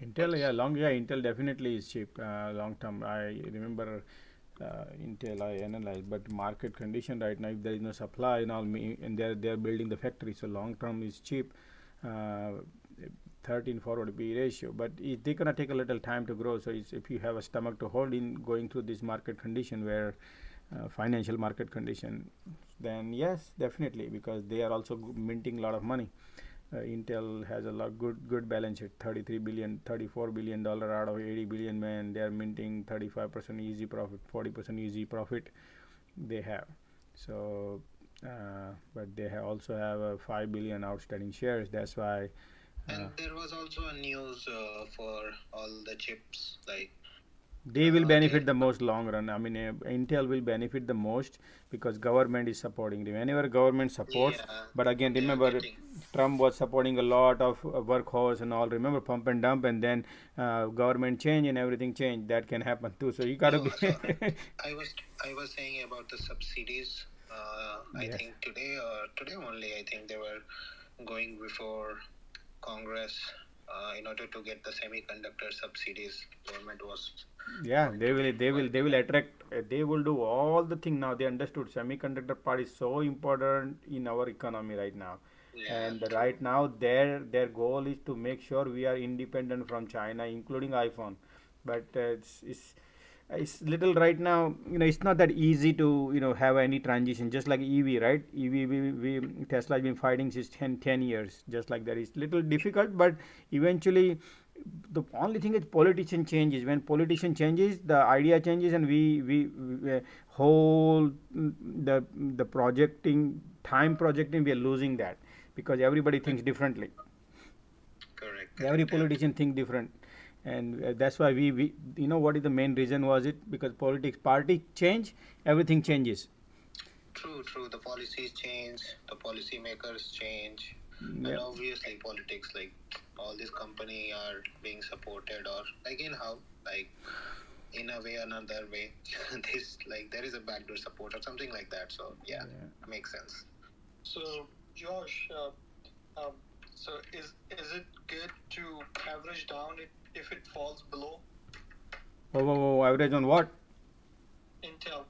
Intel, Intel definitely is cheap long term. I remember Intel I analyzed, but market condition right now, if there is no supply and all, and they're building the factory, so long term is cheap. 13 forward P ratio, but they're gonna take a little time to grow. So if you have a stomach to hold in going through this market condition where financial market condition, then yes, definitely, because they are also minting a lot of money. Intel has a lot good balance sheet, 33 billion, 34 billion dollar out of 80 billion. Man, they are minting 35% easy profit, 40% easy profit. They have so, but they also have 5 billion outstanding shares. That's why. And there was also a news for all the chips, like they will benefit the most long run. I mean, Intel will benefit the most because government is supporting them. Whenever government supports, but again, remember, Trump was supporting a lot of workhorse and all. Remember, pump and dump, and then government change and everything change. That can happen too. So you gotta be. I was saying about the subsidies. I think today only. I think they were going before Congress in order to get the semiconductor subsidies. Government was. Yeah, they will attract. They will do all the thing now. They understood semiconductor part is so important in our economy right now. And right now their goal is to make sure we are independent from China, including iPhone. But it's little right now, it's not that easy to have any transition, just like EV, right? EV, we Tesla has been fighting since 10 years, just like that. It's little difficult, but eventually the only thing is politician changes. When politician changes, the idea changes, and we whole the projecting we are losing that, because everybody thinks differently. Correct. Every politician think different, and that's why we what is the main reason was it? Because party change, everything changes. True. The policies change, the policy makers change, and obviously politics, like all these company are being supported, or like in in a way another way this, like, there is a backdoor support or something like that. So makes sense. So Josh, so is it good to average down if it falls below? Oh, average on what? Intel.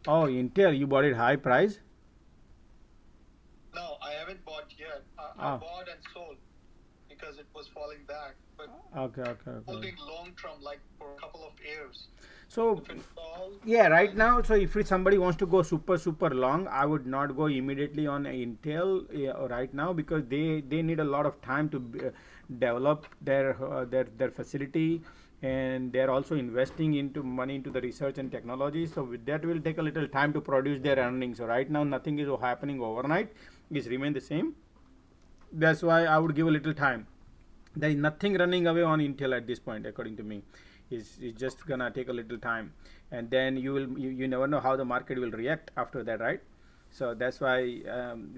Oh, Intel, you bought it high price? No, I haven't bought yet. I bought and sold because it was falling back. But okay. holding long term, like for a couple of years. So right now, so if somebody wants to go super long, I would not go immediately on Intel right now, because they need a lot of time to develop their facility, and they're also investing money into the research and technology. So with that will take a little time to produce their earnings. So right now nothing is happening overnight. It's remain the same. That's why I would give a little time. There is nothing running away on Intel at this point, according to me. It's just gonna take a little time, and then you never know how the market will react after that, right? So that's why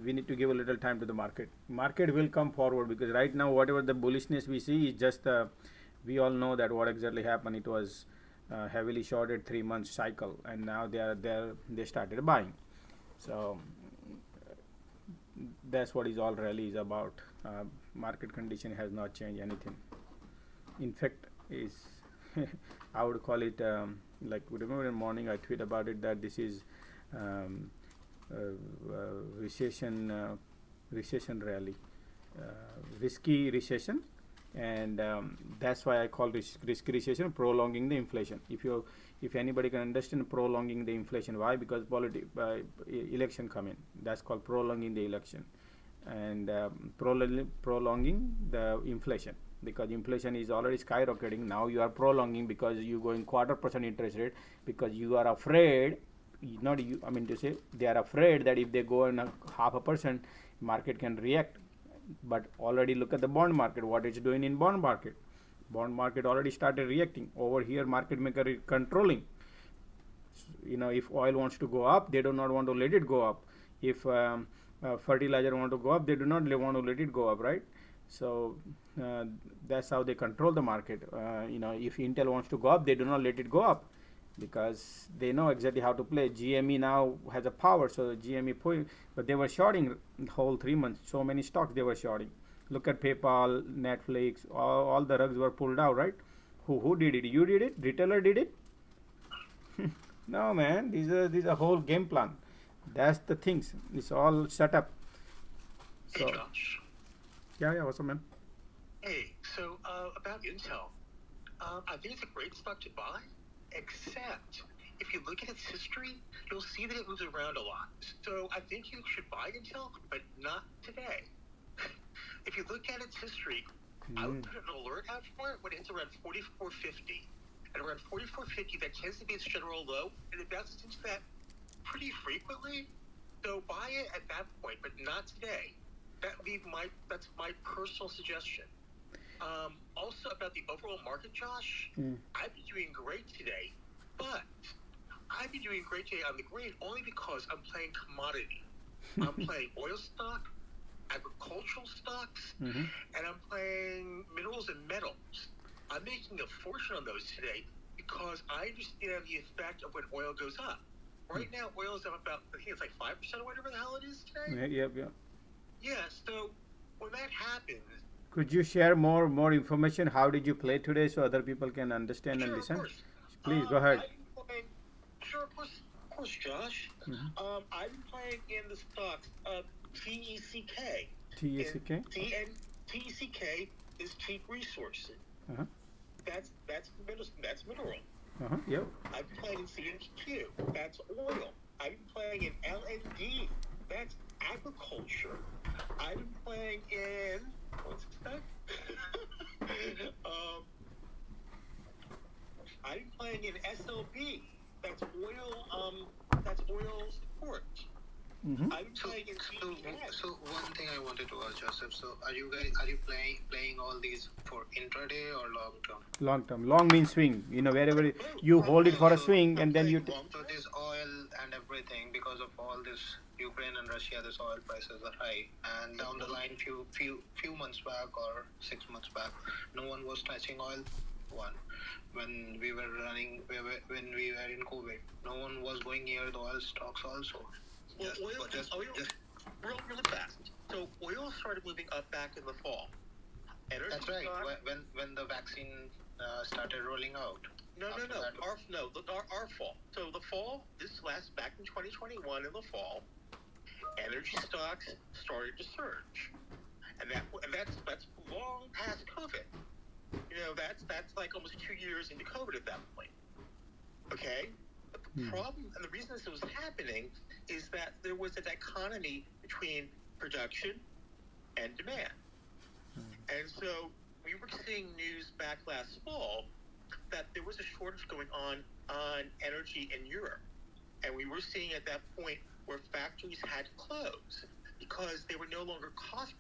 we need to give a little time to the market. Market will come forward, because right now whatever the bullishness we see is just we all know that what exactly happened. It was heavily shorted 3 months cycle, and now they started buying. So that's what is all really is about. Market condition has not changed anything. In fact, is I would call it like, remember in the morning I tweet about it, that this is recession rally, risky recession, and that's why I call this risky recession, prolonging the inflation. If anybody can understand prolonging the inflation, why? Because election come in, that's called prolonging the election, and prolonging the inflation, because inflation is already skyrocketing. Now you are prolonging because you going 0.25% interest rate, because you are afraid, not you, I mean to say, they are afraid that if they go in 0.5%, market can react. But already look at the bond market, what it's doing in bond market. Bond market already started reacting. Over here market maker is controlling. If oil wants to go up, they do not want to let it go up. If fertilizer want to go up, they do not want to let it go up, right? So that's how they control the market. If Intel wants to go up, they do not let it go up, because they know exactly how to play. GME now has a power, so GME but they were shorting the whole 3 months. So many stocks they were shorting. Look at PayPal, Netflix, all the rugs were pulled out, right? Who did it? You did it? Retailer did it? No, man, these are whole game plan. That's the things. It's all set up. So, hey, Josh. Yeah, what's up, man? Hey, so about Intel, I think it's a great stock to buy, except if you look at its history, you'll see that it moves around a lot. So I think you should buy Intel, but not today. If you look at its history, I would put an alert out for it when it's around 44.50. And around 44.50, that tends to be its general low, and it bounces into that pretty frequently. So buy it at that point, but not today. That's my personal suggestion. Also about the overall market, Josh, I've been doing great today, but I've been doing great today on the green only because I'm playing commodity. I'm playing oil stock, agricultural stocks, and I'm playing minerals and metals. I'm making a fortune on those today because I understand the effect of when oil goes up. Right now, oil is up about, I think it's like 5% or whatever the hell it is today. Yep. Yeah, so when that happens... Could you share more information? How did you play today so other people can understand and listen? Of course. Please, go ahead. Of course, Josh. I've been playing in the stocks TECK. TECK? TECK is cheap resources. That's mineral. Yep. I've been playing in CNQ. That's oil. I've been playing in LND. That's agriculture. I've been playing in what's that? I've been playing in SLB. That's oil. That's oil support. So one thing I wanted to ask Joseph. So are you playing all these for intraday or long term? Long term. Long means swing. Wherever you hold it for a swing and then you. So this oil and everything, because of all this Ukraine and Russia, this oil prices are high. And down the line, few months back or 6 months back, no one was touching oil. When we were in COVID, no one was going near the oil stocks also. Really fast. So oil started moving up back in the fall. That's right. When the vaccine started rolling out. Our fall. So the fall, back in 2021 in the fall, energy stocks started to surge, and that's long past COVID. That's like almost 2 years into COVID at that point. Okay. But the problem and the reason this was happening is that there was a dichotomy between production and demand. And so we were seeing news back last fall that there was a shortage going on energy in Europe. And we were seeing at that point where factories had to close because they were no longer cost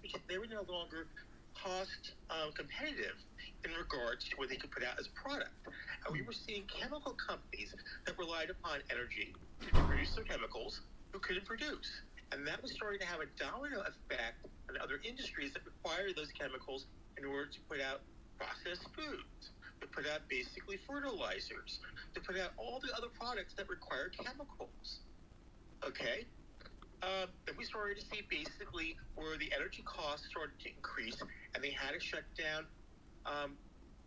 competitive in regards to what they could put out as a product. And we were seeing chemical companies that relied upon energy to produce their chemicals who couldn't produce. And that was starting to have a domino effect on other industries that required those chemicals in order to put out processed foods, to put out basically fertilizers, to put out all the other products that require chemicals. Okay? Then we started to see basically where the energy costs started to increase and they had to shut down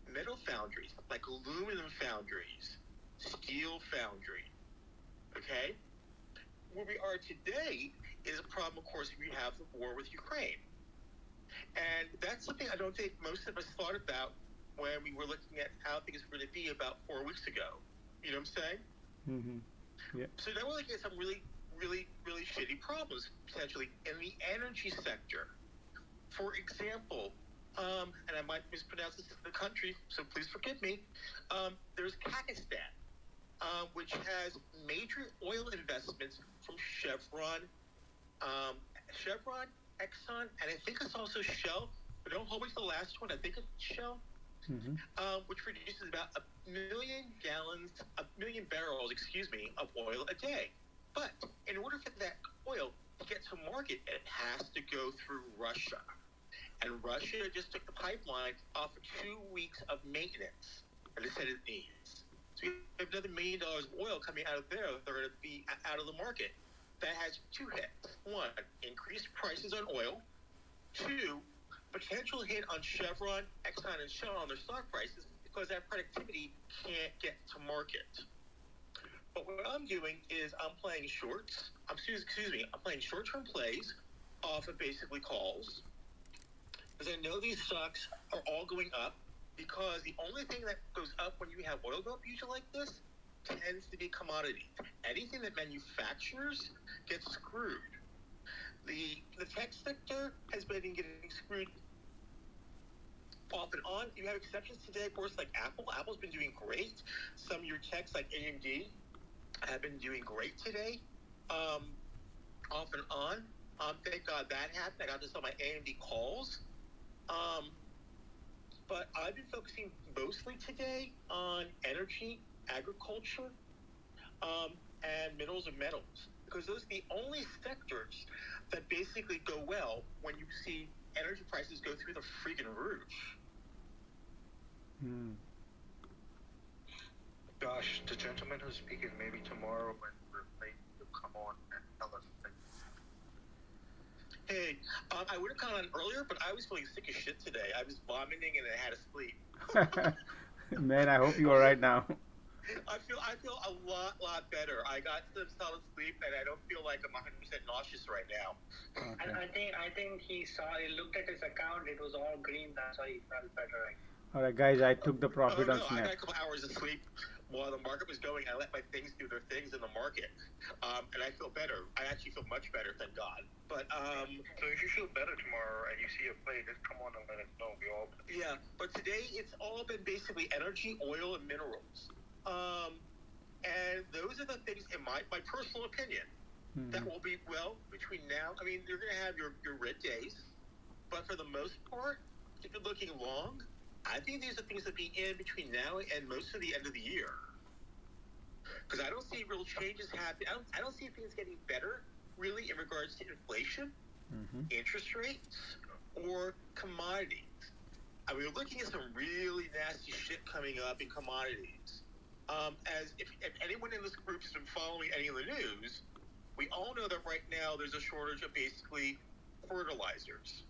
metal foundries, like aluminum foundries, steel foundries. Okay? Where we are today is a problem, of course, we have the war with Ukraine. And that's something I don't think most of us thought about when we were looking at how things were going to be about 4 weeks ago. You know what I'm saying? Yeah. So now we're looking at some really shitty problems, potentially, in the energy sector. For example, and I might mispronounce this in the country, so please forgive me, there's Pakistan, which has major oil investments from Chevron, Exxon, and I think it's also Shell, but don't hold me to the last one, I think it's Shell, which produces about 1 million barrels, of oil a day. But in order for that oil to get to market, it has to go through Russia. And Russia just took the pipeline off for 2 weeks of maintenance that it said it needs. So we have another $1 million of oil coming out of there that are going to be out of the market. That has 2 hits. 1, increased prices on oil. 2, potential hit on Chevron, Exxon, and Shell on their stock prices because that productivity can't get to market. But what I'm doing is I'm playing shorts. I'm playing short-term plays off of basically calls. Because I know these stocks are all going up because the only thing that goes up when you have oil go up usually like this tends to be commodity. Anything that manufactures gets screwed. The tech sector has been getting screwed off and on. You have exceptions today, of course, like Apple. Apple's been doing great. Some of your techs like AMD have been doing great today. Off and on. Thank God that happened. I got to sell my AMD calls. But I've been focusing mostly today on energy, agriculture, and minerals and metals, because those are the only sectors that basically go well when you see energy prices go through the freaking roof. Josh, the gentleman who's speaking, maybe tomorrow when we're late, will come on and tell us things. Hey, I would have come on earlier, but I was feeling sick as shit today. I was vomiting and I had to sleep. Man, I hope you're all right now. I feel a lot better. I got some solid sleep and I don't feel like I'm 100% nauseous right now. Okay. And I think he looked at his account. It was all green. That's why he felt better. All right, guys, I took the profit on I Snap. got a couple hours of sleep while the market was going. I let my things do their things in the market, and I feel better. I actually feel much better, thank God. But so if you feel better tomorrow and you see a play, just come on and let us know. We all. Yeah, but today it's all been basically energy, oil, and minerals. And those are the things, in my personal opinion, that will be well between now. I mean, you're going to have your red days, but for the most part, if you're looking long, I think these are things that be in between now and most of the end of the year. Because I don't see real changes happening. I don't see things getting better, really, in regards to inflation, interest rates, or commodities. I mean, we're looking at some really nasty shit coming up in commodities. As if anyone in this group has been following any of the news, we all know that right now there's a shortage of basically fertilizers.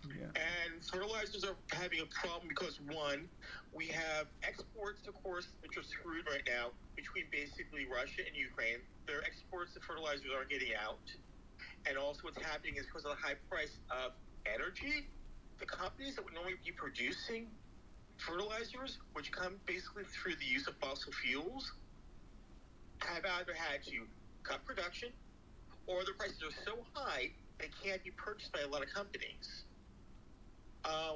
Yeah. And fertilizers are having a problem because, one, we have exports, of course, which are screwed right now between basically Russia and Ukraine. Their exports of fertilizers aren't getting out. And also what's happening is because of the high price of energy, the companies that would normally be producing fertilizers, which come basically through the use of fossil fuels, have either had to cut production or the prices are so high they can't be purchased by a lot of companies.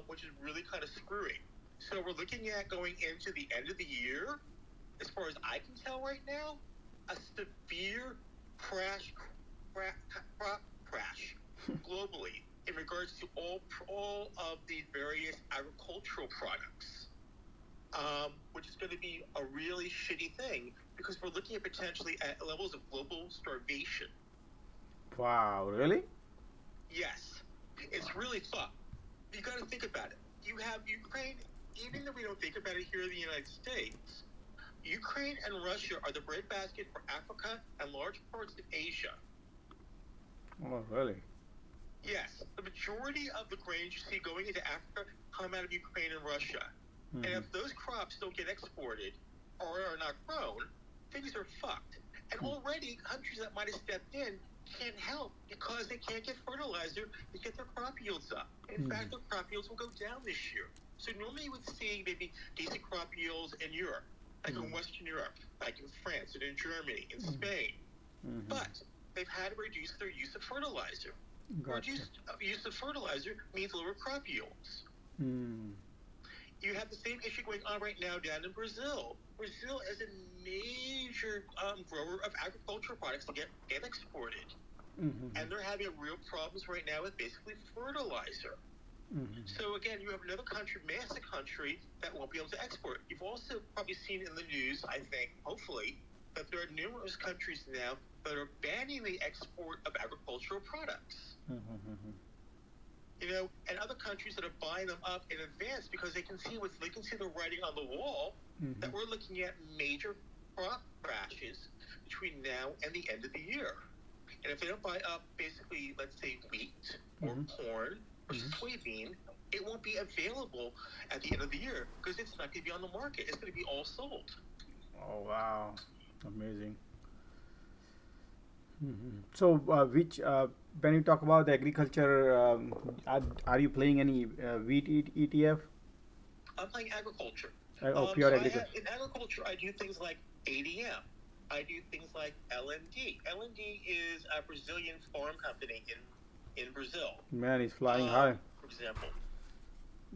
Which is really kind of screwy. So we're looking at going into the end of the year, as far as I can tell right now, a severe crop crash globally in regards to all of the various agricultural products, which is going to be a really shitty thing because we're looking at potentially at levels of global starvation. Wow, really? Yes. It's really fucked. You got to think about it. You have Ukraine, even though we don't think about it here in the United States, Ukraine and Russia are the breadbasket for Africa and large parts of Asia. Oh, really? Yes. The majority of the grains you see going into Africa come out of Ukraine and Russia. And if those crops don't get exported or are not grown, things are fucked. And already countries that might have stepped in can't help because they can't get fertilizer to get their crop yields up. In fact, their crop yields will go down this year. So normally you would see maybe decent crop yields in Europe, like in Western Europe, like in France and in Germany, in Spain. But they've had to reduce their use of fertilizer. Reduced use of fertilizer means lower crop yields. You have the same issue going on right now down in Brazil. Brazil is a major grower of agricultural products to get exported. And they're having real problems right now with basically fertilizer. So again, you have another country, massive country, that won't be able to export. You've also probably seen in the news, I think, hopefully, that there are numerous countries now that are banning the export of agricultural products. You know, and other countries that are buying them up in advance because they can see the writing on the wall that we're looking at major crop crashes between now and the end of the year. And if they don't buy up basically, let's say, wheat or corn or soybean, it won't be available at the end of the year because it's not going to be on the market. It's going to be all sold. Oh, wow. Amazing. So, when you talk about the agriculture, are you playing any wheat ETF? I'm playing agriculture. Pure agriculture. In agriculture, I do things like ADM. I do things like LND. LND is a Brazilian farm company in Brazil. Man, he's flying high. For example.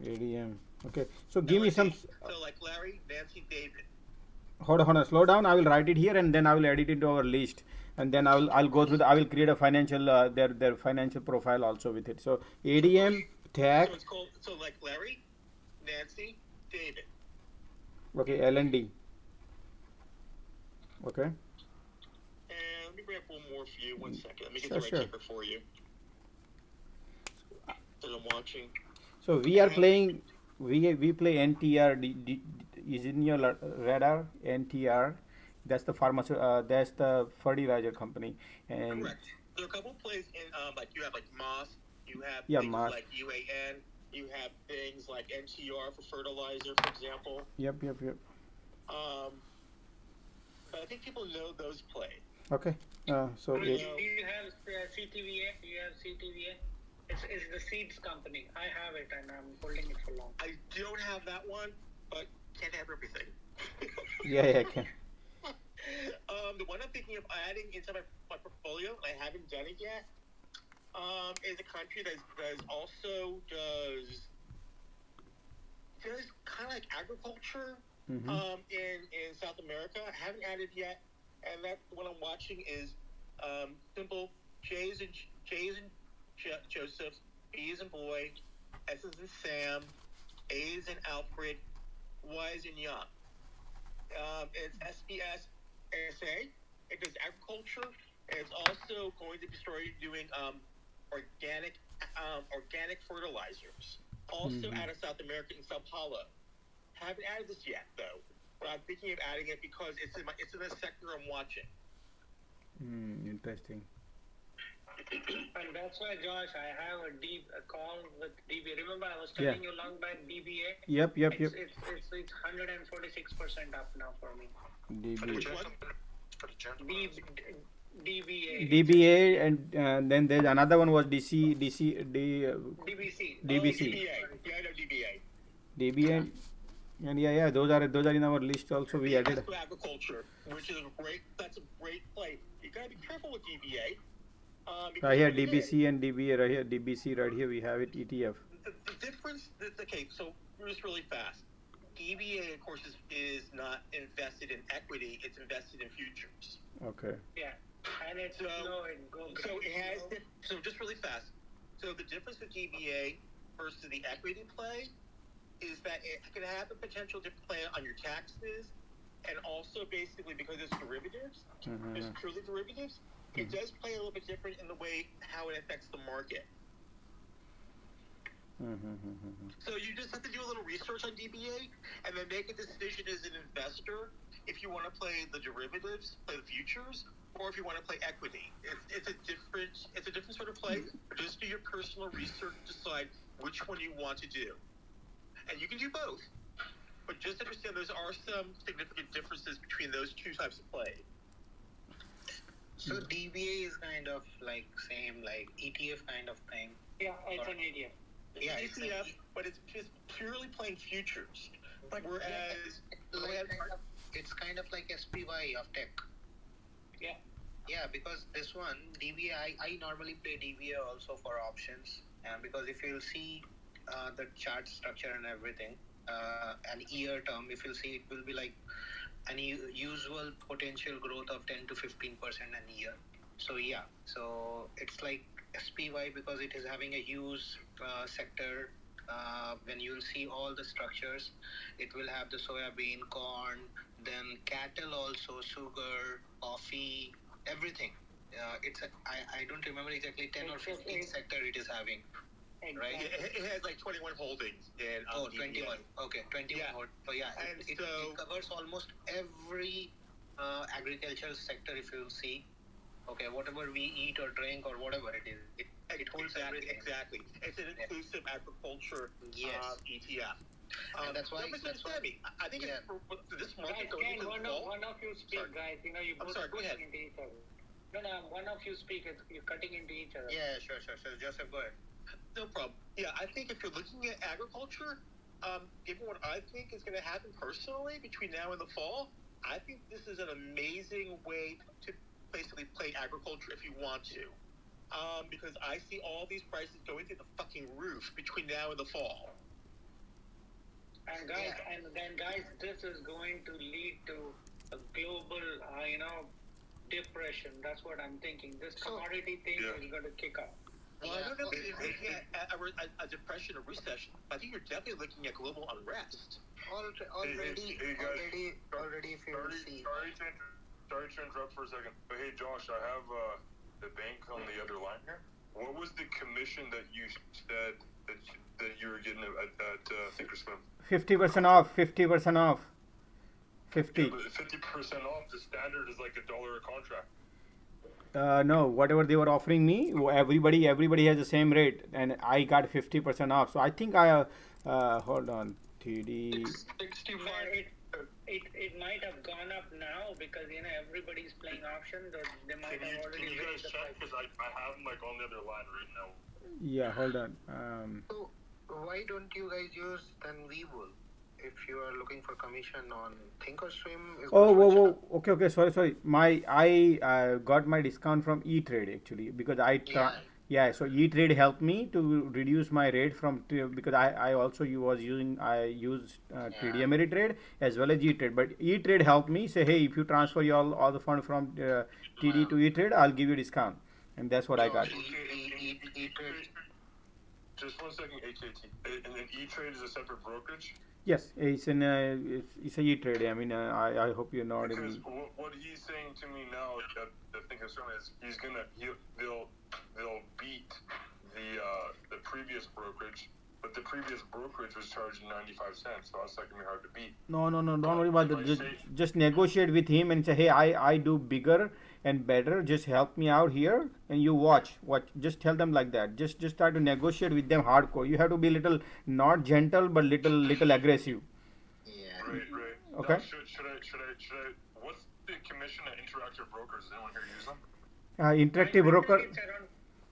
ADM. Okay. So give me some. So like Larry, Nancy, David. Hold on. Slow down. I will write it here and then I will edit it into our list. And then I'll go through. I will create a financial their financial profile also with it. So ADM tag. So it's called like Larry, Nancy, David. Okay. LND. Okay. And let me grab one more for you. 1 second. Let me get Sure, the right sure. ticker for you. That I'm watching. So we are playing. We play NTR. Is in your radar? NTR. That's the that's the fertilizer company. And correct. There are a couple plays in like you have like Moss. You have yeah, things Moss. like UAN. You have things like NTR for fertilizer, for example. Yep. But I think people know those plays. Okay. So do you have CTVA? Do you have CTVA? It's the seeds company. I have it and I'm holding it for long. I don't have that one, but can't have everything. yeah, can. The one I'm thinking of adding into my portfolio, I haven't done it yet, is a country that also does kind of like agriculture in South America. I haven't added yet, and that one I'm watching is simple J's and Joseph, B is in boy, S is in Sam, A is in Alfred, Y is in Young. It's SBS SA. It does agriculture, and it's also going to be started doing organic fertilizers. Also out of South America in Sao Paulo. Haven't added this yet though, but I'm thinking of adding it because it's in the sector I'm watching. Interesting. And that's why, Josh, I have a call with DBA. Remember, I was telling you long back DBA. Yep. It's 146% up now for me. DBA and then there's another one was DBC. DBA. Yeah, I know DBA. DBA. And yeah, those are in our list also. We added agriculture, which is that's a great play. You gotta be careful with DBA. Right here, DBC and DBA right here. DBC right here, we have it, ETF. The difference, okay, so just really fast. DBA, of course, is not invested in equity, it's invested in futures. Okay. Yeah, and it's so just really fast. So the difference with DBA versus the equity play is that it can have a potential different play on your taxes, and also basically because it's derivatives, it's truly derivatives, it does play a little bit different in the way how it affects the market. So you just have to do a little research on DBA and then make a decision as an investor if you want to play the derivatives, play the futures, or if you want to play equity. It's a different sort of play. Just do your personal research, decide which one you want to do, and you can do both. But just understand there are some significant differences between those two types of play. So DBA is kind of like same like ETF kind of thing. Yeah, it's an ETF. Yeah, ETF, but it's just purely playing futures. But whereas it's kind of like SPY of tech. Yeah. Yeah, because this one DBA, I normally play DBA also for options, and because if you'll see the chart structure and everything, an year term, if you'll see, it will be like an usual potential growth of 10 to 15% a year. So yeah, so it's like SPY because it is having a huge sector. When you'll see all the structures, it will have the soybean, corn, then cattle also, sugar, coffee, everything. I don't remember exactly 10 or 15 sector it is having. Right? It has like 21 holdings in 21. Okay, 21. Yeah. So yeah, it covers almost every agricultural sector if you see. Okay, whatever we eat or drink or whatever it is, it holds everything. Exactly. It's an inclusive agriculture ETF. And that's why. I think it's for this market going into the fall. One of you speak, guys. You know, you both go ahead. into each other. No, one of you speak. You're cutting into each other. Yeah, sure. Joseph, go ahead. No problem. Yeah, I think if you're looking at agriculture, given what I think is going to happen personally between now and the fall, I think this is an amazing way to basically play agriculture if you want to. Because I see all these prices going through the fucking roof between now and the fall. And guys, this is going to lead to a global, depression. That's what I'm thinking. This commodity thing is going to kick off. Well, I don't know if you're looking at a depression or recession. I think you're definitely looking at global unrest. Already, if you see. Sorry to interrupt for a second, but hey, Josh, I have the bank on the other line here. What was the commission that you said that you were getting at Thinkorswim? 50% off. 50% off. 50. Yeah, but 50% off. The standard is like $1 a contract. No, whatever they were offering me, everybody has the same rate, and I got 50% off. So I think hold on, TD. 65. It might have gone up now because everybody's playing options, or they might have already. Can you guys check? Because I have them like on the other line right now. Yeah, hold on. So why don't you guys use then Webull? If you are looking for commission on Thinkorswim. Whoa. Okay. Sorry. I got my discount from E-Trade actually because so E-Trade helped me to reduce my rate from because I used TD Ameritrade as well as E-Trade, but E-Trade helped me say, hey, if you transfer all the fund from TD to E-Trade, I'll give you a discount, and that's what I got. Just 1 second, AKT. And then E-Trade is a separate brokerage? Yes, it's a E-Trade. I mean, I hope you're not. Because what he's saying to me now, I think is they'll beat the previous brokerage, but the previous brokerage was charging 95 cents, so that's like gonna be hard to beat. No, don't worry about that. Just negotiate with him and say, hey, I do bigger and better. Just help me out here, and you watch. Just tell them like that. Just try to negotiate with them hardcore. You have to be little not gentle, but little aggressive. Yeah. Right. Okay. Now, should I? What's the commission at Interactive Brokers? Does anyone here use them? Interactive Broker. It's around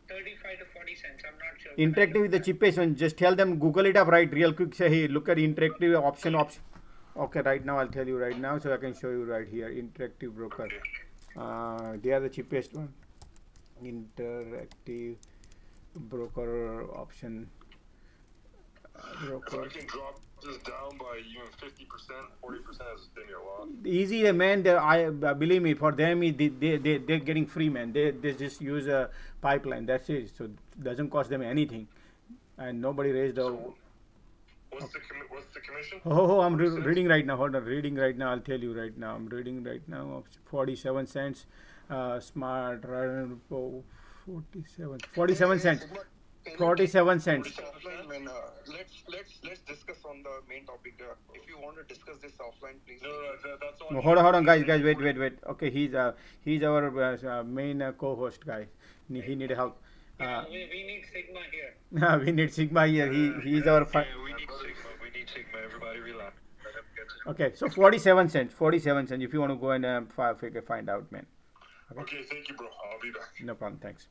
35 to 40 cents. I'm not sure. Interactive is the cheapest one. Just tell them, Google it up right real quick. Say, hey, look at Interactive option. Okay, right now I'll tell you right now, so I can show you right here. Interactive Broker. They are the cheapest one. Interactive Broker option. Broker. So I can drop this down by even 50%, 40% as a lot. Easy, man. Believe me, for them, they're getting free, man. They just use a pipeline. That's it. So it doesn't cost them anything, and nobody raised the. So what's the commission? I'm reading right now. Hold on, reading right now. I'll tell you right now. I'm reading right now. 47 cents. Smart 47 cents. 47 cents. Let's discuss on the main topic. If you want to discuss this offline, please. No, that's all. No, hold on, guys, wait. Okay, he's our main co-host guy. He need help. We need Sigma here. We need Sigma here. He's our. We need Sigma. Everybody relax. Okay, so 47 cents. 47 cents. If you want to go and find out, man. Okay, thank you, bro. I'll be back. No problem. Thanks.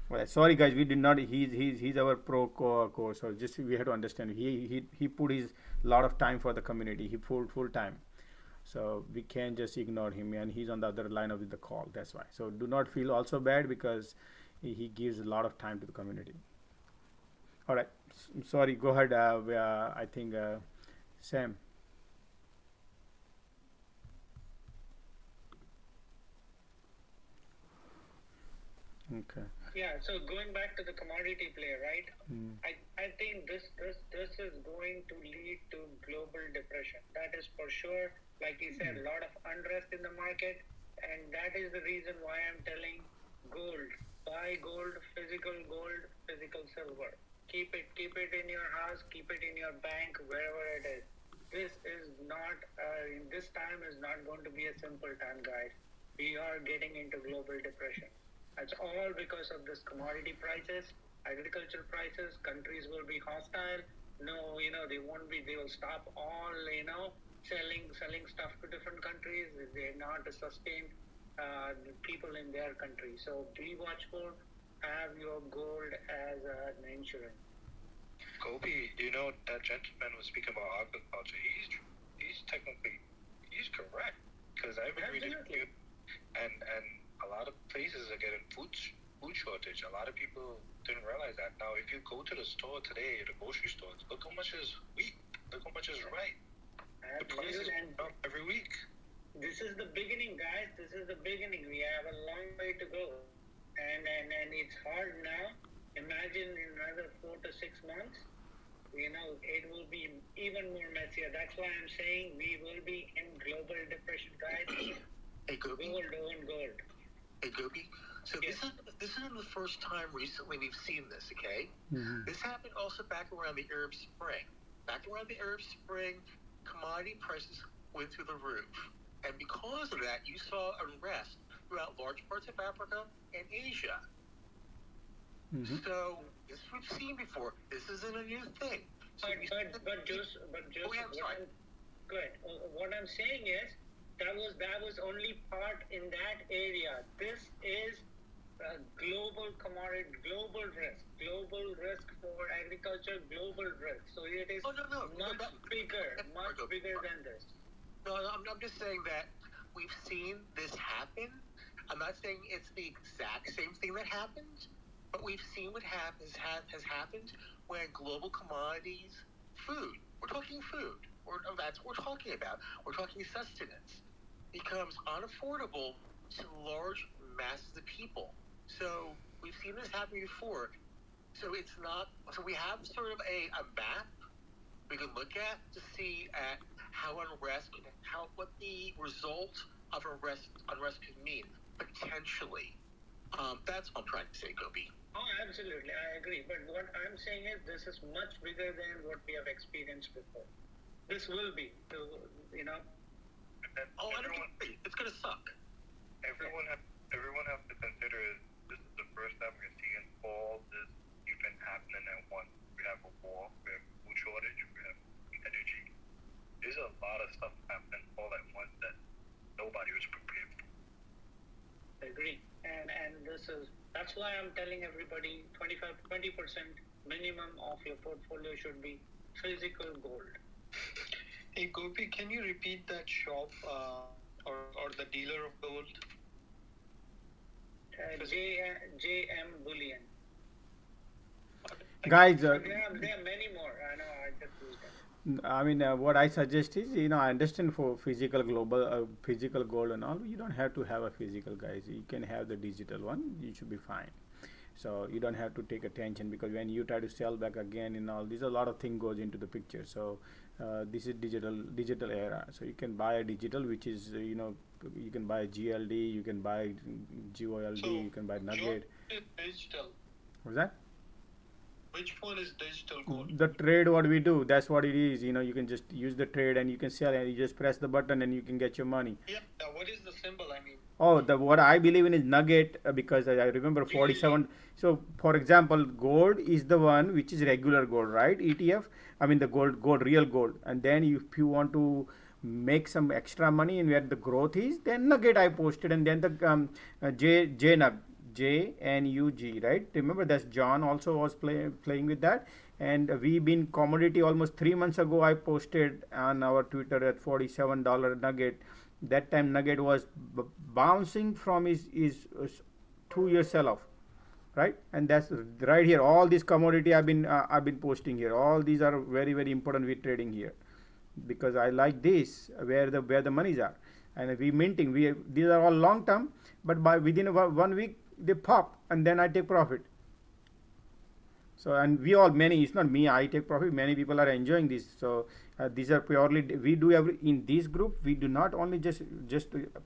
Well, sorry guys, we did not. He's our pro course. So just we have to understand. He put his lot of time for the community. He full time. So we can't just ignore him, and he's on the other line of the call. That's why. So do not feel also bad because he gives a lot of time to the community. All right. Sorry. Go ahead. I think Sam. Okay. Yeah, so going back to the commodity play, right? I think this is going to lead to global depression. That is for sure. Like you said, a lot of unrest in the market, and that is the reason why I'm telling gold. Buy gold, physical silver. Keep it in your house, keep it in your bank, wherever it is. This is not, this time is not going to be a simple time, guys. We are getting into global depression. That's all because of this commodity prices, agriculture prices. Countries will be hostile. No, they won't be. They will stop all, selling stuff to different countries. They're not to sustain the people in their country. So be watchful. Have your gold as an insurance. Gopi, that gentleman was speaking about agriculture. He's technically correct because I've been reading and a lot of places are getting food shortage. A lot of people didn't realize that. Now, if you go to the store today, the grocery stores, look how much is wheat. Look how much is right. The prices go up every week. This is the beginning, guys. This is the beginning. We have a long way to go, and it's hard now. Imagine in another 4 to 6 months, it will be even more messier. That's why I'm saying we will be in global depression, guys. Hey, Gopi. Gold. Hey, Gopi. So this isn't the first time recently we've seen this, okay? Mm-hmm. This happened also back around the Arab Spring. Back around the Arab Spring, commodity prices went through the roof. And because of that, you saw unrest throughout large parts of Africa and Asia. Mm-hmm. So this we've seen before. This isn't a new thing. So But Joseph, go ahead, I'm sorry. Go ahead. What I'm saying is that was only part in that area. This is global commodity, global risk for agriculture, global risk. So it is much bigger than this. No, I'm just saying that we've seen this happen. I'm not saying it's the exact same thing that happened, but we've seen what has happened when global commodities, food, we're talking food, that's what we're talking about. We're talking sustenance, becomes unaffordable to large masses of people. So we've seen this happen before. So it's not. So we have sort of a map we can look at to see at how what the result of unrest could mean potentially. That's what I'm trying to say, Gopi. Oh, absolutely, I agree. But what I'm saying is this is much bigger than what we have experienced before. This will be, And I don't agree. It's gonna suck. Everyone has to consider this is the first time we're seeing all this even happening at once. We have a war, we have food shortage, we have energy. There's a lot of stuff happening all at once that nobody was prepared for. I agree. And that's why I'm telling everybody 20% minimum of your portfolio should be physical gold. Hey Gopi, can you repeat that shop or the dealer of gold? JM Bullion. Guys, there are many more. I know. I just used them. I mean, what I suggest is, I understand for physical gold and all, you don't have to have a physical, guys. You can have the digital one. You should be fine. So you don't have to take attention, because when you try to sell back again and all, there's a lot of thing goes into the picture. So this is digital era. So you can buy a digital, which is you can buy GLD, you can buy GOLD, So, you can buy Nugget. digital. What's that? Which one is digital gold? The trade, what we do, that's what it is. You can just use the trade and you can sell, and you just press the button and you can get your money. Yeah. What is the symbol? I mean. Oh, what I believe in is Nugget, because I remember 47. So, for example, gold is the one which is regular gold, right? ETF. I mean the gold, real gold. And then if you want to make some extra money and where the growth is, then Nugget I posted, and then the JNUG. JNUG, right? Remember that's John also was playing with that, and we've been commodity almost 3 months ago. I posted on our Twitter at $47 Nugget. That time Nugget was bouncing from his 2-year sell-off, right? And that's right here. All this commodity I've been posting here. All these are very, very important with trading here, because I like this where the monies are, and we minting. These are all long term, but by within 1 week they pop, and then I take profit. So, and it's not me, I take profit. Many people are enjoying this. So these are purely, we do in this group, we do not only just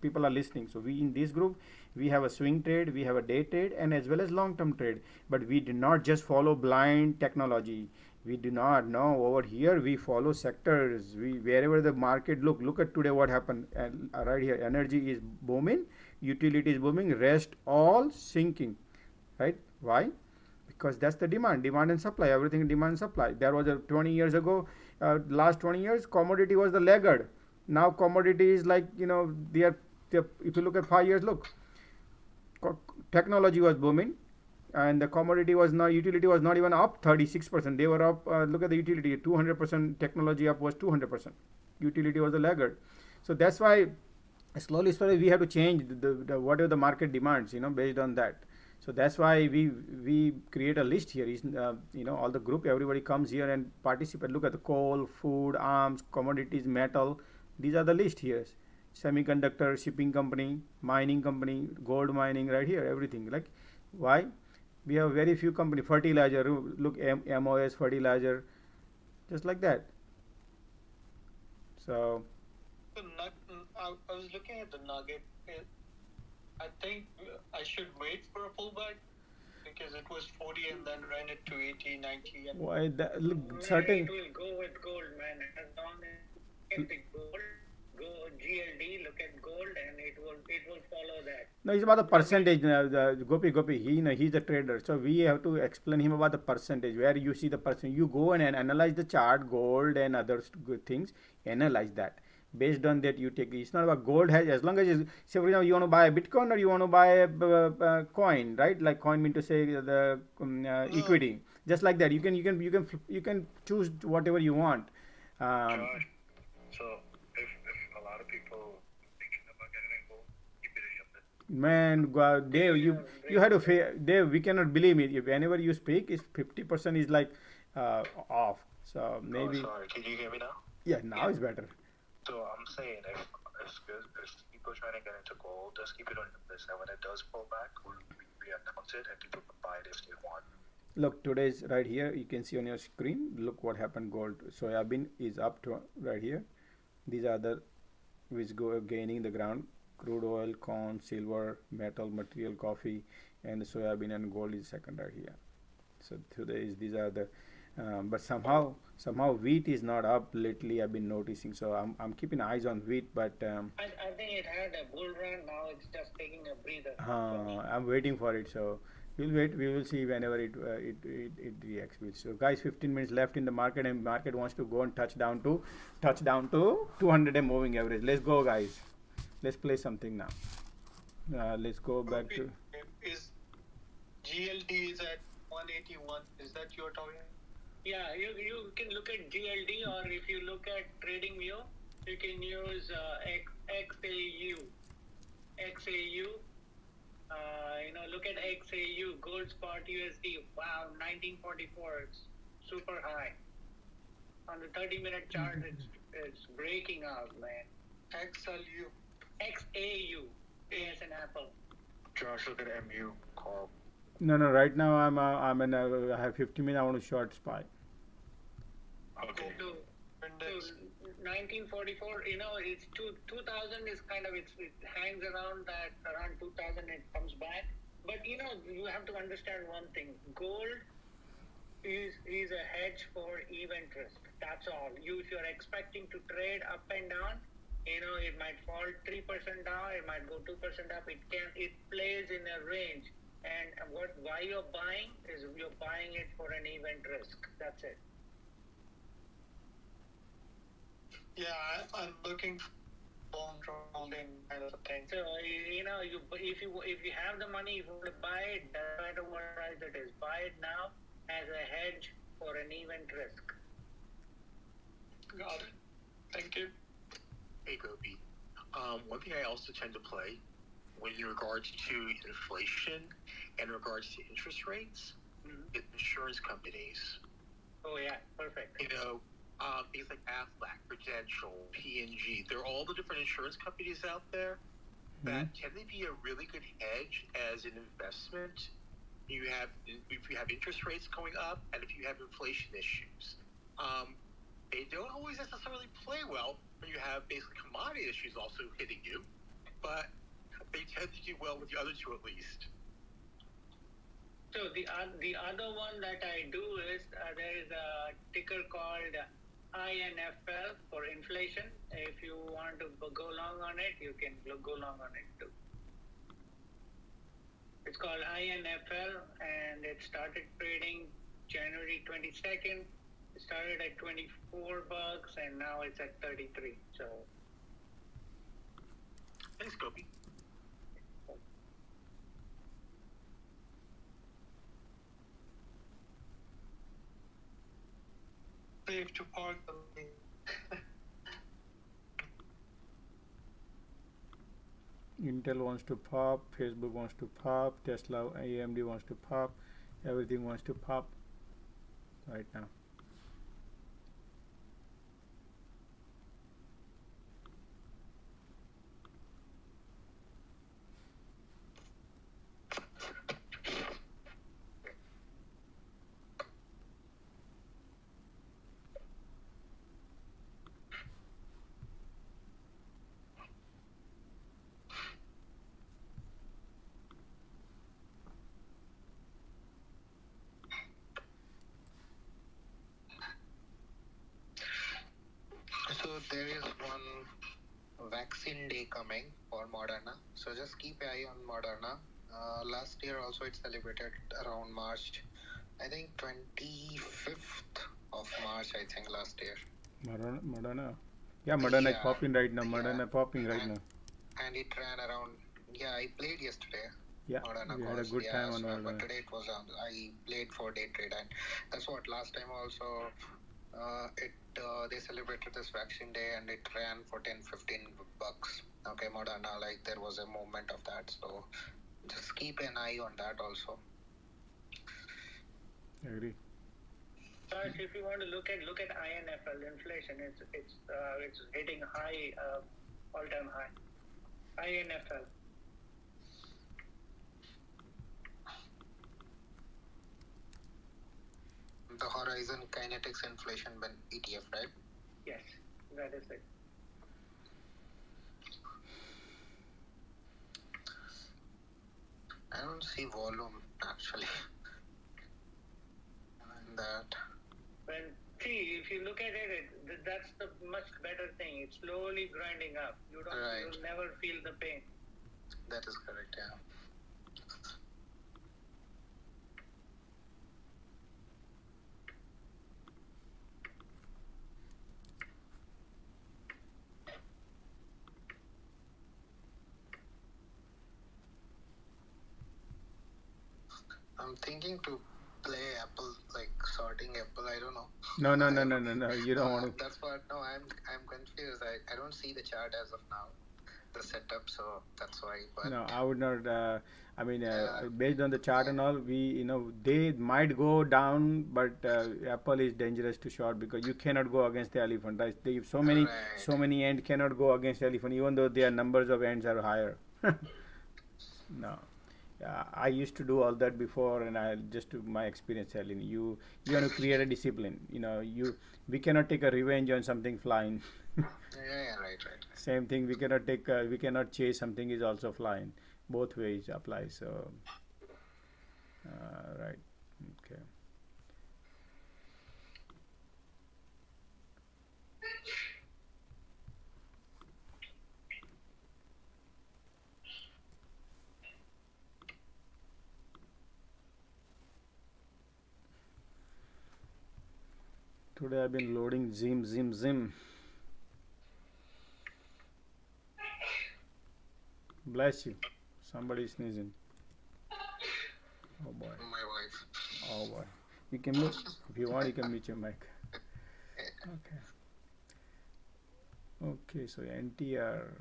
people are listening. So we in this group, we have a swing trade, we have a day trade, and as well as long term trade. But we do not just follow blind technology. We do not know. Over here we follow sectors. Wherever the market look at today what happened, and right here energy is booming, utility is booming, rest all sinking, right? Why? Because that's the demand and supply. Everything demand and supply. There was 20 years ago, last 20 years commodity was the laggard. Now commodity is like, they are if you look at 5 years, look, technology was booming, and the commodity was not, utility was not even up 36%. They were up, look at the utility, 200%. Technology up was 200%. Utility was the laggard. So that's why slowly we have to change the whatever the market demands, based on that. So that's why we create a list here. Is all the group, everybody comes here and participate. Look at the coal, food, arms, commodities, metal. These are the list here. Semiconductor, shipping company, mining company, gold mining, right here, everything. Like, why? We have very few company. Fertilizer, look, MOS fertilizer, just like that. So I was looking at the nugget. I think I should wait for a pullback because it was 40 and then ran it to 80, 90. And why that, look, Maybe certain. it will go with gold, man. As long as you get the gold, go GLD, look at gold, and it will follow that. No, it's about the percentage. Gopi, he's a trader. So we have to explain him about the percentage. Where you see the percent, you go and analyze the chart, gold and other good things. Analyze that. Based on that, you take. It's not about gold has, as long as say for example you want to buy a Bitcoin or you want to buy a coin, right? Like coin mean to say the equity. Just like that, you can choose whatever you want. Josh, so if a lot of people thinking about getting in gold, keep it in your Man, God, Dave, you had to Dave. We cannot believe me. If whenever you speak, is 50% is like off. So maybe. Oh, sorry. Can you hear me now? Yeah, now it's better. So I'm saying if people trying to get into gold, just keep it on your list. And when it does pull back, we announce it and people can buy it if they want. Look, today's right here. You can see on your screen. Look what happened. Gold, soybean is up to right here. These are the which go gaining the ground. Crude oil, corn, silver, metal, material, coffee, and the soybean and gold is second right here. So these are the. But somehow wheat is not up lately. I've been noticing. So I'm keeping eyes on wheat, but I think it had a bull run. Now it's just taking a breather. I'm waiting for it. So we'll wait. We will see whenever it reacts. So guys, 15 minutes left in the market, and market wants to go and touch down to 200 moving average. Let's go, guys. Let's play something now. Let's go back to. Is GLD is at 181? Is that you're talking? Yeah, you can look at GLD, or if you look at TradingView, you can use XAU. Look at XAU, gold spot USD. Wow, 1944. It's super high. On the 30-minute chart, it's breaking out, man. XLU. XAU. A as an apple. Josh, look at MU. Carl. No. Right now I have 50 minutes. I want to short SPY. Okay. So 1944, it's 2000 is kind of, it hangs around 2000, it comes back. But you have to understand one thing. Gold is a hedge for event risk. That's all. If you're expecting to trade up and down, it might fall 3% down, it might go 2% up. It plays in a range. And why you're buying is you're buying it for an event risk. That's it. Yeah, I'm looking for bone holding kind of a thing. So if you have the money, if you want to buy it, doesn't matter what price it is, buy it now as a hedge for an event risk. Got it. Thank you. Hey, Gopi. One thing I also tend to play when in regards to inflation and in regards to interest rates, is insurance companies. Oh yeah, perfect. Things like Aflac, Prudential, P&G, they're all the different insurance companies out there that can they be a really good hedge as an investment? If you have interest rates going up and if you have inflation issues. They don't always necessarily play well when you have basically commodity issues also hitting you, but they tend to do well with the other two at least. So the other one that I do is there is a ticker called INFL for inflation. If you want to go long on it, you can go long on it too. It's called INFL and it started trading January 22nd. It started at $24 and now it's at 33. So thanks, Gopi. Safe to park the Intel wants to pop, Facebook wants to pop, Tesla, AMD wants to pop, everything wants to pop right now. So there is one vaccine day coming for Moderna. So just keep an eye on Moderna. Last year also it celebrated around March, I think 25th of March, I think last year. Moderna. Yeah, Moderna is popping right now. Moderna popping right now. And it ran around, I played yesterday. Yeah, Moderna we had a calls. good time on But Moderna. today it was I played for day trade, and that's what last time also they celebrated this vaccine day and it ran for 10-15 bucks. Okay, Moderna, like there was a movement of that, so just keep an eye on that also. Agree. Josh, if you want to look at INFL inflation, it's hitting high, all-time high. INFL. The Horizon Kinetics Inflation ETF, right? Yes, that is it. I don't see volume actually. That. Well, see, if you look at it, that's the much better thing. It's slowly grinding up. You'll never feel the pain. That is correct, yeah. I'm thinking to play Apple, like sorting Apple. I don't know. No. You don't want to. That's what. No, I'm confused. I don't see the chart as of now, the setup. So that's why. But No, I would not. Based on the chart and all, they might go down, but Apple is dangerous to short because you cannot go against the elephant. Right? So many ends cannot go against the elephant, even though their numbers of ends are higher. No. I used to do all that before, and I just took my experience telling you have to create a discipline. We cannot take a revenge on something flying. right. Same thing. We cannot chase something is also flying. Both ways apply. So, right. Okay. Today I've been loading Zim. Bless you. Somebody sneezing. Oh boy. My wife. Oh boy. You can mute. If you want, you can mute your mic. Okay. Okay, so NTR.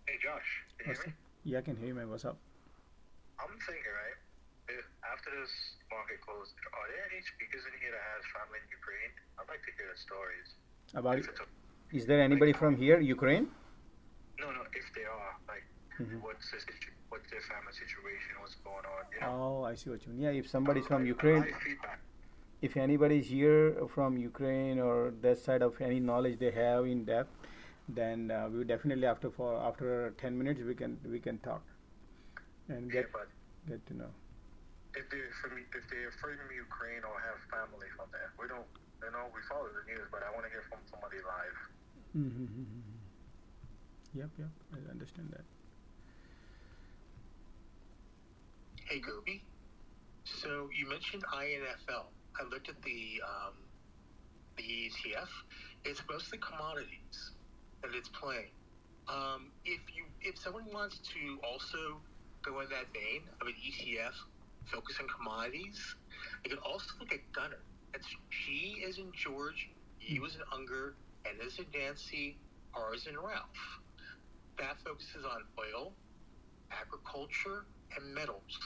Hey Josh, can you hear me? Yeah, I can hear you, man. What's up? I'm thinking, right? If after this market closed, are there any speakers in here that has family in Ukraine? I'd like to hear the stories. About it? Is there anybody from here, Ukraine? No, if they are, like, what's their family situation, what's going on, Oh, I see what you mean. Yeah, if somebody's from Ukraine, if anybody's here from Ukraine or that side of any knowledge they have in depth, then we definitely after 10 minutes we can talk and get to know. If they're from Ukraine or have family from there, we don't, we follow the news, but I want to hear from somebody live. Yep, I understand that. Hey Gopi, so you mentioned INFL. I looked at the ETF. It's mostly commodities that it's playing. If someone wants to also go in that vein of an ETF focus on commodities. You can also look at Gunner. That's G as in George, U as in Unger, N as in Nancy, R as in Ralph. That focuses on oil, agriculture, and metals.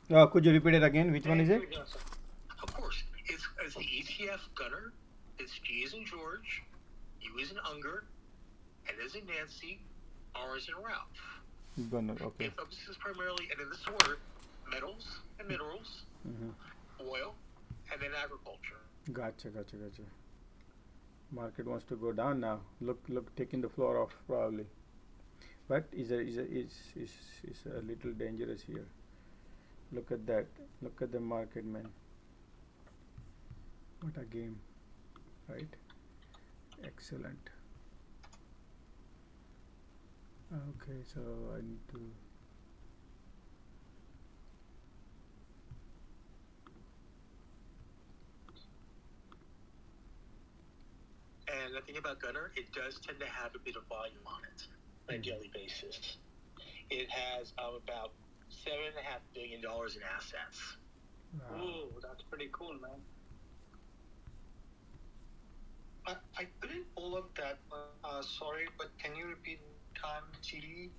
Could you repeat it again? Which one is it? Of course, it's the ETF Gunner. It's G as in George, U as in Unger, N as in Nancy, R as in Ralph. Gunner, okay. It focuses primarily, and in this order, metals and minerals, oil, and then agriculture. Gotcha. Market wants to go down now. Look, taking the floor off probably. But is a little dangerous here. Look at that. Look at the market, man. What a game, right? Excellent. Okay, so I need to. And the thing about Gunner, it does tend to have a bit of volume on it on a daily basis. It has about $7.5 billion in assets. Wow. Ooh, that's pretty cool, man. I couldn't pull up that. Sorry, but can you repeat time GD?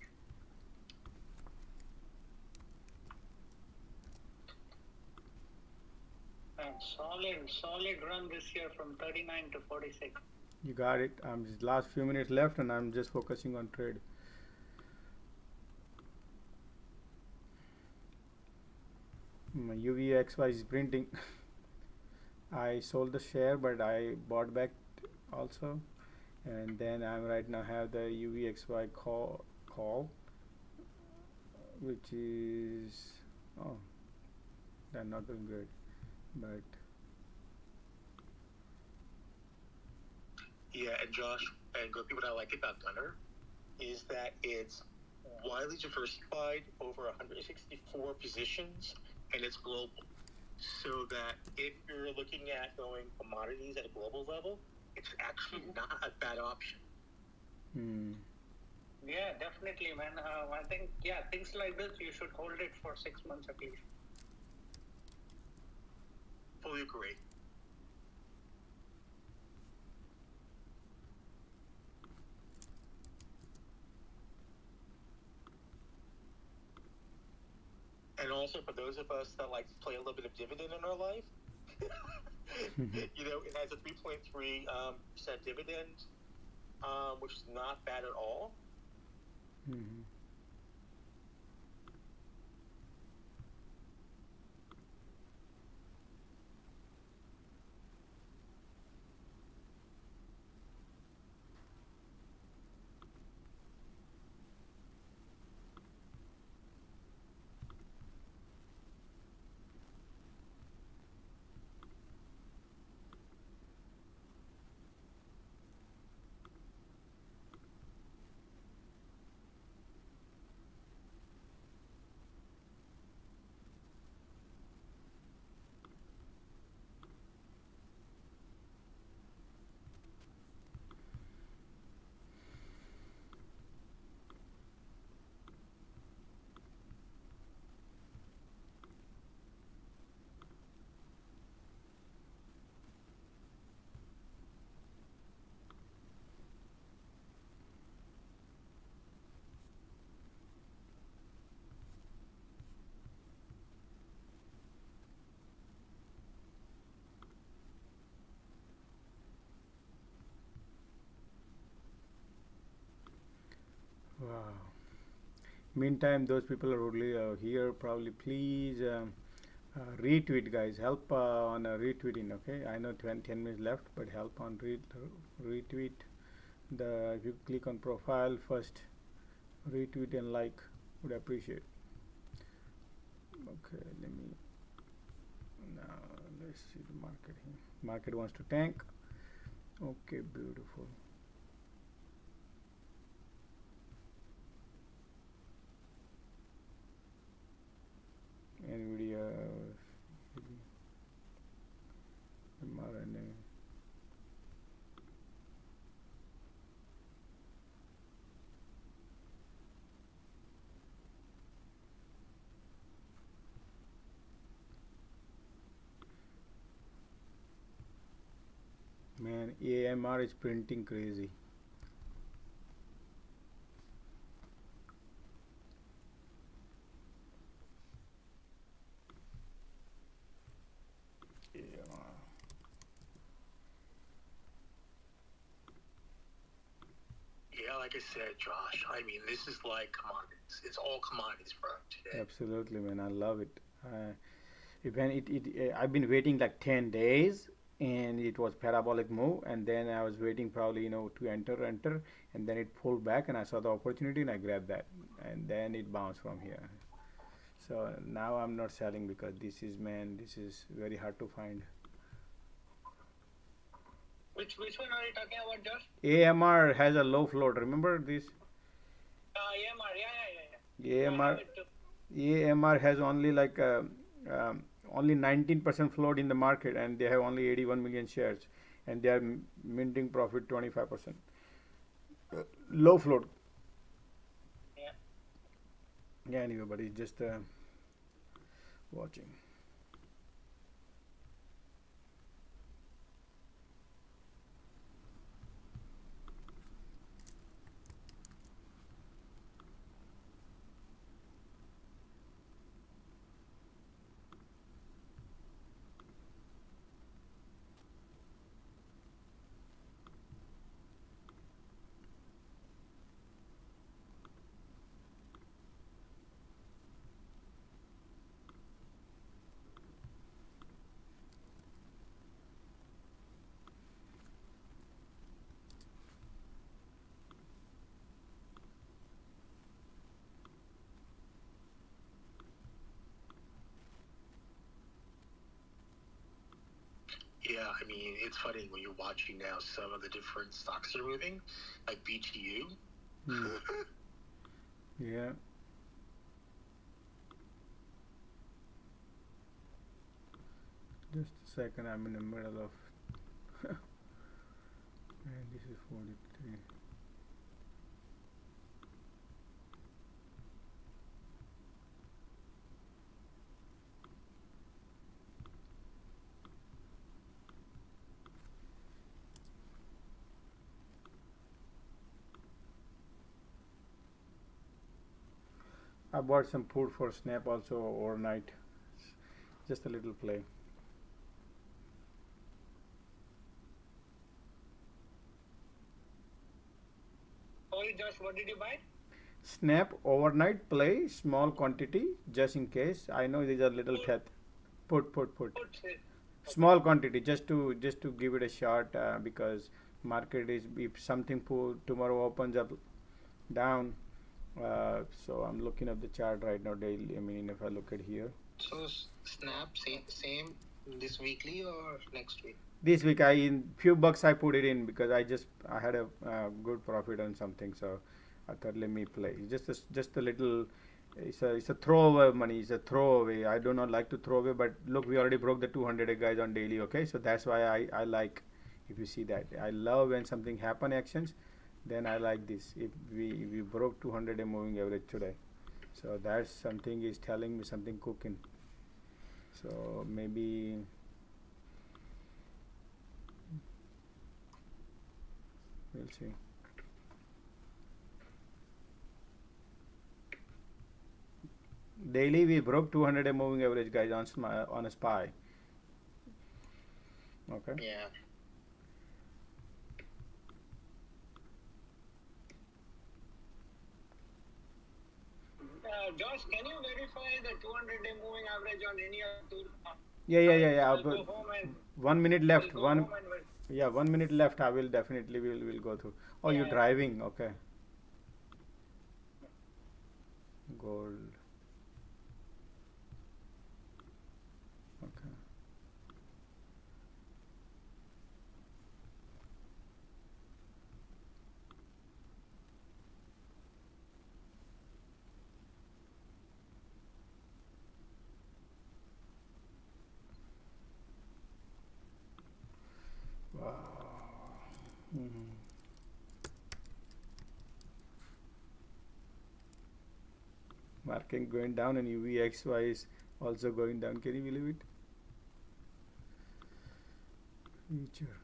Solid run this year from 39 to 46. You got it. Just last few minutes left, and I'm just focusing on trade. My UVXY is printing. I sold the share, but I bought back also, and then I'm right now have the UVXY call, which is they're not doing great, but yeah. And Josh and Gopi, what I like about Gunner is that it's widely diversified over 164 positions, and it's global. So that if you're looking at going commodities at a global level, it's actually not a bad option. Yeah, definitely, man. I think, things like this, you should hold it for 6 months at least. Fully agree. And also for those of us that like to play a little bit of dividend in our life, it has a 3.3% dividend, which is not bad at all. wow. Meantime, those people are really here. Probably, please retweet, guys. Help on retweeting. Okay, I know 10 minutes left, but help on retweet. If you click on profile first, retweet and like, would appreciate. Okay, let's see the market here. Market wants to tank. Okay, beautiful. NVIDIA, mRNA. AMR is printing crazy. AMR. Yeah, like I said, Josh, I mean, this is like commodities. It's all commodities for today. Absolutely, man. I love it. Even I've been waiting like 10 days, and it was parabolic move, and then I was waiting probably to enter, and then it pulled back, and I saw the opportunity, and I grabbed that, and then it bounced from here. So now I'm not selling because this is very hard to find. Which one are you talking about, Josh? AMR has a low float. Remember this? AMR, yeah. AMR AMR has only like only 19% float in the market, and they have only 81 million shares, and they are minting profit 25%. Low float. Yeah. Yeah. Anyway, but it's just watching. Yeah, I mean, it's funny when you're watching now some of the different stocks are moving, like BTU. Yeah. Just a second, I'm in the middle of and this is 43. I bought some food for Snap also overnight. Just a little play. Sorry, Josh, what did you buy? Snap overnight play, small quantity, just in case. I know these are little teth. Put. Small quantity, just to give it a shot, because market is, if something tomorrow opens up down. So I'm looking at the chart right now daily. I mean, if I look at here. So Snap same this weekly or next week? This week, in few bucks I put it in because I had a good profit on something, so I thought let me play. Just a little. It's a throwaway money. It's a throwaway. I do not like to throw away, but look, we already broke the 200 guys on daily. Okay, so that's why I like. If you see that, I love when something happen actions. Then I like this. If we broke 200 moving average today, so that's something is telling me something cooking. So maybe. We'll see. Daily we broke 200 moving average, guys, on a SPY. Okay. Yeah. Josh, can you verify the 200-day moving average on any of the? Yeah. I'll go home and 1 minute left. I'll go home and Yeah, 1 minute left. I will definitely will go through. Oh, you're driving. Okay. Gold. Okay. Wow. Market going down and UVXY is also going down. Can you believe it? Future.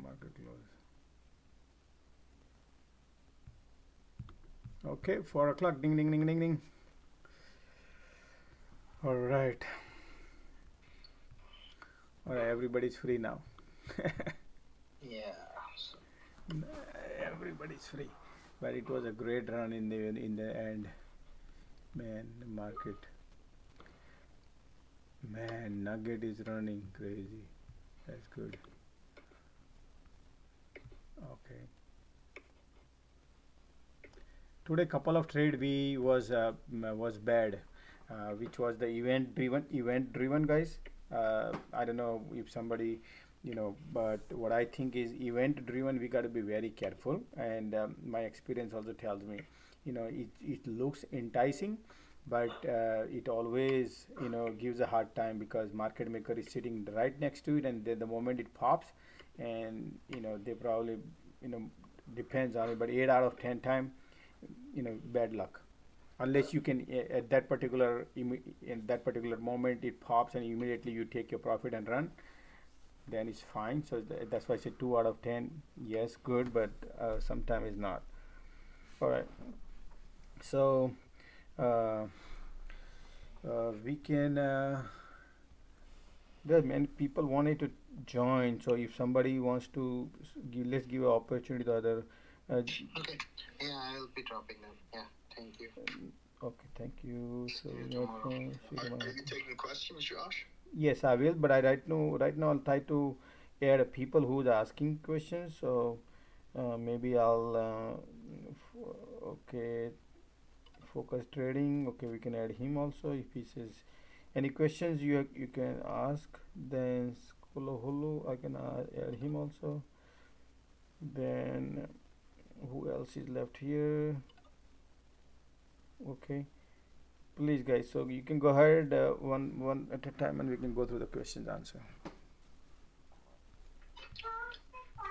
market close. Okay, 4 o'clock. Ding ding ding ding ding. All right. All right, everybody's free now. Yeah. Everybody's free, but it was a great run in the end. Man, the market. Man, Nugget is running crazy. That's good. Okay. Today, couple of trade we was bad, which was the event driven guys. I don't know if somebody, but what I think is event driven. We got to be very careful, and my experience also tells me, it looks enticing, but it always gives a hard time because market maker is sitting right next to it, and then the moment it pops, and they probably you know depends on it, but 8 out of 10 time bad luck unless you can at that particular in that particular moment it pops and immediately you take your profit and run, then it's fine. So that's why I said 2 out of 10, yes, good, but sometimes it's not. All right, so uh, we can there are many people wanted to join, so if somebody wants to let's give an opportunity to other. Okay. Yeah, I'll be dropping them. Yeah. Thank you. Okay, thank you. So See you your tomorrow. phone, see you tomorrow. Are you taking questions, Josh? Yes, I will, but I right now I'll try to add people who's asking questions. So maybe I'll okay, focus trading. Okay, we can add him also if he says any questions you can ask. Then Hulu, I can add him also. Then who else is left here? Okay, please guys. So you can go ahead one at a time, and we can go through the questions answer.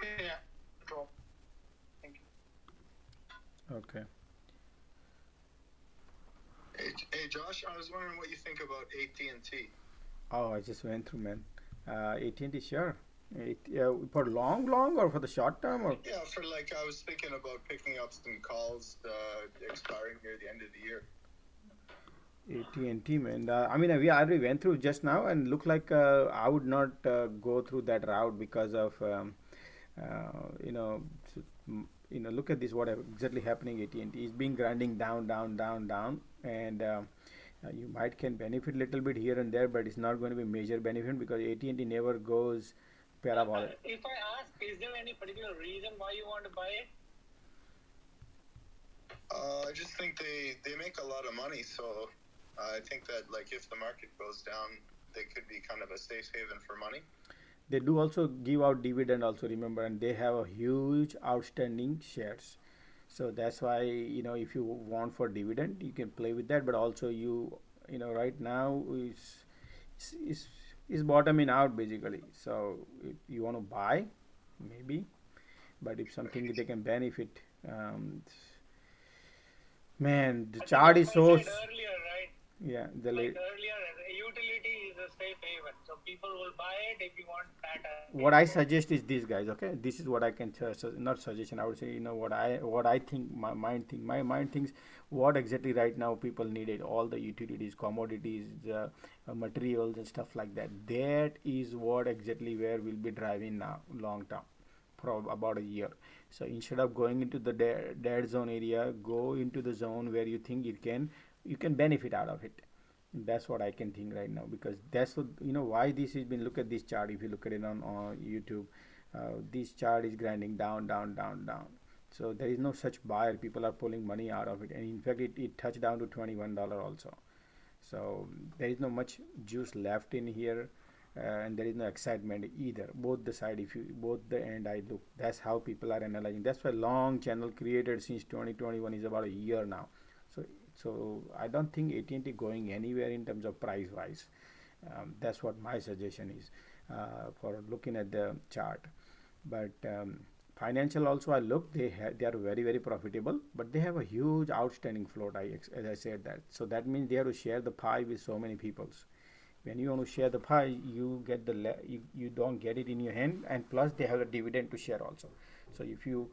Yeah. Drop. Thank you. Okay. Hey, Josh, I was wondering what you think about AT&T. Oh, I just went through, man. AT&T, sure. For long or for the short term or Yeah, for like, I was thinking about picking up some calls expiring near the end of the year. AT&T, man. I mean, we already went through just now, and look like I would not go through that route because of you know, look at this. What exactly happening? AT&T is being grinding down, and you might can benefit little bit here and there, but it's not going to be major benefit because AT&T never goes parabolic. If I ask, is there any particular reason why you want to buy it? I just think they make a lot of money, so I think that like if the market goes down, they could be kind of a safe haven for money. They do also give out dividend also, remember, and they have a huge outstanding shares. So that's why if you want for dividend, you can play with that. But also right now is bottoming out basically. So if you want to buy, maybe, but if something they can benefit, man, the chart is so. Said earlier, right? Yeah, like earlier, utility is a safe haven, so people will buy it if you want that. What I suggest is this, guys. Okay, this is what I can not suggestion. I would say what I think. My mind thinks what exactly right now people needed all the utilities, commodities, materials and stuff like that. That is what exactly where we'll be driving now long term, for about a year. So instead of going into the dead zone area, go into the zone where you think you can benefit out of it. That's what I can think right now because that's what why this has been. Look at this chart. If you look at it on YouTube, this chart is grinding down. So there is no such buyer. People are pulling money out of it, and in fact it touched down to $21 also. So there is no much juice left in here, and there is no excitement either. Both the side, if you both the end, I look. That's how people are analyzing. That's why long channel created since 2021 is about a year now. So I don't think AT&T going anywhere in terms of price wise. That's what my suggestion is for looking at the chart. But financial also I look, they are very profitable, but they have a huge outstanding float. As I said that, so that means they have to share the pie with so many peoples, When you want to share the pie, you get you don't get it in your hand, and plus they have a dividend to share also. So if you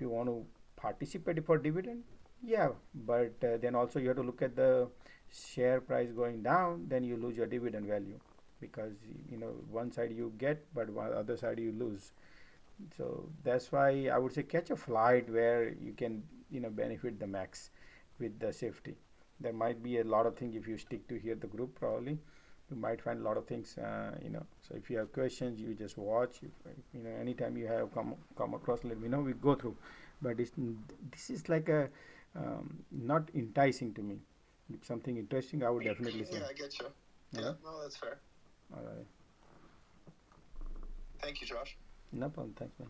want to participate for dividend, yeah, but then also you have to look at the share price going down, then you lose your dividend value, because one side you get, but one other side you lose. So that's why I would say catch a flight where you can benefit the max with the safety. There might be a lot of things if you stick to here the group, probably you might find a lot of things. So if you have questions, you just watch. Anytime you have come across, let me know, we go through. But this is like a not enticing to me. If something interesting, I would definitely say. Yeah, I get you. Yeah, no, that's fair. All right. Thank you, Josh. No problem. Thanks, man.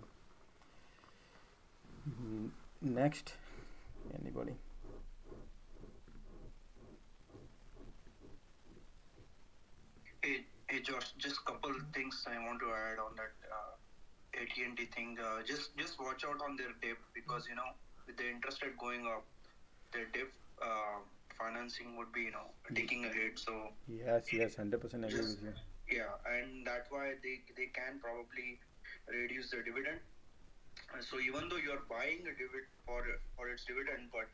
Next, anybody? Hey, Josh. Just couple things I want to add on that AT&T thing. Just watch out on their debt, because with the interest rate going up, their debt financing would be taking a hit. So yes, 100% agree with you. yeah, and that's why they can probably reduce the dividend. So even though you are buying a dividend for its dividend, but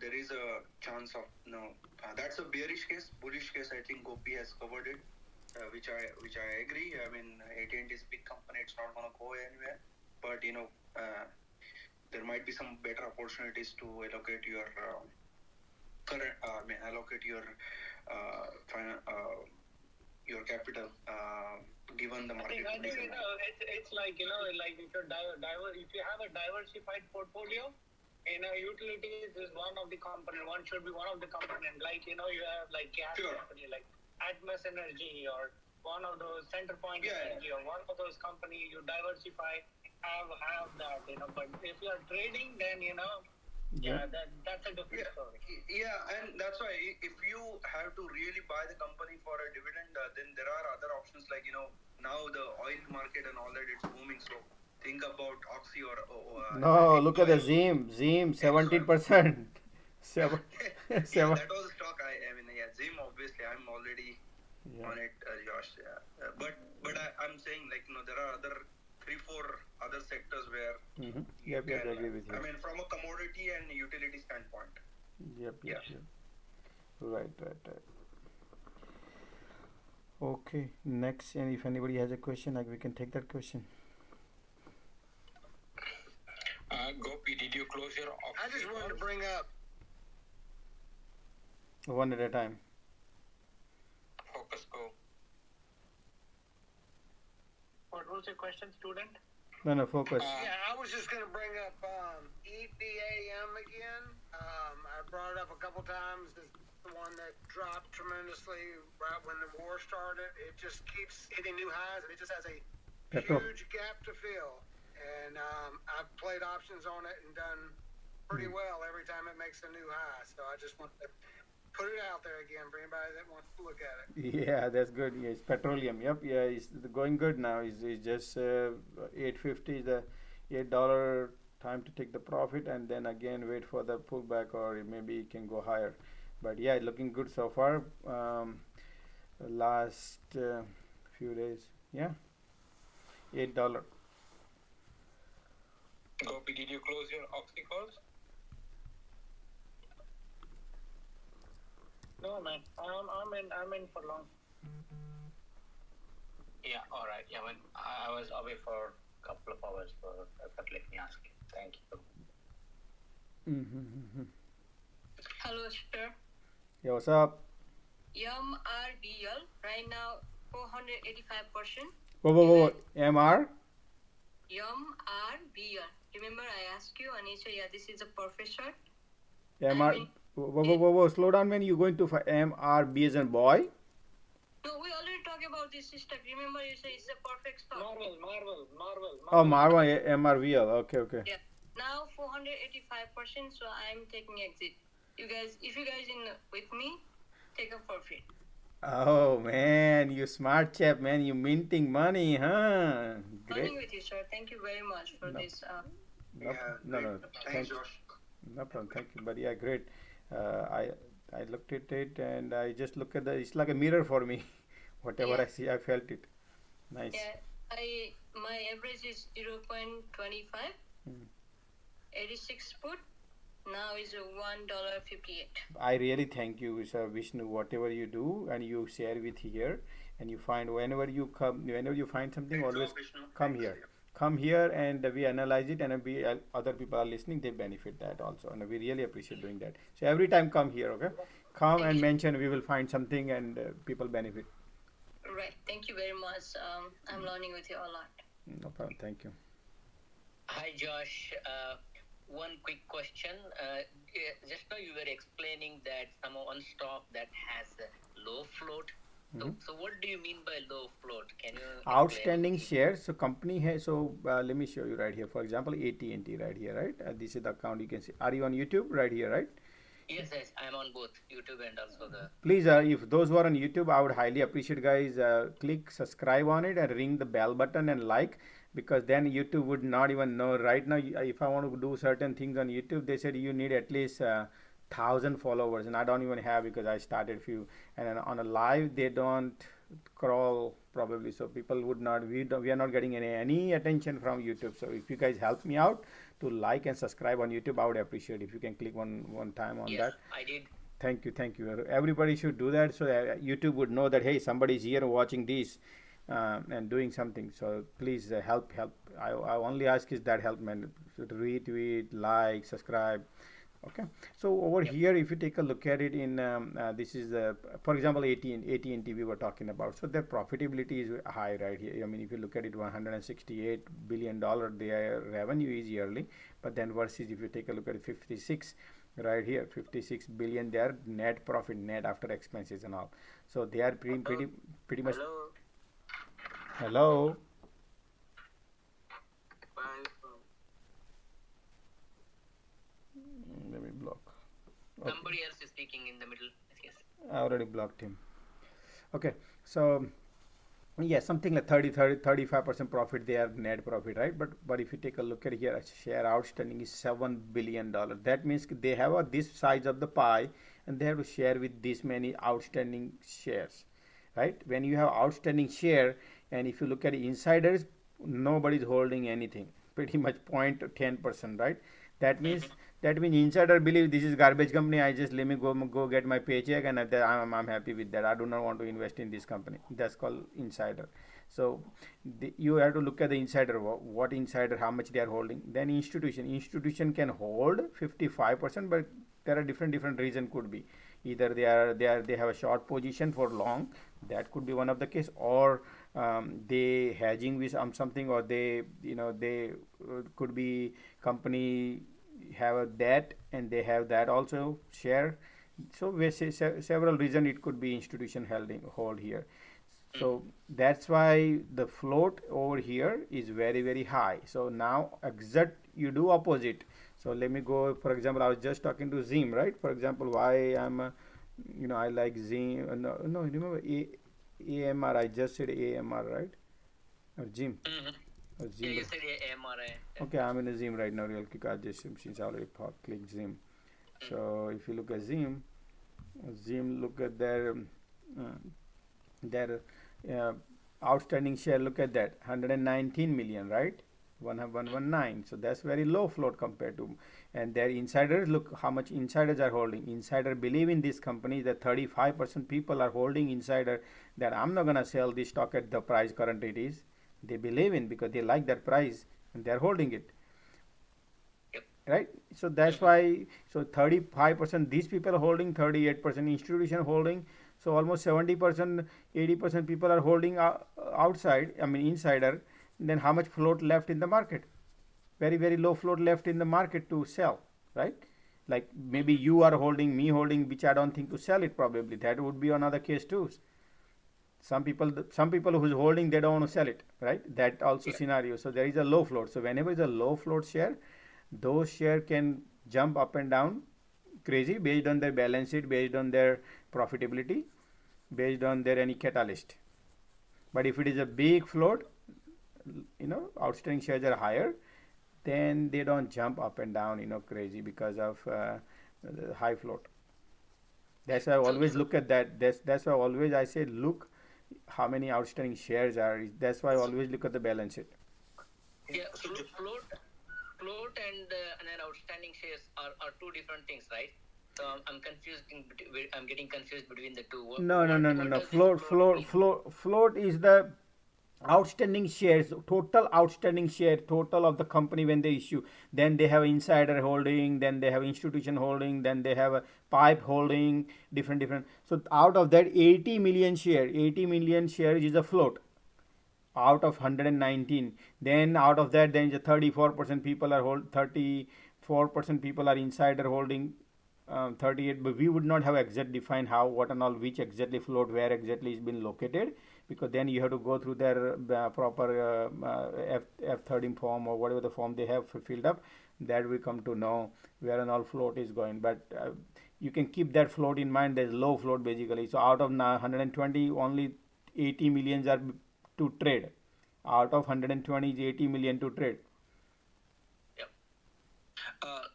there is a chance of that's a bearish case. Bullish case, I think Gopi has covered it, which I agree. I mean, AT&T is a big company; it's not going to go anywhere. But there might be some better opportunities to allocate your your capital, given the market. I think it's like like if you have a diversified portfolio, utilities is one of the component. One should be one of the component. Like you have like gas company like Atmos Energy, or one of those Centerpoint Energy, or one of those company. You diversify, have that. But if you are trading, then that's a different story. Yeah, and that's why if you have to really buy the company for a dividend, then there are other options, like now the oil market and all that, it's booming. So think about Oxy or no, look at the Zim 17%. Yeah, that was a stock. I mean, Zim, obviously I'm already on it, Josh. Yeah, but I'm saying, like, there are other 3-4 other sectors where Yep, I agree with you. I mean, from a commodity and utility standpoint. Yep. Right. Okay, next, and if anybody has a question, we can take that question. Gopi, did you close your option? I just wanted to bring up one at a time. Focus go. What was your question, student? No, focus. Yeah, I was just going to bring up EBAM again. I brought it up a couple times. It's the one that dropped tremendously right when the war started. It just keeps hitting new highs, and it just has a huge gap to fill. And I've played options on it and done pretty well every time it makes a new high. So I just want to put it out there again for anybody that wants to look at it. Yeah, that's good. Yes, petroleum. Yep, yeah, it's going good now. It's just 8.50 is the $8 time to take the profit, and then again wait for the pullback, or maybe it can go higher. But yeah, looking good so far. Last few days, yeah, $8. Gopi, did you close your Oxy calls? No, man. I'm in for long. Yeah, all right. Yeah, I was away for a couple of hours, but let me ask you. Thank you. Hello, sir. Yeah, what's up? RBL right now 485%. Whoa. MR? RBL. Remember I asked you and you said, yeah, this is a perfect shot. MR. Whoa. Slow down, man. You're going to MRB as in boy? No, we already talked about this stock. Remember you said it's a perfect stock. Marvel. Oh, Marvel, MRVL. Okay. Yeah. Now 485%, so I'm taking exit. If you guys in with me, take a profit. Oh man, you smart chap, man. You minting money, huh? Great. Running with you, sir. Thank you very much for this. No. Thanks, Josh. No problem. Thank you. But yeah, great. I looked at it and I just look at the. It's like a mirror for me. Whatever I Yeah. see, I felt it. Nice. Yeah, my average is 0.25. Mm. 86 put. Now is $1.58. I really thank you, Sir Vishnu, whatever you do and you share with here, and you find whenever you find something, always come here. Come here and we analyze it, and we other people are listening, they benefit that also, and we really appreciate doing that. So every time come here, okay? Come and mention, we will find something and people benefit. Right. Thank you very much. I'm learning with you a lot. No problem. Thank you. Hi, Josh. One quick question. Just now you were explaining that one stock that has a low float. So what do you mean by low float? Can you Outstanding shares. So company has. So let me show you right here. For example, AT&T right here, right? This is the account you can see. Are you on YouTube right here, right? Yes, I'm on both YouTube and also the. Please, if those who are on YouTube, I would highly appreciate, guys, click subscribe on it and ring the bell button and like, because then YouTube would not even know. Right now, if I want to do certain things on YouTube, they said you need at least 1,000 followers, and I don't even have, because I started few, and on a live they don't crawl probably, so people would not, we are not getting any attention from YouTube. So if you guys help me out to like and subscribe on YouTube, I would appreciate if you can click one time on that. I did. Thank you. Everybody should do that, so that YouTube would know that, hey, somebody's here watching this and doing something. So please help. I only ask is that help, man. So to retweet, like, subscribe. Okay. So over here, if you take a look at it in this is for example, AT&T we were talking about. So their profitability is high right here. I mean, if you look at it, $168 billion their revenue is yearly, but then versus if you take a look at it, 56. Right here, 56 billion. Their net profit, net after expenses and all. So they are pretty much. Hello. Let me block. Okay. Somebody else is speaking in the middle. Yes. I already blocked him. Okay, so yeah, something like 35% profit, they are net profit, right? But if you take a look at here, share outstanding is $7 billion. That means they have this size of the pie, and they have to share with this many outstanding shares, right? When you have outstanding share, and if you look at insiders, nobody is holding anything, pretty much 0.10%, right? That means insider believe this is garbage company. I just let me go get my paycheck, and I'm happy with that. I do not want to invest in this company. That's called insider. So you have to look at the insider. What insider? How much they are holding? Then institution can hold 55%, but there are different reason could be. Either they have a short position for long. That could be one of the case, or they hedging with something, or they could be company have a debt and they have that also share. So we say several reasons it could be institution hold here. So that's why the float over here is very high. So now exact you do opposite. So let me go, for example, I was just talking to Zim, right? For example, why I'm I like Zim. No, remember AMR, I just said AMR, right? Or Zim. Or Zim. Yeah, you said AMR. Okay, I'm in a Zim right now, real quick. I just since I already clicked Zim. So if you look at Zim, look at their outstanding share. Look at that, 119 million, right? 119. So that's very low float compared to, and their insiders, look how much insiders are holding. Insider believe in this company, that 35% people are holding insider, that I'm not gonna sell this stock at the price current it is. They believe in, because they like that price and they're holding it. Right? So that's why, so 35% these people are holding, 38% institution holding. So almost 70%, 80% people are holding outside, I mean insider. Then how much float left in the market? Very low float left in the market to sell, right? Like maybe you are holding, me holding, which I don't think to sell it probably. That would be another case too. Some people who's holding, they don't want to sell it, right? That also scenario. So there is a low float. So whenever is a low float share, those share can jump up and down crazy based on their balance sheet, based on their profitability, based on their any catalyst. But if it is a big float, outstanding shares are higher, then they don't jump up and down crazy because of the high float. That's why I always look at that. That's why always I say look how many outstanding shares are. That's why I always look at the balance sheet. Yeah, float and then outstanding shares are two different things, right? So I'm confused. I'm getting confused between the two. No. Float is the outstanding shares, total outstanding share, total of the company when they issue. Then they have insider holding, then they have institution holding, then they have a pipe holding, different. So out of that 80 million shares is a float out of 119. Then out of that, then the 34% people are 34% people are insider holding, 38. But we would not have exact define how, what and all, which exactly float, where exactly is been located, because then you have to go through their proper F13 form or whatever the form they have filled up. That we come to know where and all float is going. But you can keep that float in mind. There's low float basically. So out of 120, only 80 millions are to trade. Out of 120 is 80 million to trade.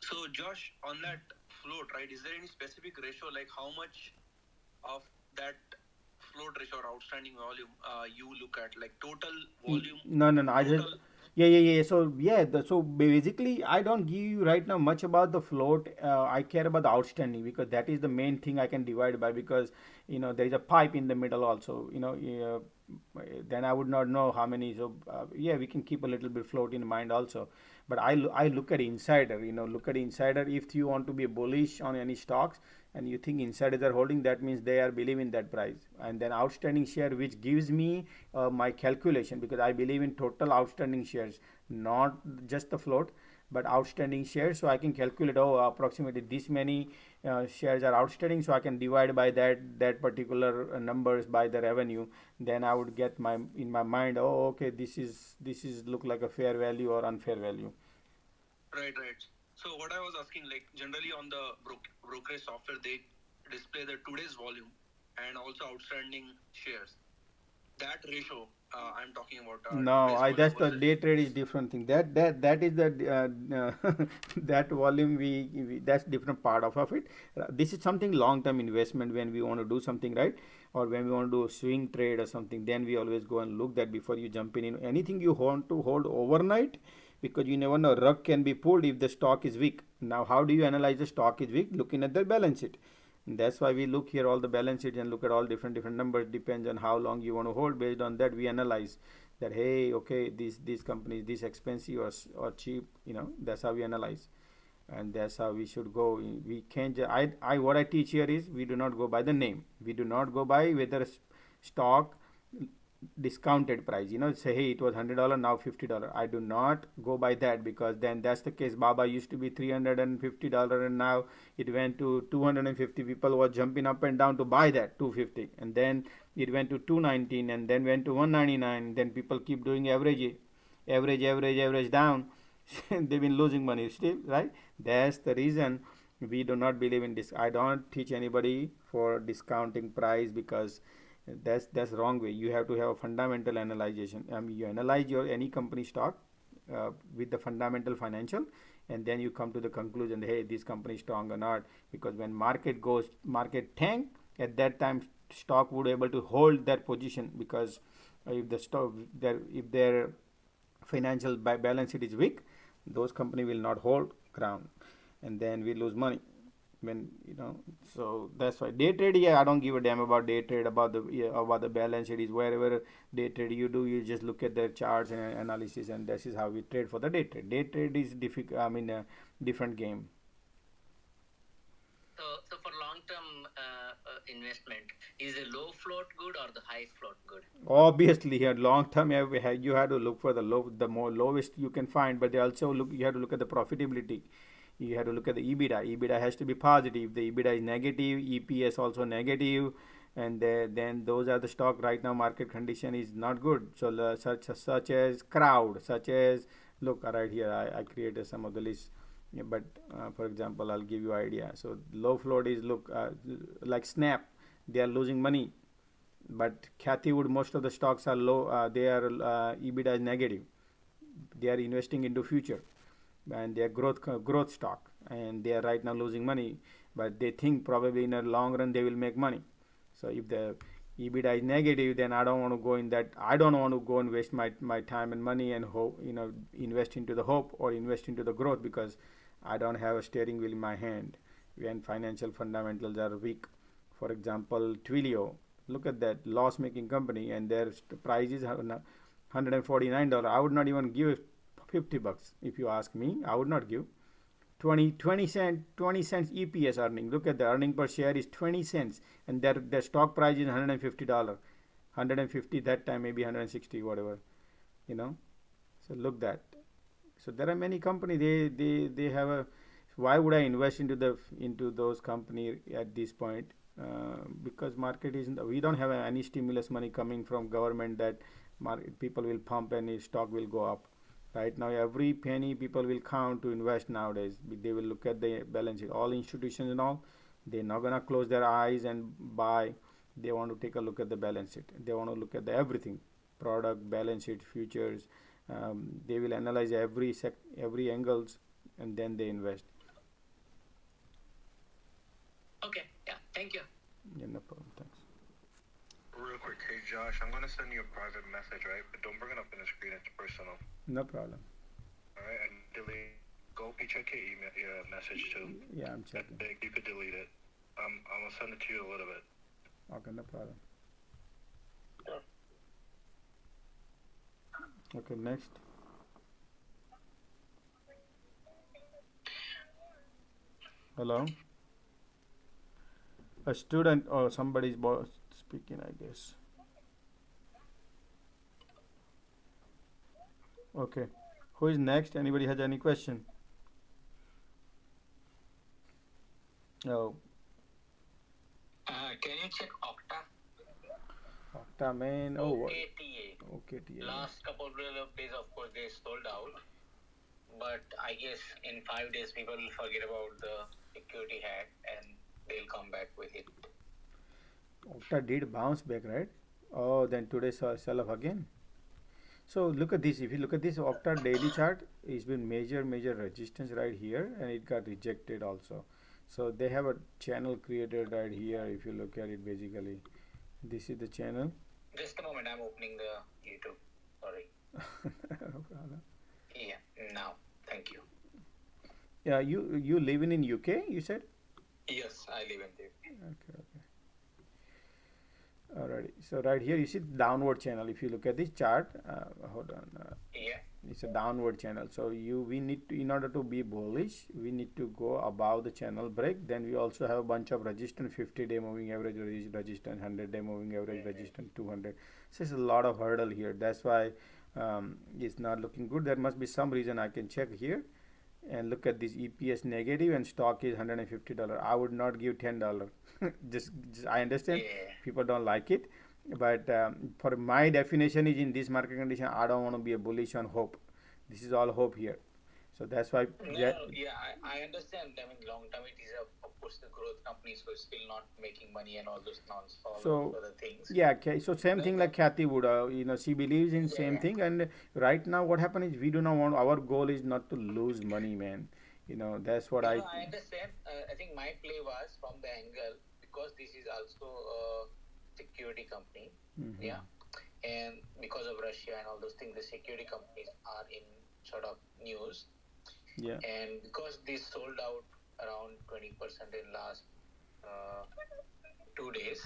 So Josh, on that float, right, is there any specific ratio, like how much of that float ratio or outstanding volume you look at, like total volume? No. I just yeah. So basically, I don't give you right now much about the float. I care about the outstanding because that is the main thing I can divide by, because there is a pipe in the middle also. Then I would not know how many. So we can keep a little bit float in mind also. But I look at insider. Look at insider. If you want to be bullish on any stocks and you think insiders are holding, that means they are believing that price. And then outstanding share, which gives me my calculation, because I believe in total outstanding shares, not just the float, but outstanding shares. So I can calculate, approximately this many shares are outstanding, so I can divide by that particular numbers by the revenue. Then I would get in my mind, okay, this is look like a fair value or unfair value. Right. So what I was asking, like generally on the brokerage software, they display the today's volume and also outstanding shares. That ratio I'm talking about. No, that's the day trade is different thing. That is the that volume that's different part of it. This is something long term investment when we want to do something, right, or when we want to do a swing trade or something. Then we always go and look that before you jump in. Anything you want to hold overnight, because you never know, rug can be pulled if the stock is weak. Now how do you analyze the stock is weak? Looking at the balance sheet. And that's why we look here all the balance sheet and look at all different numbers. Depends on how long you want to hold. Based on that we analyze that, hey, okay, these companies, this expensive or cheap. That's how we analyze, and that's how we should go. We can't what I teach here is, we do not go by the name. We do not go by whether stock discounted price, say, hey, it was $100, now $50. I do not go by that, because then that's the case. Baba used to be $350 and now it went to 250. People were jumping up and down to buy that 250, and then it went to 219, and then went to 199. Then people keep doing average down. They've been losing money still, right? That's the reason we do not believe in this. I don't teach anybody for discounting price, because that's wrong way. You have to have a fundamental analysis. You analyze your any company stock with the fundamental financial, and then you come to the conclusion that, hey, this company is strong or not. Because when market tank, at that time stock would able to hold that position, because if the stock if their financial balance sheet is weak, those company will not hold ground, and then we lose money. So that's why day trade, I don't give a damn about day trade, about the balance sheet. Is wherever day trade you do, you just look at the charts and analysis, and this is how we trade for the day trade. Day trade is difficult, a different game. So for long term investment, is the low float good or the high float good? Obviously, here long term you have to look for the lowest you can find, but they also you have to look at the profitability. You have to look at the EBITDA. EBITDA has to be positive. If the EBITDA is negative, EPS also negative, and then those are the stock right now. Market condition is not good. So such as crowd, such as, look right here, I created some of the list. But for example, I'll give you idea. So low float is like Snap. They are losing money, but Cathy Wood, most of the stocks are low. They are EBITDA is negative. They are investing into future, and they are growth stock, and they are right now losing money. but they think probably in a long run they will make money. So if the EBITDA is negative, then I don't want to go in that. I don't want to go and waste my time and money and hope, invest into the hope or invest into the growth, because I don't have a steering wheel in my hand when financial fundamentals are weak. For example, Twilio, look at that loss making company, and their price is $149. I would not even give $50 if you ask me. I would not give 20 cents EPS earning. Look at the earning per share is 20 cents, and their stock price is $150. 150 that time, maybe 160, whatever, you know. So look that. So there are many companies, they have a. Why would I invest into those companies at this point? Because market is, we don't have any stimulus money coming from government that people will pump and stock will go up. Right now, every penny people will count to invest nowadays. They will look at the balance sheet. All institutions and all, they're not gonna close their eyes and buy. They want to take a look at the balance sheet. They want to look at the everything, product, balance sheet, futures. They will analyze every angles, and then they invest. Okay. Yeah. Thank you. Yeah, no problem. Thanks. Real quick, hey Josh, I'm gonna send you a private message, right? But don't bring it up in the screen. It's personal. No problem. All right, and delete. Go check your email, your message too. Yeah, I'm checking. You could delete it. I'm gonna send it to you in a little bit. Okay, no problem. Okay, next. Hello. A student or somebody's boss speaking, I guess. Okay. Who is next? Anybody has any question? Oh. Can you check Okta? Okta, man. Oh, what? OKTA. OKTA. Last couple of days, of course, they sold out. But I guess in 5 days, people will forget about the security hack and they'll come back with it. Okta did bounce back, right? Oh, then today saw sell off again. So look at this. If you look at this Okta daily chart, it's been major resistance right here, and it got rejected also. So they have a channel created right here. If you look at it, basically, this is the channel. Just a moment, I'm opening the YouTube. Sorry. No problem. Yeah, now. Thank you. Yeah, you living in UK? You said. Yes, I live in there. Okay. Alrighty. So right here you see the downward channel. If you look at this chart, hold on. Yeah. It's a downward channel. So we need to, in order to be bullish, we need to go above the channel break. Then we also have a bunch of resistance: 50-day moving average resistance, 100-day moving average resistance, 200. So it's a lot of hurdle here. That's why it's not looking good. There must be some reason. I can check here and look at this EPS negative and stock is $150. I would not give $10. just I understand people don't like it, but for my definition is in this market condition, I don't want to be a bullish on hope. This is all hope here. So that's why. I understand. I mean, long term it is of course the growth company, so it's still not making money and all those other things. Yeah, okay. So same thing like Kathy would, she believes in same thing. And right now, what happened is we do not want. Our goal is not to lose money, man. That's what I understand. I think my play was from the angle because this is also a security company. Mm-hmm. Yeah, and because of Russia and all those things, the security companies are in sort of news. Yeah. And because this sold out around 20% in last 2 days,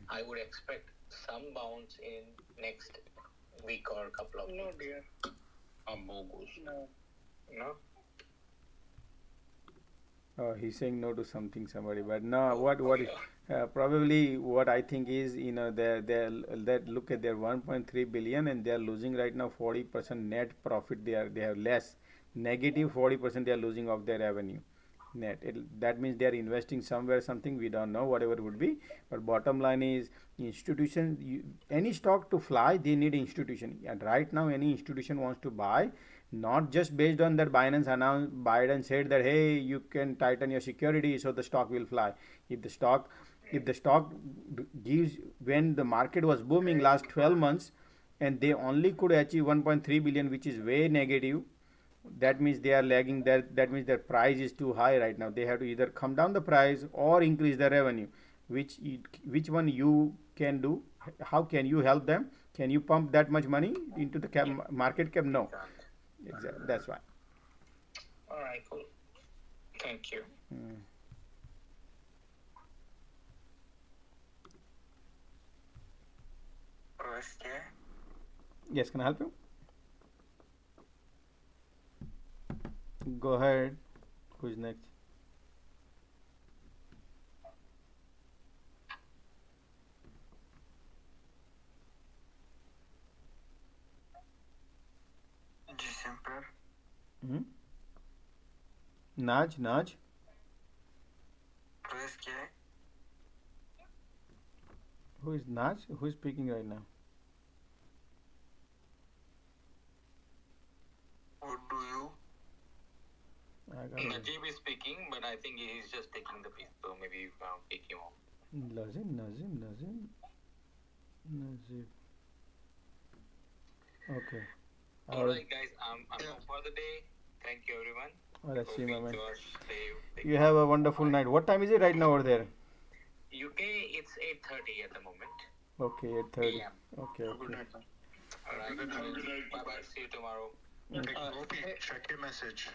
I would expect some bounce in next week or couple of weeks. No, dear. No. Oh, he's saying no to somebody, but no. What is probably what I think is they look at their 1.3 billion and they are losing right now 40% net profit. They have less negative 40% they are losing of their revenue net. That means they are investing somewhere something we don't know whatever it would be. But bottom line is institution. Any stock to fly, they need institution. And right now any institution wants to buy. Not just based on that Biden said that, hey, you can tighten your security so the stock will fly. If the stock gives, when the market was booming last 12 months and they only could achieve 1.3 billion, which is way negative, that means they are lagging. That means their price is too high right now. They have to either come down the price or increase the revenue. Which one you can do? How can you help them? Can you pump that much money into the market cap? No. Exactly. That's why. All right, cool. Thank you. Yes, can I help you? Go ahead. Who's next? December. Naj. Press K. Who is Naj? Who is speaking right now? What do you? Najib is speaking, but I think he's just taking the piece, so maybe you can take him off. Nazim. Okay. Alright, guys, I'm out for the day. Thank you, everyone. Let's see, my man. Josh, Dave, You have a wonderful night. What time is it right now over there? UK, it's 8:30 at the moment. Okay, 8:30. PM. Okay. Alright, bye-bye. See you tomorrow. Check your message.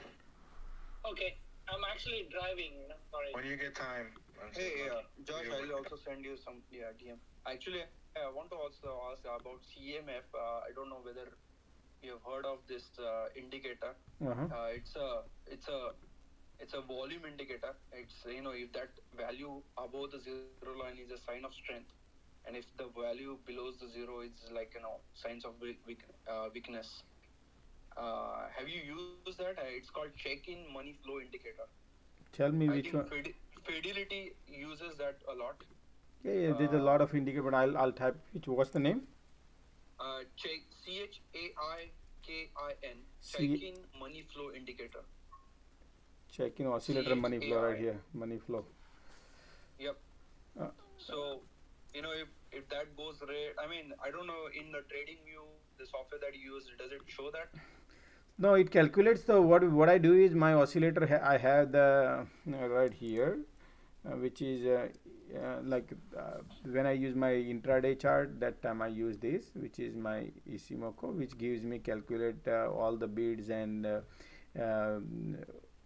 Okay, I'm actually driving. Sorry. When you get time. Hey, Josh, I'll also send you some DM. Actually, I want to also ask about CMF. I don't know whether you have heard of this indicator. It's a volume indicator. It's if that value above the zero line is a sign of strength, and if the value below the zero is like signs of weakness. Have you used that? It's called check-in money flow indicator. Tell me I which think one. Fidelity uses that a lot. Yeah. There's a lot of indicator, but I'll type. What's the name? CHAIKIN check-in money flow indicator. Check-in oscillator money flow right here. Money flow. Yep. So, if that goes red, I don't know, in the TradingView, the software that you use, does it show that? No, it calculates the what I do is my oscillator I have the right here, which is when I use my intraday chart, that time I use this, which is my Isimoco, which gives me calculate all the bids and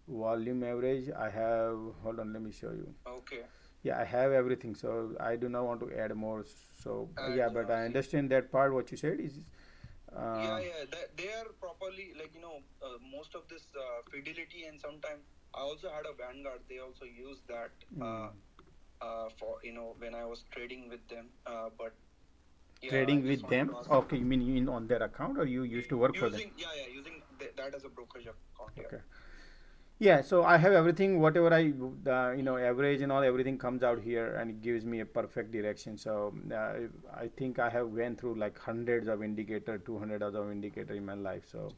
volume average. I have, hold on, let me show you. Okay. Yeah, I have everything, so I do not want to add more. So but I understand that part. What you said is. They are properly most of this Fidelity, and sometimes I also had a Vanguard. They also use that for when I was trading with them. But Trading with them? Okay, you mean on their account, or you used to work for them? Using that as a brokerage account. Okay. Yeah, so I have everything, whatever I average and all, everything comes out here and it gives me a perfect direction. So I think I have went through like hundreds of indicator, 200 of indicator in my life. So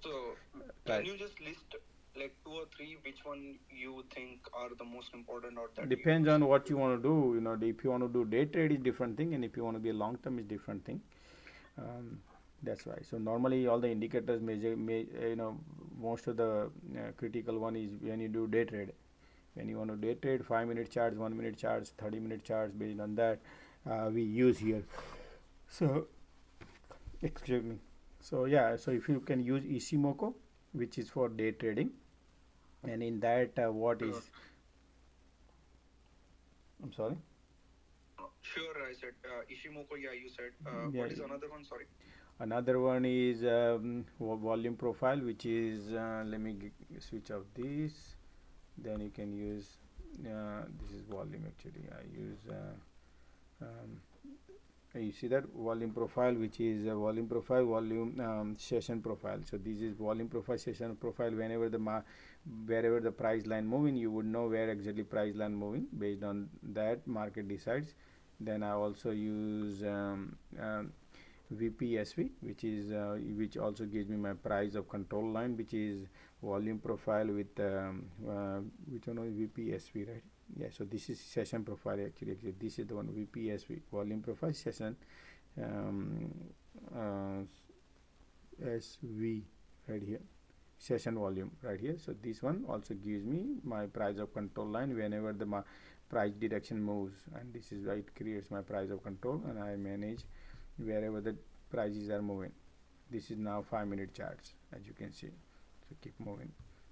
can you just list like 2 or 3 which one you think are the most important, or that depends on what you want to do. If you want to do day trade is different thing, and if you want to be a long term is different thing. That's why. So normally all the indicators most of the critical one is when you do day trade. When you want to day trade, 5-minute charts, 1-minute charts, 30-minute charts, based on that we use here. So excuse me. So so if you can use Isimoco, which is for day trading, and in that what is, I'm sorry. Sure, I said Ishimoco. Yeah, you said. What is another one? Sorry. Another one is volume profile, which is let me switch off this. Then you can use this is volume actually. I use you see that volume profile, which is volume profile, volume session profile. So this is volume profile, session profile. Whenever wherever the price line moving, you would know where exactly price line moving. Based on that, market decides. Then I also use VPSV, which also gives me my price of control line, which is volume profile with which one is VPSV, right? Yeah, so this is session profile actually. This is the one, VPSV, volume profile session SV right here, session volume right here. So this one also gives me my price of control line whenever the price direction moves, and this is why it creates my price of control, and I manage wherever the prices are moving. This is now 5-minute charts, as you can see. So keep moving.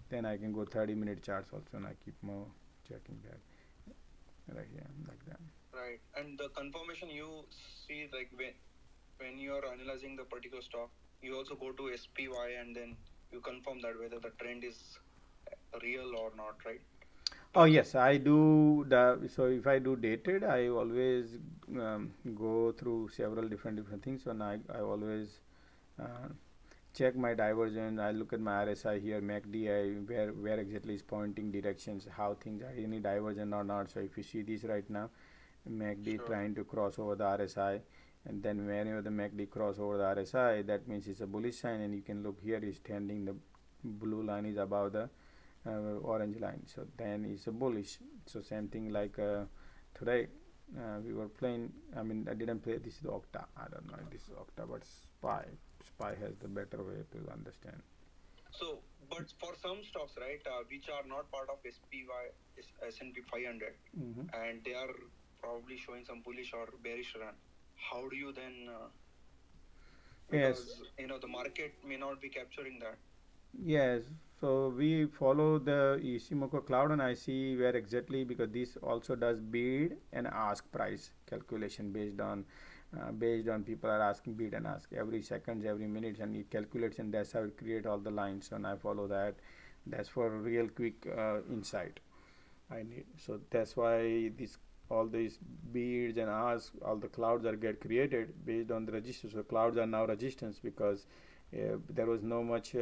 Then I can go 30-minute charts also, and I keep more checking that right here like that. Right, and the confirmation you see, like when you are analyzing the particular stock, you also go to SPY and then you confirm that whether the trend is real or not, right? Oh yes, I do the, so if I do day trade, I always go through several different things, and I always uh, check my divergence. I look at my RSI here, MACD, where exactly is pointing directions, how things are, any divergent or not. So if you see this right now, MACD trying to cross over the RSI, and then whenever the MACD cross over the RSI, that means it's a bullish sign, and you can look here is trending, the blue line is above the orange line, so then it's a bullish. So same thing like today we were playing, I mean I didn't play, this is the Octa, I don't know if this is Octa, but SPY has the better way to understand. So but for some stocks, right, which are not part of SPY, S&P 500, and they are probably showing some bullish or bearish run, how do you then because the market may not be capturing that. Yes, so we follow the Ishimoku cloud, and I see where exactly, because this also does bid and ask price calculation based on people are asking bid and ask every seconds, every minute, and it calculates, and that's how it create all the lines, and I follow that. That's for real quick insight I need. So that's why this all these bids and asks, all the clouds are get created based on the resistance. So clouds are now resistance because there was no much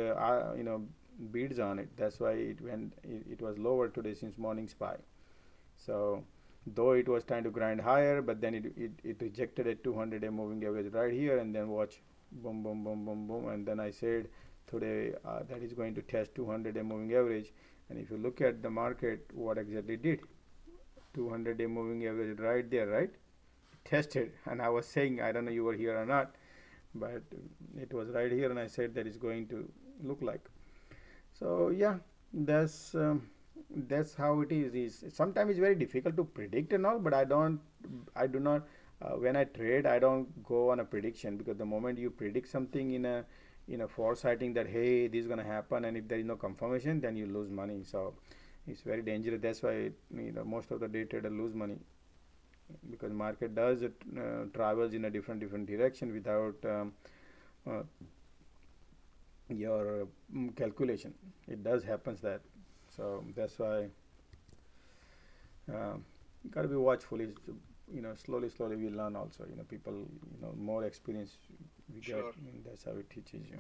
bids on it. That's why it was lower today since morning SPY. So though it was trying to grind higher, but then it rejected a 200-day moving average right here, and then watch, boom boom boom boom boom, and then I said today that is going to test 200-day moving average. And if you look at the market, what exactly did, 200-day moving average right there, right, tested, and I was saying, I don't know you were here or not, but it was right here, and I said that is going to look like. So yeah, that's how it is sometimes it's very difficult to predict and all, but I do not when I trade, I don't go on a prediction, because the moment you predict something in a foresighting that hey, this is going to happen, and if there is no confirmation, then you lose money. So it's very dangerous. That's why most of the day trader lose money, because market does travels in a different direction without your calculation. It does happens that. So that's why you got to be watchful. Is slowly we learn also. People more experience we get, and that's how it teaches you.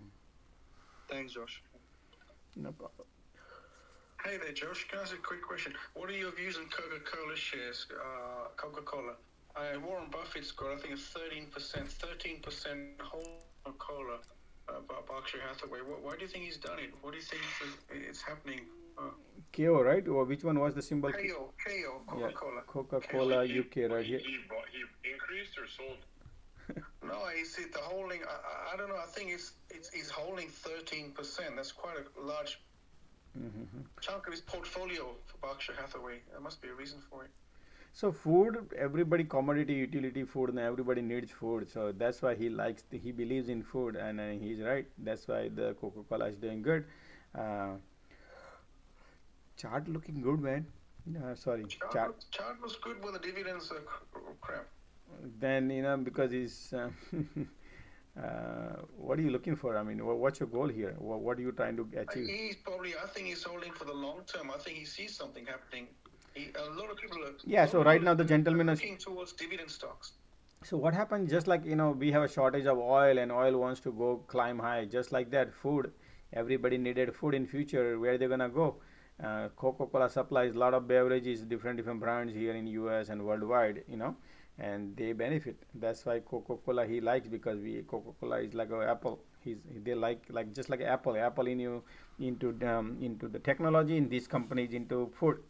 Thanks, Josh. No problem. Hey there, Josh. Can I ask a quick question? What are your views on Coca-Cola shares? Coca-Cola. Warren Buffett's got, I think, it's 13% hold on Cola. Berkshire Hathaway. Why do you think he's done it? What do you think is happening? KO, right? Or which one was the symbol? KO, Coca-Cola. Yeah, Coca-Cola UK right here. He increased or sold? No, he's the holding. I don't know. I think he's holding 13%. That's quite a large chunk of his portfolio for Berkshire Hathaway. There must be a reason for it. So food, everybody, commodity, utility food, and everybody needs food. So that's why he believes in food, and he's right. That's why the Coca-Cola is doing good. Chart looking good, man. Sorry. Chart was good when the dividends are crap. Then because he's. What are you looking for? I mean, what's your goal here? What are you trying to achieve? I think he's holding for the long term. I think he sees something happening. A lot of people are. Yeah. So right now the gentleman is looking towards dividend stocks. So what happens? Just like we have a shortage of oil, and oil wants to go climb high. Just like that, food. Everybody needed food in future. Where they gonna go? Coca-Cola supplies a lot of beverages, different brands here in US and worldwide. And they benefit. That's why Coca-Cola he likes, because Coca-Cola is like an Apple. They like just like Apple. Apple into the technology, and these companies into food.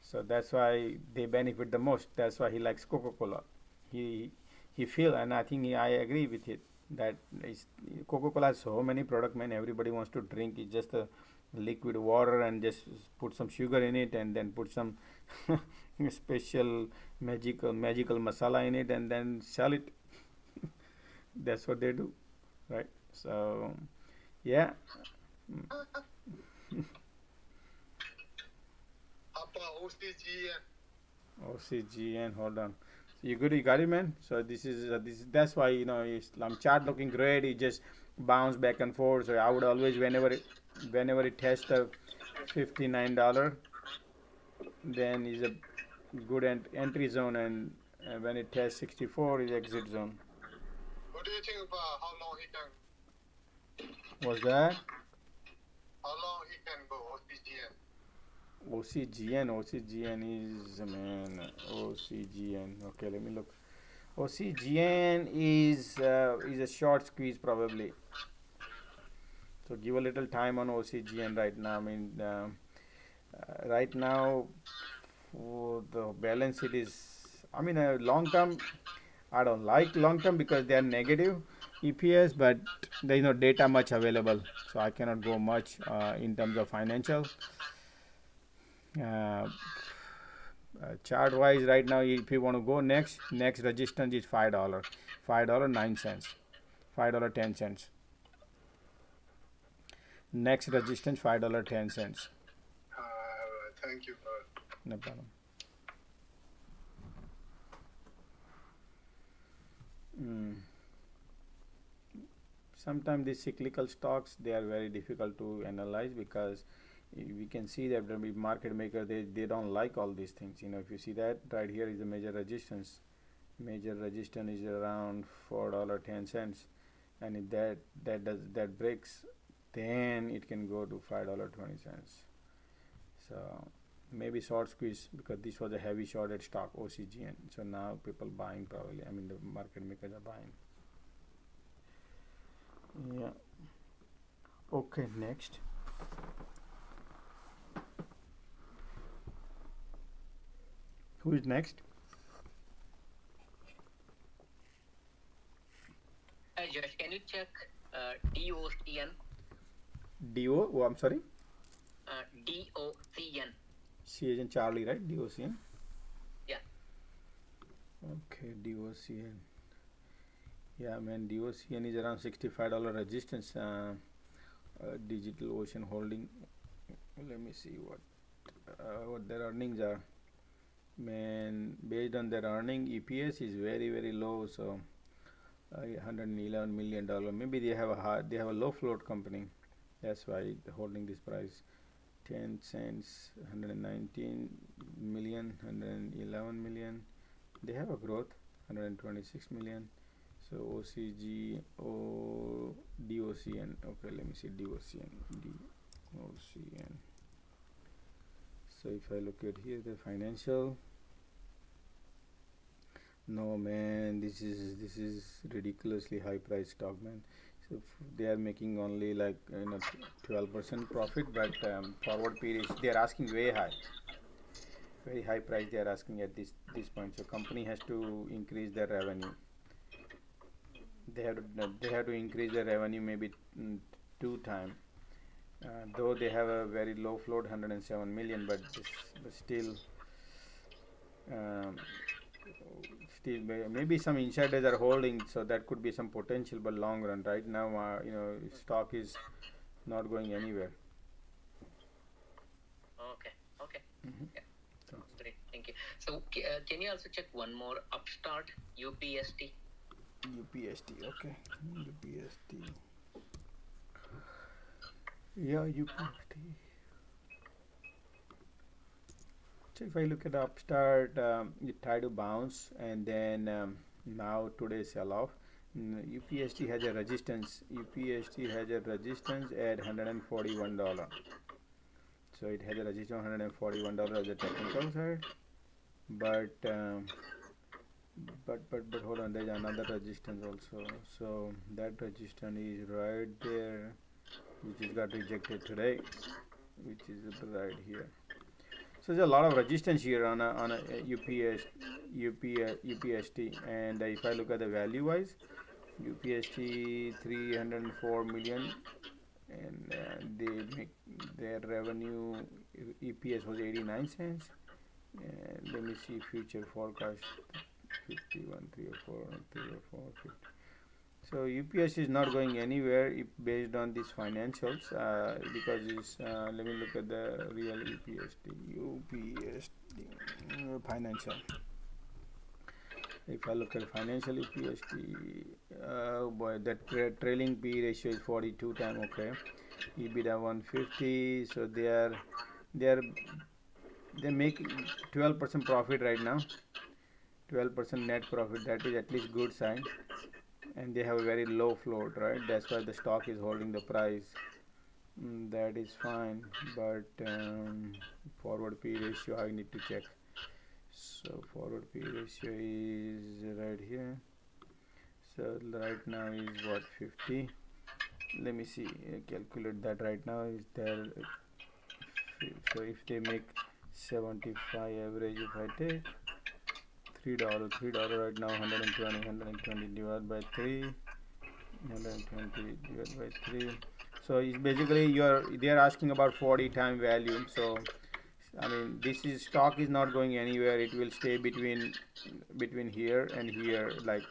So that's why they benefit the most. That's why he likes Coca-Cola. He feel, and I think I agree with it. That is, Coca-Cola has so many product, man. Everybody wants to drink. It's just a liquid water and just put some sugar in it and then put some special magical masala in it and then sell it. That's what they do, right? So, yeah. OCGN, hold on. So you good? You got it, man. So this is that's why Islam chart looking great. It just bounce back and forth. So I would always whenever it tests the $59, then is a good entry zone, and when it tests 64 is exit zone. What do you think about how long he can? What's that? How long he can go? OCGN is, man, OCGN. Okay, let me look. OCGN is a short squeeze probably. So give a little time on OCGN right now. I mean, right now the balance sheet is. I mean, long term. I don't like long term because they are negative EPS, but there is no data much available, so I cannot go much in terms of financial. Uh, Chart wise, right now, if you want to go next resistance is $5.09, $5.10. Next resistance $5.10. Thank you. No problem. Sometimes these cyclical stocks, they are very difficult to analyze because we can see that the market maker, they don't like all these things. If you see that right here is the major resistance is around $4.10, and if that breaks, then it can go to $5.20. So maybe short squeeze because this was a heavy shorted stock, OCGN. So now people buying probably. I mean, the market makers are buying. Yeah. Okay, next. Who is next? Hi Josh, can you check DOCN? DO? Oh, I'm sorry. DOCN. C as in Charlie, right? DOCN. Yeah. Okay, DOCN. Yeah, man, DOCN is around $65 resistance. Digital Ocean Holding. Let me see what their earnings are. Man, based on their earning, EPS is very very low. So, $111 million. Maybe they have a low float company. That's why they're holding this price. 10 cents, 119 million, 111 million. They have a growth, 126 million. So DOCN. Okay, let me see DOCN. So if I look at here, the financial. No, man, this is ridiculously high price stock, man. So they are making only like 12% profit, but forward periods they are asking very high price they are asking at this point. So company has to increase their revenue. They have to increase their revenue maybe 2 times. Though they have a very low float, 107 million, but still. Still, maybe some insiders are holding, so that could be some potential, but long run. Right now, stock is not going anywhere. Okay. Yeah, sounds great. Thank you. So, can you also check one more Upstart UPST? Okay. UPST. Yeah, UPST. So if I look at Upstart, it tried to bounce and then now today sell off. UPST has a resistance. UPST has a resistance at $141. So it has a resistance $141 as a technical side, but hold on, there's another resistance also. So that resistance is right there, which is got rejected today, which is right here. So there's a lot of resistance here on a UPST, and if I look at the value wise, UPST 304 million, and they make their revenue EPS was 89 cents. Let me see future forecast 51 304 304 50. So UPS is not going anywhere based on these financials because it's let me look at the real UPST financial. If I look at financial UPST, oh boy, that trailing P ratio is 42 time. Okay, EBITDA 150. So they are they make 12% profit right now. 12% net profit. That is at least good sign. And they have a very low float, right? That's why the stock is holding the price. That is fine, but forward P ratio I need to check. So forward P ratio is right here. So right now is what, 50. Let me see, calculate that right now is there. So if they make 75 average, if I take $3 right now, 120 divided by 3, 120 divided by 3. So it's basically they are asking about 40 time value. So I mean, this is stock is not going anywhere. It will stay between here and here, like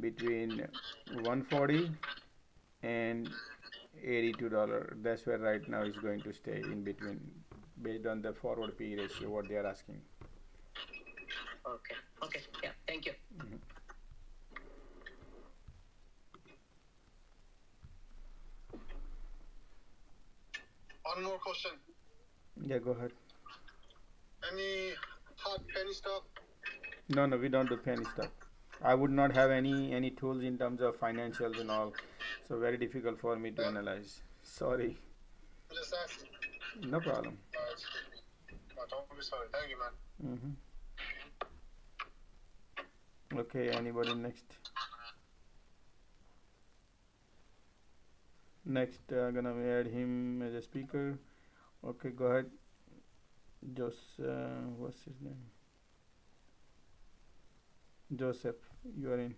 between 140 and $82. That's where right now is going to stay in between, based on the forward P ratio what they are asking. Okay. Okay. Yeah. Thank you. One more question. Yeah, go ahead. Any hot penny stock? No, we don't do penny stock. I would not have any tools in terms of financials and all, so very difficult for me to analyze. Sorry. Just asking. No problem. Don't be sorry. Thank you, man. Okay, anybody next? Next, gonna add him as a speaker. Okay, go ahead. What's his name? Joseph, you are in.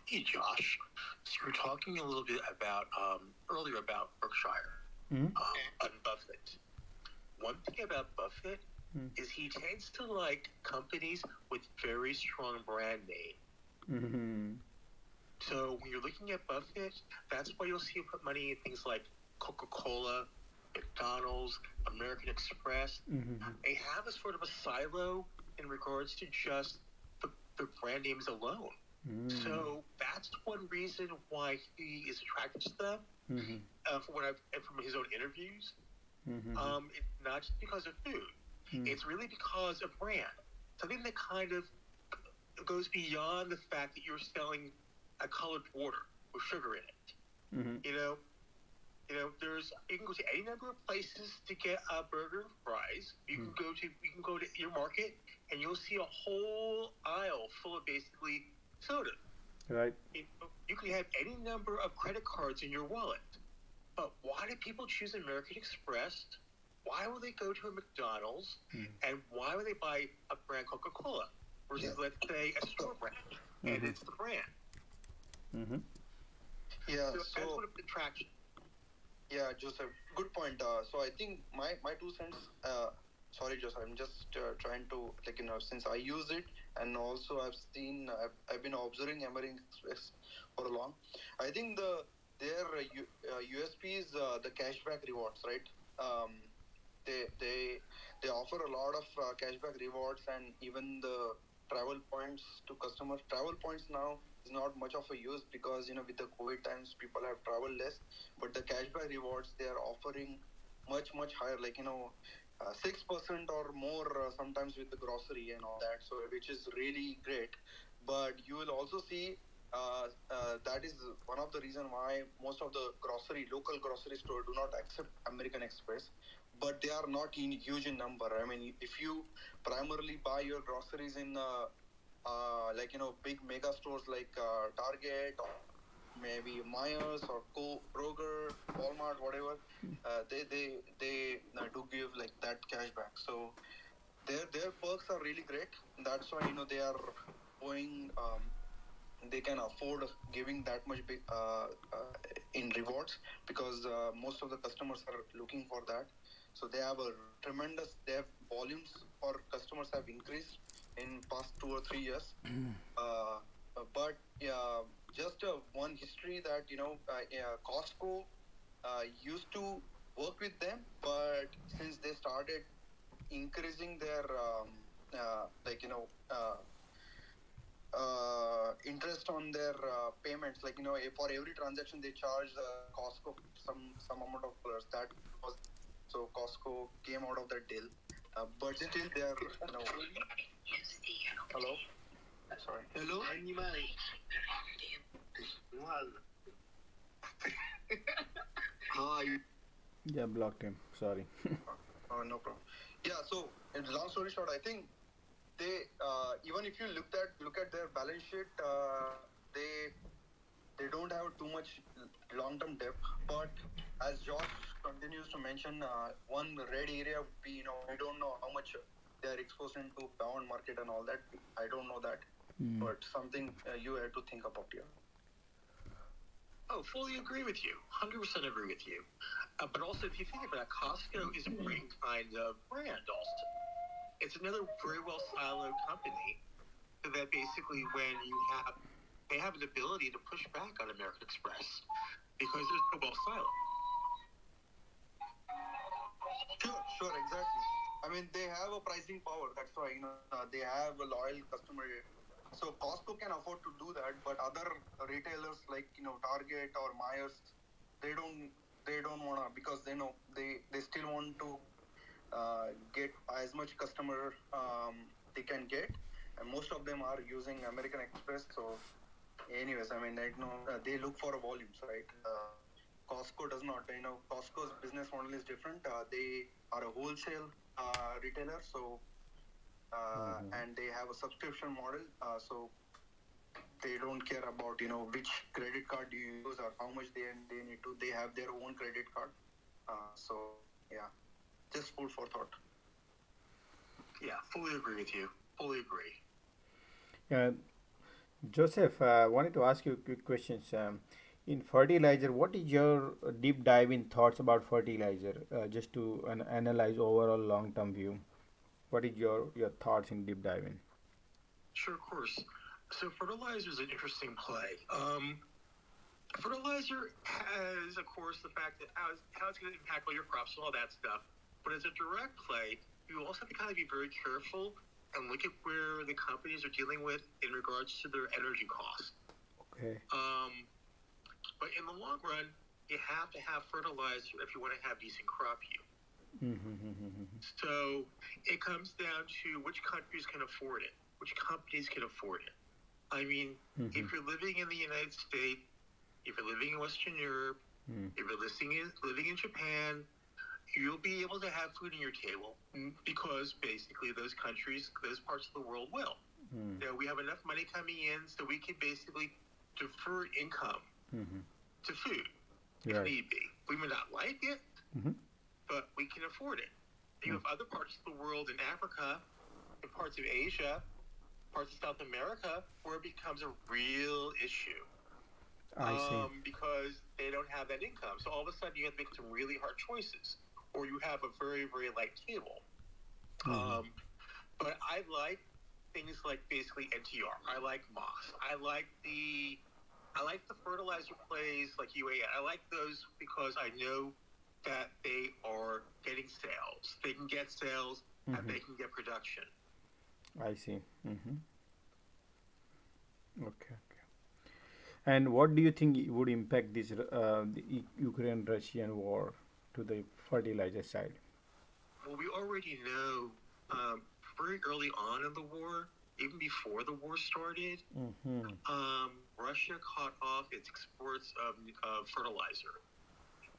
Hey, Josh. So you were talking a little bit about earlier about Berkshire and Buffett. One thing about Buffett is he tends to like companies with very strong brand name. So when you're looking at Buffett, that's why you'll see him put money in things like Coca-Cola, McDonald's, American Express. They have a sort of a silo in regards to just the brand names alone. So that's one reason why he is attracted to them. From what from his own interviews, it's not just because of food. It's really because of brand. Something that kind of goes beyond the fact that you're selling a colored water with sugar in it. You know, you can go to any number of places to get a burger and fries. You can go to your market and you'll see a whole aisle full of basically soda. Right. You can have any number of credit cards in your wallet. But why do people choose American Express? Why will they go to a McDonald's? And why would they buy a brand Coca-Cola versus, let's say, a store brand? And it's the brand. Yeah, so that's sort of attraction. Yeah, Joseph, good point. So I think my 2 cents. Sorry, Joseph, I'm just trying to since I use it, and also I've been observing American Express for a long. I think their USP is the cashback rewards, right? They offer a lot of cashback rewards and even the travel points to customers. Travel points now is not much of a use because with the COVID times people have traveled less, but the cashback rewards they are offering much higher, 6% or more sometimes with the grocery and all that. So which is really great, but you will also see that is one of the reason why most of the local grocery store do not accept American Express, but they are not huge in number. I mean, if you primarily buy your groceries in big mega stores like Target or maybe Myers or Kroger, Walmart, whatever, they do give that cashback. So their perks are really great. That's why they are going. They can afford giving that much big in rewards because most of the customers are looking for that. So they have a tremendous. Their volumes for customers have increased in past 2 or 3 years. But just one history that Costco used to work with them, but since they started increasing their like interest on their payments, like for every transaction they charge Costco some amount of dollars. That was so Costco came out of that deal, but still they are hello. Sorry. Hello, animal. How are you? Yeah, blocked him. Sorry. No problem. Yeah. So, in long story short, I think they even if you look at their balance sheet, they don't have too much long-term debt. But as Josh continues to mention, one red area would be we don't know how much they are exposed into bond market and all that. I don't know that, but something you have to think about here. Oh, fully agree with you. 100% agree with you. But also, if you think about it, Costco is a great kind of brand also. It's another very well siloed company that basically they have an ability to push back on American Express because they're so well siloed. Sure, exactly. I mean, they have a pricing power. That's why they have a loyal customer. So Costco can afford to do that, but other retailers like Target or Myers, they don't wanna, because they know they still want to get as much customer they can get, and most of them are using American Express. So, anyways, I mean, they look for volumes, right? Costco does not. Costco's business model is different. They are a wholesale retailer, so and they have a subscription model. So they don't care about which credit card you use or how much they need to. They have their own credit card. So yeah, just food for thought. Yeah, fully agree with you. Fully agree. Joseph, I wanted to ask you quick questions. In fertilizer, what is your deep dive in thoughts about fertilizer? Just to analyze overall long-term view. What is your thoughts in deep diving? Sure, of course. So fertilizer is an interesting play. Fertilizer has, of course, the fact that how it's going to impact all your crops and all that stuff. But as a direct play, you also have to kind of be very careful and look at where the companies are dealing with in regards to their energy costs. Okay. But in the long run, you have to have fertilizer if you want to have decent crop yield. So it comes down to which countries can afford it, which companies can afford it. I mean, if you're living in the United States, if you're living in Western Europe, if you're living in Japan, you'll be able to have food on your table because basically those countries, those parts of the world will. We have enough money coming in so we can basically defer income to food if need be. We may not like it, but we can afford it. You have other parts of the world in Africa, in parts of Asia, parts of South America, where it becomes a real issue. I see. Because they don't have that income. So all of a sudden you have to make some really hard choices, or you have a very, very light table. But I like things like basically NTR. I like Moss. I like the fertilizer plays like UAN. I like those because I know that they are getting sales. They can get sales and they can get production. I see. Okay. And what do you think would impact this the Ukraine-Russian war to the fertilizer side? Well, we already know very early on in the war, even before the war started, Russia cut off its exports of fertilizer.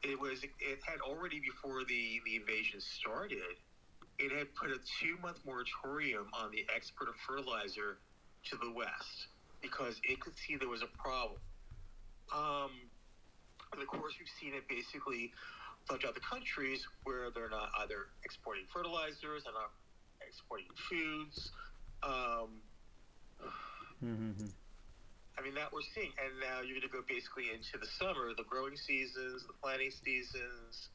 It had already, before the invasion started, it had put a 2-month moratorium on the export of fertilizer to the West because it could see there was a problem. And of course, we've seen it basically bunch other countries where they're not either exporting fertilizers and not exporting foods. I mean, that we're seeing. And now you're going to go basically into the summer, the growing seasons, the planting seasons,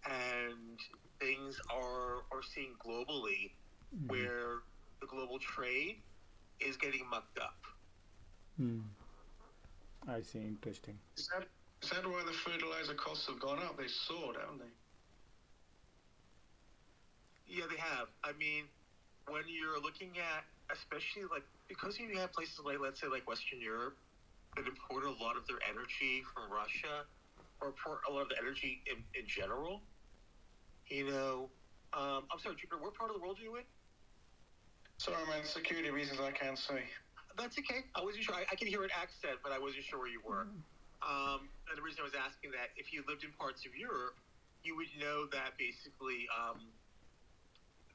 and things are seeing globally where the global trade is getting mucked up. I see. Interesting. Is that why the fertilizer costs have gone up? They soared, haven't they? Yeah, they have. I mean, when you're looking at, especially like, because you have places like, let's say, like Western Europe that import a lot of their energy from Russia, or import a lot of the energy in general, you know, I'm sorry, Jupiter, what part of the world are you in? Sorry, man, security reasons I can't say. That's okay. I wasn't sure. I can hear an accent, but I wasn't sure where you were. And the reason I was asking that, if you lived in parts of Europe, you would know that basically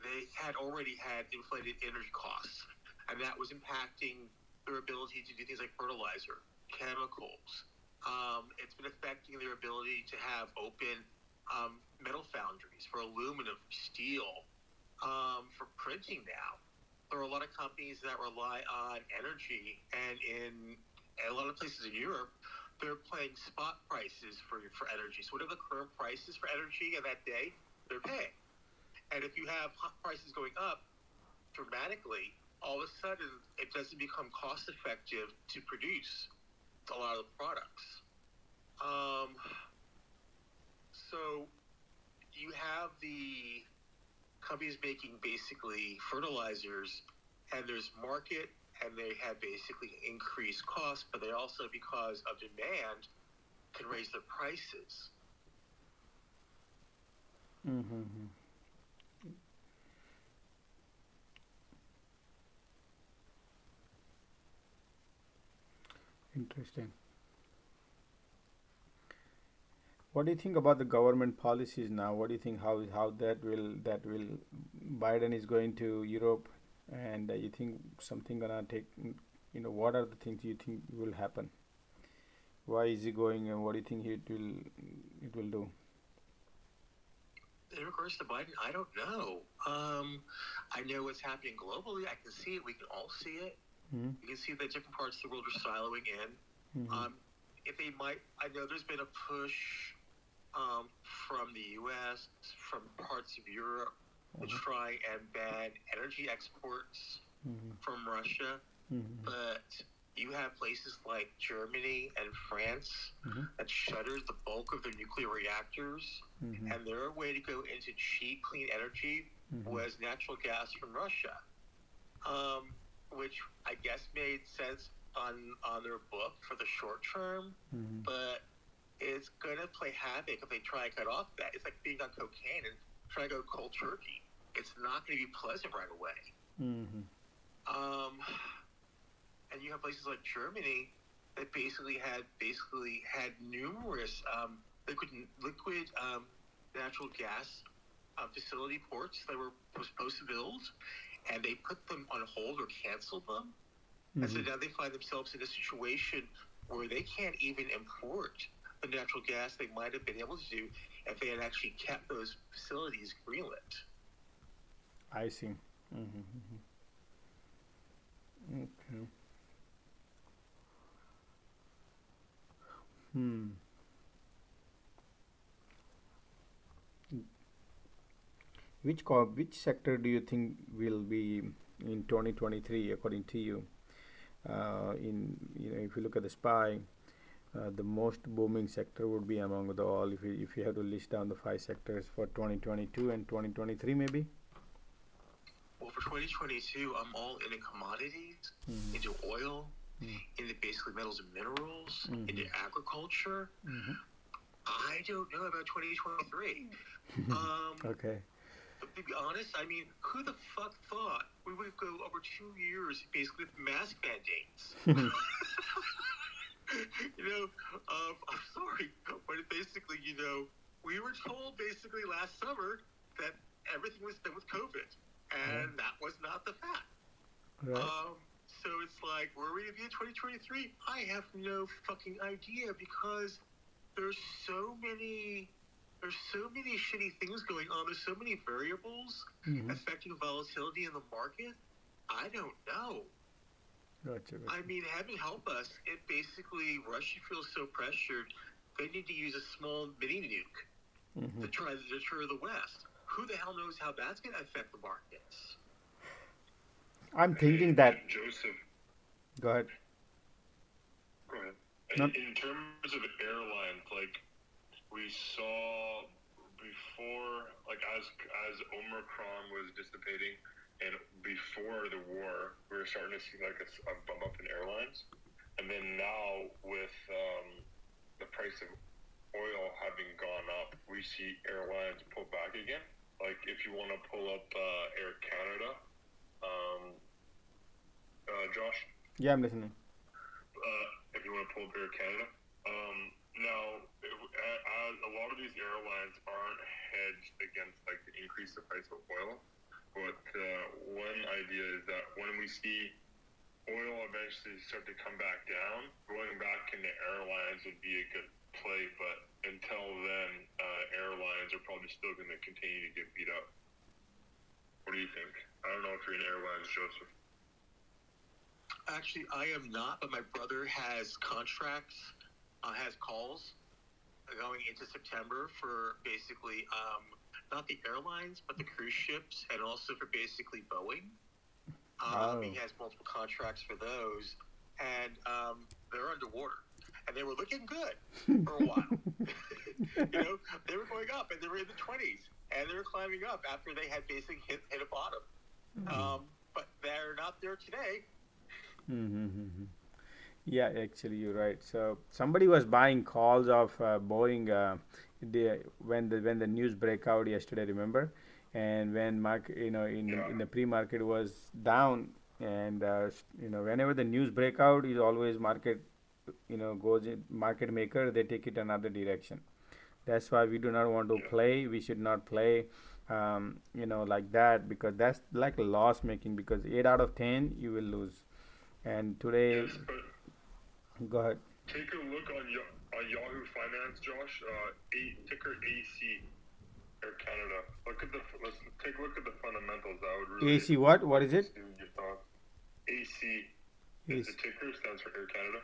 they had already had inflated energy costs, and that was impacting their ability to do things like fertilizer, chemicals. It's been affecting their ability to have open metal foundries for aluminum, for steel, for printing now. There are a lot of companies that rely on energy, and in a lot of places in Europe, they're paying spot prices for energy. So whatever the current price is for energy in that day, they're paying. And if you have prices going up dramatically, all of a sudden it doesn't become cost effective to produce a lot of the products. So you have the companies making basically fertilizers, and there's market, and they have basically increased costs, but they also, because of demand, can raise their prices. Interesting. What do you think about the government policies now? What do you think how that will Biden is going to Europe, and you think something gonna take? You know, what are the things you think will happen? Why is he going, and what do you think it will do? In regards to Biden, I don't know. I know what's happening globally. I can see it. We can all see it. You can see that different parts of the world are siloing in. If they might, I know there's been a push from the U.S., from parts of Europe, to try and ban energy exports from Russia. But you have places like Germany and France that shuttered the bulk of their nuclear reactors, and their way to go into cheap, clean energy was natural gas from Russia, which I guess made sense on their book for the short term, but it's going to play havoc if they try and cut off that. It's like being on cocaine and trying to go cold turkey. It's not going to be pleasant right away. And you have places like Germany that basically had numerous liquid natural gas facility ports that were supposed to build, and they put them on hold or canceled them. And so now they find themselves in a situation where they can't even import the natural gas they might have been able to do if they had actually kept those facilities greenlit. I see. Okay. Which sector do you think will be in 2023 according to you? If you look at the SPY, the most booming sector would be among the all. If you have to list down the 5 sectors for 2022 and 2023, maybe. Well, for 2022, I'm all into commodities, into oil, into basically metals and minerals, into agriculture. I don't know about 2023. Okay. But to be honest, I mean, who the fuck thought we would go over 2 years basically with mask mandates? I'm sorry, but basically, we were told basically last summer that everything was done with COVID, and that was not the fact. Right. So it's like, where are we going to be in 2023? I have no fucking idea, because there's so many there's so many shitty things going on. There's so many variables affecting volatility in the market. I don't know. Gotcha. I mean, heaven help us if basically Russia feels so pressured, they need to use a small mini nuke to try to deter the West. Who the hell knows how that's going to affect the markets? I'm thinking that. Joseph, Go ahead. go ahead. No. In terms of airlines, like we saw before, like as Omicron was dissipating, and before the war, we were starting to see like a bump up in airlines, and then now with the price of oil having gone up, we see airlines pull back again. Like if you want to pull up Air Canada, Josh. Yeah, I'm listening. If you want to pull up Air Canada, now as a lot of these airlines aren't hedged against like the increase of price of oil. But one idea is that when we see oil eventually start to come back down, going back into airlines would be a good play. But until then, airlines are probably still going to continue to get beat up. What do you think? I don't know if you're in airlines, Joseph. Actually, I am not, but my brother has contracts, has calls going into September for basically not the airlines, but the cruise ships, and also for basically Boeing. He has multiple contracts for those, and they're underwater. And they were looking good for a while. They were going up, and they were in the 20s, and they were climbing up after they had basically hit a bottom. But they're not there today. Yeah, actually, you're right. So somebody was buying calls of Boeing when the news break out yesterday. Remember, and when market, in the pre-market was down, and whenever the news break out, is always market, goes in market maker. They take it another direction. That's why we do not want to play. We should not play, like that, because that's like a loss making. Because 8 out of 10 you will lose. And today, Yes, but go ahead. take a look on Yahoo Finance, Josh. Ticker AC, Air Canada. Let's take a look at the fundamentals. That would really AC what? What is it? see your thoughts. AC. The ticker stands for Air Canada.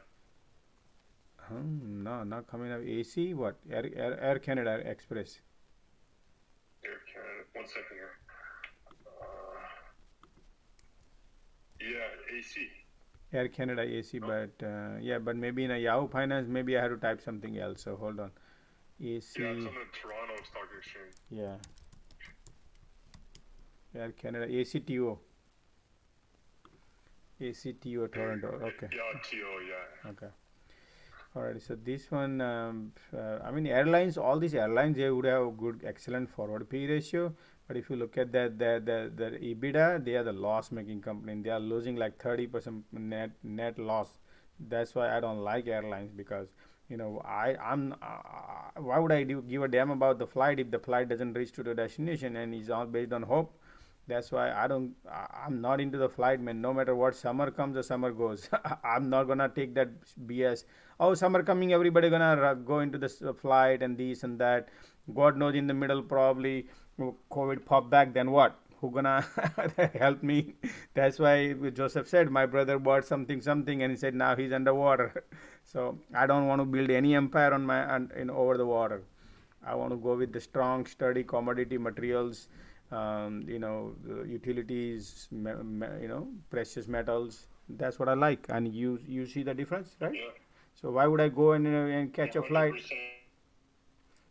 No, not coming up. AC what? Air Canada Express. Air Canada. 1 second here. Yeah, AC. Air Canada AC, but but maybe in a Yahoo Finance, maybe I had to type something else. So hold on. AC. Yeah, it's on the Toronto Stock Exchange. Yeah. Air Canada ACTO. ACTO Toronto. Okay. Yeah, TO. Yeah. Okay. Alright. So this one, I mean, airlines. All these airlines, they would have good, excellent forward P ratio. But if you look at the EBITDA, they are the loss making company. They are losing like 30% net loss. That's why I don't like airlines, because I'm why would I give a damn about the flight if the flight doesn't reach to the destination and is all based on hope. That's why I'm not into the flight, man. No matter what, summer comes, the summer goes. I'm not gonna take that BS. Oh, summer coming, everybody gonna go into the flight and this and that. God knows, in the middle probably COVID pop back. Then what? Who gonna help me? That's why Joseph said my brother bought something, and he said now he's underwater. So I don't want to build any empire on over the water. I want to go with the strong, sturdy commodity materials. Utilities, precious metals. That's what I like. And you see the difference, right? Yeah. So why would I go and catch a flight? 100%.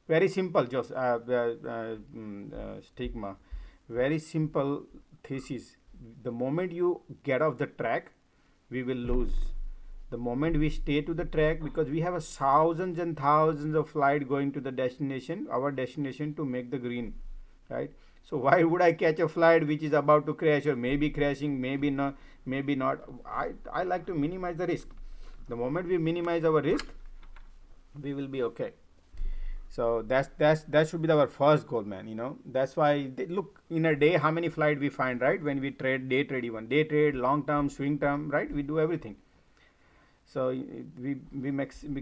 Very simple, just stigma. Very simple thesis. The moment you get off the track, we will lose. The moment we stay to the track, because we have thousands and thousands of flight going to the destination, our destination, to make the green, right? So why would I catch a flight which is about to crash, or maybe crashing, maybe not, maybe not? I like to minimize the risk. The moment we minimize our risk, we will be okay. So that should be our first goal, man. That's why look, in a day how many flight we find, right? When we trade, day trade, long term, swing term, right? We do everything. So we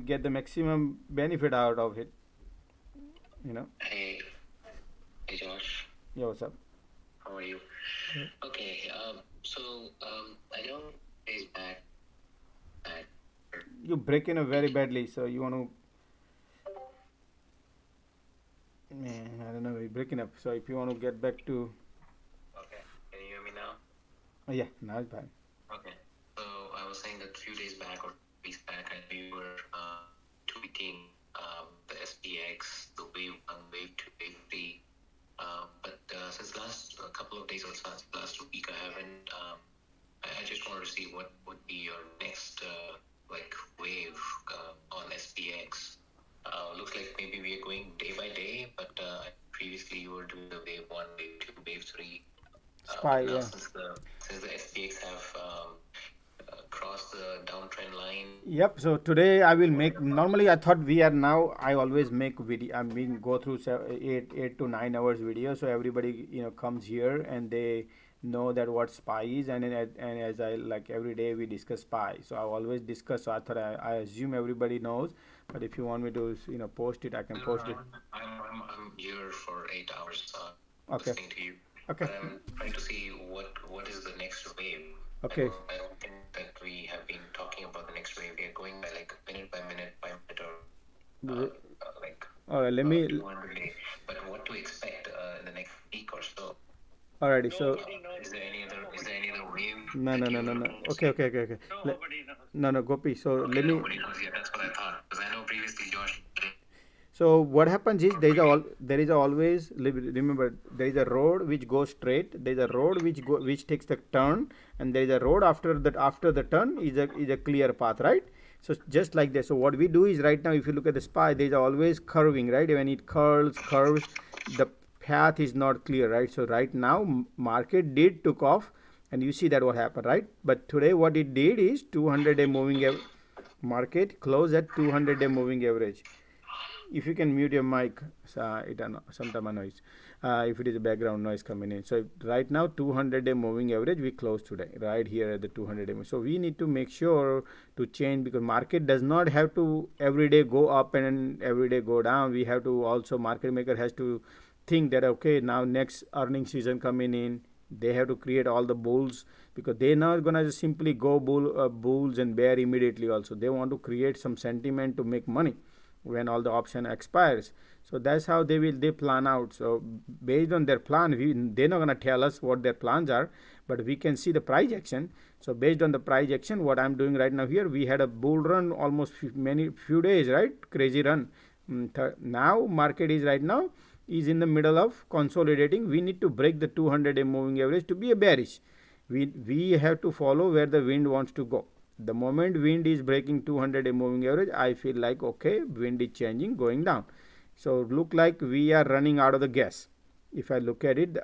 get the maximum benefit out of it. you know. Hey, hey Josh. Yeah, what's up? How are you? Good. Okay, I know days back. You break in a very badly, so you want to. Man, I don't know. You're breaking up. So if you want to get back to. Okay, can you hear me now? Oh, yeah, now it's fine. Okay, so I was saying that a few days back or weeks back, I know you were tweeting the SPX, the wave 1, wave 2, wave 3. But since last couple of days or since last week, I haven't. I just wanted to see what would be your next wave on SPX. Looks like maybe we are going day by day, but previously you were doing the wave 1, wave 2, wave 3. Spy, Now yeah. since the SPX have crossed the downtrend line. Yep. So today I will make. Normally I thought we are now. I always make video. I mean, go through 8 to 9 hours video. So everybody comes here and they know that what spy is. And as I like every day we discuss spy. So I always discuss. So I thought I assume everybody knows. But if you want me to post it, I can post it. I'm here for 8 hours Okay. listening to you. Okay. But I'm trying to see what is the next wave. Okay. I don't think that we have been talking about the next wave. We are going by minute by minute or Let me. 200 day. But what to expect in the next week or so? Alrighty. So. Is there any other wave? No. Okay. No, Gopi. So let me. Nobody knows yet. That's what I thought. Because I know previously Josh. So what happens is there is always, remember, there is a road which goes straight. There is a road which takes the turn, and there is a road after the turn is a clear path, right? So just like this. So what we do is right now, if you look at the spy, there is always curving, right? When it curves, the path is not clear, right? So right now market did took off, and you see that what happened, right? But today what it did is 200-day moving market closed at 200-day moving average. If you can mute your mic, it sometimes annoys. If it is a background noise coming in. So right now 200-day moving average we closed today right here at the 200-day. So we need to make sure to change, because market does not have to every day go up and every day go down. We have to also, market maker has to think that okay, now next earning season coming in, they have to create all the bulls, because they're not gonna just simply go bulls and bear immediately. Also they want to create some sentiment to make money when all the option expires. So that's how they plan out. So based on their plan, they're not going to tell us what their plans are, but we can see the price action. So based on the price action, what I'm doing right now here, we had a bull run almost few days, right? Crazy run. Now market is right now is in the middle of consolidating. We need to break the 200-day moving average to be a bearish. We have to follow where the wind wants to go. The moment wind is breaking 200-day moving average, I feel like okay, wind is changing, going down. So look like we are running out of the gas. If I look at it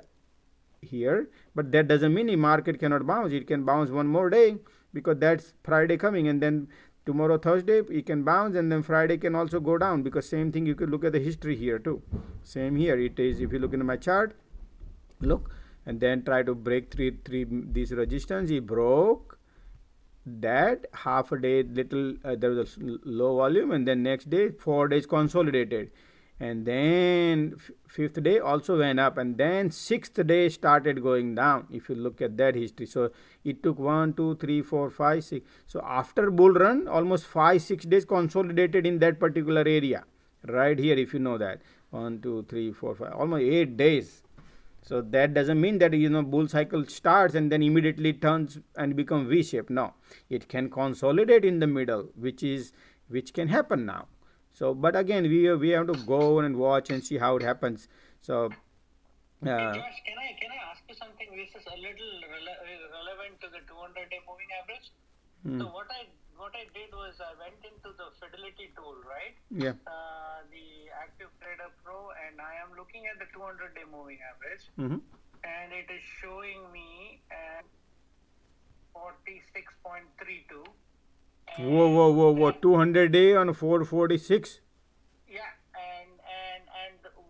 here, but that doesn't mean the market cannot bounce. It can bounce one more day, because that's Friday coming, and then tomorrow Thursday it can bounce, and then Friday can also go down, because same thing you could look at the history here too. Same here it is. If you look into my chart, look, and then try to break this resistance. It broke that half a day little, there was a low volume, and then next day 4 days consolidated, and then fifth day also went up, and then sixth day started going down. If you look at that history, so it took 1 2 3 4 5 6. So after bull run, almost 5-6 days consolidated in that particular area right here. If you know that 1 2 3 4 5, almost 8 days. So that doesn't mean that bull cycle starts and then immediately turns and become V-shaped. No, it can consolidate in the middle, which can happen now. So, but again, we have to go and watch and see how it happens. So, Hey Josh, can I ask you something? This is a little relevant to the 200-day moving average. So what I did was I went into the Fidelity tool, right? Yeah. The Active Trader Pro, and I am looking at the 200-day moving average, and it is showing me at 46.32. Whoa! 200-day on 446. Yeah, and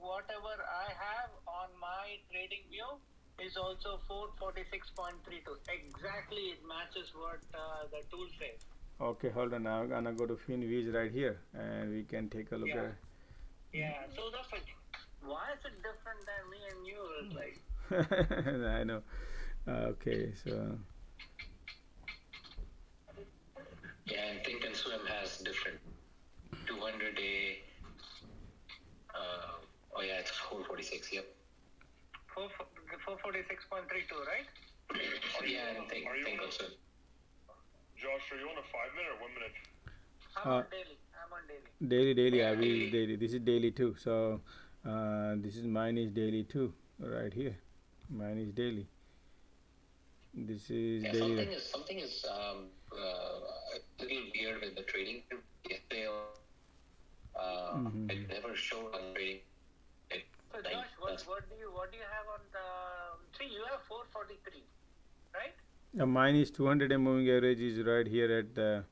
whatever I have on my trading view is also 446.32. Exactly, it matches what the tool says. Okay, hold on. I'm gonna go to FinViz right here, and we can take a look at it. Yeah. So Why is it different than me and you? It's like, I know. Okay, so Yeah, and Think and Swim has different 200-day. Oh yeah, it's 446. Yep. 446.32, right? Yeah, and Think and Swim. Josh, are you on a 5-minute or 1 minute? I'm on daily. daily. I will daily. This is daily too. So this is mine is daily too. Right here, mine is daily. This is Yeah, daily. something is a little weird with the trading. Yesterday, it never showed on trading. So Josh, what do you have on the? See, you have 443, right? Mine is 200 moving average is right here at the.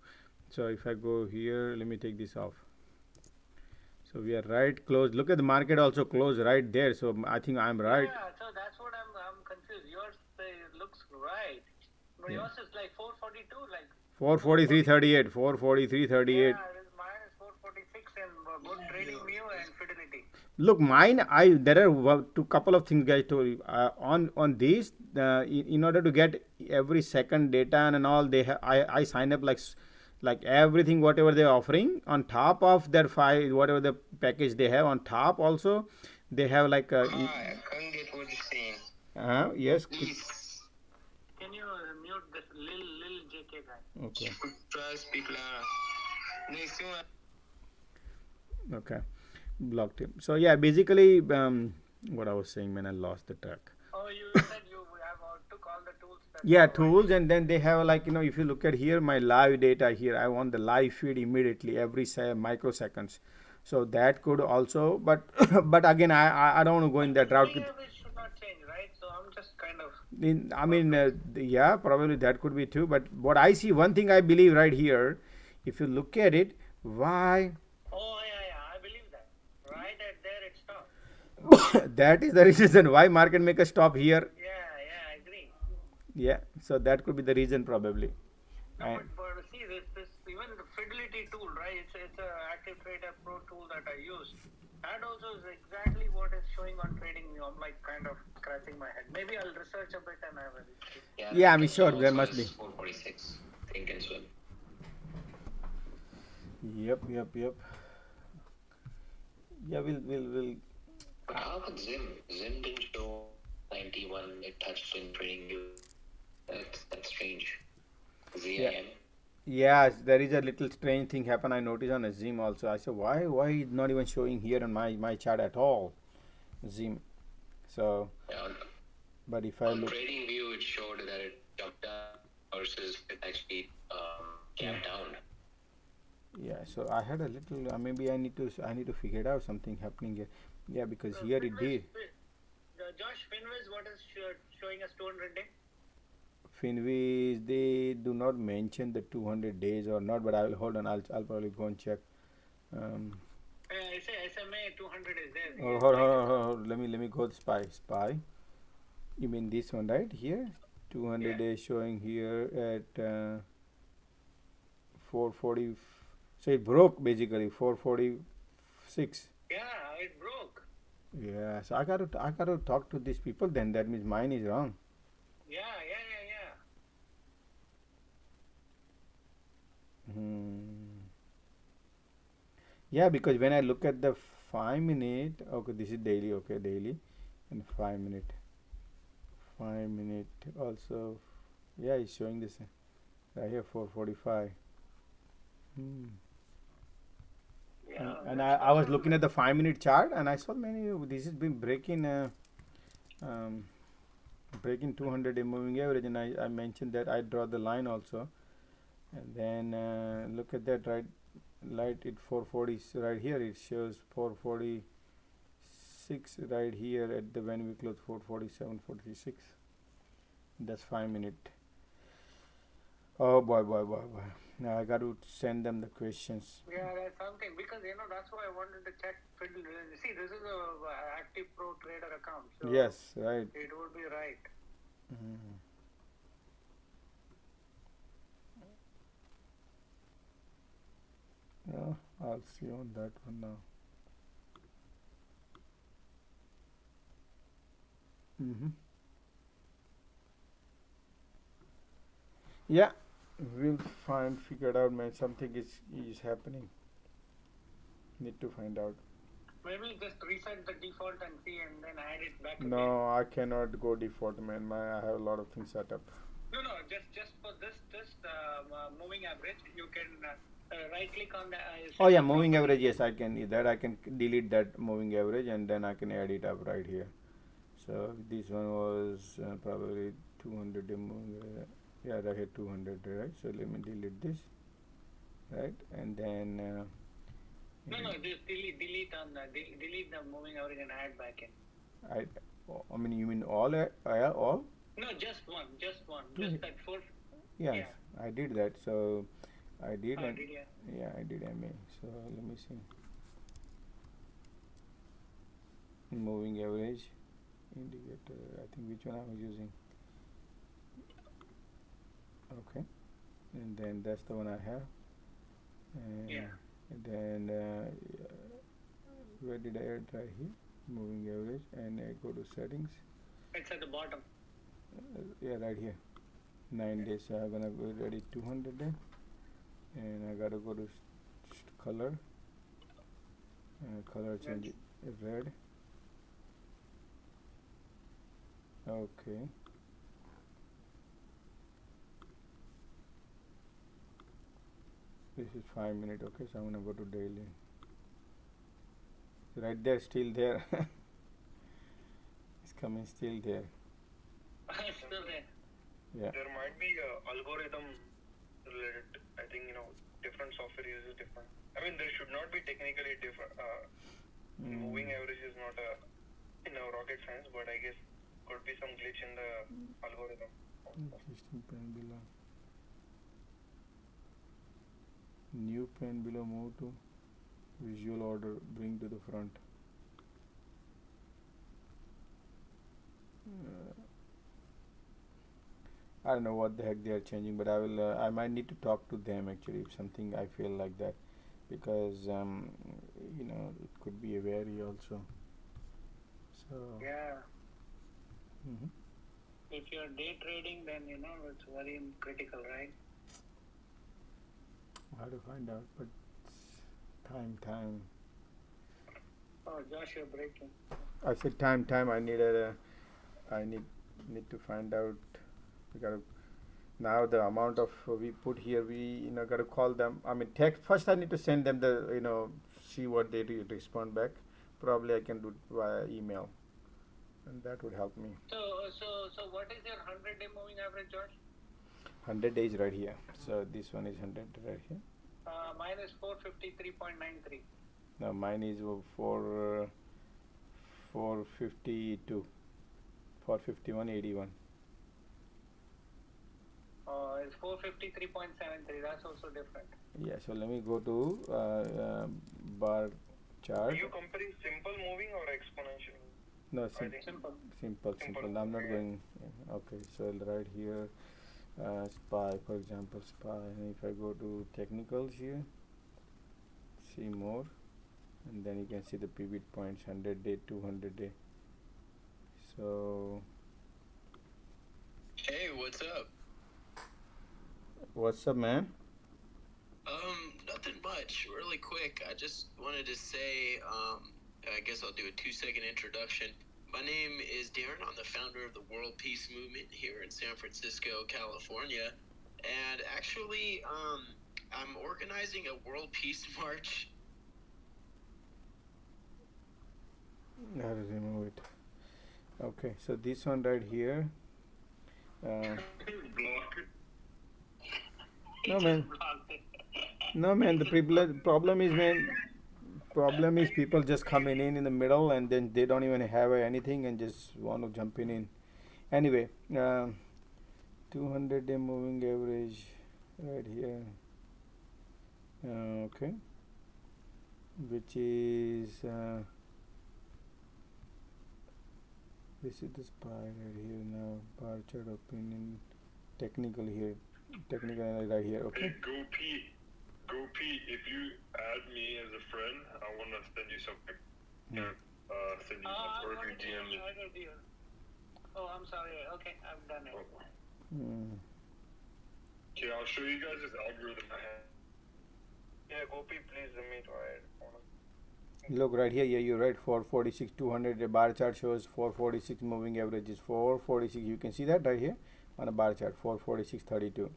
So if I go here, let me take this off. So we are right close. Look at the market also close right there. So I think I'm right. Yeah, so that's what I'm confused. Yours looks right, but yours is like 442, like 443.38. 443.38. yeah. Mine is 446 and good trading view and fidelity. Look, mine. There are two couple of things, guys. Told you. On this, in order to get every second data and all, I sign up like everything whatever they're offering on top of their file, whatever the package they have on top. Also, they have like a. Hi, I couldn't get what you're saying. Yes. Can you mute this little JK guy? Okay. Try to speak louder. Next one. Okay. Blocked him. So yeah, basically, what I was saying, man, I lost the track. Oh, you said you have took all the tools. Yeah, tools, and then they have like if you look at here, my live data here, I want the live feed immediately every microseconds. So that could also, but but again, I don't want to go in that route. It should not change, right? So I'm just kind of. I mean, yeah, probably that could be too. But what I see, one thing I believe right here, if you look at it, why? Oh yeah, I believe that. Right at there it stopped. That is the reason why market make a stop here. Yeah, I agree. Yeah, so that could be the reason probably. No, but see this even the fidelity tool, right? It's a active trader pro tool that I use. That also is exactly what is showing on TradingView. I'm like kind of scratching my head. Maybe I'll research a bit and I will. Yeah, I'm sure there must be. 446. Think and Swim. Yep. Yeah, we'll. But how about Zim? Zim didn't show 91. It touched in TradingView. That's strange. ZIM. Yeah, there is a little strange thing happen. I noticed on a Zim also. I said, why is not even showing here on my chart at all, Zim. So, yeah, but if I on look, TradingView, it showed that it jumped up versus it actually came down. Yeah, so I had a little. Maybe I need to figure it out something happening here. Yeah, because here it did. Josh, Finwiz, what is showing us 200 day? Finwiz, they do not mention the 200 days or not, but I will hold on. I'll probably go and check. I say SMA 200 is there. Oh, hold on. Let me go to SPY. You mean this one, right? Here, 200 days showing here at 440. So it broke basically 446. Yeah, it broke. Yeah, so I got to talk to these people. Then that means mine is wrong. Yeah. Yeah, because when I look at the 5 minute, okay, this is daily, okay, daily, and 5 minute also, yeah, it's showing this right here 445. Yeah, and I was looking at the 5 minute chart and I saw this has been breaking 200 day moving average, and I mentioned that I draw the line also, and then look at that right it 440 right here, it shows 446 right here at the when we close 447.46. That's 5 minute. Oh boy. Now I got to send them the questions. Yeah, that's something, because that's why I wanted to check. See, this is a active pro trader account. So yes, right. It would be right. Yeah, I'll see on that one now. Mm-hmm. Yeah, we'll figure it out, man. Something is happening. Need to find out. Maybe just reset the default and see, and then add it back again. No, I cannot go default, man. I have a lot of things set up. No, just for this moving average, you can right click on the. Oh yeah, moving average. Yes, I can. That I can delete that moving average, and then I can add it up right here. So this one was probably 200 moving. Yeah, right here 200, right? So let me delete this, right? And then. No, just delete the moving average and add back in. I mean, you mean all? All? No, just one. Just that 4. Yes, yeah. I did that. So I did. I did, yeah. Yeah, I did MA. So let me see. Moving average indicator. I think which one I was using. Okay, and then that's the one I have. And yeah. And then where did I add? Right here, moving average, and I go to settings. It's at the bottom. Yeah, right here. 9 days. So I'm gonna go ready 200 then, and I gotta go to color. Color change it red. Okay. This is 5 minutes. Okay, so I'm gonna go to daily. Right there, still there. It's coming, still there. Still there. Yeah. There might be a algorithm related. I think different software uses different. I mean, there should not be technically different. Moving average is not a rocket science, but I guess could be some glitch in the algorithm. Existing pen below. New pen below, move to visual order, bring to the front. I don't know what the heck they are changing, but I might need to talk to them actually if something I feel like that, because it could be a vary also. So yeah. Mm-hmm. If you're day trading, then it's very critical, right? How to find out, but time. Oh, Josh, you're breaking. I said time. I need to find out. We gotta now the amount of we put here. We gotta call them. I mean, first I need to send them the see what they respond back. Probably I can do it via email, and that would help me. So what is your 100-day moving average, Josh? 100 days right here. So this one is 100 right here. Mine is 453.93. No, mine is 452. 451.81. It's 453.73. That's also different. Yeah, so let me go to bar chart. Are you comparing simple moving or exponential? No, simple. I'm not going. Okay, so right here, SPY, for example, SPY. And if I go to technicals here, see more, and then you can see the pivot points: 100 day, 200 day. So. Hey, what's up? What's up, man? Nothing much. Really quick, I just wanted to say, I guess I'll do a 2-second introduction. My name is Darren. I'm the founder of the World Peace Movement here in San Francisco, California. And actually, I'm organizing a World Peace March. How to remove it? Okay, so this one right here. No man, the problem is people just coming in the middle, and then they don't even have anything and just want to jump in. Anyway, 200 day moving average right here. Okay, which is this is the SPY right here now. Bar chart opinion, technical here, technical right here. Okay. Hey, Go Pete, if you add me as a friend, I want to send you something. Send you my burger DM. Oh, I'm sorry. Okay, I've done it. Okay, I'll show you guys this algorithm I have. Yeah, Gopi, please zoom it right. Look right here. Yeah, you're right. 446, 200. The bar chart shows 446 moving average is 446. You can see that right here on a bar chart. 446.32.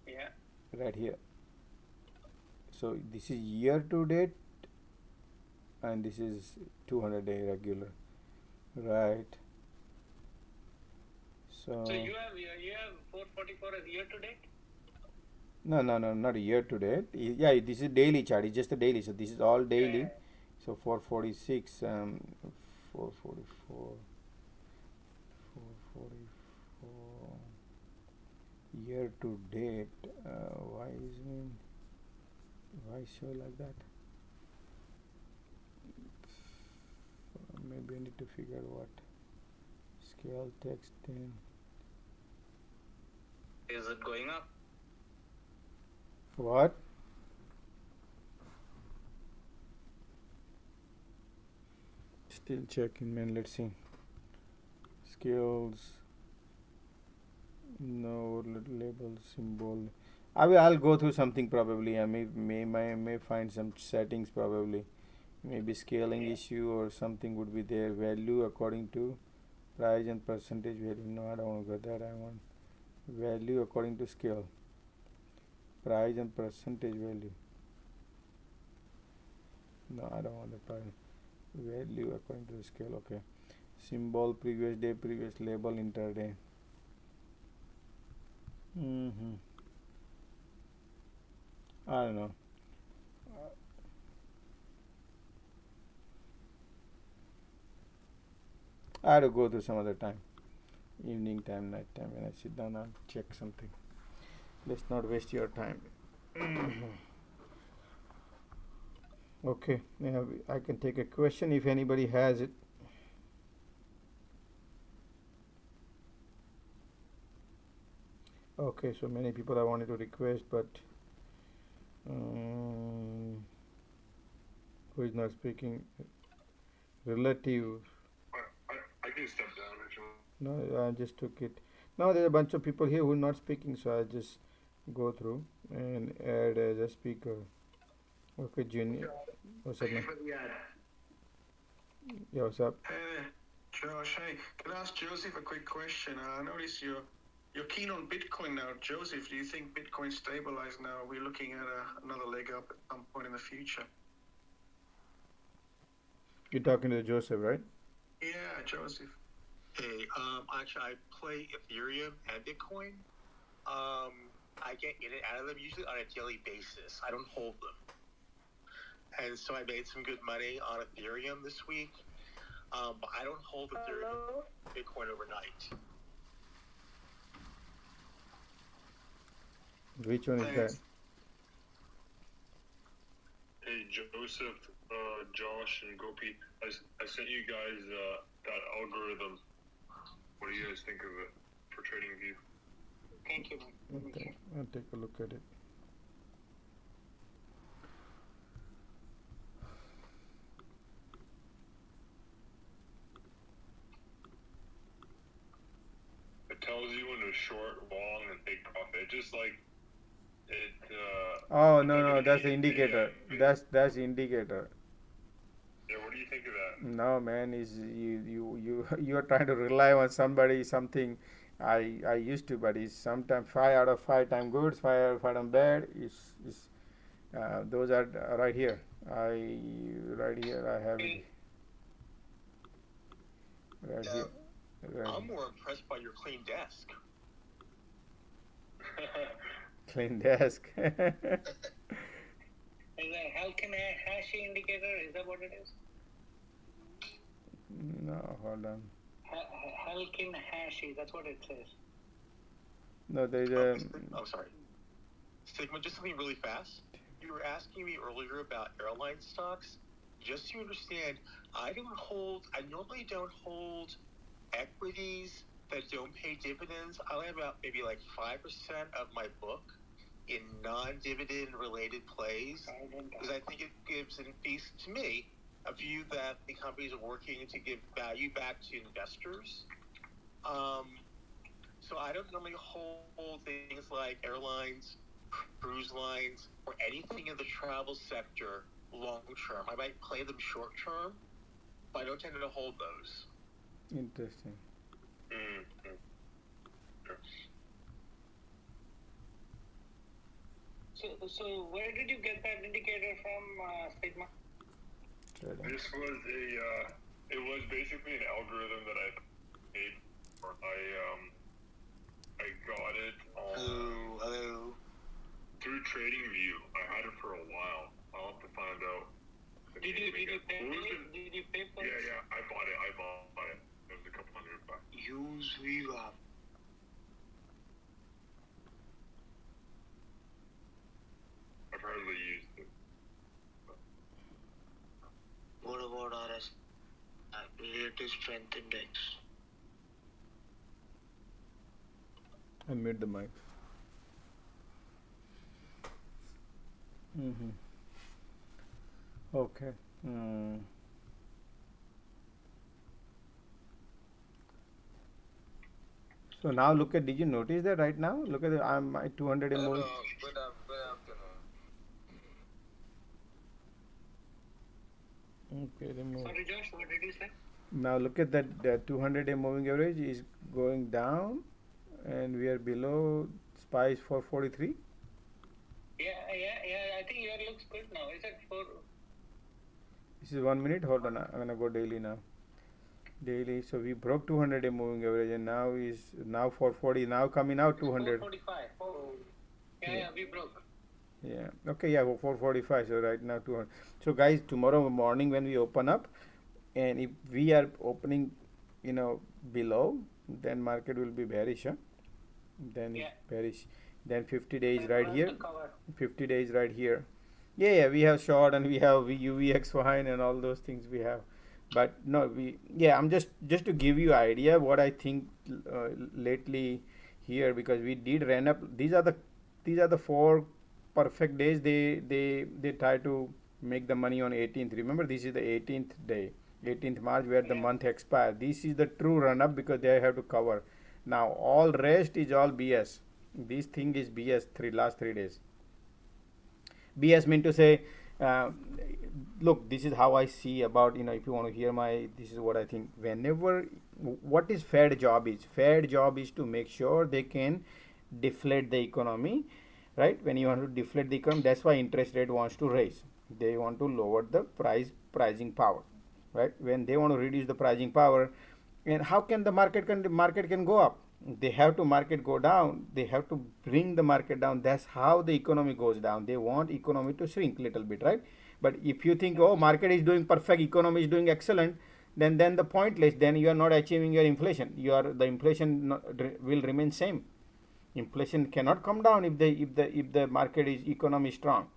Yeah. Right here. So this is year to date, and this is 200-day regular. Right. So you have 444 as year to date. no, not year to date. Yeah, this is daily chart. It's just a daily. So this is all daily. Yeah. So 446, 444, 444 year to date. Why show like that? Maybe I need to figure out what scale text then. Is it going up? What? Still checking, man. Let's see. Scales. No label symbol. I'll go through something probably. I may find some settings probably. Maybe scaling issue or something would be there. Value according to price and percentage value. No, I don't want to go there. I want value according to scale. Price and percentage value. No, I don't want the price. Value according to the scale. Okay. Symbol, previous day, previous label, intraday. I don't know. I have to go through some other time. Evening time, night time. When I sit down, I'll check something. Let's not waste your time. Okay. Now I can take a question if anybody has it. Okay, so many people I wanted to request, but who is not speaking? Relative. I can step down if you want. No, I just took it. Now there's a bunch of people here who are not speaking, so I just go through and add as a speaker. Okay, Junior. What's up, man? Yeah, what's up? Hey there, Josh. Hey, can I ask Joseph a quick question? I notice you're keen on Bitcoin now. Joseph, do you think Bitcoin stabilized now? Are we looking at another leg up at some point in the future? You're talking to Joseph, right? Yeah, Joseph. Hey, actually, I play Ethereum and Bitcoin. I get in and out of them usually on a daily basis. I don't hold them. And so I made some good money on Ethereum this week. But I don't hold Ethereum Bitcoin overnight. Which one is that? Hey, Joseph, Josh, and Gopi, I sent you guys that algorithm. What do you guys think of it for TradingView? Thank you. Okay, I'll take a look at it. It tells you when to short, long, and take profit. It just like it. Oh no, that's the indicator. That's the indicator. Yeah, what do you think of that? No, man, is you are trying to rely on somebody something. I used to, but it's sometimes 5 out of 5 time good, 5 out of 5 time bad. Those are right here. I have it. Right here. Right. I'm more impressed by your clean desk. Clean desk. Is that Halkin Hashi indicator? Is that what it is? No, hold on. Halkin Hashi, that's what it says. No, there's Oh, sorry. Sigma, just something really fast. You were asking me earlier about airline stocks. Just so you understand, I normally don't hold equities that don't pay dividends. I only have about maybe like 5% of my book in non-dividend related plays because I think it gives, at least to me, a view that the companies are working to give value back to investors. So I don't normally hold things like airlines, cruise lines, or anything in the travel sector long term. I might play them short term, but I don't tend to hold those. Interesting. So where did you get that indicator from, Sigma? This was it was basically an algorithm that I made. I got it on through TradingView. I had it for a while. I'll have to find out. Did you pay for it? Yeah, I bought it. It was a couple $100. Use Viva. I've hardly used it. What about RS? Relative Strength Index. Unmute the mic. Okay. So now look at. Did you notice that right now? Look at my 200 MO. Good afternoon. Okay, remove. Sorry, Josh, what did you say? Now look at that. The 200-day moving average is going down, and we are below SPY 443. Yeah. I think your looks good now. Is it for? This is 1 minute. Hold on. I'm gonna go daily now. Daily. So we broke 200-day moving average, and now 440. Now coming out 200. 445. Yeah, we broke. Yeah. Okay. Yeah. 445. So right now 200. So guys, tomorrow morning when we open up, and if we are opening, below, then market will be bearish. Huh? Then it's bearish. Then 50 days right here. 50 days right here. Yeah. We have short and we have UVXY and all those things we have. But no, I'm just to give you idea what I think lately here, because we did run up. These are the 4 perfect days. They try to make the money on 18th. Remember, this is the 18th day, 18th March, where the month expire. This is the true run up because they have to cover. Now all rest is all BS. This thing is BS. Last 3 days. BS mean to say, look, this is how I see about, if you want to hear this is what I think. What is Fed job is? Fed job is to make sure they can deflate the economy, right? When you want to deflate the economy, that's why interest rate wants to raise. They want to lower the pricing power, right? When they want to reduce the pricing power, and how can the market can go up? They have to market go down. They have to bring the market down. That's how the economy goes down. They want economy to shrink little bit, right? But if you think, oh, market is doing perfect, economy is doing excellent, then the pointless. Then you are not achieving your inflation. The inflation will remain same. Inflation cannot come down if the market is economy strong.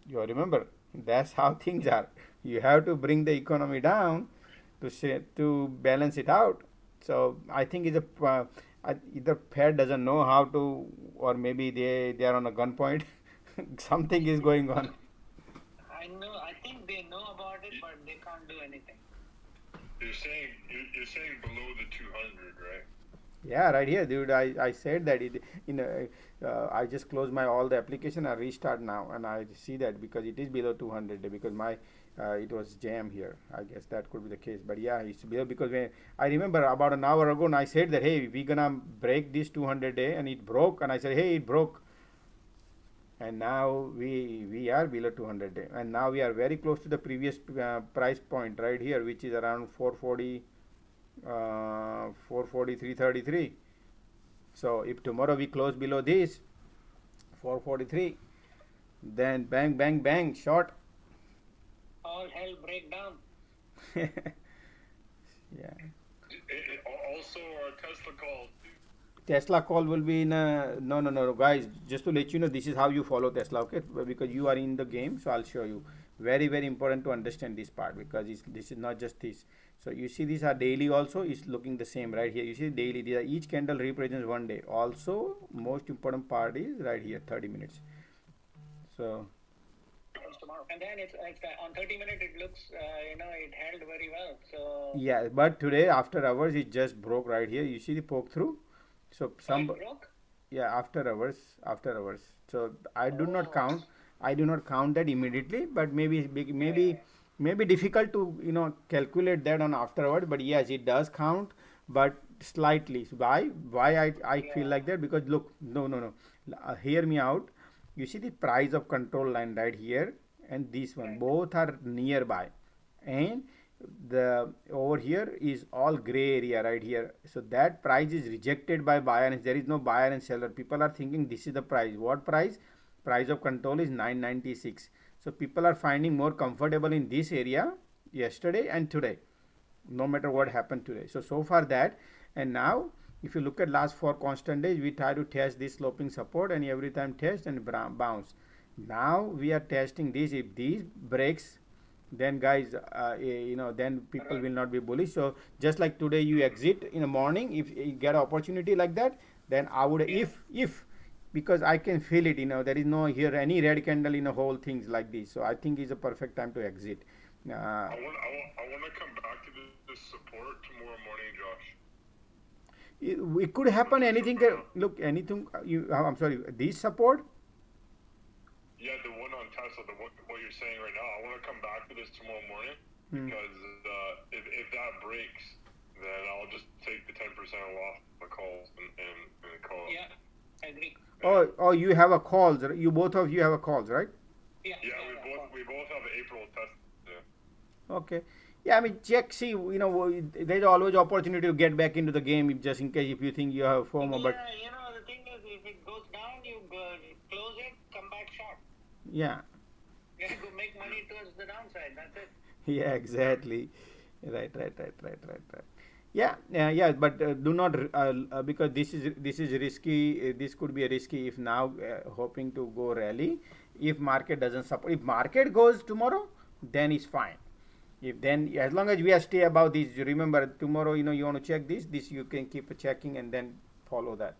You remember, that's how things are. You have to bring the economy down to balance it out. So I think either Fed doesn't know how to, or maybe they are on a gunpoint. Something is going on. I think they know about it, but they can't do anything. You're saying below the 200, right? Yeah, right here, dude. I said that I just closed all the application. I restart now, and I see that because it is below 200 because it was jam here. I guess that could be the case. But yeah, it's below because I remember about an hour ago, and I said that, hey, we're gonna break this 200 day, and it broke, and I said, hey, it broke. And now we are below 200 day, and now we are very close to the previous price point right here, which is around 440, 333. So if tomorrow we close below this 443, then bang short. All hell break down. Yeah. Also, our Tesla call. Tesla call will be in no, guys, just to let you know, this is how you follow Tesla, okay? Because you are in the game, so I'll show you. Very, very important to understand this part, because this is not just this. So you see these are daily also, is looking the same right here. You see daily, each candle represents 1 day. Also, most important part is right here, 30 minutes. So tomorrow. And then it's on 30 minutes, it looks, it held very well. So Yeah, but today after hours it just broke right here. You see the poke through. So some it broke. yeah, after hours. So I do not count. I do not count that immediately, but maybe difficult to calculate that on afterward. But yes, it does count, but slightly. So why I feel like that? Because look, no, hear me out. You see the price of control line right here and this one, both are nearby, and the over here is all gray area right here. So that price is rejected by buyer, and there is no buyer and seller. People are thinking this is the price. What price? Price of control is 996. So people are finding more comfortable in this area yesterday and today, no matter what happened today. So far that, and now if you look at last 4 constant days, we try to test this sloping support and every time test and bounce. Now we are testing this. If these breaks, then guys, then people will not be bullish. So just like today you exit in the morning, if you get an opportunity like that, then I would, if because I can feel it, there is no here any red candle in the whole things like this. So I think it's a perfect time to exit. I want to come back to this support tomorrow morning, Josh. It could happen anything. Look, anything. I'm sorry. This support. Yeah, the one on Tesla. What you're saying right now. I want to come back to this tomorrow morning because if that breaks, then I'll just take the 10% off the calls and call. Yeah, I agree. Oh, you have a calls. You both of you have a calls, right? Yeah, we both have April Tesla. Yeah. Okay. Yeah, I mean, check. See, there's always opportunity to get back into the game, if just in case if you think you have FOMO. But the thing is, if it goes down, you close it, come back short. Yeah. You have to make money towards the downside. That's it. Yeah, exactly. Right. Yeah. But do not because this is risky. This could be a risky if now hoping to go rally. If market doesn't support, if market goes tomorrow, then it's fine. If then, as long as we are stay above this, you remember tomorrow, you want to check this you can keep checking and then follow that.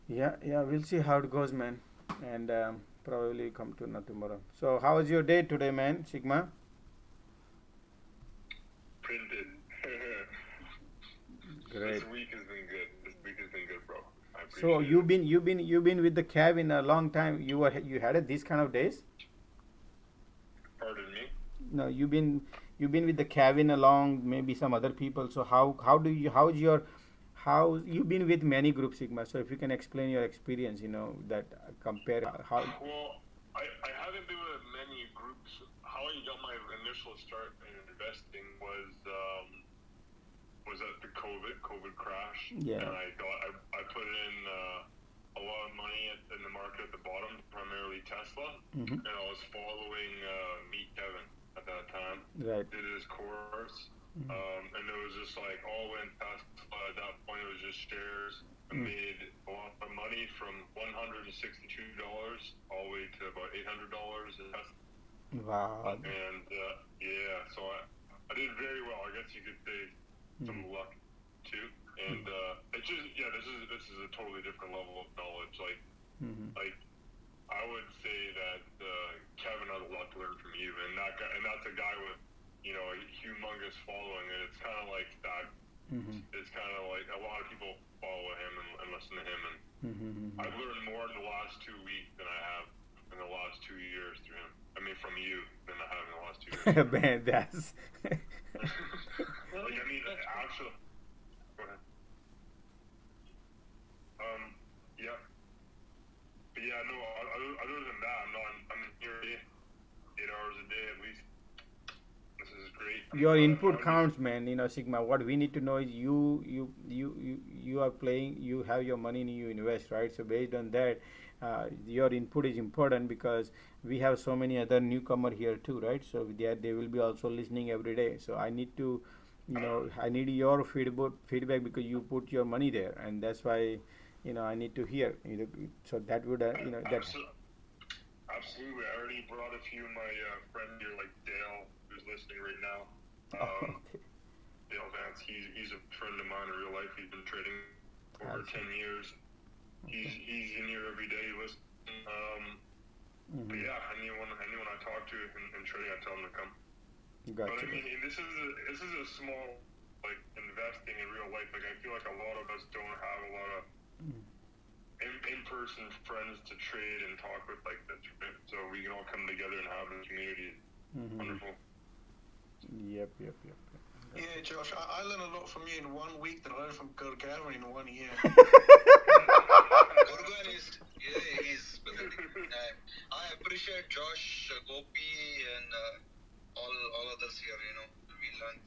Yeah, we'll see how it goes, man, and probably come to not tomorrow. So how was your day today, man, Sigma? Printed. Great. This week has been good, bro. So you've been with the Cav in a long time. You had this kind of days? Pardon me? No, you've been with the Kevin along, maybe some other people. So how's you've been with many groups, Sigma. So if you can explain your experience, that compare how. Well, I haven't been with many groups. How I got my initial start in investing was at the COVID crash. Yeah. And I put in a lot of money in the market at the bottom, primarily Tesla, and I was following Meet Kevin at that time. Right. Did his course, and it was just like all in Tesla. At that point, it was just shares. I made a lot of money from $162 all the way to about $800 in Tesla. Wow. And so I did very well. I guess you could say some luck too. And it's just this is a totally different level of knowledge. Like I would say that Kevin has a lot to learn from you, and that's a guy with a humongous following, and it's kind of like that. It's kind of like a lot of people follow him and listen to him, and I've learned more in the last 2 weeks than I have in the last 2 years through him. I mean, from you than I have in the last 2 years. Man, that's. Actually. Go ahead. Yeah. But yeah, no. Other than that, I'm here 8 hours a day at least. This is great. Your input counts, man. Sigma. What we need to know is you are playing. You have your money and you invest, right? So based on that, your input is important because we have so many other newcomer here too, right? So they will be also listening every day. So I need to, I need your feedback because you put your money there, and that's why, I need to hear. So that would, that. Absolutely. I already brought a few of my friends here, like Dale, who's listening right now. Dale Vance, he's a friend of mine in real life. He's been trading over 10 years. He's in here every day listening. But yeah, I have to in trading, I tell them to come. Gotcha. But I mean, this is a small, like, investing in real life. Like, I feel like a lot of us don't have a lot of in-person friends to trade and talk with like that. So we can all come together and have a community. Wonderful. Yep. Yeah, Josh, I learned a lot from you in 1 week that I learned from Gurgaon in 1 year. Gurgaon he's I appreciate Josh, Gopi, and all others here. We learned.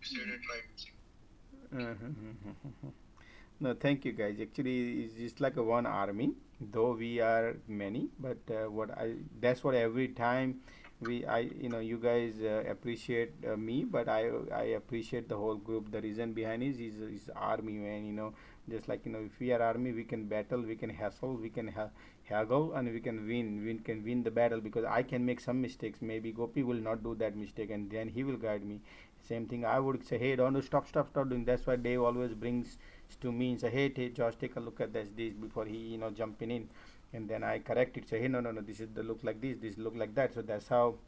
We said it right. No, thank you guys. Actually, it's just like a one army, though we are many. But that's what every time you guys appreciate me, but I appreciate the whole group. The reason behind is army, man. Just like if we are army, we can battle, we can hustle, we can haggle, and we can win. We can win the battle because I can make some mistakes. Maybe Gopi will not do that mistake, and then he will guide me. Same thing I would say, hey, don't do, stop doing. That's why Dave always brings to me and say, hey, Josh, take a look at this before he jumping in, and then I correct it, say, hey, no, this is the look like this look like that. So that's how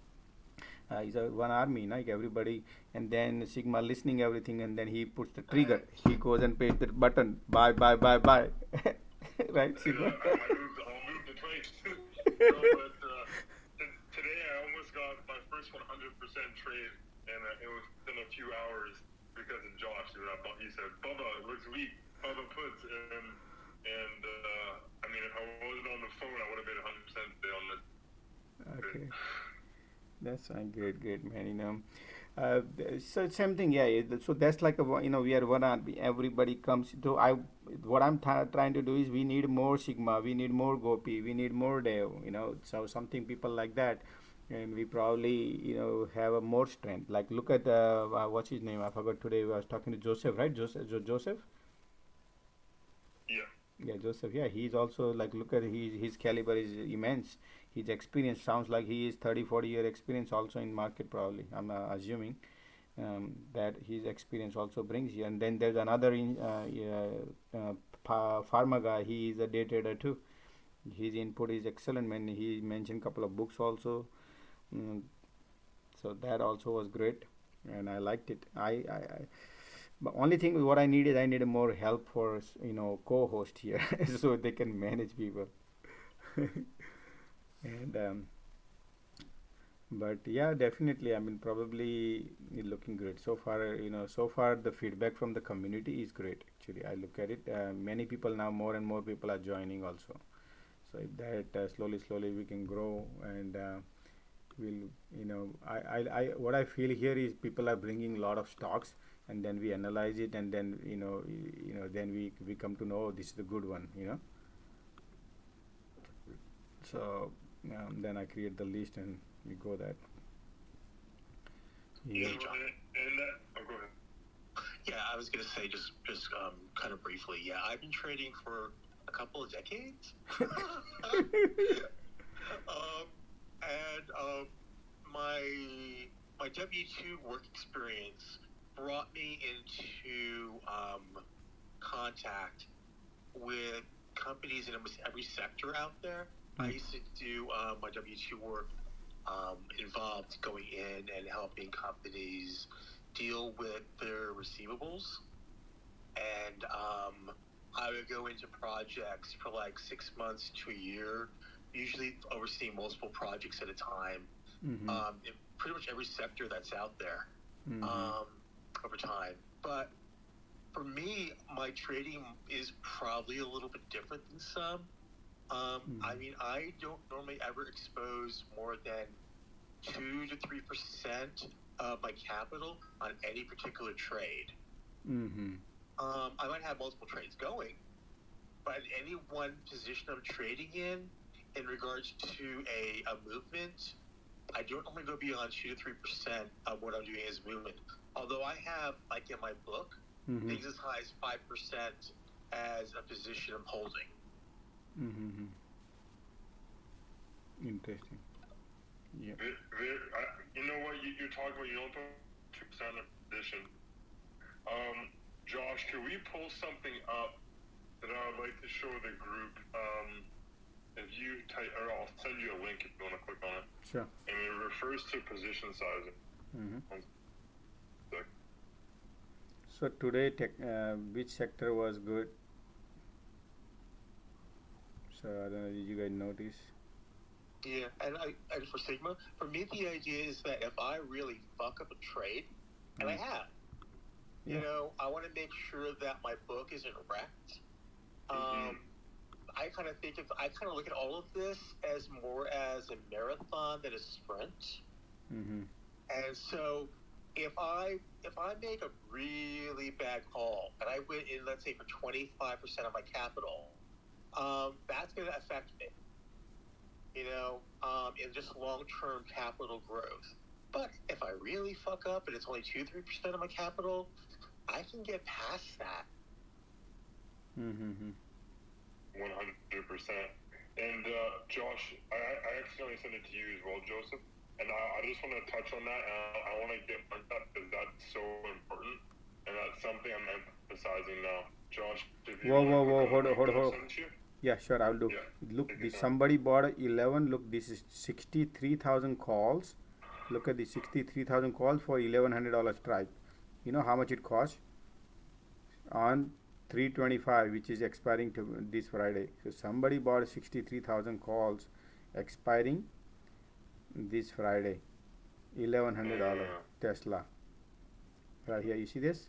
he's a one army, like everybody. And then Sigma listening everything, and then he puts the trigger, he goes and pays the button, buy right, Sigma? I'll move the trade. Today I almost got my first 100% trade, and it was in a few hours because of Josh. He said, Bubba, it looks weak. Bubba puts, and I mean, if I wasn't on the phone, I would have been 100% today on this. Okay. That's fine. Great, man. So same thing, yeah. So that's like we are one army. Everybody comes to. What I'm trying to do is we need more Sigma, we need more Gopi, we need more Dev. So something people like that, and we probably have a more strength. Like look at what's his name? I forgot today. I was talking to Joseph, right? Joseph. Yeah, Joseph. Yeah, he's also like look at his caliber is immense. His experience sounds like he is 30-40 year experience also in market probably. I'm assuming that his experience also brings you. And then there's another pharma guy. He is a day trader too. His input is excellent, man. He mentioned couple of books also. So that also was great, and I liked it. But only thing what I need is I need more help for co-host here so they can manage people. And but yeah, definitely. I mean, probably looking great so far. So far the feedback from the community is great. Actually, I look at it. Many people now, more and more people are joining also. So if that slowly we can grow, and I what I feel here is people are bringing a lot of stocks, and then we analyze it, and then then we come to know, oh, this is the good one. So then I create the list and we go that. Yeah. Go ahead. Yeah, I was gonna say just kind of briefly. Yeah, I've been trading for a couple of decades. My W-2 work experience brought me into contact with companies in almost every sector out there. I used to do my W-2 work involved going in and helping companies deal with their receivables. And I would go into projects for like 6 months to a year, usually overseeing multiple projects at a time. In pretty much every sector that's out there over time. But for me, my trading is probably a little bit different than some. I mean, I don't normally ever expose more than 2 to 3% of my capital on any particular trade. I might have multiple trades going, but in any one position I'm trading in regards to a movement, I don't normally go beyond 2 to 3% of what I'm doing as movement. Although I have, like in my book, things as high as 5% as a position I'm holding. Interesting. Yeah. You know what you're talking about? You don't put 2% of position. Josh, can we pull something up that I would like to show the group? If you type, or I'll send you a link if you want to click on it. Sure. And it refers to position sizing. Mm-hmm. So today, which sector was good? So I don't know. Did you guys notice? Yeah, and for Sigma, for me, the idea is that if I really fuck up a trade, and I have, you know, I want to make sure that my book isn't wrecked. I kind of look at all of this as more as a marathon than a sprint. Mm-hmm. And so, if I make a really bad call and I win in, let's say, for 25% of my capital, that's going to affect me. You know, in just long-term capital growth. But if I really fuck up and it's only 2-3% of my capital, I can get past that. 100%. And Josh, I accidentally sent it to you as well, Joseph. And I just want to touch on that. And I want to get on that because that's so important. And that's something I'm emphasizing now. Josh, if you Whoa. Hold on. send it to you? Yeah, sure, I'll do. Yeah. Look, somebody bought 11. Look, this is 63,000 calls. Look at the 63,000 calls for $1,100 strike. You know how much it costs? On 325, which is expiring to this Friday. So somebody bought 63,000 calls expiring this Friday. $1,100 Tesla. Right here, you see this?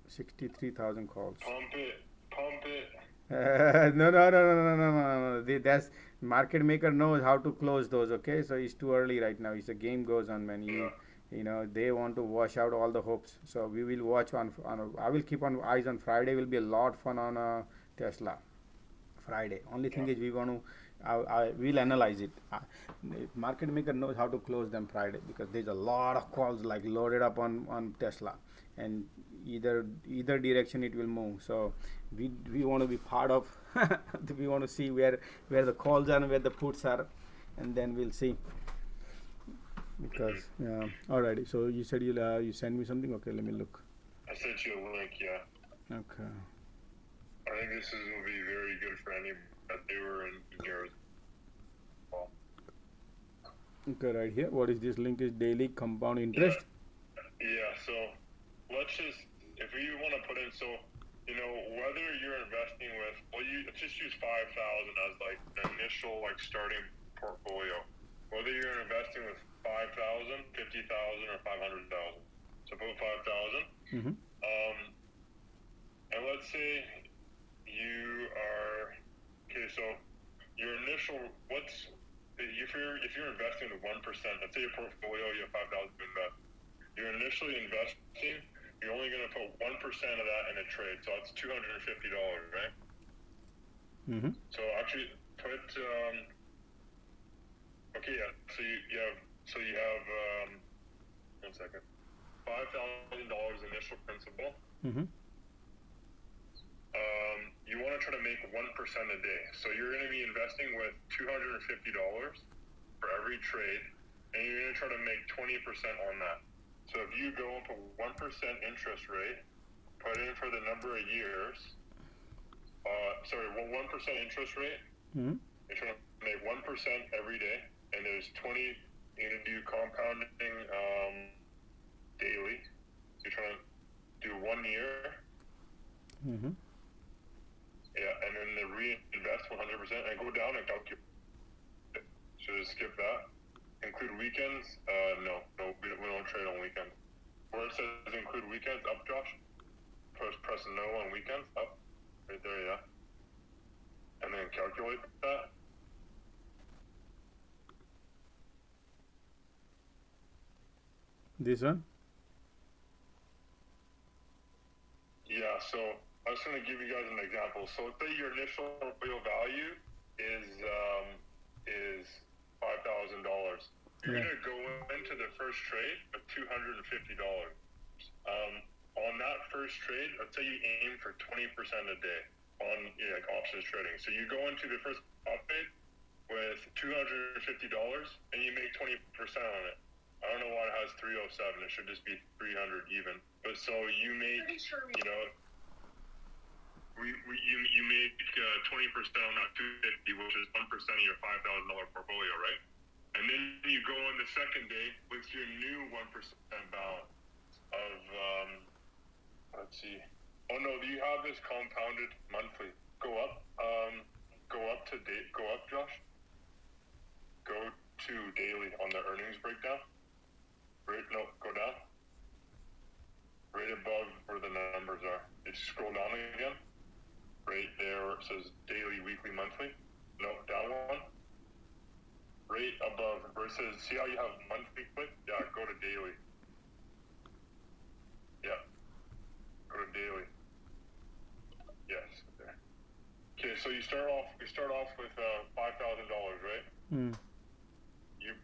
63,000 calls. Pump it. No. That's market maker knows how to close those. Okay, so it's too early right now. It's a game goes on, man. You know they want to wash out all the hopes. So we will watch on I will keep on eyes on Friday. Will be a lot fun on Tesla. Friday. Only thing is we want to. I will analyze it. Market maker knows how to close them Friday because there's a lot of calls like loaded up on Tesla, and either direction it will move. So we want to be part of. We want to see where the calls are and where the puts are, and then we'll see. Because alrighty. So you said you send me something. Okay, let me look. I sent you a link. Yeah. Okay. I think this will be very good for any viewer in yours. Okay, right here. What is this link? Is daily compound interest? Yeah. So let's just, if you want to put in, so you know whether you're investing with, let's just use 5,000 as like the initial like starting portfolio. Whether you're investing with 5,000, 50,000, or 500,000. So put 5,000. And let's say you are so your initial if you're investing with 1%, let's say your portfolio you have 5,000 to invest. You're initially investing, you're only going to put 1% of that in a trade, so that's $250, right? So actually put okay, yeah. So you have 1 second. $5,000 initial principal. You want to try to make 1% a day. So you're going to be investing with $250 for every trade, and you're going to try to make 20% on that. So if you go into 1% interest rate, put in for the number of years. 1% interest rate. You're trying to make 1% every day, and there's 20. You're going to do compounding daily. You're trying to do 1 year. Yeah, and then the reinvest 100% and go down and calculate. So just skip that. Include weekends? No, we don't trade on weekends. Where it says include weekends, up, Josh. Press no on weekends, up. Right there, yeah. And then calculate that. This one? Yeah, so I was going to give you guys an example. So let's say your initial portfolio value is $5,000. You're going to go into the first trade with $250. On that first trade, let's say you aim for 20% a day on like options trading. So you go into the first op trade with $250 and you make 20% on it. I don't know why it has 307. It should just be 300 even. But so you make, you know, you make 20% on that 250, which is 1% of your $5,000 portfolio, right? And then you go on the second day with your new 1% balance of let's see. Oh no, do you have this compounded monthly? Go up to date. Go up, Josh. Go to daily on the earnings breakdown. Go down. Right above where the numbers are. Just scroll down again. Right there where it says daily, weekly, monthly. No, down one. Right above where it says, see how you have monthly click? Yeah, go to daily. Yeah. Go to daily. Yes. There. Okay, so you start off with $5,000, right?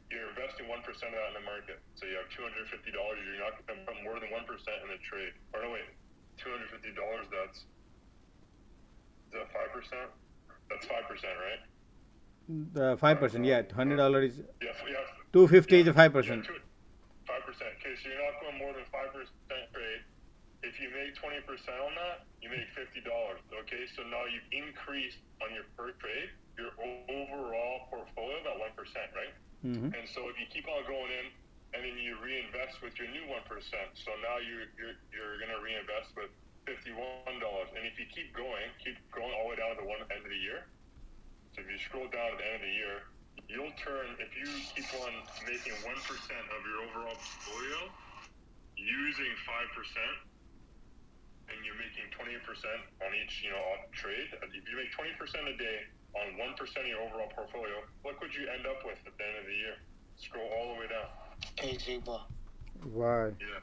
You're investing 1% of that in the market. So you have $250. You're not going to put more than 1% in a trade. Or no, wait, $250. Is that 5%? That's 5%, right? The 5%, yeah. $100 is. Yeah. 250 is a 5%. 5%. Okay, so you're not going more than 5% trade. If you make 20% on that, you make $50. Okay, so now you've increased on your first trade your overall portfolio about 1%, right? And so if you keep on going in, and then you reinvest with your new 1%, so now you're going to reinvest with $51. And if you keep going all the way down to the end of the year. So if you scroll down to the end of the year, you'll turn, if you keep on making 1% of your overall portfolio using 5%, and you're making 20% on each, trade. If you make 20% a day on 1% of your overall portfolio, look what you end up with at the end of the year. Scroll all the way down. Why? Yeah.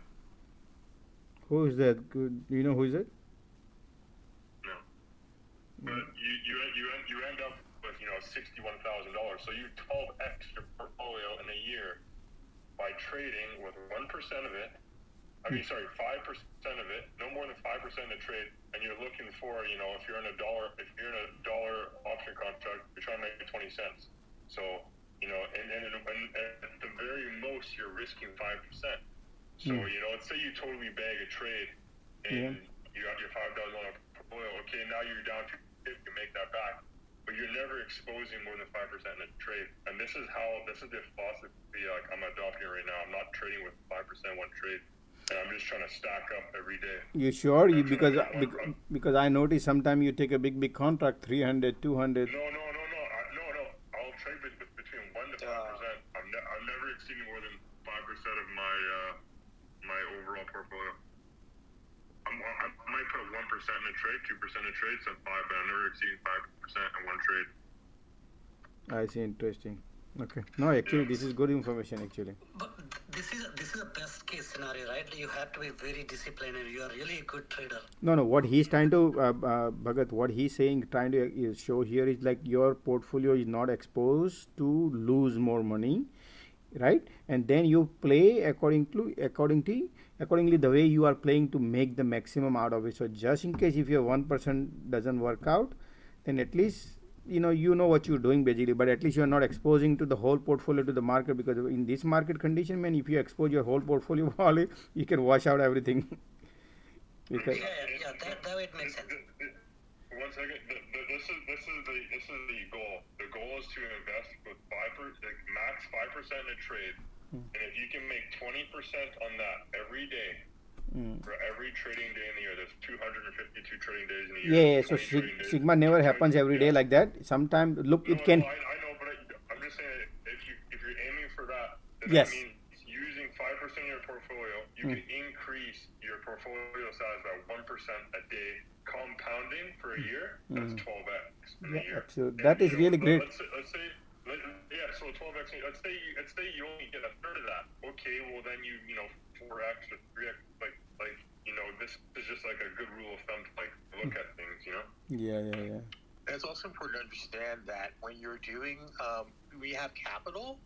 Who is that? Do you know who is it? No. But you end up with $61,000. So you 12x your portfolio in a year by trading with 1% of it. 5% of it, no more than 5% of the trade, and you're looking for, if you're in a dollar option contract, you're trying to make 20 cents. So, and at the very most, you're risking 5%. So, let's say you totally bag a trade, and you have your $5,000 portfolio. Okay, now you're down to 50 to make that back, but you're never exposing more than 5% in a trade. And this is the philosophy I'm adopting right now. I'm not trading with 5% one trade. And I'm just trying to stack up every day. You sure? Because I noticed sometimes you take a big contract, 300, 200. No. I'll trade between 1 to 5%. I'm never exceeding more than 5% of my overall portfolio. I might put 1% in a trade, 2% in a trade, some 5, but I'm never exceeding 5% in one trade. I see. Interesting. Okay. No, actually, this is good information. Actually. But this is a best case scenario, right? You have to be very disciplined, and you are really a good trader. No. What he's trying to, Bhagat, what he's saying, trying to show here is like your portfolio is not exposed to lose more money, right? And then you play accordingly the way you are playing to make the maximum out of it. So just in case if your 1% doesn't work out, then at least you know what you're doing basically, but at least you're not exposing to the whole portfolio to the market, because in this market condition, man, if you expose your whole portfolio, you can wash out everything. That way it makes sense. 1 second. This is the goal. The goal is to invest with max 5% in a trade, and if you can make 20% on that every day. For every trading day in the year, there's 252 trading days in a year. Yeah, so Sigma never happens every day like that. Sometimes, look, it can. No, I know, but I'm just saying, if you're aiming for that, then yes. That means using 5% of your portfolio, you can increase your portfolio size by 1% a day, compounding for a year. That's 12x in a year. Absolutely. That is really great. Let's say, so 12x. Let's say you only get a third of that. Okay, well then 4x or 3x, this is just like a good rule of thumb to look at things, Yeah. And it's also important to understand that when you're doing, we have capital,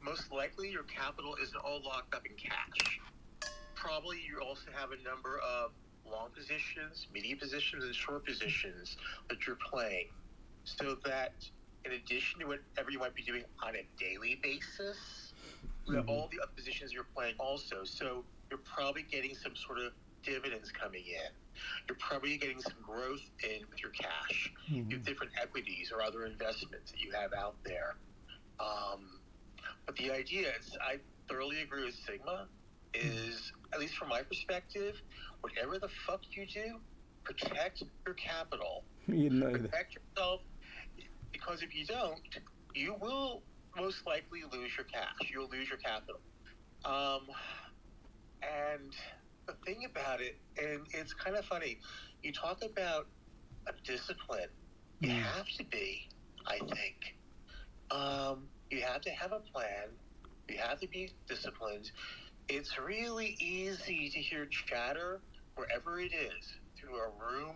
most likely your capital isn't all locked up in cash. Probably you also have a number of long positions, medium positions, and short positions that you're playing. So that in addition to whatever you might be doing on a daily basis, you have all the other positions you're playing also. So you're probably getting some sort of dividends coming in. You're probably getting some growth in with your cash. You have different equities or other investments that you have out there. But the idea is, I thoroughly agree with Sigma, is, at least from my perspective, whatever the fuck you do, protect your capital. Protect yourself, because if you don't, you will most likely lose your cash. You'll lose your capital. And the thing about it, and it's kind of funny, you talk about a discipline. You have to be, I think. You have to have a plan. You have to be disciplined. It's really easy to hear chatter wherever it is, through a room,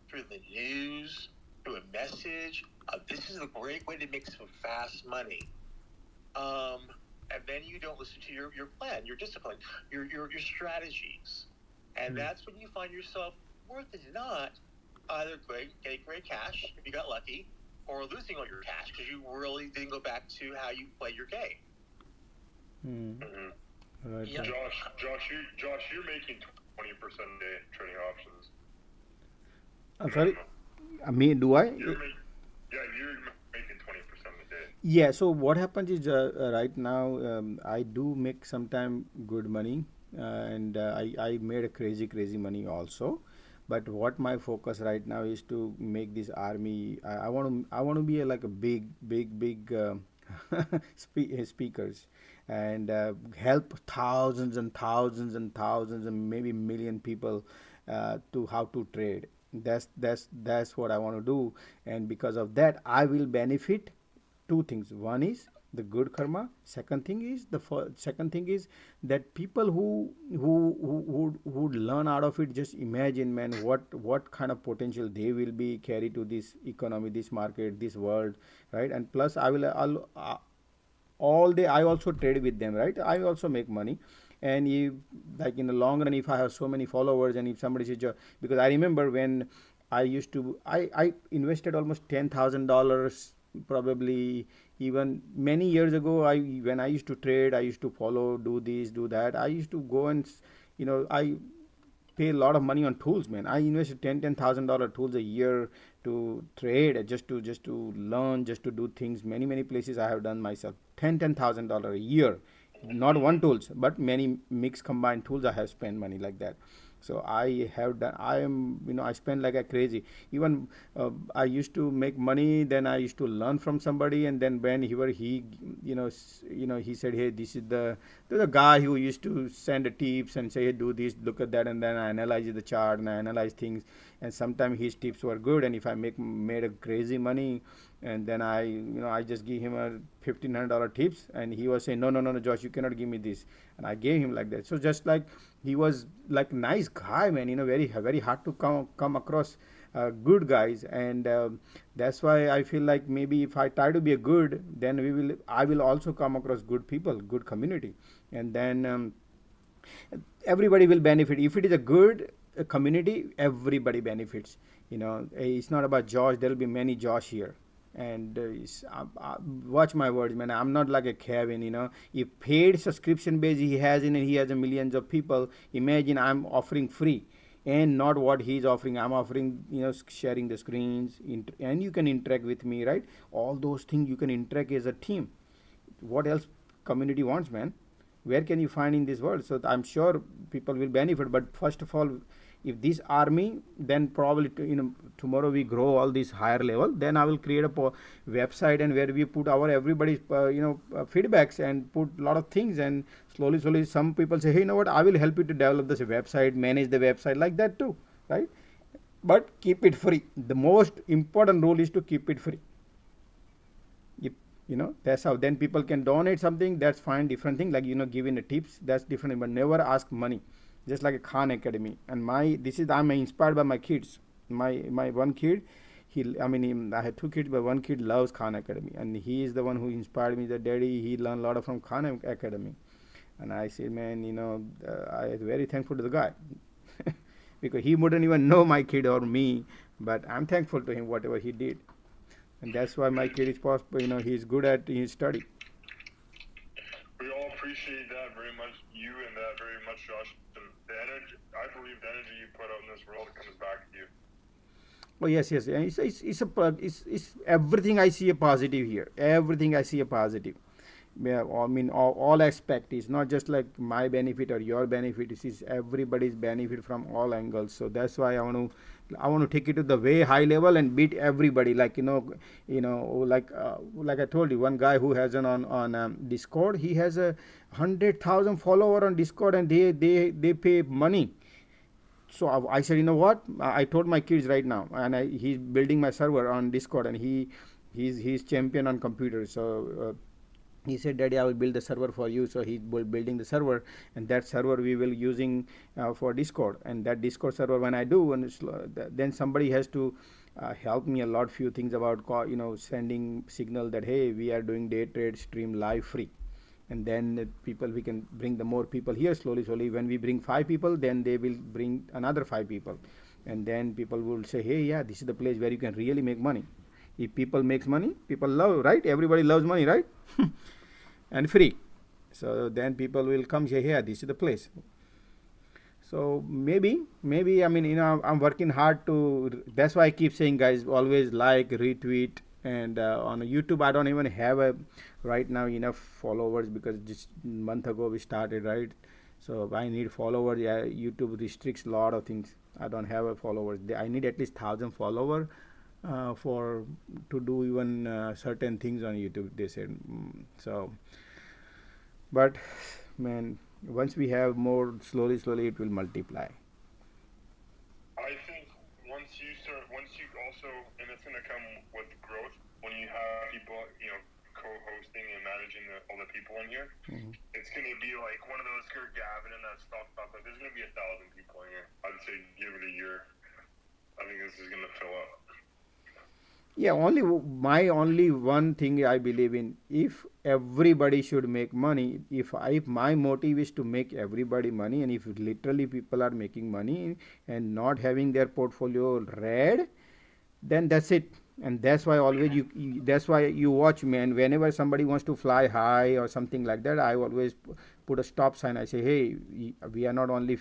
through the news, through a message. This is a great way to make some fast money. And then you don't listen to your plan, your discipline, your strategies. And that's when you find yourself, more than not, either getting great cash, if you got lucky, or losing all your cash because you really didn't go back to how you play your game. Right. Josh, you're making 20% a day trading options. I'm sorry. Me, do I? You're making 20% a day. Yeah. So what happens is right now I do make sometime good money, and I made a crazy money also. But what my focus right now is to make this army. I want to be like a big speakers, and help thousands and thousands and thousands and maybe million people to how to trade. That's what I want to do, and because of that I will benefit two things. One is the good karma. Second thing is that people who would learn out of it. Just imagine, man, what kind of potential they will be carry to this economy, this market, this world, right? And plus all day I also trade with them, right? I also make money. And if, like, in the long run, if I have so many followers, and if somebody says, because I remember when I invested almost $10,000, probably even many years ago. When I used to trade, I used to follow, do this, do that. I used to go and I pay a lot of money on tools, man. I invested $10,000 tools a year to trade, just to learn, just to do things. Many places I have done myself. $10,000 a year, not one tools, but many mixed combined tools. I have spent money like that. So I have done. I spend like a crazy. Even I used to make money. Then I used to learn from somebody, and then when he said, hey, this is the guy who used to send the tips and say, hey, do this, look at that, and then I analyze the chart and I analyze things. And sometimes his tips were good, and if I made a crazy money, and then I just give him a $1,500 tips, and he was saying, no, Josh, you cannot give me this, and I gave him like that. So just like he was like nice guy, man, very hard to come across good guys. And that's why I feel like maybe if I try to be a good, then I will also come across good people, good community, and then everybody will benefit. If it is a good community, everybody benefits. It's not about Josh. There will be many Josh here. And watch my words, man. I'm not like a Kevin. If paid subscription base he has and he has a millions of people, imagine I'm offering free, and not what he's offering. I'm offering, sharing the screens, and you can interact with me, right? All those things you can interact as a team. What else community wants, man? Where can you find in this world? So I'm sure people will benefit. But first of all, if this army, then probably tomorrow we grow all this higher level, then I will create a website, and where we put our everybody's feedbacks, and put a lot of things, and slowly some people say, hey, you know what, I will help you to develop this website, manage the website, like that too, right? But keep it free. The most important rule is to keep it free. That's how. Then people can donate something, that's fine, different thing, like giving the tips, that's different, but never ask money. Just like a Khan Academy. And I'm inspired by my kids. My one kid, I had two kids, but one kid loves Khan Academy, and he is the one who inspired me. That daddy, he learned a lot from Khan Academy. And I said, man, I am very thankful to the guy because he wouldn't even know my kid or me, but I'm thankful to him whatever he did. And that's why my kid is possible. He's good at his study. We all appreciate that very much, you and that very much, Josh. And the energy, I believe the energy you put out in this world comes back to you. Oh yes, yes. And it's everything I see a positive here. Everything I see a positive. Yeah, I mean all aspect is not just like my benefit or your benefit. It is everybody's benefit from all angles. So that's why I want to take it to the way high level and beat everybody. Like like I told you, one guy who has an on Discord, he has 100,000 follower on Discord, and they pay money. So I said, you know what? I told my kids right now, and he's building my server on Discord, and he's champion on computers. So he said, Daddy, I will build the server for you. So he's building the server, and that server we will using for Discord. And that Discord server, when I do, and then somebody has to help me a lot few things about sending signal that hey, we are doing day trade stream live free. And then people, we can bring the more people here slowly. When we bring 5 people, then they will bring another 5 people, and then people will say, hey, yeah, this is the place where you can really make money. If people makes money, people love, right? Everybody loves money, right? And free. So then people will come say, yeah, this is the place. So maybe I mean, I'm working hard to. That's why I keep saying, guys, always like, retweet, and on YouTube I don't even have right now enough followers, because just month ago we started, right? So I need followers. Yeah, YouTube restricts a lot of things. I don't have a followers. I need at least 1,000 follower for to do even certain things on YouTube. They said so. But man, once we have more, slowly it will multiply. I think once you also, and it's going to come with growth, when you have people, co-hosting and managing all the people in here, it's going to be like one of those here, Gavin, and that stuff. But there's going to be 1,000 people in here. I'd say give it a year. I think this is going to fill up. Yeah, my only one thing I believe in, if everybody should make money, if my motive is to make everybody money, and if literally people are making money and not having their portfolio red, then that's it. And that's why always that's why you watch, man, whenever somebody wants to fly high or something like that, I always put a stop sign. I say, hey, we are not only,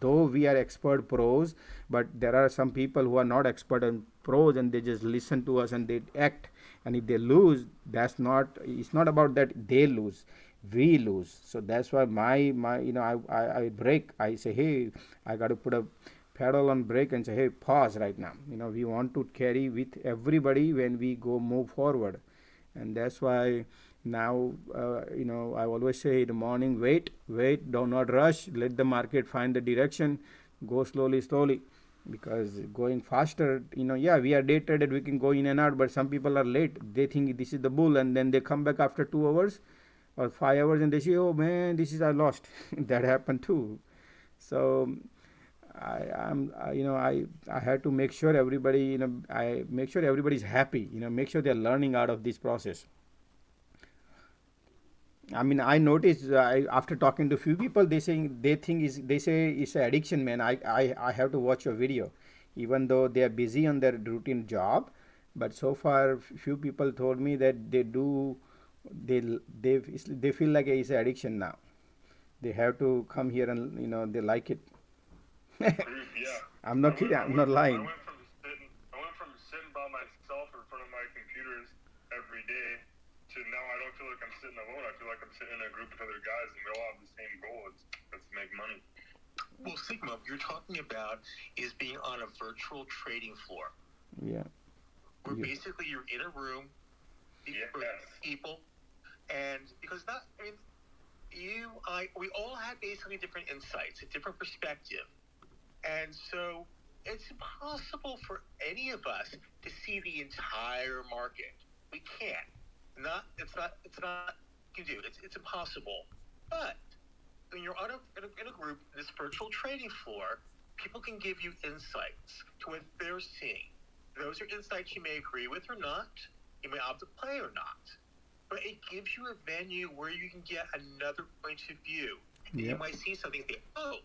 though we are expert pros, but there are some people who are not expert and pros, and they just listen to us and they act. And if they lose, it's not about that they lose, we lose. So that's why my I break. I say, hey, I got to put a pedal on brake and say, hey, pause right now. We want to carry with everybody when we go move forward. And that's why now I always say in the morning, wait, do not rush, let the market find the direction, go slowly, because going faster, yeah, we are day traded, we can go in and out, but some people are late. They think this is the bull, and then they come back after 2 hours or 5 hours and they say, oh man, I lost. That happened too. So I had to make sure everybody, I make sure everybody's happy, make sure they're learning out of this process. I mean, I noticed after talking to a few people, they say it's an addiction, man. I have to watch your video, even though they are busy on their routine job. But so far, few people told me that they feel like it's an addiction now. They have to come here and they like it. Yeah. I'm not kidding. I'm not lying. I went from sitting by myself in front of my computers every day to now I don't feel like I'm sitting alone. I feel like I'm sitting in a group of other guys, and we all have the same goal. It's to make money. Well, Sigma, you're talking about is being on a virtual trading floor. Yeah. Where basically you're in a room with people, and because we all have basically different insights, a different perspective. And so it's impossible for any of us to see the entire market. We can't. It's not you can do. It's impossible. But when you're in a group, this virtual trading floor, people can give you insights to what they're seeing. Those are insights you may agree with or not. You may opt to play or not. But it gives you a venue where you can get another point of view. And you might see something and think, oh,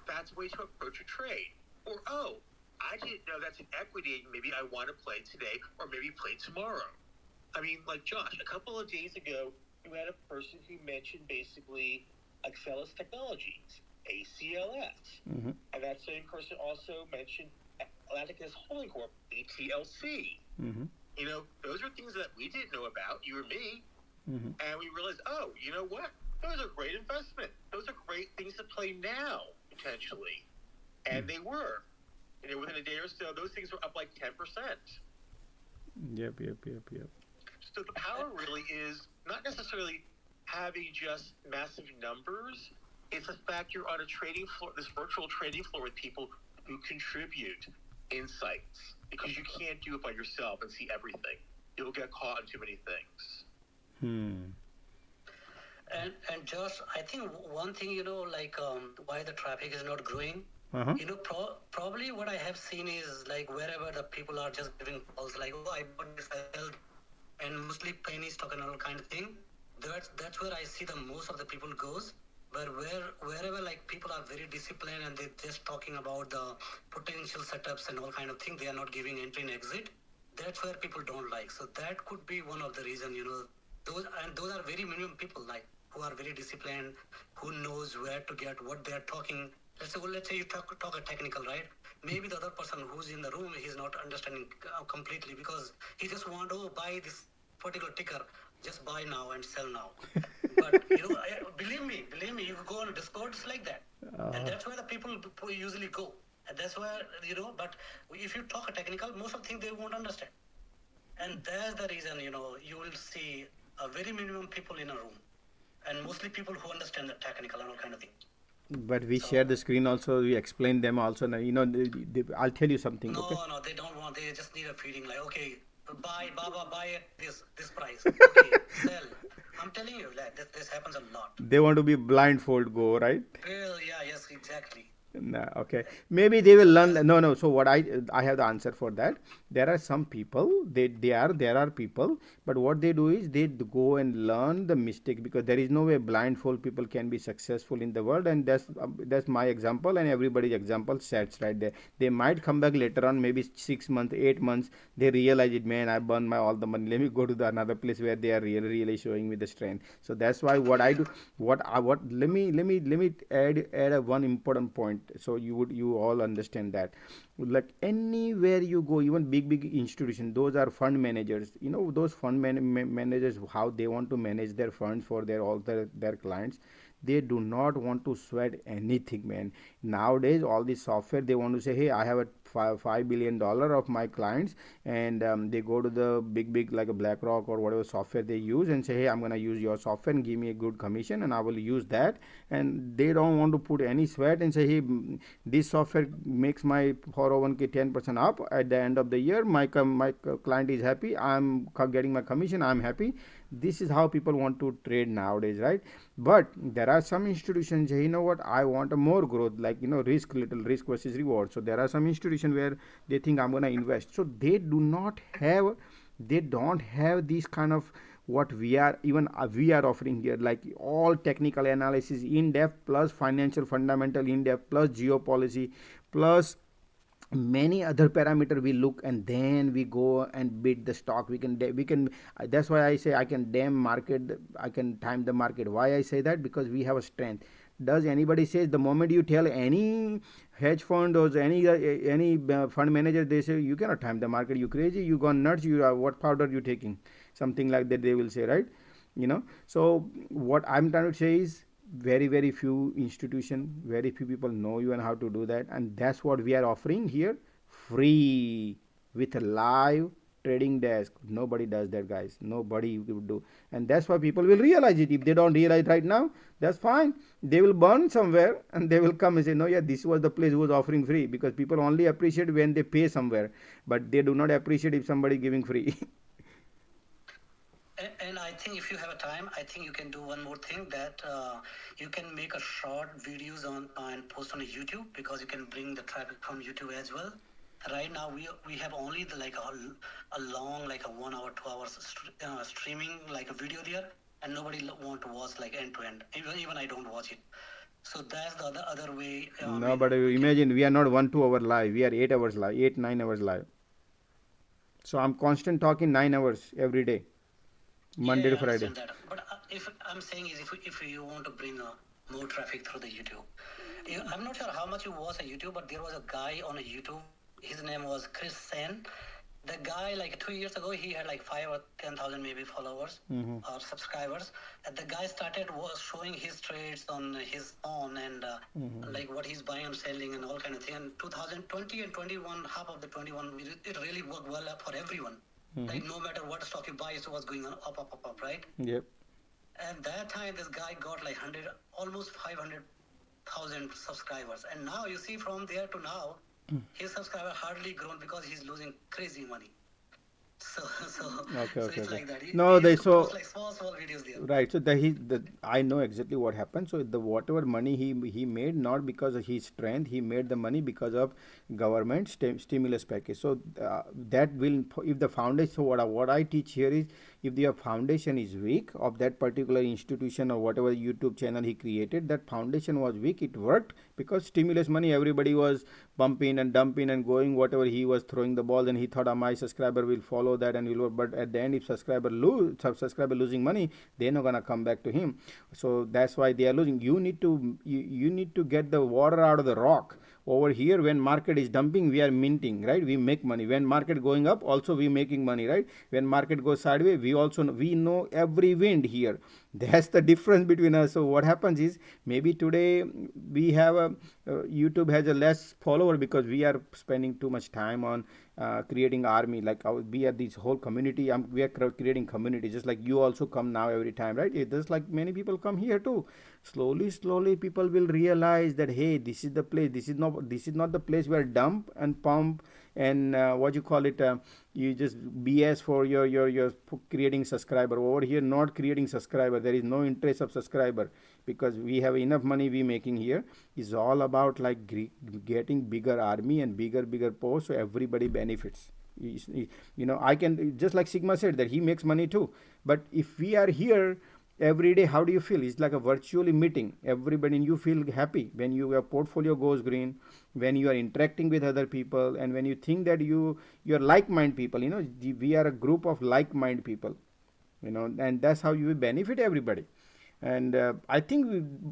that's a way to approach a trade. Or, oh, I didn't know that's an equity. Maybe I want to play today or maybe play tomorrow. I mean, like Josh, a couple of days ago, you had a person who mentioned basically Axelis Technologies. ACLS. Mm-hmm. And that same person also mentioned Atlantic Gas Holding Corp, ATLC. Mm-hmm. You know, those are things that we didn't know about, you or me, Mm-hmm. and we realized, oh, you know what? Those are great investment. Those are great things to play now, potentially. And they were. You know, within a day or so, those things were up like 10%. Yep. So the power really is not necessarily having just massive numbers. It's the fact you're on a trading floor, this virtual trading floor with people who contribute insights, because you can't do it by yourself and see everything. You'll get caught in too many things. And Josh, I think one thing, like why the traffic is not growing, Uh-huh. probably what I have seen is like wherever the people are just giving calls like, oh, I bought this, I held, and mostly penny stock and all kind of thing. That's where I see the most of the people goes. But wherever like people are very disciplined and they're just talking about the potential setups and all kind of thing, they are not giving entry and exit. That's where people don't like. So that could be one of the reason, those are very minimum people like who are very disciplined, who knows where to get what they are talking. Let's say you talk a technical, right? Maybe the other person who's in the room, he's not understanding completely because he just want to buy this particular ticker, just buy now and sell now. But believe me, you go on Discord, it's like that, and that's where the people usually go, and that's where But if you talk a technical, most of the things they won't understand, and that's the reason you will see a very minimum people in a room, and mostly people who understand the technical and all kind of things. But we share the screen also. We explain them also. Now, I'll tell you something. No, Okay. no, they don't want. They just need a feeding. Like, okay, buy, Baba, buy at this price. Okay, sell. I'm telling you, like this happens a lot. They want to be blindfold go, right? Well, yeah, yes, exactly. No, okay. Maybe they will learn. No. So what I have the answer for that. There are some people. There are people. But what they do is they go and learn the mistake, because there is no way blindfold people can be successful in the world. And that's my example and everybody's example sets right there. They might come back later on, maybe 6 months, 8 months. They realize it. Man, I burned my all the money. Let me go to the another place where they are really showing me the strength. So that's why what I do. Let me add a one important point, so you all understand that. Like anywhere you go, even big institution, those are fund managers. Those fund managers, how they want to manage their funds for their clients. They do not want to sweat anything, man. Nowadays all this software, they want to say, hey, I have a $5 billion of my clients, and they go to the big like a BlackRock or whatever software they use and say, hey, I'm going to use your software and give me a good commission, and I will use that. And they don't want to put any sweat and say, hey, this software makes my 401k 10% up at the end of the year. My client is happy, I'm getting my commission, I'm happy. This is how people want to trade nowadays, right? But there are some institutions, you know what, I want a more growth, like little risk versus reward. So there are some institutions where they think I'm going to invest, so they don't have this kind of what we are offering here, like all technical analysis in depth, plus financial fundamental in depth, plus geopolicy, plus many other parameter we look, and then we go and bid the stock. We can that's why I say I can time the market. Why I say that? Because we have a strength. Does anybody say the moment you tell any hedge fund or any fund manager, they say you cannot time the market, you crazy, you gone nuts, you are, what powder you taking, something like that they will say, right? So what I'm trying to say is, very few institution, very few people know you and how to do that, and that's what we are offering here, free, with a live trading desk. Nobody does that, guys. Nobody will do. And that's why people will realize it. If they don't realize right now, that's fine. They will burn somewhere and they will come and say, no, yeah, this was the place who was offering free, because people only appreciate when they pay somewhere, but they do not appreciate if somebody giving free. And I think if you have a time, I think you can do one more thing, that you can make a short videos on and post on YouTube, because you can bring the traffic from YouTube as well. Right now we have only a long, like a 1 hour, 2 hours streaming, like a video there, and nobody want to watch like end to end. Even I don't watch it. So that's the other way. No, but imagine we are not 1-2 hour live. We are 8 hours live, 8-9 hours live. So I'm constant talking 9 hours every day. Monday to Friday. That. But if I'm saying is, if you want to bring more traffic through the YouTube, I'm not sure how much you watch a YouTube, but there was a guy on a YouTube. His name was Chris Sen. The guy, like 2 years ago, he had like 5 or 10,000 maybe followers or subscribers. And the guy started was showing his trades on his phone and like what he's buying and selling and all kind of thing. And 2020 and 21, half of the 21, it really worked well for everyone. Like no matter what stock you buy, it was going on up, right? Yep. And that time, this guy got like 100, almost 500,000 subscribers. And now you see from there to now, his subscriber hardly grown because he's losing crazy money. So Okay, okay, it's okay. like that. No, He they used to so post like small videos there. right. So the I know exactly what happened. So the whatever money he made, not because of his strength, he made the money because of government stimulus package. So that will, if the foundation. So what I teach here is, if the foundation is weak of that particular institution or whatever YouTube channel he created, that foundation was weak. It worked because stimulus money, everybody was pumping and dumping and going whatever he was throwing the ball, and he thought, my subscriber will follow that and will work. But at the end, if subscriber losing money, they're not gonna come back to him. So that's why they are losing. You need to get the water out of the rock. Over here, when market is dumping, we are minting, right? We make money. When market going up, also we making money, right? When market goes sideways, we know every wind here. That's the difference between us. So what happens is, maybe today we have a YouTube has a less follower because we are spending too much time on creating army. Like we are this whole community. We are creating community. Just like you also come now every time, right? Just like many people come here too. Slowly, people will realize that, hey, this is the place. This is not the place where dump and pump and what you call it. You just BS for your creating subscriber. Over here, not creating subscriber. There is no interest of subscriber because we have enough money we making here. It's all about like getting bigger army and bigger posts, so everybody benefits. I can, just like Sigma said, that he makes money too. But if we are here every day, how do you feel? It's like a virtually meeting everybody, and you feel happy when your portfolio goes green, when you are interacting with other people, and when you think that you're like-minded people. We are a group of like-minded people, and that's how you benefit everybody. And I think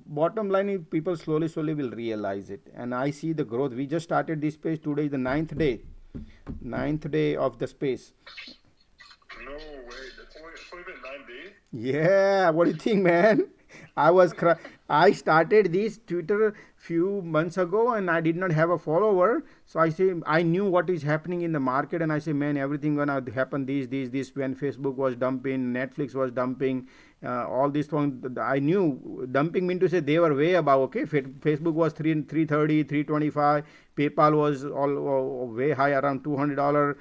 bottom line is, people slowly will realize it, and I see the growth. We just started this space. Today is the ninth day of the space. No way. It's only been 9 days? Yeah, what do you think, man? I started this Twitter few months ago, and I did not have a follower. So I knew what is happening in the market, and I say, man, everything gonna happen. This when Facebook was dumping, Netflix was dumping, all this one. I knew dumping mean to say they were way above. Okay, Facebook was 330, 325. PayPal was all way high, around $200.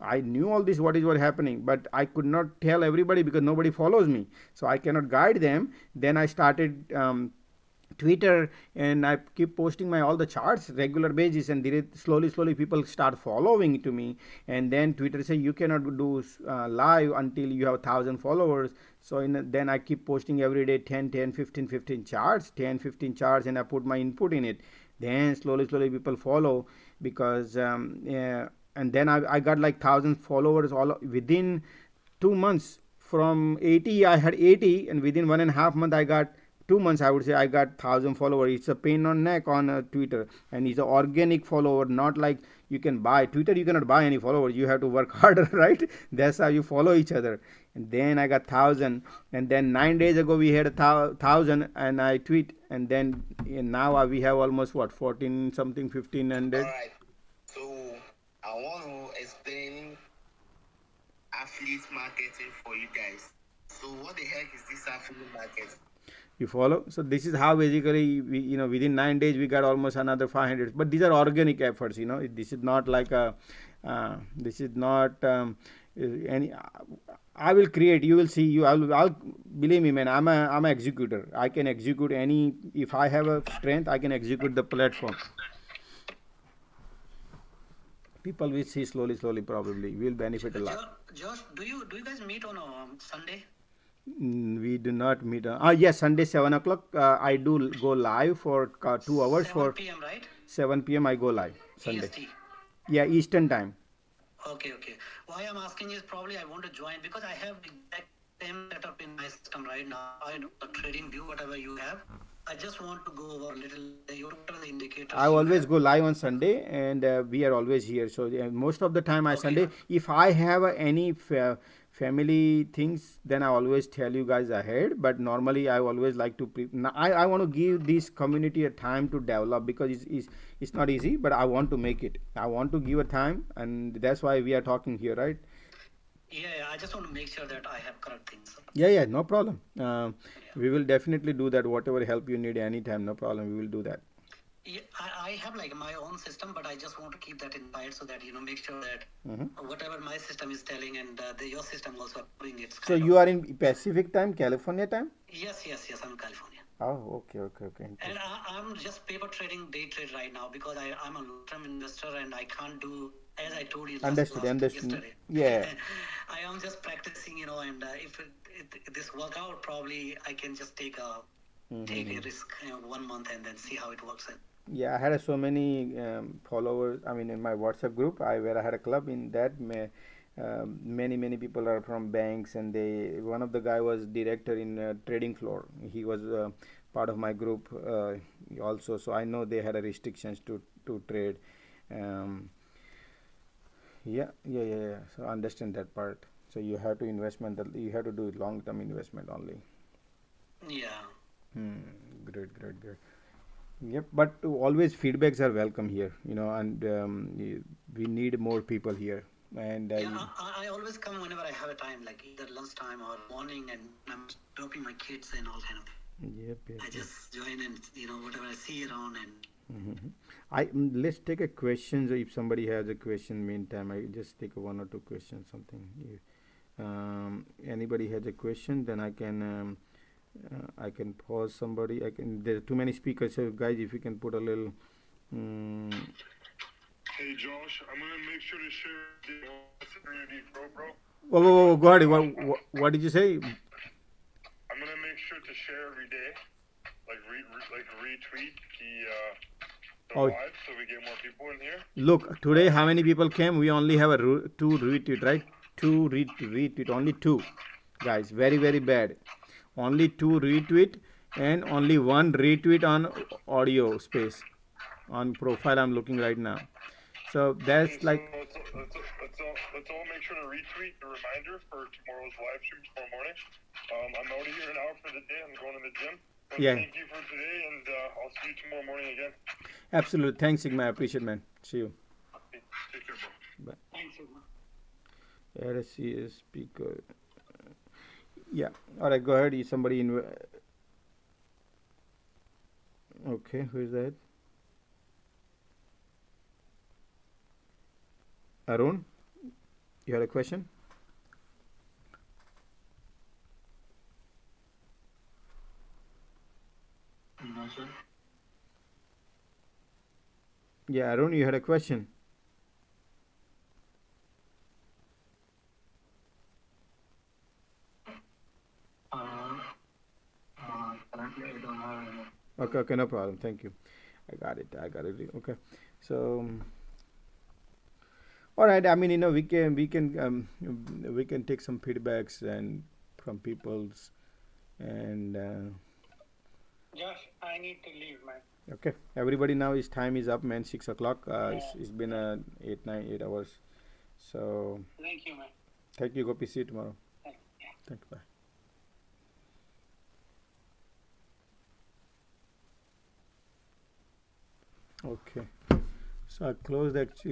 I knew all this, what happening, but I could not tell everybody because nobody follows me, so I cannot guide them. Then I started Twitter, and I keep posting my all the charts regular basis, and slowly people start following to me. And then Twitter say you cannot do live until you have 1,000 followers. So then I keep posting every day 10 15 charts, 10 15 charts, and I put my input in it. Then slowly people follow because and then I got like 1,000 followers all within 2 months. From 80, I had 80, and within 1.5 month I got 2 months, I would say, I got 1,000 followers. It's a pain on neck on Twitter, and it's an organic follower, not like you can buy. Twitter, you cannot buy any followers. You have to work harder, right? That's how you follow each other. And then I got 1,000, and then 9 days ago we had 1,000, and I tweet, and then now we have almost 14 something 1,500. All right. So I want to explain affiliate marketing for you guys. So what the heck is this affiliate marketing? You follow? So this is how basically within 9 days we got almost another 500. But these are organic efforts. This is not like this is not any. I will create. You will see. I'll believe me, man. I'm an executor. I can execute any. If I have a strength, I can execute the platform. People will see slowly. Probably will benefit a lot. Josh, do you guys meet on Sunday? We do not meet. Yes, Sunday 7 o'clock. I do go live for 2 hours. 7 p.m. right? 7 p.m. I go live Sunday. EST. Yeah, Eastern time. Okay. Why I'm asking is probably I want to join because I have the exact same setup in my system right now. I know the trading view, whatever you have. I just want to go over a little. What are the indicators I you always have? go live on Sunday, and we are always here. So most of the time, I Sunday. If I have any family things, then I always tell you guys ahead. But normally, I always like to I want to give this community a time to develop, because it's not easy. But I want to make it. I want to give a time, and that's why we are talking here, right? Yeah, I just want to make sure that I have correct things. Yeah, no problem. We will definitely do that. Whatever help you need anytime, no problem. We will do that. Yeah, I have like my own system, but I just want to keep that inside so that make sure that whatever my system is telling and your system also doing its So kind you are in Pacific time, California time? Yes, I'm in California. Oh, okay. And I'm just paper trading, day trade right now because I'm a long-term investor and I can't do, as I told you Understood. yesterday. Yeah. I am just practicing, and if this work out, probably I can just take a risk, 1 month and then see how it works out. Yeah, I had so many followers. I mean, in my WhatsApp group, where I had a club in that. Many people are from banks, and one of the guy was director in trading floor. He was part of my group also, so I know they had a restrictions to trade. Um, yeah. So I understand that part. So you have to you have to do long term investment only. Yeah. Great. Yep, but always feedbacks are welcome here, and we need more people here. And I always come whenever I have a time, like either lunchtime or morning, and I'm dropping my kids and all kind of. Yep. I just join and whatever I see around and. Let's take a question. So if somebody has a question, meantime, I just take one or two questions. Something. Anybody has a question, then I can pause somebody. There are too many speakers. So guys, if you can put a little. Hey Josh, I'm gonna make sure to share the community bro. Whoa, go ahead. What did you say? I'm gonna make sure to share every day, like retweet the live, so we get more people in here. Look, today how many people came? We only have two retweet, right? Two retweet, only two, guys. Very bad. Only two retweet and only one retweet on audio space on profile. I'm looking right now. So that's like. Let's all make sure to retweet the reminder for tomorrow's live stream tomorrow morning. I'm out of here an hour for the day. I'm going to the gym. But thank you for today, and I'll see you tomorrow morning again. Absolutely. Thanks, Sigma. I appreciate, man. See you. Take care, bro. Bye. Thanks, Sigma. RSC is speaker. Yeah. All right. Go ahead. Somebody in. Okay. Who is that? Arun, you had a question? No, sir. Yeah, Arun, you had a question. Currently, I don't have any. Okay, no problem. Thank you. I got it. Okay, so. All right. I mean, we can take some feedbacks and from people's and. Josh, I need to leave, man. Okay, everybody, now his time is up, man. 6 o'clock. It's been 8 hours. So. Thank you, man. Thank you. Gopi. See you tomorrow. Thanks. Bye. Okay. So I closed actually.